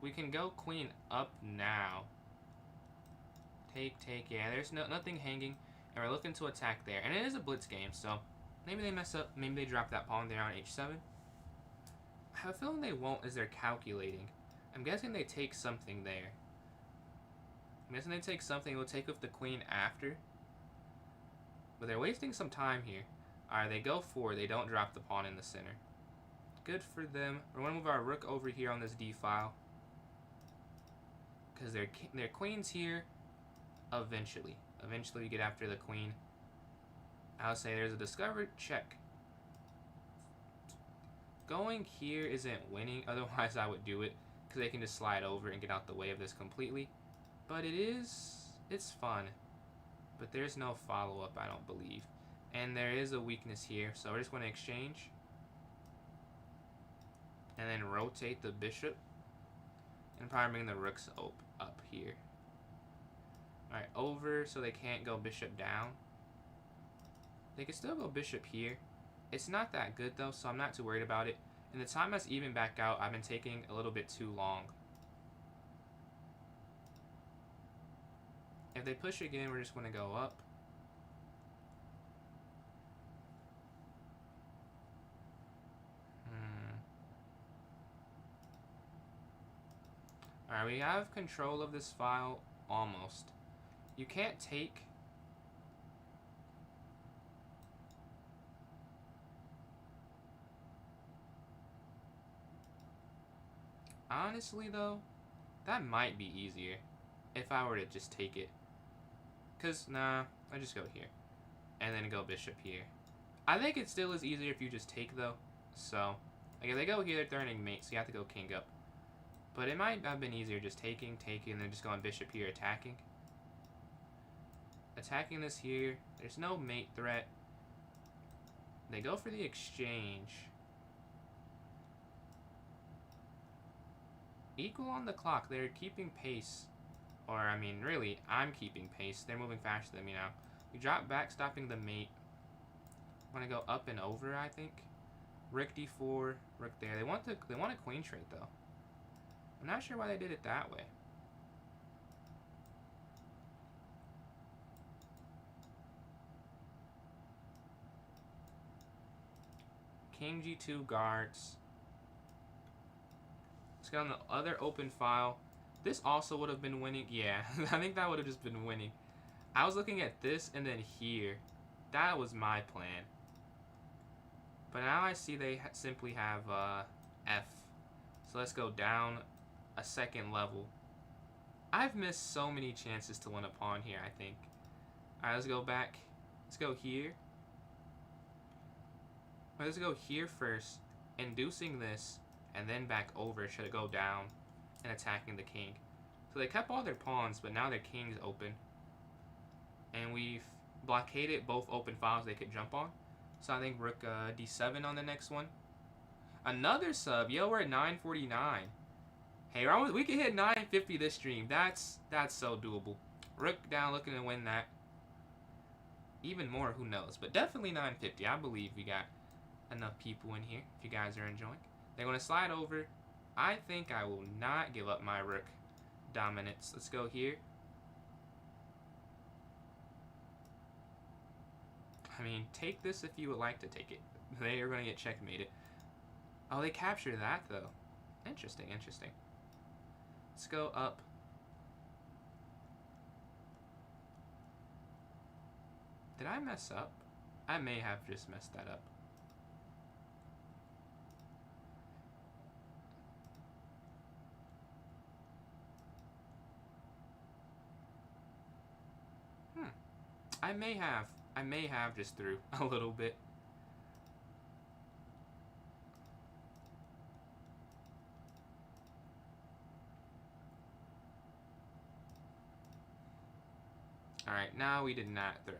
We can go queen up now. Take. Yeah, there's nothing hanging. And we're looking to attack there. And it is a blitz game, so maybe they mess up. Maybe they drop that pawn there on H7. I have a feeling they won't as they're calculating. I'm guessing they take something there. I'm guessing they take something. We'll take with the queen after. But they're wasting some time here. Alright, they go forward. They don't drop the pawn in the center. Good for them. We're going to move our rook over here on this d file. Because their queen's here eventually. Eventually we get after the queen. I'll say there's a discovered check. Going here isn't winning. Otherwise I would do it. Because they can just slide over and get out the way of this completely. But it's fun. But there's no follow-up, I don't believe. And there is a weakness here. So we're just going to exchange. And then rotate the bishop. And probably bring the rooks up here. Alright, over so they can't go bishop down. They can still go bishop here. It's not that good though, so I'm not too worried about it. And the time has even back out. I've been taking a little bit too long. If they push again, we're just going to go up. Alright, we have control of this file almost. You can't take. Honestly though, that might be easier if I were to just take it. Cause nah, I just go here. And then go bishop here. I think it still is easier if you just take though. So, like if they go here, they're threatening mate, so you have to go king up. But it might have been easier just taking, and then just going bishop here, attacking. Attacking this here. There's no mate threat. They go for the exchange. Equal on the clock. They're keeping pace. Or, I mean, really, I'm keeping pace. They're moving faster than me now. We drop back, stopping the mate. I'm going to go up and over, I think. Rook d4, rook there. They want a queen trade, though. I'm not sure why they did it that way. King g2 guards. Let's get on the other open file. This also would have been winning. Yeah, I think that would have just been winning. I was looking at this and then here. That was my plan. But now I see they simply have F. So let's go down a second level. I've missed so many chances to win a pawn here, I think. Alright, let's go back. Let's go here. Let's go here first, inducing this, and then back over should it go down and attacking the king. So they kept all their pawns, but now their king's open. And we've blockaded both open files they could jump on. So I think rook d7 on the next one. Another sub. Yo, we're at 949. Hey, we can hit 950 this stream. That's so doable. Rook down, looking to win that. Even more, who knows? But definitely 950. I believe we got enough people in here. If you guys are enjoying, they're going to slide over. I think I will not give up my rook dominance. Let's go here. I mean, take this if you would like to take it. They are going to get checkmated. Oh, they capture that though. Interesting, interesting. Let's go up. Did I mess up? I may have just messed that up. I may have just threw a little bit. Alright, now we did not throw.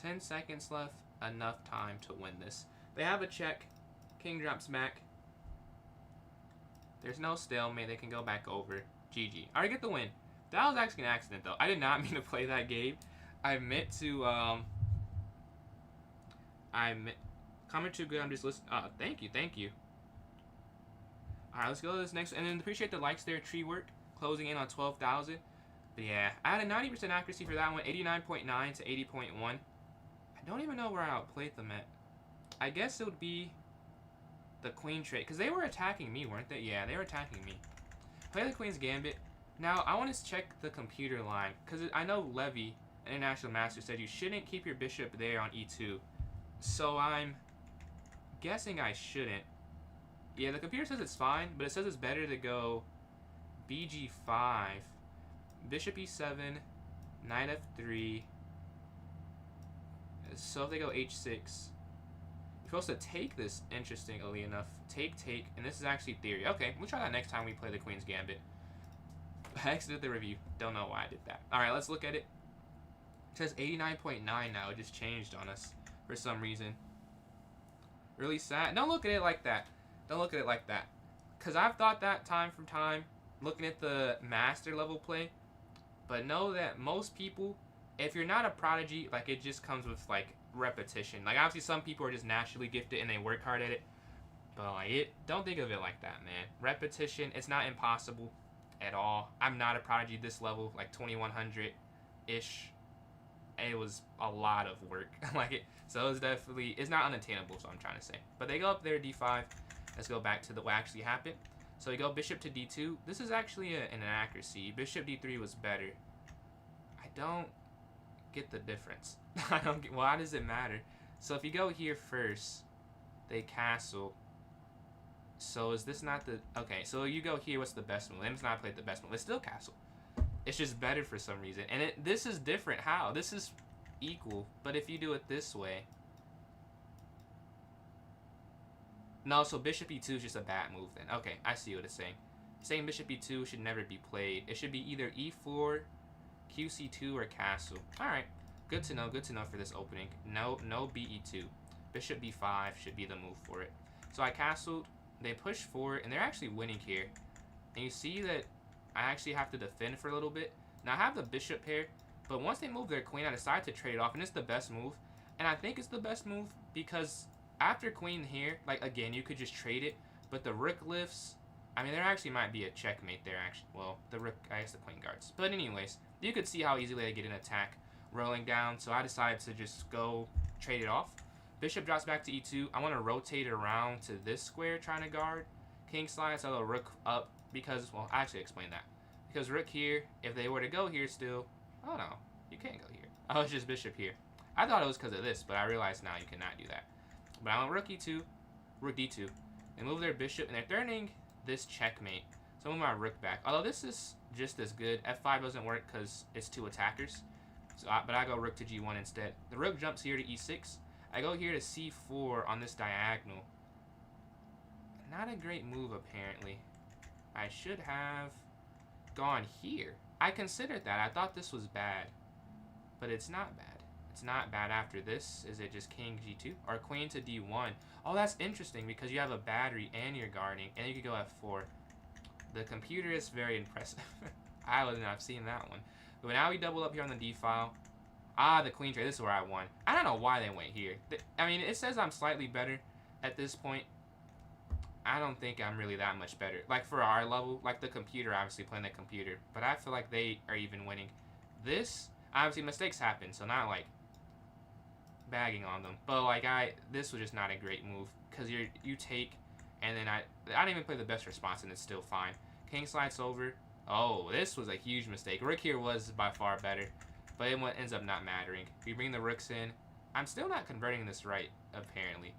Ten seconds left, enough time to win this. They have a check. King drops back. There's no stalemate. They can go back over. GG. Alright, get the win. That was actually an accident, though. I did not mean to play that game. I meant to, comment too good. I'm just listening. Thank you. Alright, let's go to this next. And then appreciate the likes there. Tree work. Closing in on 12,000. But yeah, I had a 90% accuracy for that one. 89.9 to 80.1. I don't even know where I outplayed them at. I guess it would be the queen trade. Because they were attacking me, weren't they? Yeah, they were attacking me. Play the queen's gambit. Now, I want to check the computer line. Because I know Levy, International Master, said you shouldn't keep your bishop there on e2. So I'm guessing I shouldn't. Yeah, the computer says it's fine, but it says it's better to go bg5, bishop e7, knight f3. So if they go h6, you're supposed to take this, interestingly enough. Take, and this is actually theory. Okay, we'll try that next time we play the Queen's Gambit. I exited the review. Don't know why I did that. Alright, let's look at it. It says 89.9 now. It just changed on us for some reason. Really sad. Don't look at it like that. Don't look at it like that. Because I've thought that time from time, looking at the master level play. But know that most people, if you're not a prodigy, like, it just comes with, like, repetition. Like, obviously some people are just naturally gifted and they work hard at it. But, like, don't think of it like that, man. Repetition, it's not impossible at all. I'm not a prodigy this level, like 2100-ish. It was a lot of work. So it's definitely, it's not unattainable, so I'm trying to say. But they go up there, d5. Let's go back to what actually happened. So we go bishop to d2. This is actually an inaccuracy. Bishop d3 was better. I don't get the difference. I don't get, why does it matter? So if you go here first, they castle. So is this not the, okay, so you go here, what's the best move? It's not played the best move. It's still castle. It's just better for some reason. And this is different. How? This is equal. But if you do it this way. No, so bishop e2 is just a bad move then. Okay, I see what it's saying. Saying bishop e2 should never be played. It should be either e4, qc2, or castle. Alright, good to know for this opening. No be2. Bishop b5 should be the move for it. So I castled, they push forward, and they're actually winning here. And you see that I actually have to defend for a little bit. Now I have the bishop here, but once they move their queen, I decide to trade off, and it's the best move. And I think it's the best move because after queen here, like, again, you could just trade it, but the rook lifts. I mean, there actually might be a checkmate there, actually. Well, the rook, I guess the queen guards. But anyways, you could see how easily they get an attack rolling down, so I decided to just go trade it off. Bishop drops back to e2. I want to rotate it around to this square, trying to guard. King slides, so the rook up, because, well, I actually explained that. Because rook here, if they were to go here still, oh no, you can't go here. Oh, it's just bishop here. I thought it was because of this, but I realized now you cannot do that. But I want rook e2, rook d2. They move their bishop, and they're threatening this checkmate. So I move my rook back. Although this is just as good. F5 doesn't work because it's two attackers. So but I go rook to g1 instead. The rook jumps here to e6. I go here to c4 on this diagonal. Not a great move, apparently. I should have gone here. I considered that. I thought this was bad. But it's not bad. It's not bad after this. Is it just king g2 or queen to d1? Oh, that's interesting because you have a battery and you're guarding, and you could go f4. The computer is very impressive. I wouldn't have seen that one. But now we double up here on the d file. Ah, the queen trade. This is where I won. I don't know why they went here. I mean, it says I'm slightly better at this point. I don't think I'm really that much better. Like, for our level, like the computer, obviously playing the computer. But I feel like they are even winning. This, obviously, mistakes happen. So not, like, bagging on them. But, like, this was just not a great move. Because you take, and then I didn't even play the best response, and it's still fine. King slides over. Oh, this was a huge mistake. Rook here was by far better. But it ends up not mattering. We bring the rooks in. I'm still not converting this right, apparently.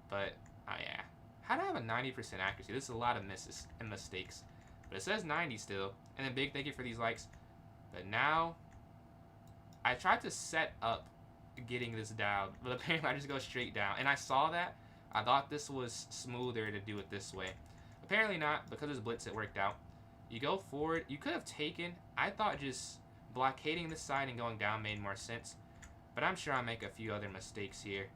But, oh yeah. How do I have a 90% accuracy? This is a lot of misses and mistakes. But it says 90 still. And then big thank you for these likes. But now, I tried to set up getting this down. But apparently I just go straight down. And I saw that. I thought this was smoother to do it this way. Apparently not. Because it's Blitz, it worked out. You go forward. You could have taken. I thought just blockading this side and going down made more sense. But I'm sure I'll make a few other mistakes here.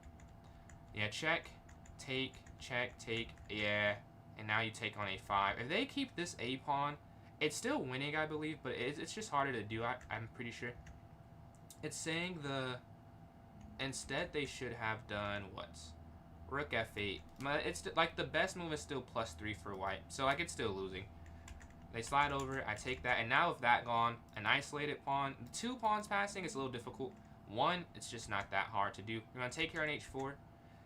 Yeah, check, take, check, take, yeah. And now you take on a5. If they keep this a pawn, it's still winning, I believe, but it's just harder to do, I'm pretty sure. It's saying instead they should have done what? Rook f8. It's like the best move is still +3 for white, so like it's still losing. They slide over, I take that, and now with that gone, an isolated pawn, 2 pawns passing is a little difficult. 1, it's just not that hard to do. We're going to take here on h4,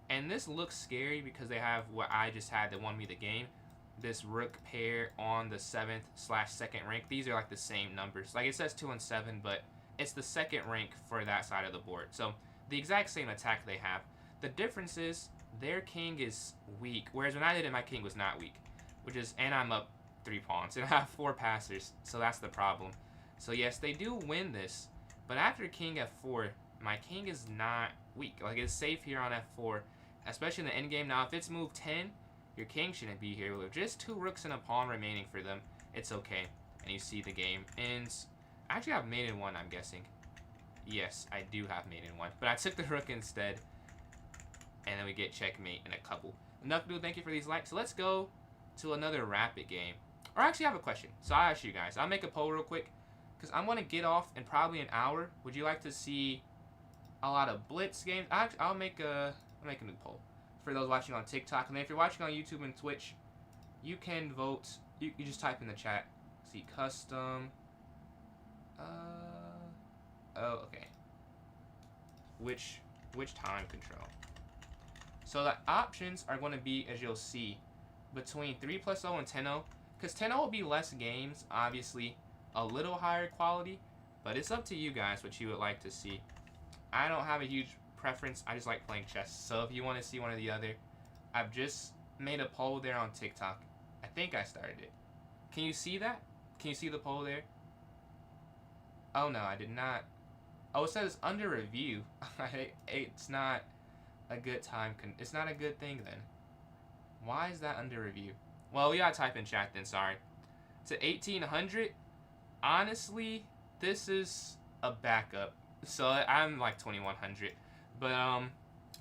and this looks scary because they have what I just had that won me the game. This rook pair on the 7th/2nd rank. These are like the same numbers. Like it says 2 and 7, but it's the 2nd rank for that side of the board. So the exact same attack they have. The difference is their king is weak, whereas when I did it, my king was not weak. And I'm up 3 pawns, and I have 4 passers, so that's the problem. So yes, they do win this, but after king f4, my king is not weak. Like, it's safe here on f4, especially in the endgame. Now, if it's move 10, your king shouldn't be here. With just 2 rooks and a pawn remaining for them, it's okay. And you see the game ends. I actually have mate in 1, I'm guessing. Yes, I do have mate in 1, but I took the rook instead, and then we get checkmate in a couple. Enough to do. Thank you for these likes. So let's go to another rapid game. Or actually, I have a question. So I'll ask you guys. I'll make a poll real quick, because I'm going to get off in probably an hour. Would you like to see a lot of Blitz games? I'll make a new poll for those watching on TikTok. And then if you're watching on YouTube and Twitch, you can vote. You just type in the chat. See, custom. Oh, okay. Which time control? So the options are going to be, as you'll see, between 3+0 and 10-0. Because 10-0 will be less games, obviously, a little higher quality, but it's up to you guys what you would like to see. I don't have a huge preference. I just like playing chess. So if you want to see one or the other, I've just made a poll there on TikTok. I think I started it. Can you see that? Can you see the poll there? Oh, no, I did not. Oh, it says under review. It's not a good time. It's not a good thing then. Why is that under review? Well, we gotta type in chat then, sorry. To 1800, honestly, this is a backup. So I'm like 2100. But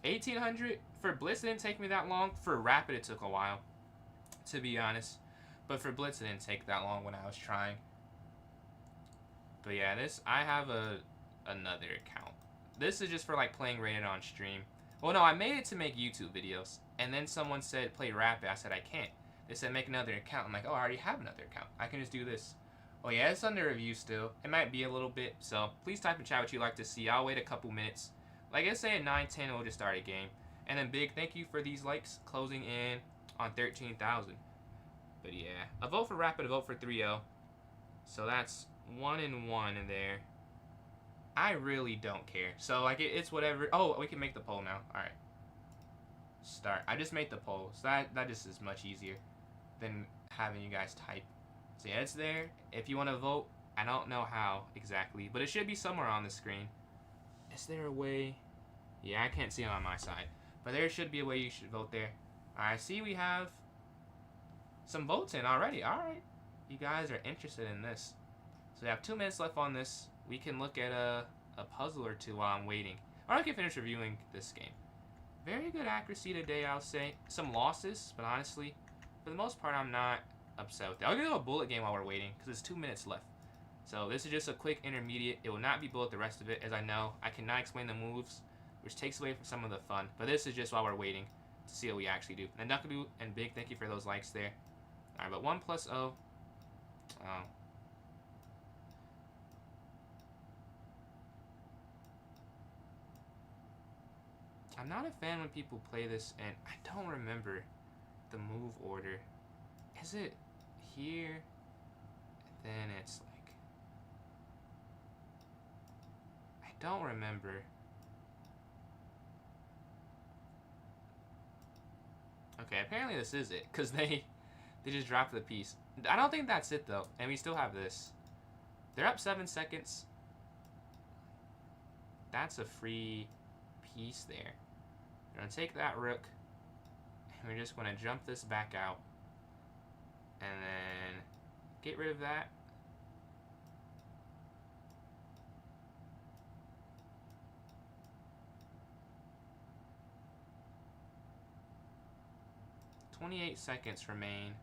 1800, for Blitz it didn't take me that long. For Rapid it took a while, to be honest. But for Blitz it didn't take that long when I was trying. But yeah, I have another account. This is just for like playing rated on stream. Well, no, I made it to make YouTube videos. And then someone said play Rapid. I said I can't. They said make another account. I'm like, oh, I already have another account. I can just do this. Oh yeah, it's under review still. It might be a little bit. So please type in chat what you'd like to see. I'll wait a couple minutes. Like I say at 9:10, we'll just start a game. And then big thank you for these likes, closing in on 13,000. But yeah, a vote for Rapid, a vote for 3-0. So that's 1 and 1 in there. I really don't care. So like it's whatever. Oh, we can make the poll now. All right. Start. I just made the poll, so that just is much easier than having you guys type. So yeah, it's there. If you want to vote, I don't know how exactly, but it should be somewhere on the screen. Is there a way? Yeah, I can't see it on my side, but there should be a way you should vote there. I see we have some votes in already. All right, you guys are interested in this. So we have 2 minutes left on this. We can look at a puzzle or two while I'm waiting. Or I can finish reviewing this game. Very good accuracy today, I'll say. Some losses, but honestly, for the most part, I'm not upset with it. I'll do a bullet game while we're waiting, because it's 2 minutes left. So this is just a quick intermediate. It will not be bullet the rest of it, as I know. I cannot explain the moves, which takes away from some of the fun. But this is just while we're waiting to see what we actually do. And Dunkadoo and Big, thank you for those likes there. Alright, but 1 plus O. Oh. I'm not a fan when people play this, and I don't remember the move order. Is it here? Then it's like... I don't remember. Okay, apparently this is it, because they just dropped the piece. I don't think that's it, though, and we still have this. They're up 7 seconds. That's a free piece there. We're going to take that rook, and we're just going to jump this back out, and then get rid of that. "28 seconds remain."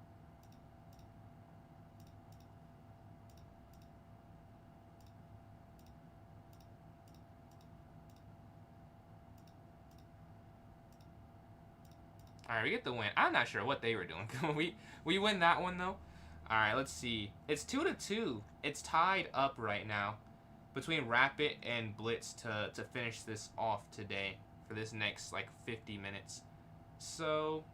Alright, we get the win. I'm not sure what they were doing. we win that one, though. Alright, let's see. It's 2-2. It's tied up right now between Rapid and Blitz to finish this off today for this next, like, 50 minutes. So,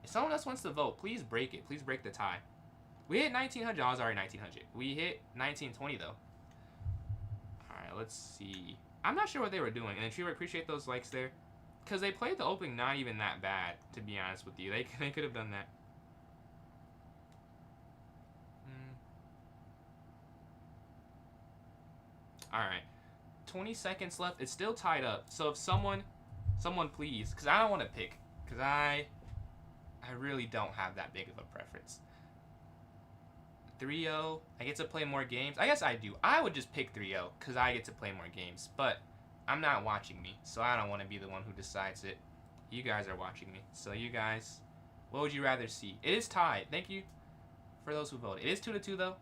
if someone else wants to vote, please break it. Please break the tie. We hit 1900. I was already 1900. We hit 1920, though. Alright, let's see. I'm not sure what they were doing. And Trevor, appreciate those likes there. Because they played the opening not even that bad, to be honest with you. They could have done that. Alright. 20 seconds left. It's still tied up. So if someone please, because I don't want to pick. Because I really don't have that big of a preference. 3-0. I get to play more games. I guess I do. I would just pick 3-0 because I get to play more games. But I'm not watching me, so I don't want to be the one who decides it. You guys are watching me. So you guys, what would you rather see? It is tied. Thank you for those who voted. It is 2-2, though,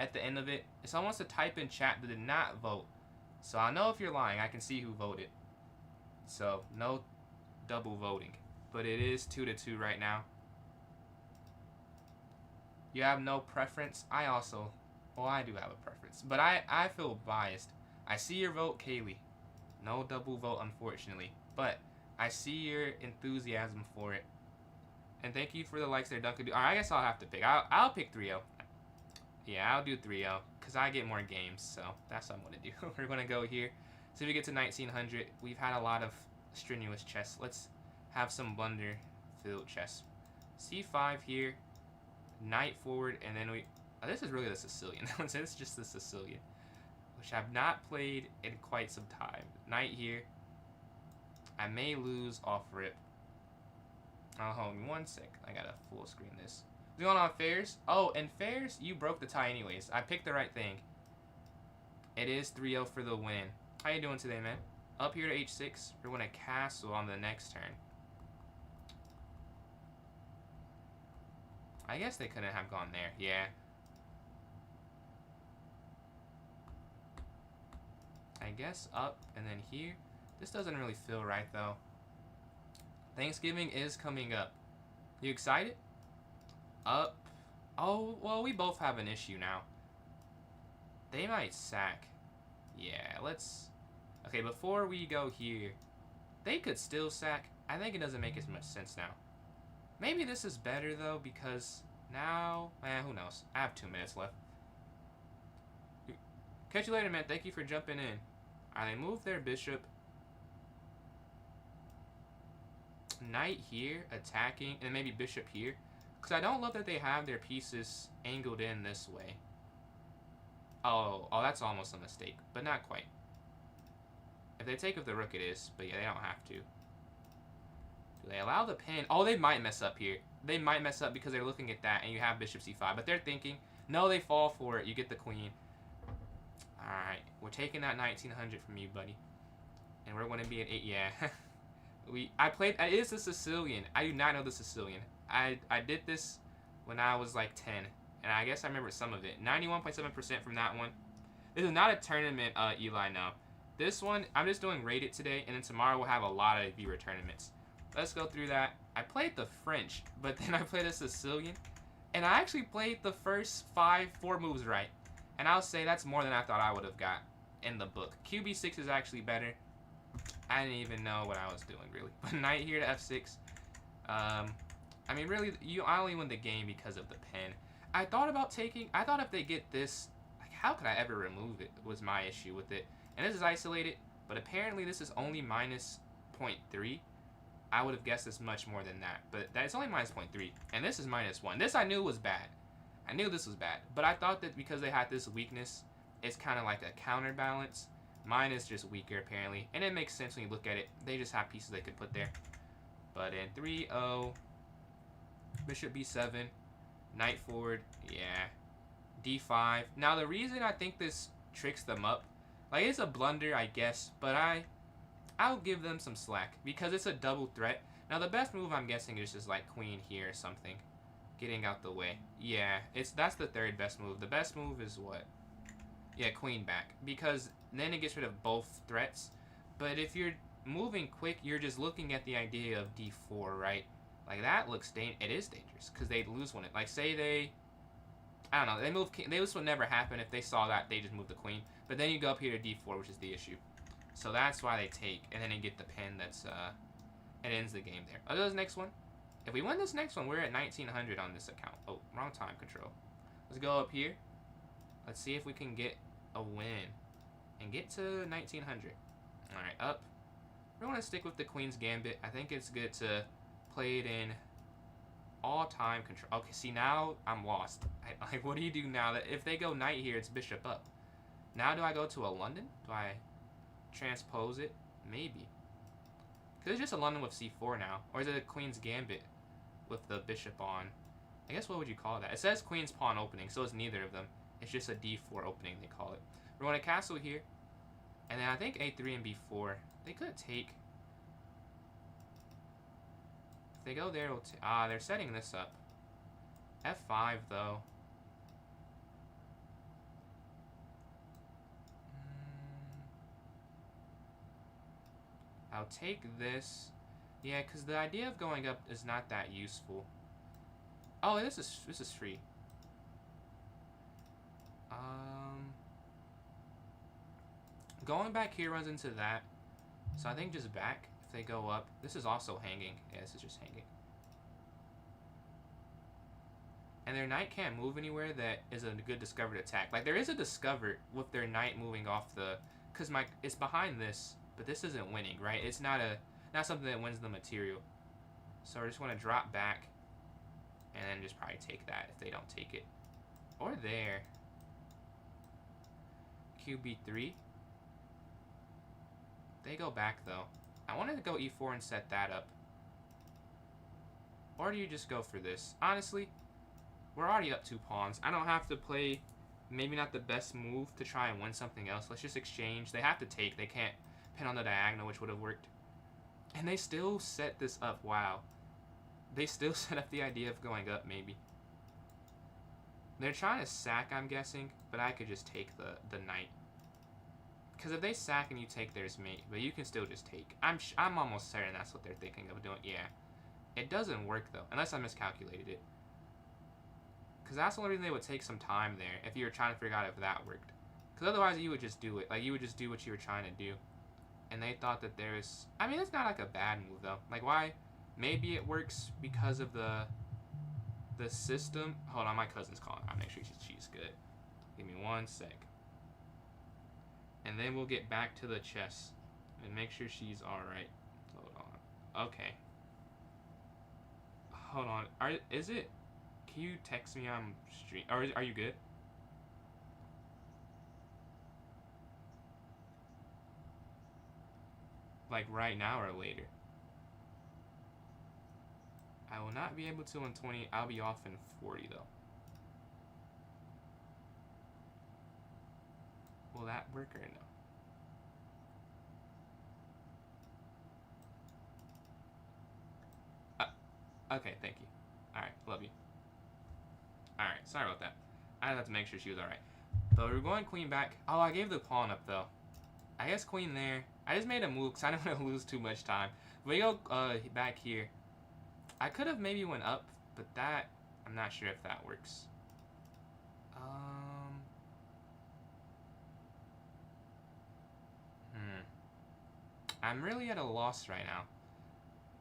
at the end of it. If someone wants to type in chat that did not vote, so I know if you're lying, I can see who voted. So, no double voting. But it is 2-2 right now. You have no preference? I also, well, I do have a preference. But I feel biased. I see your vote, Kaylee. No double vote, unfortunately. But I see your enthusiasm for it. And thank you for the likes there, Duncan. Alright, I guess I'll have to pick. I'll pick 3-0. Yeah, I'll do 3-0. Because I get more games. So that's what I'm going to do. We're going to go here. So we get to 1900. We've had a lot of strenuous chess. Let's have some blunder-filled chess. C5 here. Knight forward. And then we... Oh, this is really the Sicilian. This is just the Sicilian. Which I've not played in quite some time. Knight here. I may lose off rip. Oh, hold on 1 sec. I gotta full screen this. What's going on, Fairs? Oh, and Fairs, you broke the tie anyways. I picked the right thing. It is 3-0 for the win. How you doing today, man? Up here to h6. We're going to castle on the next turn. I guess they couldn't have gone there. Yeah. I guess up and then here. This doesn't really feel right, though. Thanksgiving is coming up. You excited? Up. Oh, well, we both have an issue now. They might sack. Yeah, let's... Okay, before we go here, they could still sack. I think it doesn't make as much sense now. Maybe this is better, though, because now... who knows? I have 2 minutes left. Catch you later, man. Thank you for jumping in. Alright, they move their bishop. Knight here, attacking, and maybe bishop here. Because I don't love that they have their pieces angled in this way. Oh, that's almost a mistake, but not quite. If they take with the rook, it is, but yeah, they don't have to. Do they allow the pin? Oh, they might mess up here. They might mess up because they're looking at that, and you have bishop c5. But they're thinking, no, they fall for it. You get the queen. Alright, we're taking that 1900 from you, buddy. And we're going to be at 8. Yeah. I played. It is the Sicilian. I do not know the Sicilian. I did this when I was like 10. And I guess I remember some of it. 91.7% from that one. This is not a tournament, Eli, no. This one, I'm just doing rated today. And then tomorrow we'll have a lot of viewer tournaments. Let's go through that. I played the French. But then I played the Sicilian. And I actually played the first 4 moves right. And I'll say that's more than I thought I would have got in the book. QB6 is actually better. I didn't even know what I was doing, really. But knight here to f6. I mean, really, I only win the game because of the pen. I thought about taking... I thought if they get this... Like, how could I ever remove it was my issue with it. And this is isolated, but apparently this is only minus 0.3. I would have guessed this much more than that. But it's only minus 0.3. And this is minus 1. This I knew was bad. I knew this was bad. But I thought that because they had this weakness, it's kind of like a counterbalance. Mine is just weaker, apparently. And it makes sense when you look at it. They just have pieces they could put there. But in 3-0, bishop b7, knight forward, yeah. d5. Now, the reason I think this tricks them up, like, it's a blunder, I guess, but I'll give them some slack because it's a double threat. Now, the best move, I'm guessing, is just, like, queen here or something. Getting out the way. Yeah, that's the third best move. The best move is what? Yeah, queen back. Because then it gets rid of both threats. But if you're moving quick, you're just looking at the idea of d4, right? Like, that looks it is dangerous. Because they'd lose one. Like, say they... I don't know. They move... This would never happen. If they saw that, they just move the queen. But then you go up here to d4, which is the issue. So that's why they take. And then they get the pin that's... It ends the game there. Oh, this next one. If we win this next one, we're at 1900 on this account. Oh, wrong time control. Let's go up here. Let's see if we can get a win and get to 1900. All right, up. We're going to stick with the Queen's Gambit. I think it's good to play it in all-time control. Okay, see, now I'm lost. Like, what do you do now? That if they go knight here, it's bishop up. Now do I go to a London? Do I transpose it? Maybe. Because it's just a London with c4 now. Or is it a Queen's Gambit with the bishop on? I guess what would you call that? It says Queen's Pawn opening, so it's neither of them. It's just a d4 opening, they call it. We're going to castle here. And then I think a3 and b4. They could take. If they go there, we'll they're setting this up. f5, though. I'll take this. Yeah, because the idea of going up is not that useful. Oh, this is free. Going back here runs into that. So I think just back if they go up. This is also hanging. Yeah, this is just hanging. And their knight can't move anywhere that is a good discovered attack. Like, there is a discovered with their knight moving off the... Because it's behind this, but this isn't winning, right? It's not something that wins the material. So I just want to drop back and then just probably take that if they don't take it. Or there. QB3. They go back, though. I wanted to go e4 and set that up. Or do you just go for this? Honestly, we're already up 2 pawns. I don't have to play maybe not the best move to try and win something else. Let's just exchange. They have to take. They can't pin on the diagonal, which would have worked. And they still set this up. Wow. They still set up the idea of going up, maybe. They're trying to sack, I'm guessing, but I could just take the knight. Because if they sack and you take, there's mate. But you can still just take. I'm almost certain that's what they're thinking of doing. Yeah. It doesn't work, though. Unless I miscalculated it. Because that's the only reason they would take some time there. If you were trying to figure out if that worked. Because otherwise you would just do it. Like, you would just do what you were trying to do. And they thought that there's... I mean, it's not like a bad move, though. Like, why? Maybe it works because of the system. Hold on, my cousin's calling. I'll make sure she's good. Give me 1 sec. And then we'll get back to the chess and make sure she's alright. Hold on. Okay. Hold on. Is it... Can you text me on stream? Or are you good? Like right now or later? I will not be able to in 20. I'll be off in 40 though. Will that work or no? Okay, thank you. Alright, love you. Alright, sorry about that. I had to make sure she was alright. But we're going queen back. Oh, I gave the pawn up, though. I guess queen there. I just made a move because I don't want to lose too much time. We go back here. I could have maybe went up, but that... I'm not sure if that works. I'm really at a loss right now.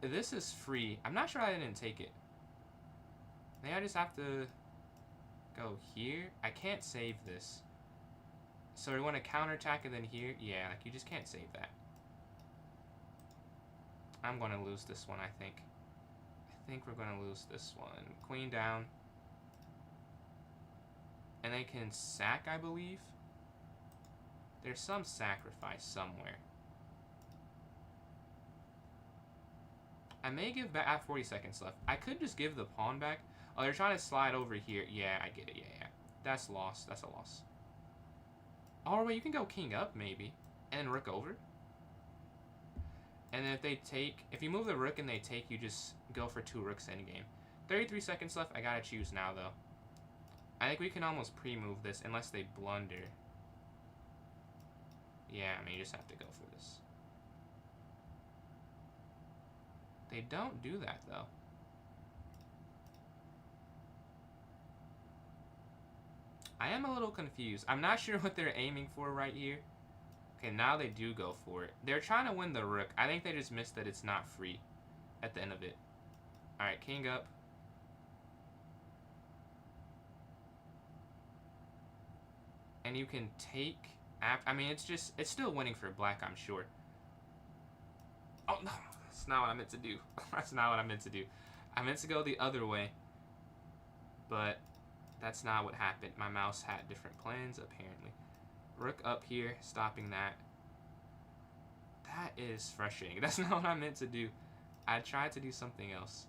This is free. I'm not sure I didn't take it. Maybe I just have to go here. I can't save this. So we want to counterattack and then here. Yeah, like you just can't save that. I'm going to lose this one, I think. I think we're going to lose this one. Queen down. And they can sack, I believe. There's some sacrifice somewhere. I may give back. I have 40 seconds left. I could just give the pawn back. Oh, they're trying to slide over here. Yeah, I get it. Yeah. That's lost. That's a loss. Oh, wait, you can go king up, maybe. And then rook over. And then if they take... If you move the rook and they take, you just go for 2 rooks endgame. 33 seconds left. I gotta choose now, though. I think we can almost pre-move this unless they blunder. Yeah, I mean, you just have to go for this. They don't do that, though. I am a little confused. I'm not sure what they're aiming for right here. Okay, now they do go for it. They're trying to win the rook. I think they just missed that it's not free at the end of it. Alright, king up. And you can take... I mean, it's still winning for black, I'm sure. Oh, no. That's not what I meant to do. That's not what I meant to do. I meant to go the other way. But that's not what happened. My mouse had different plans, apparently. Rook up here, stopping that. That is frustrating. That's not what I meant to do. I tried to do something else.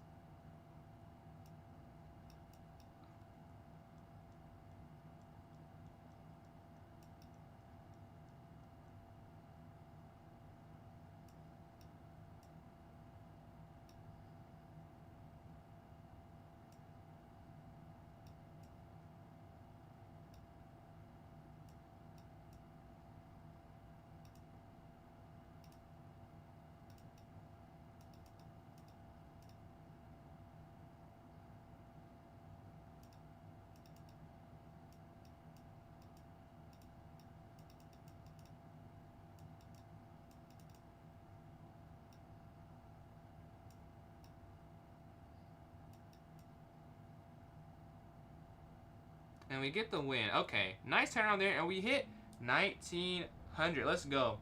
And we get the win. Okay, nice turn on there, and we hit 1900. Let's go.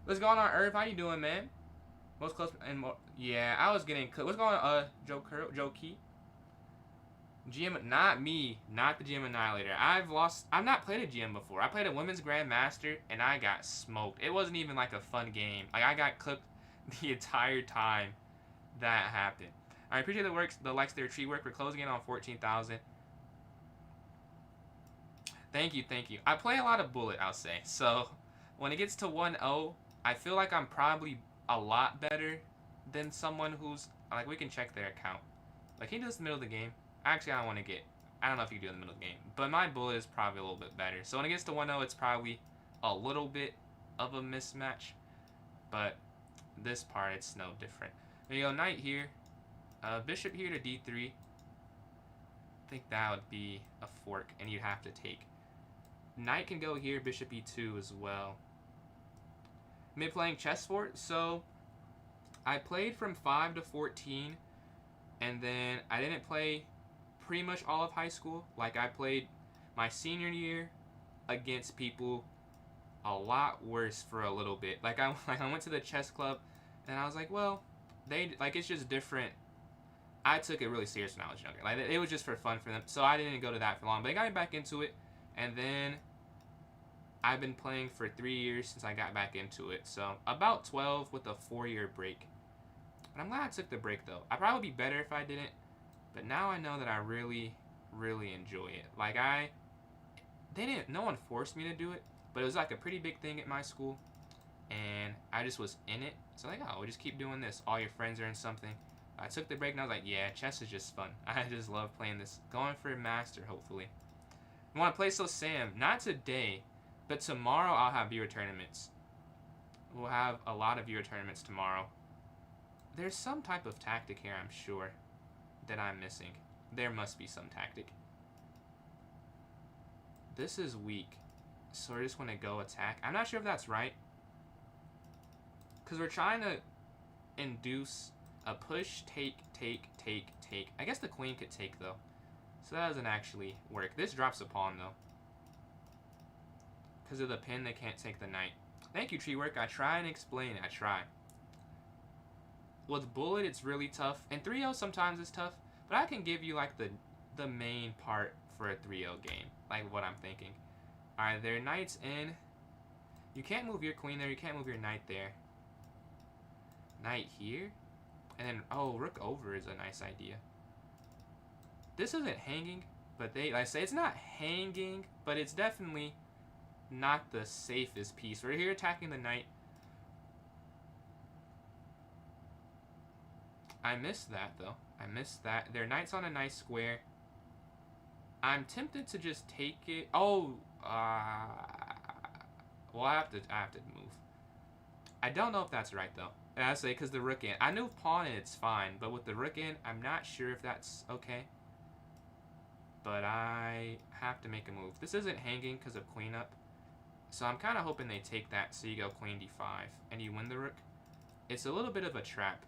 Let's go on our Irv. How you doing, man? Most close and more. Yeah, I was getting cooked. What's going on, Joe Key? GM, not me, not the GM Annihilator. I've not played a GM before. I played a Women's Grandmaster, and I got smoked. It wasn't even like a fun game. Like, I got cooked the entire time that happened. I appreciate the likes, their tree work. We're closing in on 14,000. Thank you, thank you. I play a lot of Bullet, I'll say. So, when it gets to 1-0, I feel like I'm probably a lot better than someone who's... Like, we can check their account. Like, can you do this in the middle of the game? Actually, I don't want to get... I don't know if you can do it in the middle of the game. But my Bullet is probably a little bit better. So, when it gets to 1-0, it's probably a little bit of a mismatch. But this part, it's no different. There you go, knight here. Bishop here to d3. I think that would be a fork, and you'd have to take. Knight can go here, bishop e2 as well. Been playing chess for it, so I played from 5 to 14, and then I didn't play pretty much all of high school. Like, I played my senior year against people a lot worse for a little bit. Like, I went to the chess club, and I was like, well, it's just different. I took it really serious when I was younger. Like, it was just for fun for them, so I didn't go to that for long. But they got me back into it, and then I've been playing for 3 years since I got back into it. So about 12 with a 4-year break. But I'm glad I took the break, though. I'd probably be better if I didn't, but now I know that I really, really enjoy it. Like, no one forced me to do it, but it was like a pretty big thing at my school, and I just was in it. So like, oh, we'll just keep doing this. All your friends are in something, I took the break and I was like, yeah, chess is just fun. I just love playing this. Going for a master, hopefully. I want to play So Sam. Not today, but tomorrow I'll have viewer tournaments. We'll have a lot of viewer tournaments tomorrow. There's some type of tactic here, I'm sure, that I'm missing. There must be some tactic. This is weak, so I just want to go attack. I'm not sure if that's right, because we're trying to induce a push, take. I guess the queen could take, though, so that doesn't actually work. This drops a pawn, though. Because of the pin, they can't take the knight. Thank you, tree work. I try and explain. I try. With bullet, it's really tough. And 3-0 sometimes is tough. But I can give you, like, the main part for a 3-0 game. Like, what I'm thinking. Alright, their knight's in. You can't move your queen there. You can't move your knight there. Knight here. And then, oh, rook over is a nice idea. This isn't hanging. But like I say, it's not hanging. But it's definitely not the safest piece. We're here attacking the knight. I missed that, though. I missed that. Their knight's on a nice square. I'm tempted to just take it. Oh, well, I have to move. I don't know if that's right, though. And I say because the rook in. I knew pawn in, it's fine, but with the rook in, I'm not sure if that's okay. But I have to make a move. This isn't hanging because of queen up. So I'm kind of hoping they take that, so you go queen d5, and you win the rook. It's a little bit of a trap.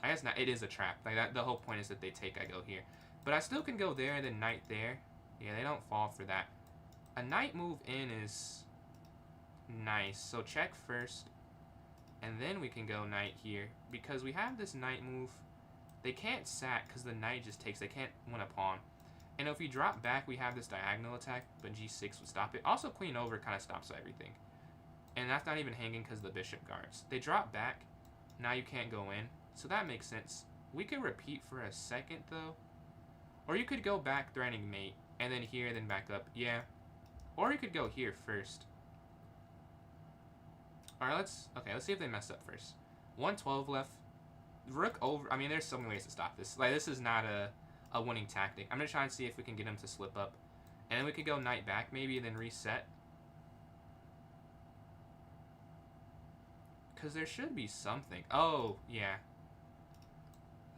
I guess not. It is a trap. Like that. The whole point is that they take. I go here, but I still can go there and then knight there. Yeah, they don't fall for that. A knight move in is nice. So check first, and then we can go knight here because we have this knight move. They can't sack because the knight just takes. They can't win a pawn. And if we drop back, we have this diagonal attack, but g6 would stop it. Also, queen over kind of stops everything. And that's not even hanging because the bishop guards. They drop back. Now you can't go in. So that makes sense. We could repeat for a second, though. Or you could go back threatening mate, and then here, then back up. Yeah. Or you could go here first. Alright, let's see if they messed up first. 112 left. Rook over. I mean, there's so many ways to stop this. Like, this is not a winning tactic. I'm going to try and see if we can get him to slip up. And then we could go knight back maybe and then reset. Because there should be something. Oh, yeah.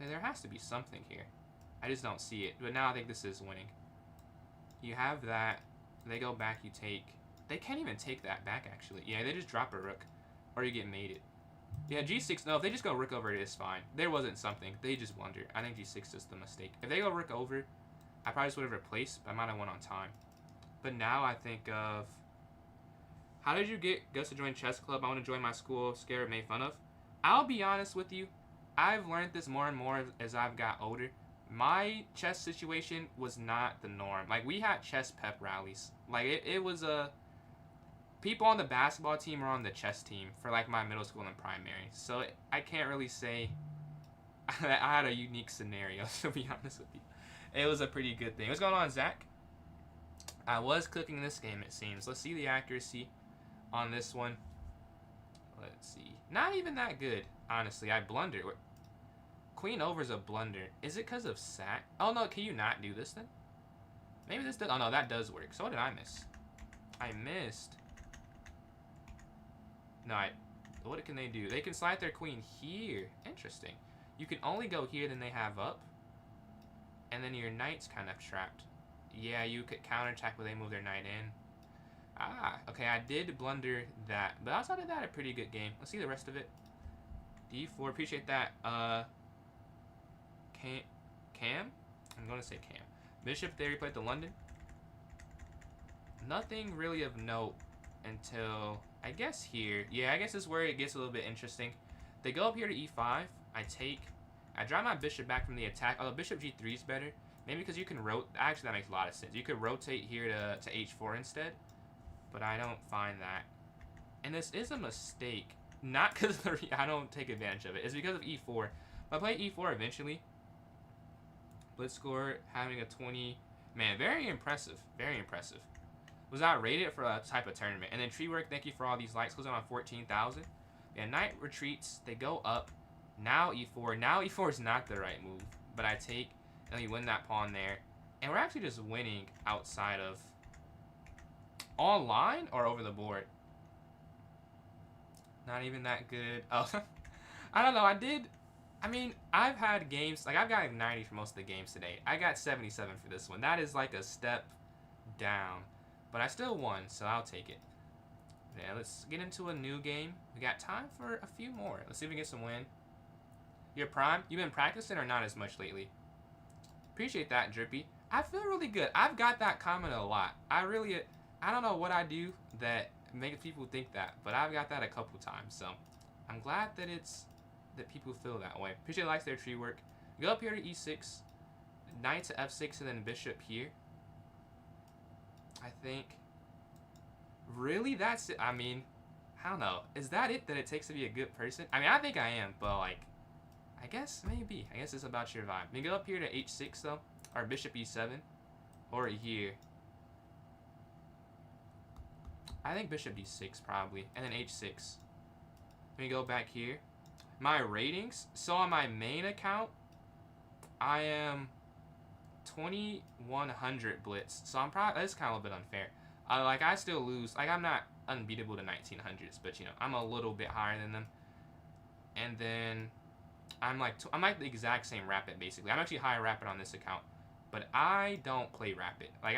There has to be something here. I just don't see it. But now I think this is winning. You have that. They go back, you take. They can't even take that back, actually. Yeah, they just drop a rook. Or you get mated. Yeah, g6, no, if they just go rook over, it is fine. There wasn't something. They just blunder. I think g6 is the mistake. If they go rook over, I probably just would have replaced, but I might have won on time. But now I think of... How did you get Gus to join chess club? I want to join my school, scared, made fun of. I'll be honest with you. I've learned this more and more as I've got older. My chess situation was not the norm. Like, we had chess pep rallies. Like, it was a... People on the basketball team were on the chess team for, like, my middle school and primary. So, I can't really say I had a unique scenario, to be honest with you. It was a pretty good thing. What's going on, Zach? I was cooking this game, it seems. Let's see the accuracy on this one. Let's see. Not even that good, honestly. I blundered. Queen over is a blunder. Is it because of sack? Oh, no. Can you not do this, then? Maybe this does. Oh, no. That does work. So, what did I miss? I missed... No, what can they do? They can slide their queen here. Interesting. You can only go here, then they have up. And then your knight's kind of trapped. Yeah, you could counterattack when they move their knight in. Ah, okay, I did blunder that. But outside of that, a pretty good game. Let's see the rest of it. D4, appreciate that. Cam? I'm going to say Cam. Bishop there, he played the London. Nothing really of note until... I guess here. Yeah, I guess this is where it gets a little bit interesting. They go up here to e5. I take. I drive my bishop back from the attack. Although bishop g3 is better. Maybe because you can rotate. Actually, that makes a lot of sense. You could rotate here to h4 instead. But I don't find that. And this is a mistake. Not because I don't take advantage of it. It's because of e4. If I play e4 eventually. Blitz score having a 20. Man, very impressive. Very impressive. Was outrated for a type of tournament. And then Treework, thank you for all these likes. Goes on 14,000. Yeah, knight retreats. They go up. Now e4. Now e4 is not the right move. But I take, and we win that pawn there. And we're actually just winning outside of... online or over the board? Not even that good. Oh, I don't know. I mean, I've had games, like I've got like 90 for most of the games today. I got 77 for this one. That is like a step down. But I still won, so I'll take it. Yeah, let's get into a new game. We got time for a few more. Let's see if we can get some win. You're prime? You've been practicing or not as much lately? Appreciate that, Drippy. I feel really good. I've got that comment a lot. I don't know what I do that makes people think that, but I've got that a couple times. So I'm glad that people feel that way. Appreciate likes their tree work. Go up here to e6, knight to f6, and then bishop here. I think. Really, that's it. I mean, I don't know. Is that it that it takes to be a good person? I mean, I think I am, but like, I guess maybe. I guess it's about your vibe. You go up here to h6 though, or bishop e7, or here. I think bishop d6 probably, and then h6. Let me go back here. My ratings. So on my main account, I am 2100 Blitz. So I'm probably, that's kind of a little bit unfair. Like I still lose. Like I'm not unbeatable to 1900s, but you know I'm a little bit higher than them. And then I'm like the exact same rapid basically. I'm actually higher rapid on this account, but I don't play rapid. Like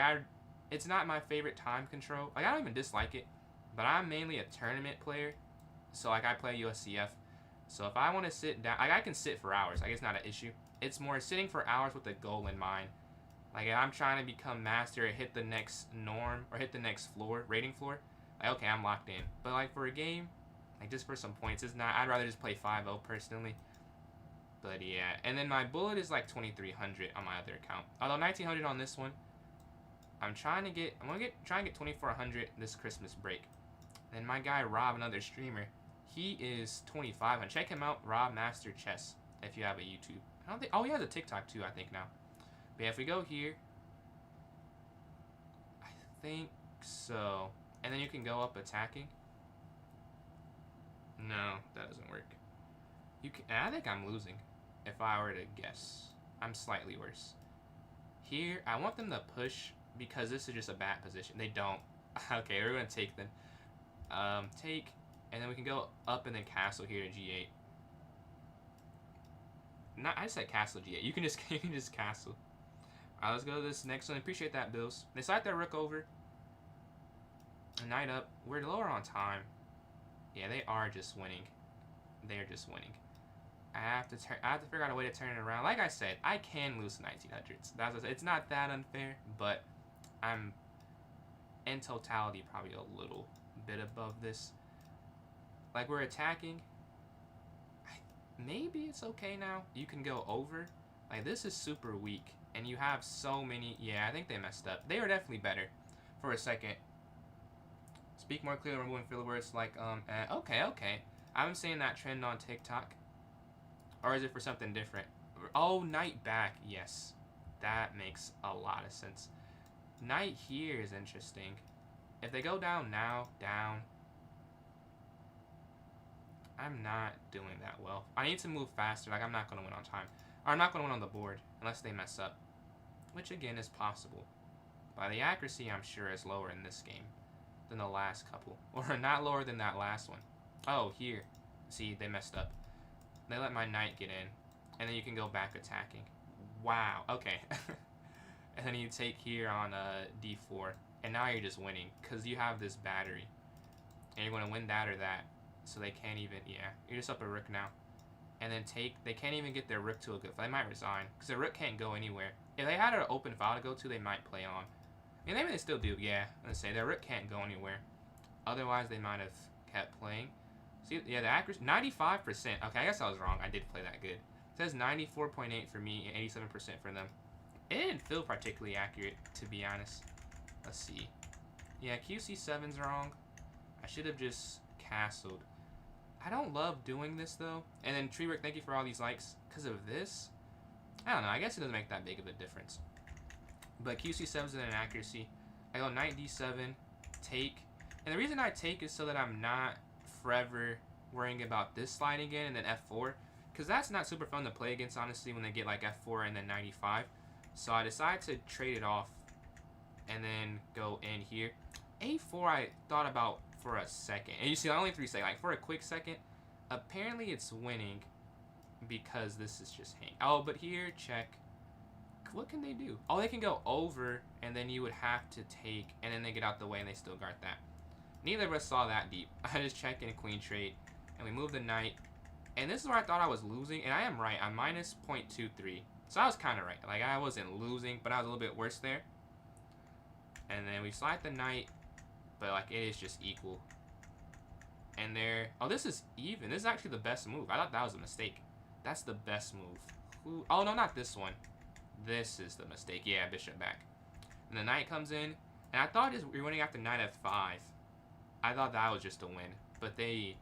it's not my favorite time control. Like I don't even dislike it, but I'm mainly a tournament player. So like I play USCF. So if I want to sit down, like I can sit for hours. Like it's not an issue. It's more sitting for hours with a goal in mind. Like if I'm trying to become master or hit the next norm or hit the next floor, rating floor, like okay, I'm locked in. But like for a game, like just for some points, it's not. I'd rather just play 5-0 personally. But yeah, and then my bullet is like 2300 on my other account. Although 1900 on this one. I'm gonna try and get 2400 this Christmas break. Then my guy Rob, another streamer, he is 2500. Check him out, Rob Master Chess, if you have a YouTube. I don't think. Oh, he has a TikTok too, I think now. But yeah, if we go here, I think so. And then you can go up attacking. No, that doesn't work. You can. I think I'm losing. If I were to guess, I'm slightly worse. Here, I want them to push because this is just a bad position. They don't. Okay, we're gonna take them. Take, and then we can go up and then castle here to g8. I said castle g8. You can just castle. Alright, let's go to this next one. Appreciate that, Bills. They slide their rook over. A knight up. We're lower on time. Yeah, they are just winning. They're just winning. I have to figure out a way to turn it around. Like I said, I can lose the 1900s. It's not that unfair, but I'm in totality probably a little bit above this. Like we're attacking. Maybe it's okay now. You can go over. Like this is super weak. And you have so many. Yeah, I think they messed up. They were definitely better for a second. Speak more clearly, removing filler words like okay. I'm seeing that trend on TikTok. Or is it for something different? Oh, knight back. Yes. That makes a lot of sense. Knight here is interesting. If they go down now, down. I'm not doing that well. I need to move faster. Like, I'm not going to win on time. Or I'm not going to win on the board unless they mess up. Which, again, is possible. By the accuracy, I'm sure is lower in this game than the last couple. Or not lower than that last one. Oh, here. See, they messed up. They let my knight get in. And then you can go back attacking. Wow. Okay. And then you take here on d4. And now you're just winning. Because you have this battery. And you're going to win that or that. So they can't even, yeah. You're just up a rook now. And then take, they can't even get their rook to a good, they might resign. Because their rook can't go anywhere. If they had an open file to go to, they might play on. I mean, maybe they still do, yeah. Let's say their rook can't go anywhere. Otherwise, they might have kept playing. See, yeah, the accuracy, 95%. Okay, I guess I was wrong. I did play that good. It says 94.8 for me and 87% for them. It didn't feel particularly accurate, to be honest. Let's see. Yeah, QC7's wrong. I should have just castled. I don't love doing this, though. And then, Treework, thank you for all these likes. Because of this, I don't know. I guess it doesn't make that big of a difference. But QC7's an inaccuracy. I go knight d7, take. And the reason I take is so that I'm not forever worrying about this sliding in and then f4. because that's not super fun to play against, honestly, when they get like F4 and then 95. So I decided to trade it off and then go in here. A4 I thought about for a second. And you see, only 3 seconds. Like, for a quick second, apparently it's winning because this is just hang. Oh, but here, check. What can they do? Oh, they can go over, and then you would have to take, and then they get out the way, and they still guard that. Neither of us saw that deep. I just checked in a queen trade, and we moved the knight. And this is where I thought I was losing, and I am right. I'm minus 0.23. So I was kind of right. Like, I wasn't losing, but I was a little bit worse there. And then we slide the knight, but, like, it is just equal. And there... Oh, this is even. This is actually the best move. I thought that was a mistake. That's the best move. Who? Oh, no, not this one. This is the mistake. Yeah, bishop back. And the knight comes in, and I thought we were winning after knight f5. I thought that was just a win. But they...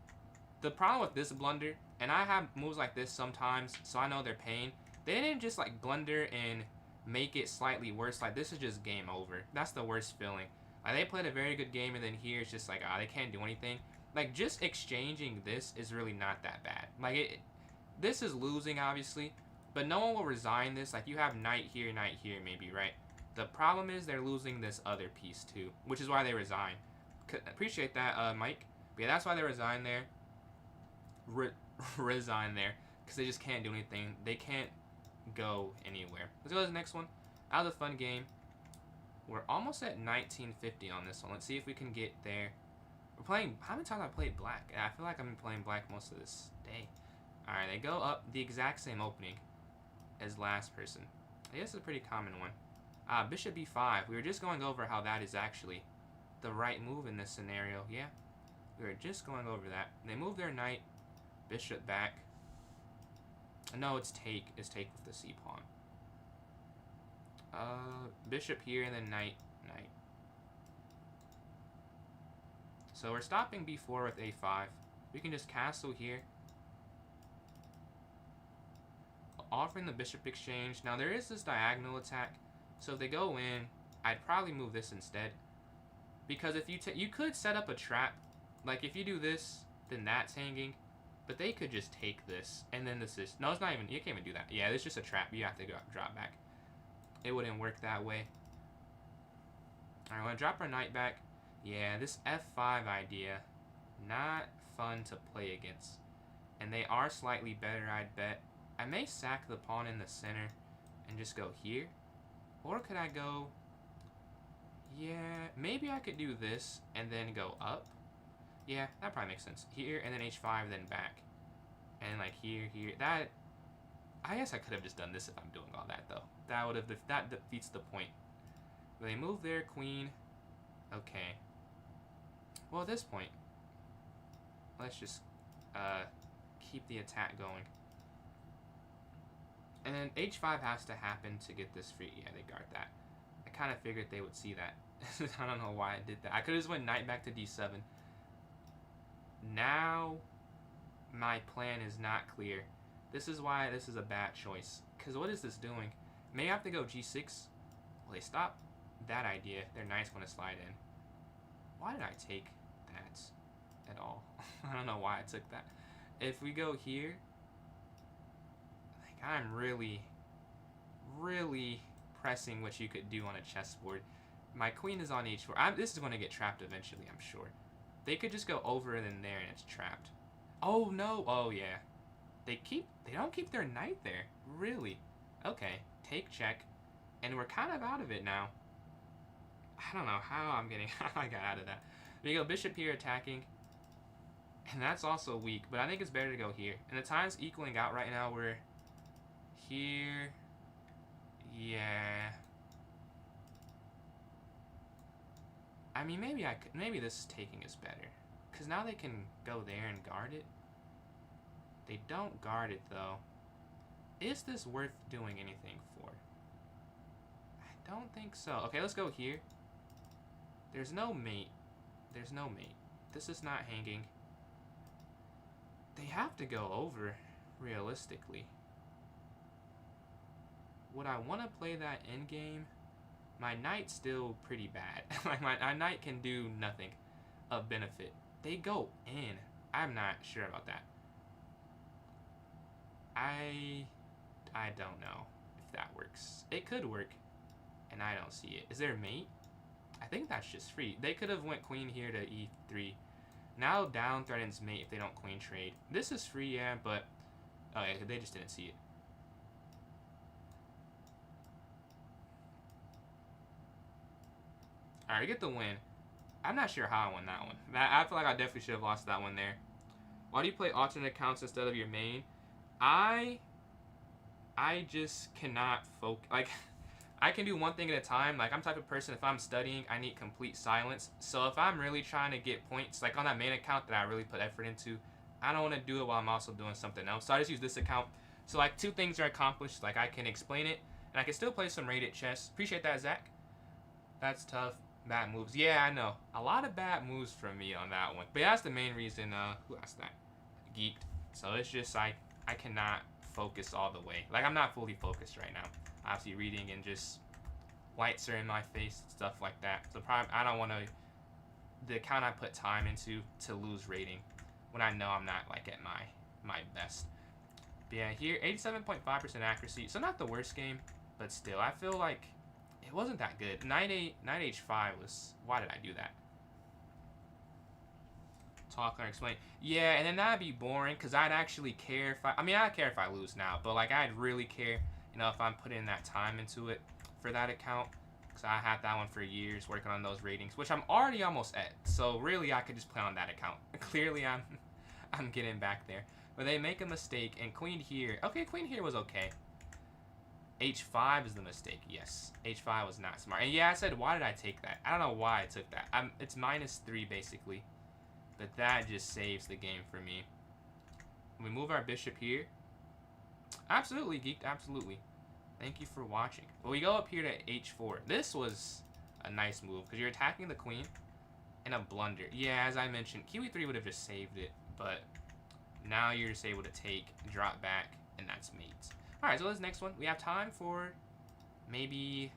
The problem with this blunder, and I have moves like this sometimes, so I know they're pain. They didn't just, like, blunder and make it slightly worse. Like, this is just game over. That's the worst feeling. Like, they played a very good game, and then here it's just like, they can't do anything. Like, just exchanging this is really not that bad. Like, this is losing, obviously, but no one will resign this. Like, you have knight here, maybe, right? The problem is they're losing this other piece, too, which is why they resign. Appreciate that, Mike. But yeah, that's why they resign there. Resign there, because they just can't do anything. They can't go anywhere. Let's go to the next one. That was a fun game. We're almost at 1950 on this one. Let's see if we can get there. We're playing... How many times have I played black? I feel like I've been playing black most of this day. Alright, they go up the exact same opening as last person. I guess it's a pretty common one. Bishop b5. We were just going over how that is actually the right move in this scenario. Yeah, we were just going over that. They move their knight. Bishop back. No, it's take. It's take with the c pawn. Bishop here and then knight. So we're stopping b4 with a5. We can just castle here. Offering the bishop exchange. Now there is this diagonal attack. So if they go in, I'd probably move this instead. Because if you could set up a trap. Like if you do this, then that's hanging. But they could just take this, and then this is... No, it's not even... You can't even do that. Yeah, it's just a trap. You have to drop back. It wouldn't work that way. Alright, I want to drop our knight back. Yeah, this f5 idea, not fun to play against. And they are slightly better, I'd bet. I may sack the pawn in the center and just go here. Or could I go... Yeah, maybe I could do this and then go up. Yeah, that probably makes sense. Here, and then h5, then back. And, like, here. That... I guess I could have just done this if I'm doing all that, though. That defeats the point. They move their queen. Okay. Well, at this point, let's just keep the attack going. And then h5 has to happen to get this free. Yeah, they guard that. I kind of figured they would see that. I don't know why I did that. I could have just went knight back to d7. Now, my plan is not clear. This is why this is a bad choice. Because what is this doing? May I have to go g6? Will they stop that idea? Their knight's going to slide in. Why did I take that at all? I don't know why I took that. If we go here, like I'm really pressing what you could do on a chessboard. My queen is on h4. This is going to get trapped eventually, I'm sure. They could just go over and then there and it's trapped. Oh no. Oh yeah. They don't keep their knight there. Really? Okay. Take check. And we're kind of out of it now. I don't know how I got out of that. We go bishop here attacking. And that's also weak, but I think it's better to go here. And the time's equaling out right now. We're here. Yeah. I mean, maybe this taking is better. Because now they can go there and guard it. They don't guard it, though. Is this worth doing anything for? I don't think so. Okay, let's go here. There's no mate. There's no mate. This is not hanging. They have to go over, realistically. Would I want to play that endgame? My knight's still pretty bad. my knight can do nothing of benefit. They go in. I'm not sure about that. I don't know if that works. It could work, and I don't see it. Is there a mate? I think that's just free. They could have went queen here to e3. Now down threatens mate if they don't queen trade. This is free, yeah, but oh yeah, they just didn't see it. All right, get the win. I'm not sure how I won that one. I feel like I definitely should have lost that one there. Why do you play alternate accounts instead of your main? I just cannot focus. Like, I can do one thing at a time. Like, I'm the type of person, if I'm studying, I need complete silence. So if I'm really trying to get points, like on that main account that I really put effort into, I don't want to do it while I'm also doing something else. So I just use this account. So like 2 things are accomplished. Like I can explain it, and I can still play some rated chess. Appreciate that, Zach. That's tough. Bad moves. Yeah, I know. A lot of bad moves from me on that one. But yeah, that's the main reason. Who asked that? Geeked. So it's just like I cannot focus all the way. Like I'm not fully focused right now. Obviously reading and just lights are in my face, stuff like that. So probably I don't want to the account I put time into to lose rating when I know I'm not like at my best. But yeah, here 87.5% accuracy. So not the worst game, but still I feel like it wasn't that good. Knight h5 was, why did I do that? Talk or explain. Yeah, and then that'd be boring because I'd actually care if I'd care if I lose now, but like I'd really care, you know, if I'm putting that time into it for that account, because I had that one for years working on those ratings, which I'm already almost at. So really, I could just play on that account. Clearly, I'm getting back there. But they make a mistake, and queen here. Okay, queen here was okay. H5 is the mistake. Yes, H5 was not smart. And yeah, I said, why did I take that? I don't know why I took that. It's -3 basically, but that just saves the game for me. We move our bishop here. Absolutely, Geeked. Absolutely. Thank you for watching. Well, we go up here to h4. This was a nice move because you're attacking the queen and a blunder. Yeah, as I mentioned, QE3 would have just saved it, but now you're just able to take, drop back, and that's mates. All right, so this next one, we have time for maybe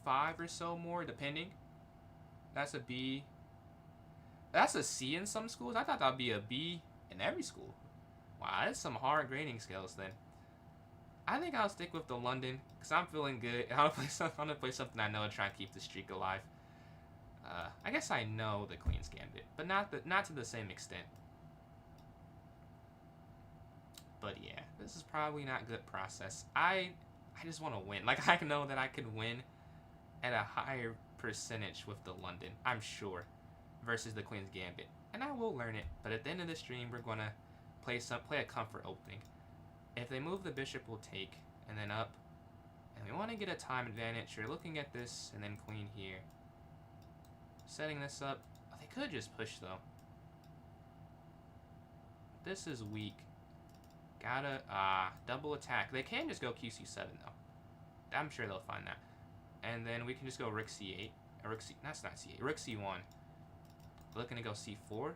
5 or so more, depending. That's a B. That's a C in some schools. I thought that would be a B in every school. Wow, that's some hard grading scales then. I think I'll stick with the London because I'm feeling good. I'm gonna play something I know and try and keep the streak alive. I guess I know the Queen's Gambit, but not to the same extent. But yeah, this is probably not good process. I just want to win. Like I know that I could win at a higher percentage with the London, I'm sure, versus the Queen's Gambit, and I will learn it. But at the end of the stream, we're gonna play a comfort opening. If they move, the bishop will take, and then up. And we want to get a time advantage. You're looking at this, and then queen here. Setting this up. Oh, they could just push, though. This is weak. Gotta, double attack. They can just go QC7, though. I'm sure they'll find that. And then we can just go rook C8. Or rook C... That's not C8. Rook C1. Looking to go C4.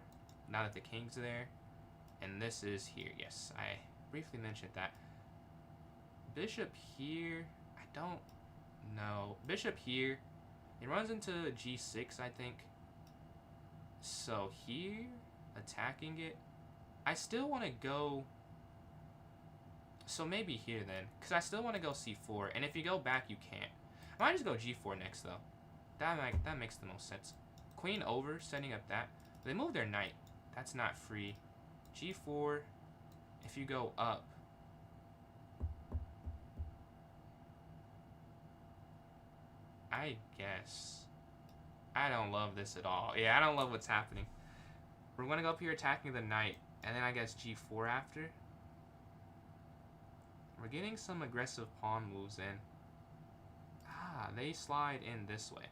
Now that the king's there. And this is here. Yes, I briefly mentioned that. Bishop here, I don't know. Bishop here, it runs into G6, I think. So here, attacking it, I still want to go. So maybe here then, because I still want to go C4, and if you go back, you can't. I might just go G4 next though. That makes the most sense. Queen over, setting up that. They move their knight. That's not free. G4. If you go up, I guess. I don't love this at all. Yeah, I don't love what's happening. We're going to go up here attacking the knight, and then I guess G4 after. We're getting some aggressive pawn moves in. Ah, they slide in this way.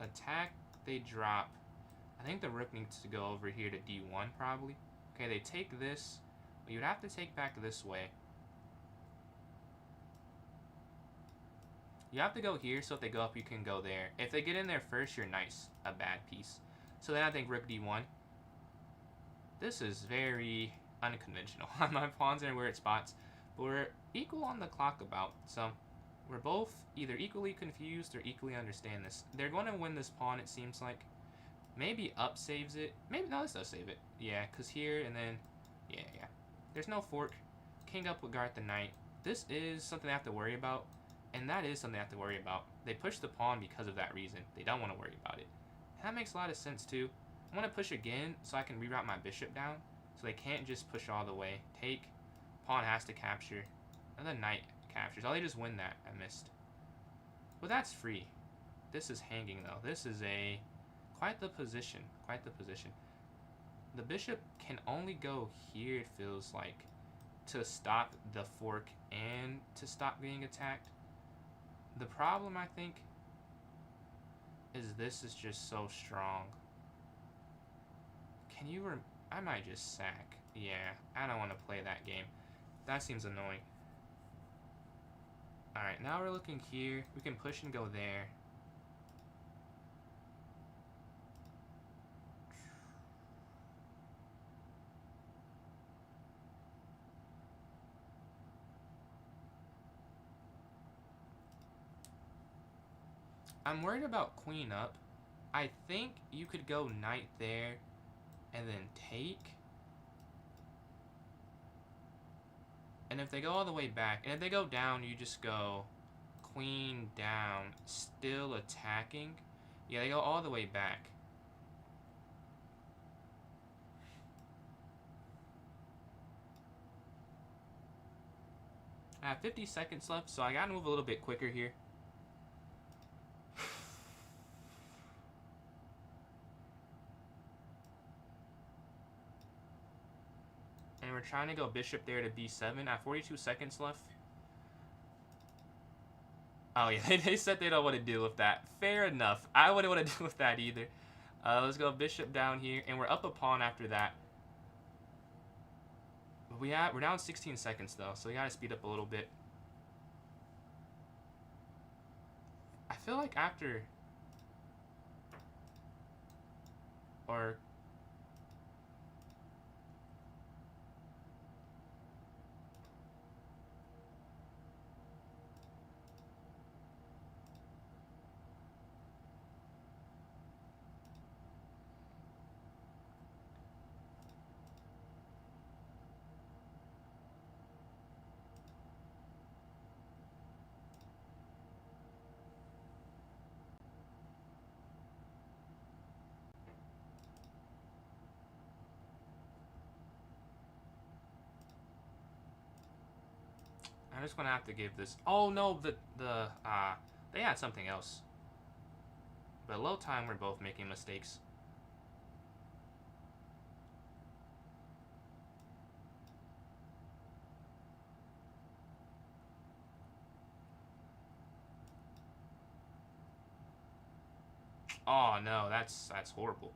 Attack, they drop. I think the rook needs to go over here to D1 probably. Okay, they take this, but you'd have to take back this way. You have to go here, so if they go up, you can go there. If they get in there first, your knight's a bad piece. So then I think rook D1. This is very unconventional. My pawns are in weird spots, but we're equal on the clock about, so We're both either equally confused or equally understand this. They're going to win this pawn, it seems like. Maybe up saves it. Maybe, no, this does save it. Yeah, because here and then, yeah. There's no fork. King up would guard the knight. This is something I have to worry about, and that is something I have to worry about. They push the pawn because of that reason. They don't want to worry about it. And that makes a lot of sense, too. I want to push again so I can reroute my bishop down, so they can't just push all the way. Take. Pawn has to capture. And the knight captures. Oh, they just win that. I missed. Well, that's free. This is hanging, though. This is quite the position. Quite the position. The bishop can only go here, it feels like, to stop the fork and to stop being attacked. The problem, I think, is this is just so strong. Can you I might just sack. Yeah, I don't want to play that game. That seems annoying. Alright, now we're looking here. We can push and go there. I'm worried about queen up. I think you could go knight there and then take. And if they go all the way back, and if they go down, you just go queen down, still attacking. Yeah, they go all the way back. I have 50 seconds left, so I gotta move a little bit quicker here. And we're trying to go bishop there to b7. I have 42 seconds left. Oh yeah, they said they don't want to deal with that. Fair enough. I wouldn't want to deal with that either. Let's go bishop down here, and we're up a pawn after that. We're down 16 seconds though, so we gotta speed up a little bit. I feel like after, or I'm just gonna have to give this. Oh no, they had something else. But low time, we're both making mistakes. Oh no, that's horrible.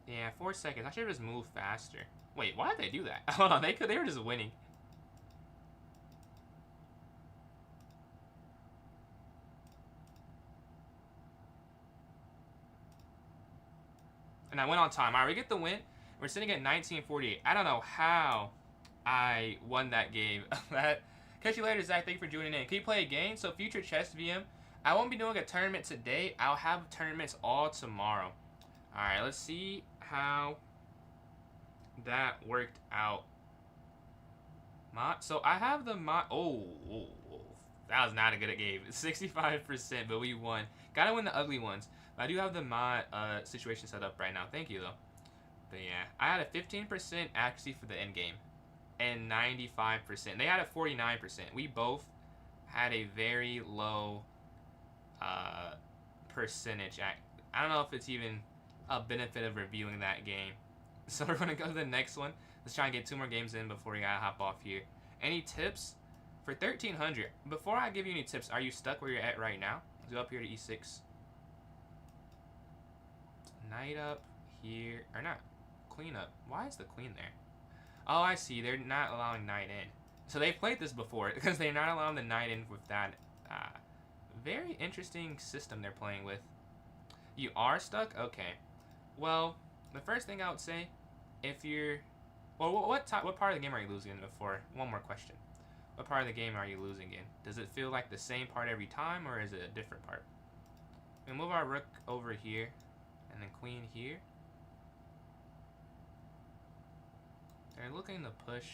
Yeah, 4 seconds. I should have just moved faster. Wait, why did they do that? Hold on, they were just winning. And I went on time. All right, we get the win. We're sitting at 1948. I don't know how I won that game. Catch you later, Zach. Thank you for joining in. Can you play a game? So future chess VM. I won't be doing a tournament today. I'll have tournaments all tomorrow. All right, let's see how that worked out. So I have the oh, that was not a good game. 65%, but we won. Gotta win the ugly ones. But I do have the mod situation set up right now. Thank you though. But yeah, I had a 15% accuracy for the end game, and 95%. They had a 49%. We both had a very low percentage. I don't know if it's even a benefit of reviewing that game. So we're gonna go to the next one. Let's try and get 2 more games in before we gotta hop off here. Any tips for 1300? Before I give you any tips, are you stuck where you're at right now? Let's go up here to e6. Knight up here, or not, queen up. Why is the queen there? Oh, I see. They're not allowing knight in. So they've played this before because they're not allowing the knight in with that very interesting system they're playing with. You are stuck? Okay. Well, the first thing I would say, if you're... Well, what part of the game are you losing in before? One more question. What part of the game are you losing in? Does it feel like the same part every time, or is it a different part? We move our rook over here, and then queen here. They're looking to push.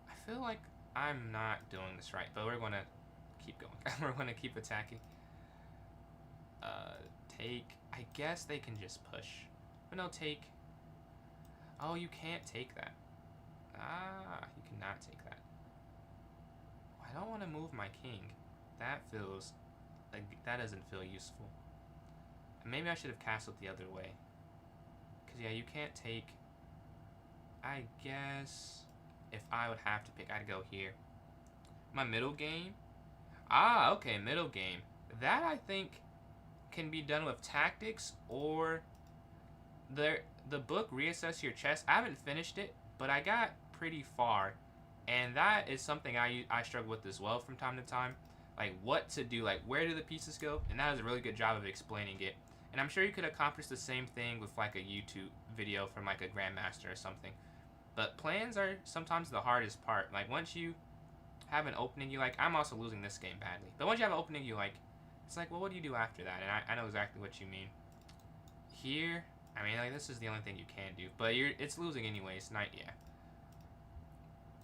I feel like I'm not doing this right, but we're going to keep going. We're going to keep attacking. Take. I guess they can just push. But no, take. Oh, you can't take that. Ah, you cannot take that. I don't want to move my king. That feels like that doesn't feel useful. Maybe I should have castled the other way. Because, yeah, you can't take... I guess if I would have to pick, I'd go here. My middle game? Ah, okay, middle game. That, I think, can be done with tactics or the book, Reassess Your Chess. I haven't finished it, but I got pretty far. And that is something I struggle with as well from time to time. Like, what to do, like, where do the pieces go? And that is a really good job of explaining it. And I'm sure you could accomplish the same thing with, like, a YouTube video from, like, a grandmaster or something. But plans are sometimes the hardest part. Like, once you have an opening you like, I'm also losing this game badly. But once you have an opening you like, it's like, well, what do you do after that? And I know exactly what you mean. Here, I mean, like, this is the only thing you can do. But it's losing anyways. Knight,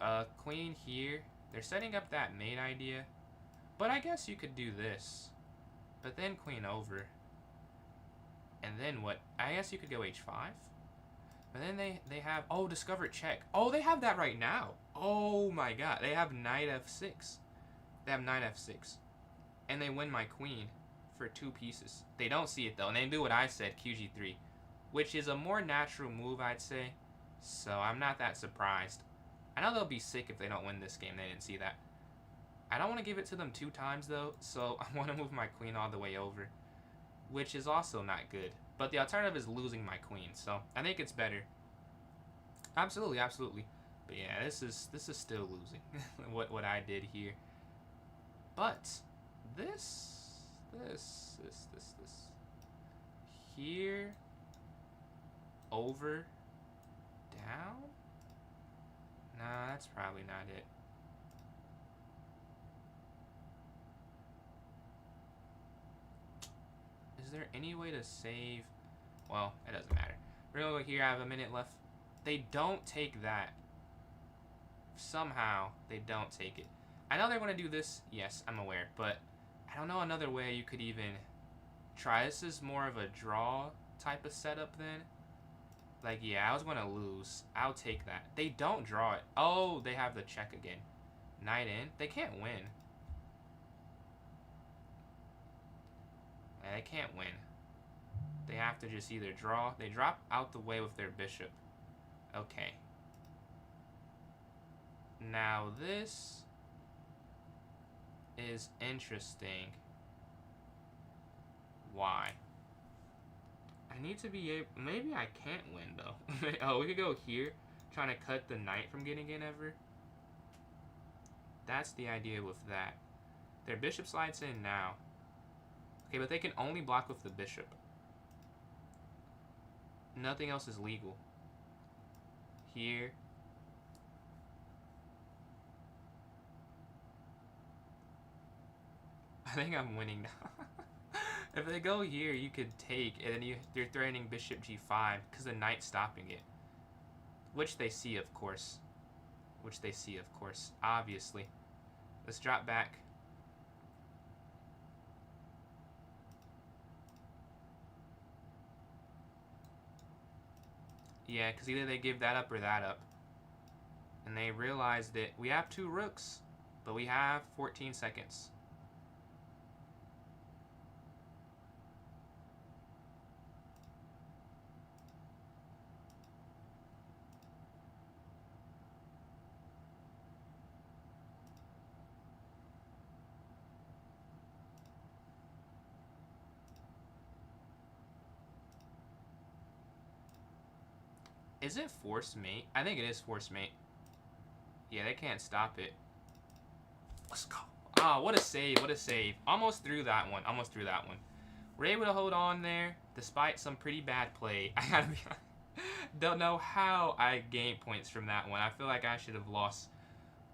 yeah. Queen here. They're setting up that mate idea. But I guess you could do this. But then queen over. And then what? I guess you could go h5. But then they have... Oh, discover check. Oh, they have that right now. Oh, my God. They have knight f6. They have knight f6. And they win my queen for 2 pieces. They don't see it, though. And they do what I said, qg3. Which is a more natural move, I'd say. So I'm not that surprised. I know they'll be sick if they don't win this game. They didn't see that. I don't want to give it to them 2 times, though. So I want to move my queen all the way over. Which is also not good. But the alternative is losing my queen. So I think it's better. Absolutely, absolutely. But yeah, this is still losing. what I did here. But this. Here. Over. Down. Nah, that's probably not it. Is there any way to save? Well, it doesn't matter. We're gonna go here. I have a minute left. They don't take that. Somehow, they don't take it. I know they're gonna do this. Yes, I'm aware. But I don't know another way you could even try. This is more of a draw type of setup then. Like, yeah, I was gonna lose. I'll take that. They don't draw it. Oh, they have the check again. Knight in. They can't win. They can't win. They have to just either draw. They drop out the way with their bishop. Okay. Now this is interesting. Why? I need to be able... Maybe I can't win, though. Oh, we could go here. Trying to cut the knight from getting in ever. That's the idea with that. Their bishop slides in now. Okay, but they can only block with the bishop. Nothing else is legal. Here. I think I'm winning now. If they go here, you could take, and then you're threatening bishop g5 because the knight's stopping it. Which they see, of course. Which they see, of course. Obviously. Let's drop back. Yeah, because either they give that up or that up. And they realize that we have 2 rooks, but we have 14 seconds. Is it force mate? I think it is force mate. Yeah, they can't stop it. Let's go. Ah, what a save, what a save. Almost threw that one, almost threw that one. We're able to hold on there despite some pretty bad play. I gotta be honest. Don't know how I gained points from that one. I feel like I should have lost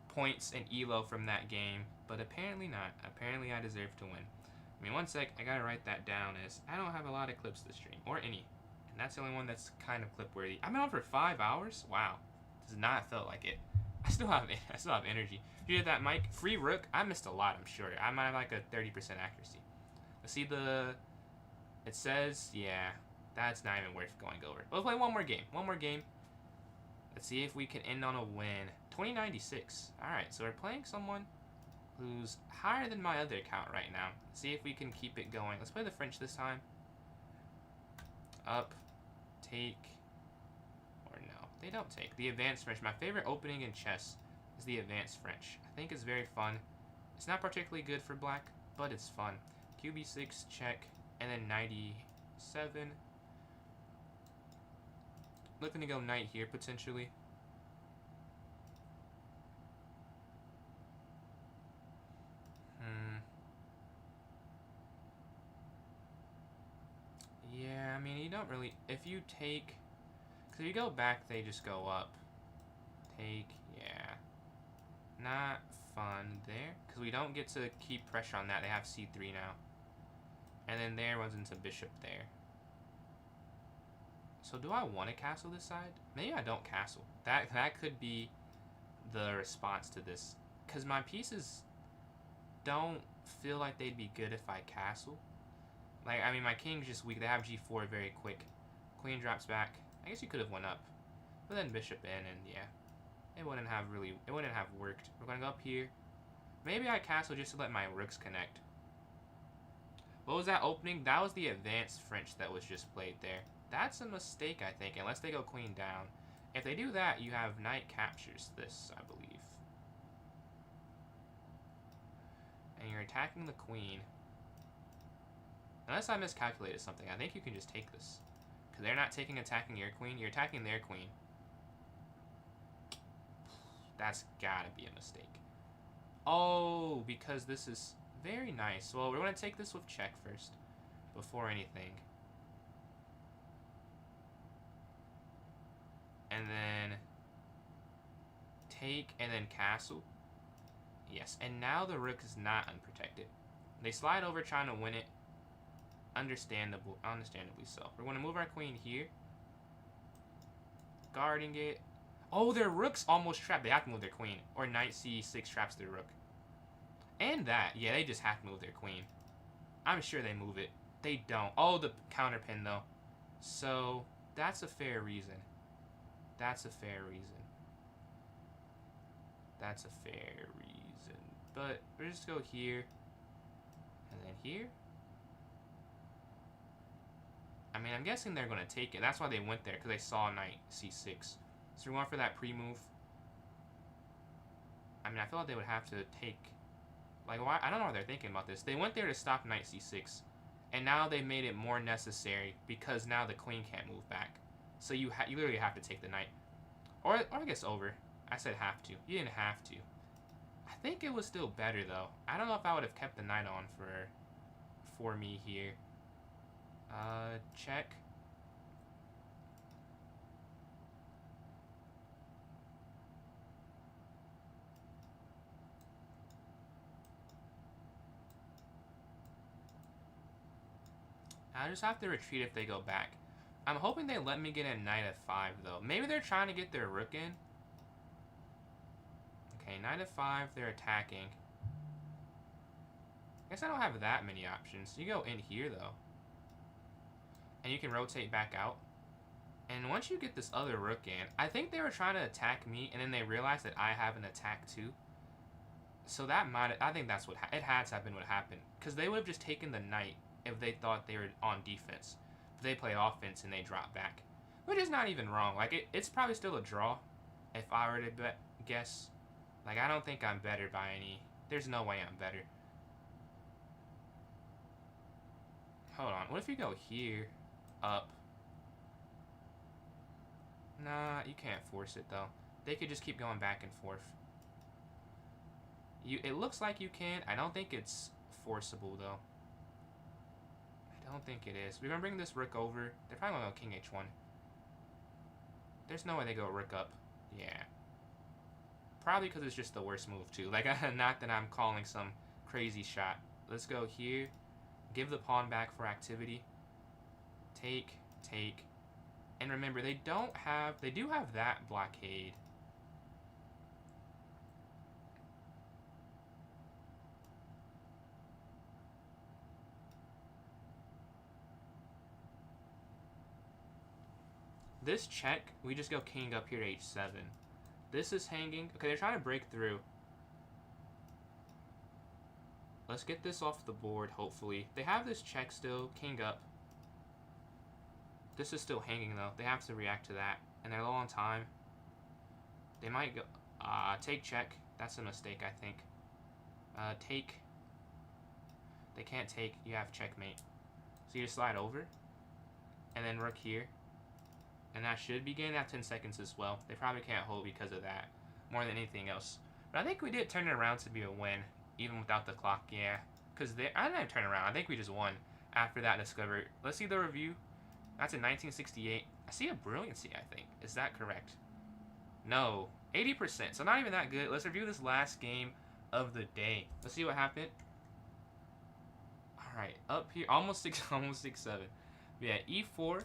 points and elo from that game, but apparently not. Apparently I deserve to win. I mean, one sec, I gotta write that down as I don't have a lot of clips this stream, or any. And that's the only one that's kind of clip worthy. I've been on for 5 hours? Wow. Does not feel like it. I still have energy. You did that, Mike. Free rook. I missed a lot, I'm sure. I might have like a 30% accuracy. Let's see the... It says, yeah, that's not even worth going over. Let's play one more game. One more game. Let's see if we can end on a win. 2096. Alright, so we're playing someone who's higher than my other account right now. Let's see if we can keep it going. Let's play the French this time. Up. Take. Or no. They don't take. The advanced French. My favorite opening in chess is the advanced French. I think it's very fun. It's not particularly good for black, but it's fun. QB6, check. And then 97. Looking to go knight here, potentially. Yeah, I mean, you don't really... If you take... Because if you go back, they just go up. Take, yeah. Not fun there. Because we don't get to keep pressure on that. They have C3 now. And then there runs into bishop there. So do I want to castle this side? Maybe I don't castle. That could be the response to this. Because my pieces don't feel like they'd be good if I castle. Like, I mean, my king's just weak. They have G4 very quick. Queen drops back. I guess you could have went up. But then bishop in, and yeah. It wouldn't have worked. We're going to go up here. Maybe I castle just to let my rooks connect. What was that opening? That was the advanced French that was just played there. That's a mistake, I think, unless they go queen down. If they do that, you have knight captures this, I believe. And you're attacking the queen. Unless I miscalculated something, I think you can just take this. Because they're not attacking your queen, you're attacking their queen. That's gotta be a mistake. Oh, because this is very nice. Well, we're going to take this with check first, before anything. And then take, and then castle. Yes, and now the rook is not unprotected. They slide over trying to win it. Understandably so. We're going to move our queen here. Guarding it. Oh, their rook's almost trapped. They have to move their queen. Or knight c6 traps their rook. And that. Yeah, they just have to move their queen. I'm sure they move it. They don't. Oh, the counter pin, though. So, that's a fair reason. That's a fair reason. That's a fair reason. But, we'll just go here. And then here. I mean, I'm guessing they're going to take it. That's why they went there, because they saw knight c6. So we're going for that pre-move. I mean, I feel like they would have to take... Like, why? I don't know what they're thinking about this. They went there to stop knight c6. And now they've made it more necessary, because now the queen can't move back. So you literally have to take the knight. Or I guess over. I said have to. You didn't have to. I think it was still better, though. I don't know if I would have kept the knight on for me here. Check. I just have to retreat if they go back. I'm hoping they let me get a knight f5, though. Maybe they're trying to get their rook in. Okay, knight f5, they're attacking. I guess I don't have that many options. You go in here, though. And you can rotate back out. And once you get this other rook in, I think they were trying to attack me, and then they realized that I have an attack, too. So that I think that's what, it had to have been what happened. Because they would have just taken the knight if they thought they were on defense. But they play offense and they drop back. Which is not even wrong. Like, it's probably still a draw, if I were to guess. Like, I don't think I'm better by any... There's no way I'm better. Hold on. What if you go here, up? Nah, you can't force it, though. They could just keep going back and forth. It looks like you can. I don't think it's forcible, though. don't think it is. We're going to bring this rook over. They're probably going to go king h1. There's no way they go rook up. Yeah. Probably because it's just the worst move, too. Like, not that I'm calling some crazy shot. Let's go here. Give the pawn back for activity. Take. And remember, they do have that blockade. This check, we just go king up here to h7. This is hanging. Okay, they're trying to break through. Let's get this off the board, hopefully. They have this check still, king up. This is still hanging, though. They have to react to that. And they're low on time. They might go... take check. That's a mistake, I think. Take. They can't take. You have checkmate. So you just slide over. And then rook here. And that should be getting that 10 seconds as well. They probably can't hold because of that. More than anything else. But I think we did turn it around to be a win. Even without the clock, yeah. Because I didn't turn around. I think we just won after that discovery. Let's see the review. That's in 1968. I see a brilliancy, I think. Is that correct? No. 80%. So not even that good. Let's review this last game of the day. Let's see what happened. Alright. Up here. Almost 6-7. Yeah, e4.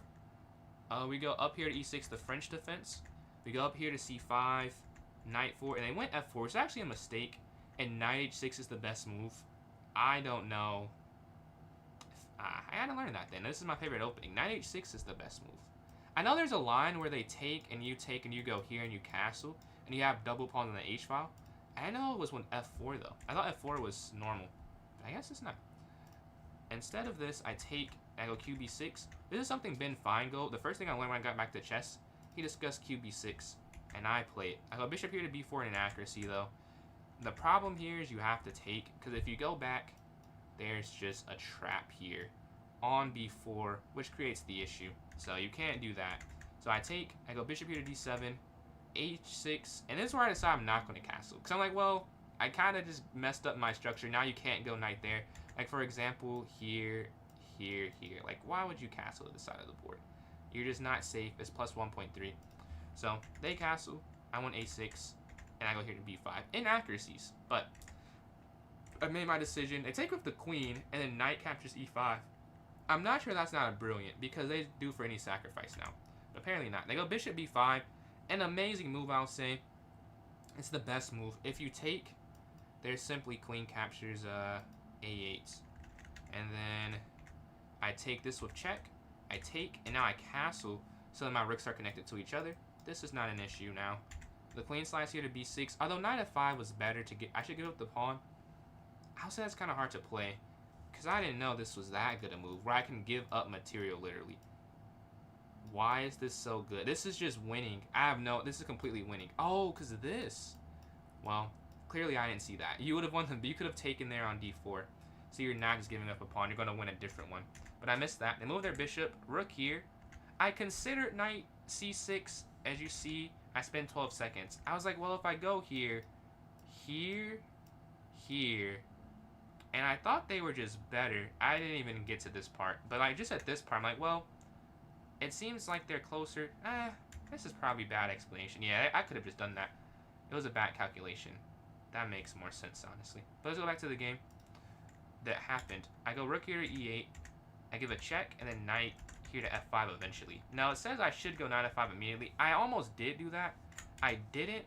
We go up here to e6, the French defense. We go up here to c5, knight 4. And they went f4. It's actually a mistake. And knight h6 is the best move. I don't know. I had to learn that then. This is my favorite opening. Knight h6 is the best move. I know there's a line where they take and you go here and you castle. And you have double pawns on the h file. I know it was when f4 though. I thought f4 was normal. But I guess it's not. Instead of this, I go qb6. This is something Ben Feingold, the first thing I learned when I got back to chess, he discussed qb6. And I play it. I go bishop here to b4 in inaccuracy though. The problem here is you have to take, because if you go back, there's just a trap here on b4, which creates the issue. So you can't do that. So I go bishop here to d7, h6, and this is where I decide I'm not going to castle. Because I'm like, well, I kind of just messed up my structure. Now you can't go knight there. Like, for example, here. Like, why would you castle to the side of the board? You're just not safe. It's plus 1.3. So they castle. I want a6. And I go here to b5. Inaccuracies. But I made my decision. They take with the queen, and then knight captures e5. I'm not sure that's not a brilliant, because they do for any sacrifice now. But apparently not. They go bishop b5. An amazing move, I'll say. It's the best move. If you take, there's simply queen captures a8. And then I take this with check. I take, and now I castle, so that my rooks are connected to each other. This is not an issue now. The queen slides here to b6. Although knight f5 was better to get, I should give up the pawn. I'll say that's kind of hard to play, because I didn't know this was that good a move, where I can give up material, literally. Why is this so good? This is just winning. This is completely winning. Oh, because of this. Well, clearly I didn't see that. You would have won them, but you could have taken there on d4. So you're not just giving up a pawn. You're going to win a different one. But I missed that. They move their bishop. Rook here. I considered knight c6. As you see, I spent 12 seconds. I was like, well, if I go here, here, and I thought they were just better. I didn't even get to this part. But like just at this part, I'm like, well, it seems like they're closer. This is probably bad explanation. Yeah, I could have just done that. It was a bad calculation. That makes more sense, honestly. But let's go back to the game that happened. I go rook here to e8. I give a check, and then knight here to f5 eventually. Now, it says I should go knight f5 immediately. I almost did do that. I didn't,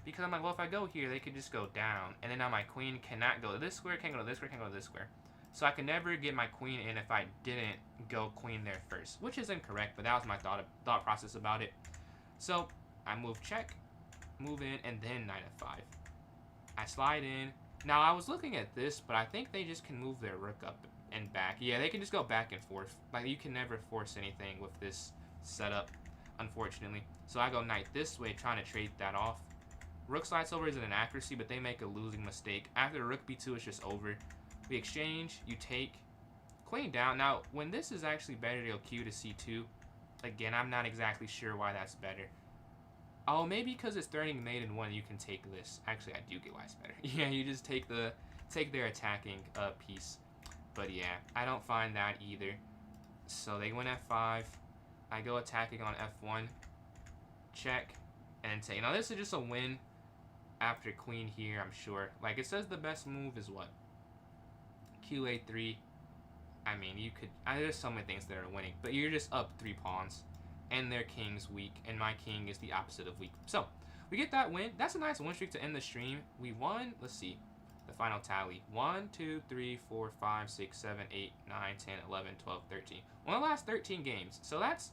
because I'm like, well, if I go here, they could just go down. And then now my queen cannot go to this square, can't go to this square, can't go to this square. So I could never get my queen in if I didn't go queen there first, which is incorrect, but that was my thought process about it. So I move check, move in, and then knight f5. I slide in. Now, I was looking at this, but I think they just can move their rook up and back. Yeah, they can just go back and forth. Like, you can never force anything with this setup, unfortunately. So I go knight this way, trying to trade that off. Rook slides over is an inaccuracy, but they make a losing mistake. After rook b2, it's just over. We exchange, you take, queen down. Now, when this is actually better to go q to c2, again, I'm not exactly sure why that's better. Oh, maybe because it's threatening mate in one, you can take this. Actually, I do get why it's better. Yeah, you just take their attacking piece. But yeah, I don't find that either. So they win f5. I go attacking on f1. Check. And take. Now this is just a win after queen here, I'm sure. Like, it says the best move is what? qa3. I mean, you could... there's so many things that are winning. But you're just up 3 pawns. And their king's weak. And my king is the opposite of weak. So, we get that win. That's a nice win streak to end the stream. We won... Let's see. The final tally. 1, 2, 3, 4, 5, 6, 7, 8, 9, 10, 11, 12, 13. One of the last 13 games. So that's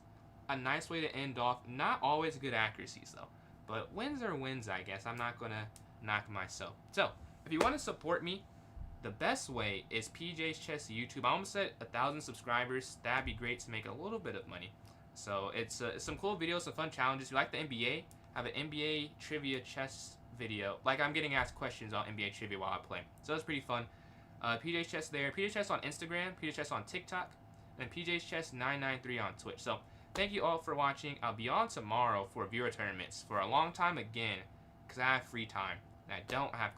a nice way to end off. Not always good accuracies, though. But wins are wins, I guess. I'm not going to knock myself. So, if you want to support me, the best way is PJ's Chess YouTube. I almost said 1,000 subscribers. That'd be great to make a little bit of money. So, it's some cool videos, some fun challenges. If you like the NBA, I have an NBA trivia chess video. Like, I'm getting asked questions on NBA trivia while I play. So, that's pretty fun. PJ's Chess there. PJ's Chess on Instagram. PJ's Chess on TikTok. And PJ's Chess 993 on Twitch. So, thank you all for watching. I'll be on tomorrow for viewer tournaments for a long time again because I have free time and I don't have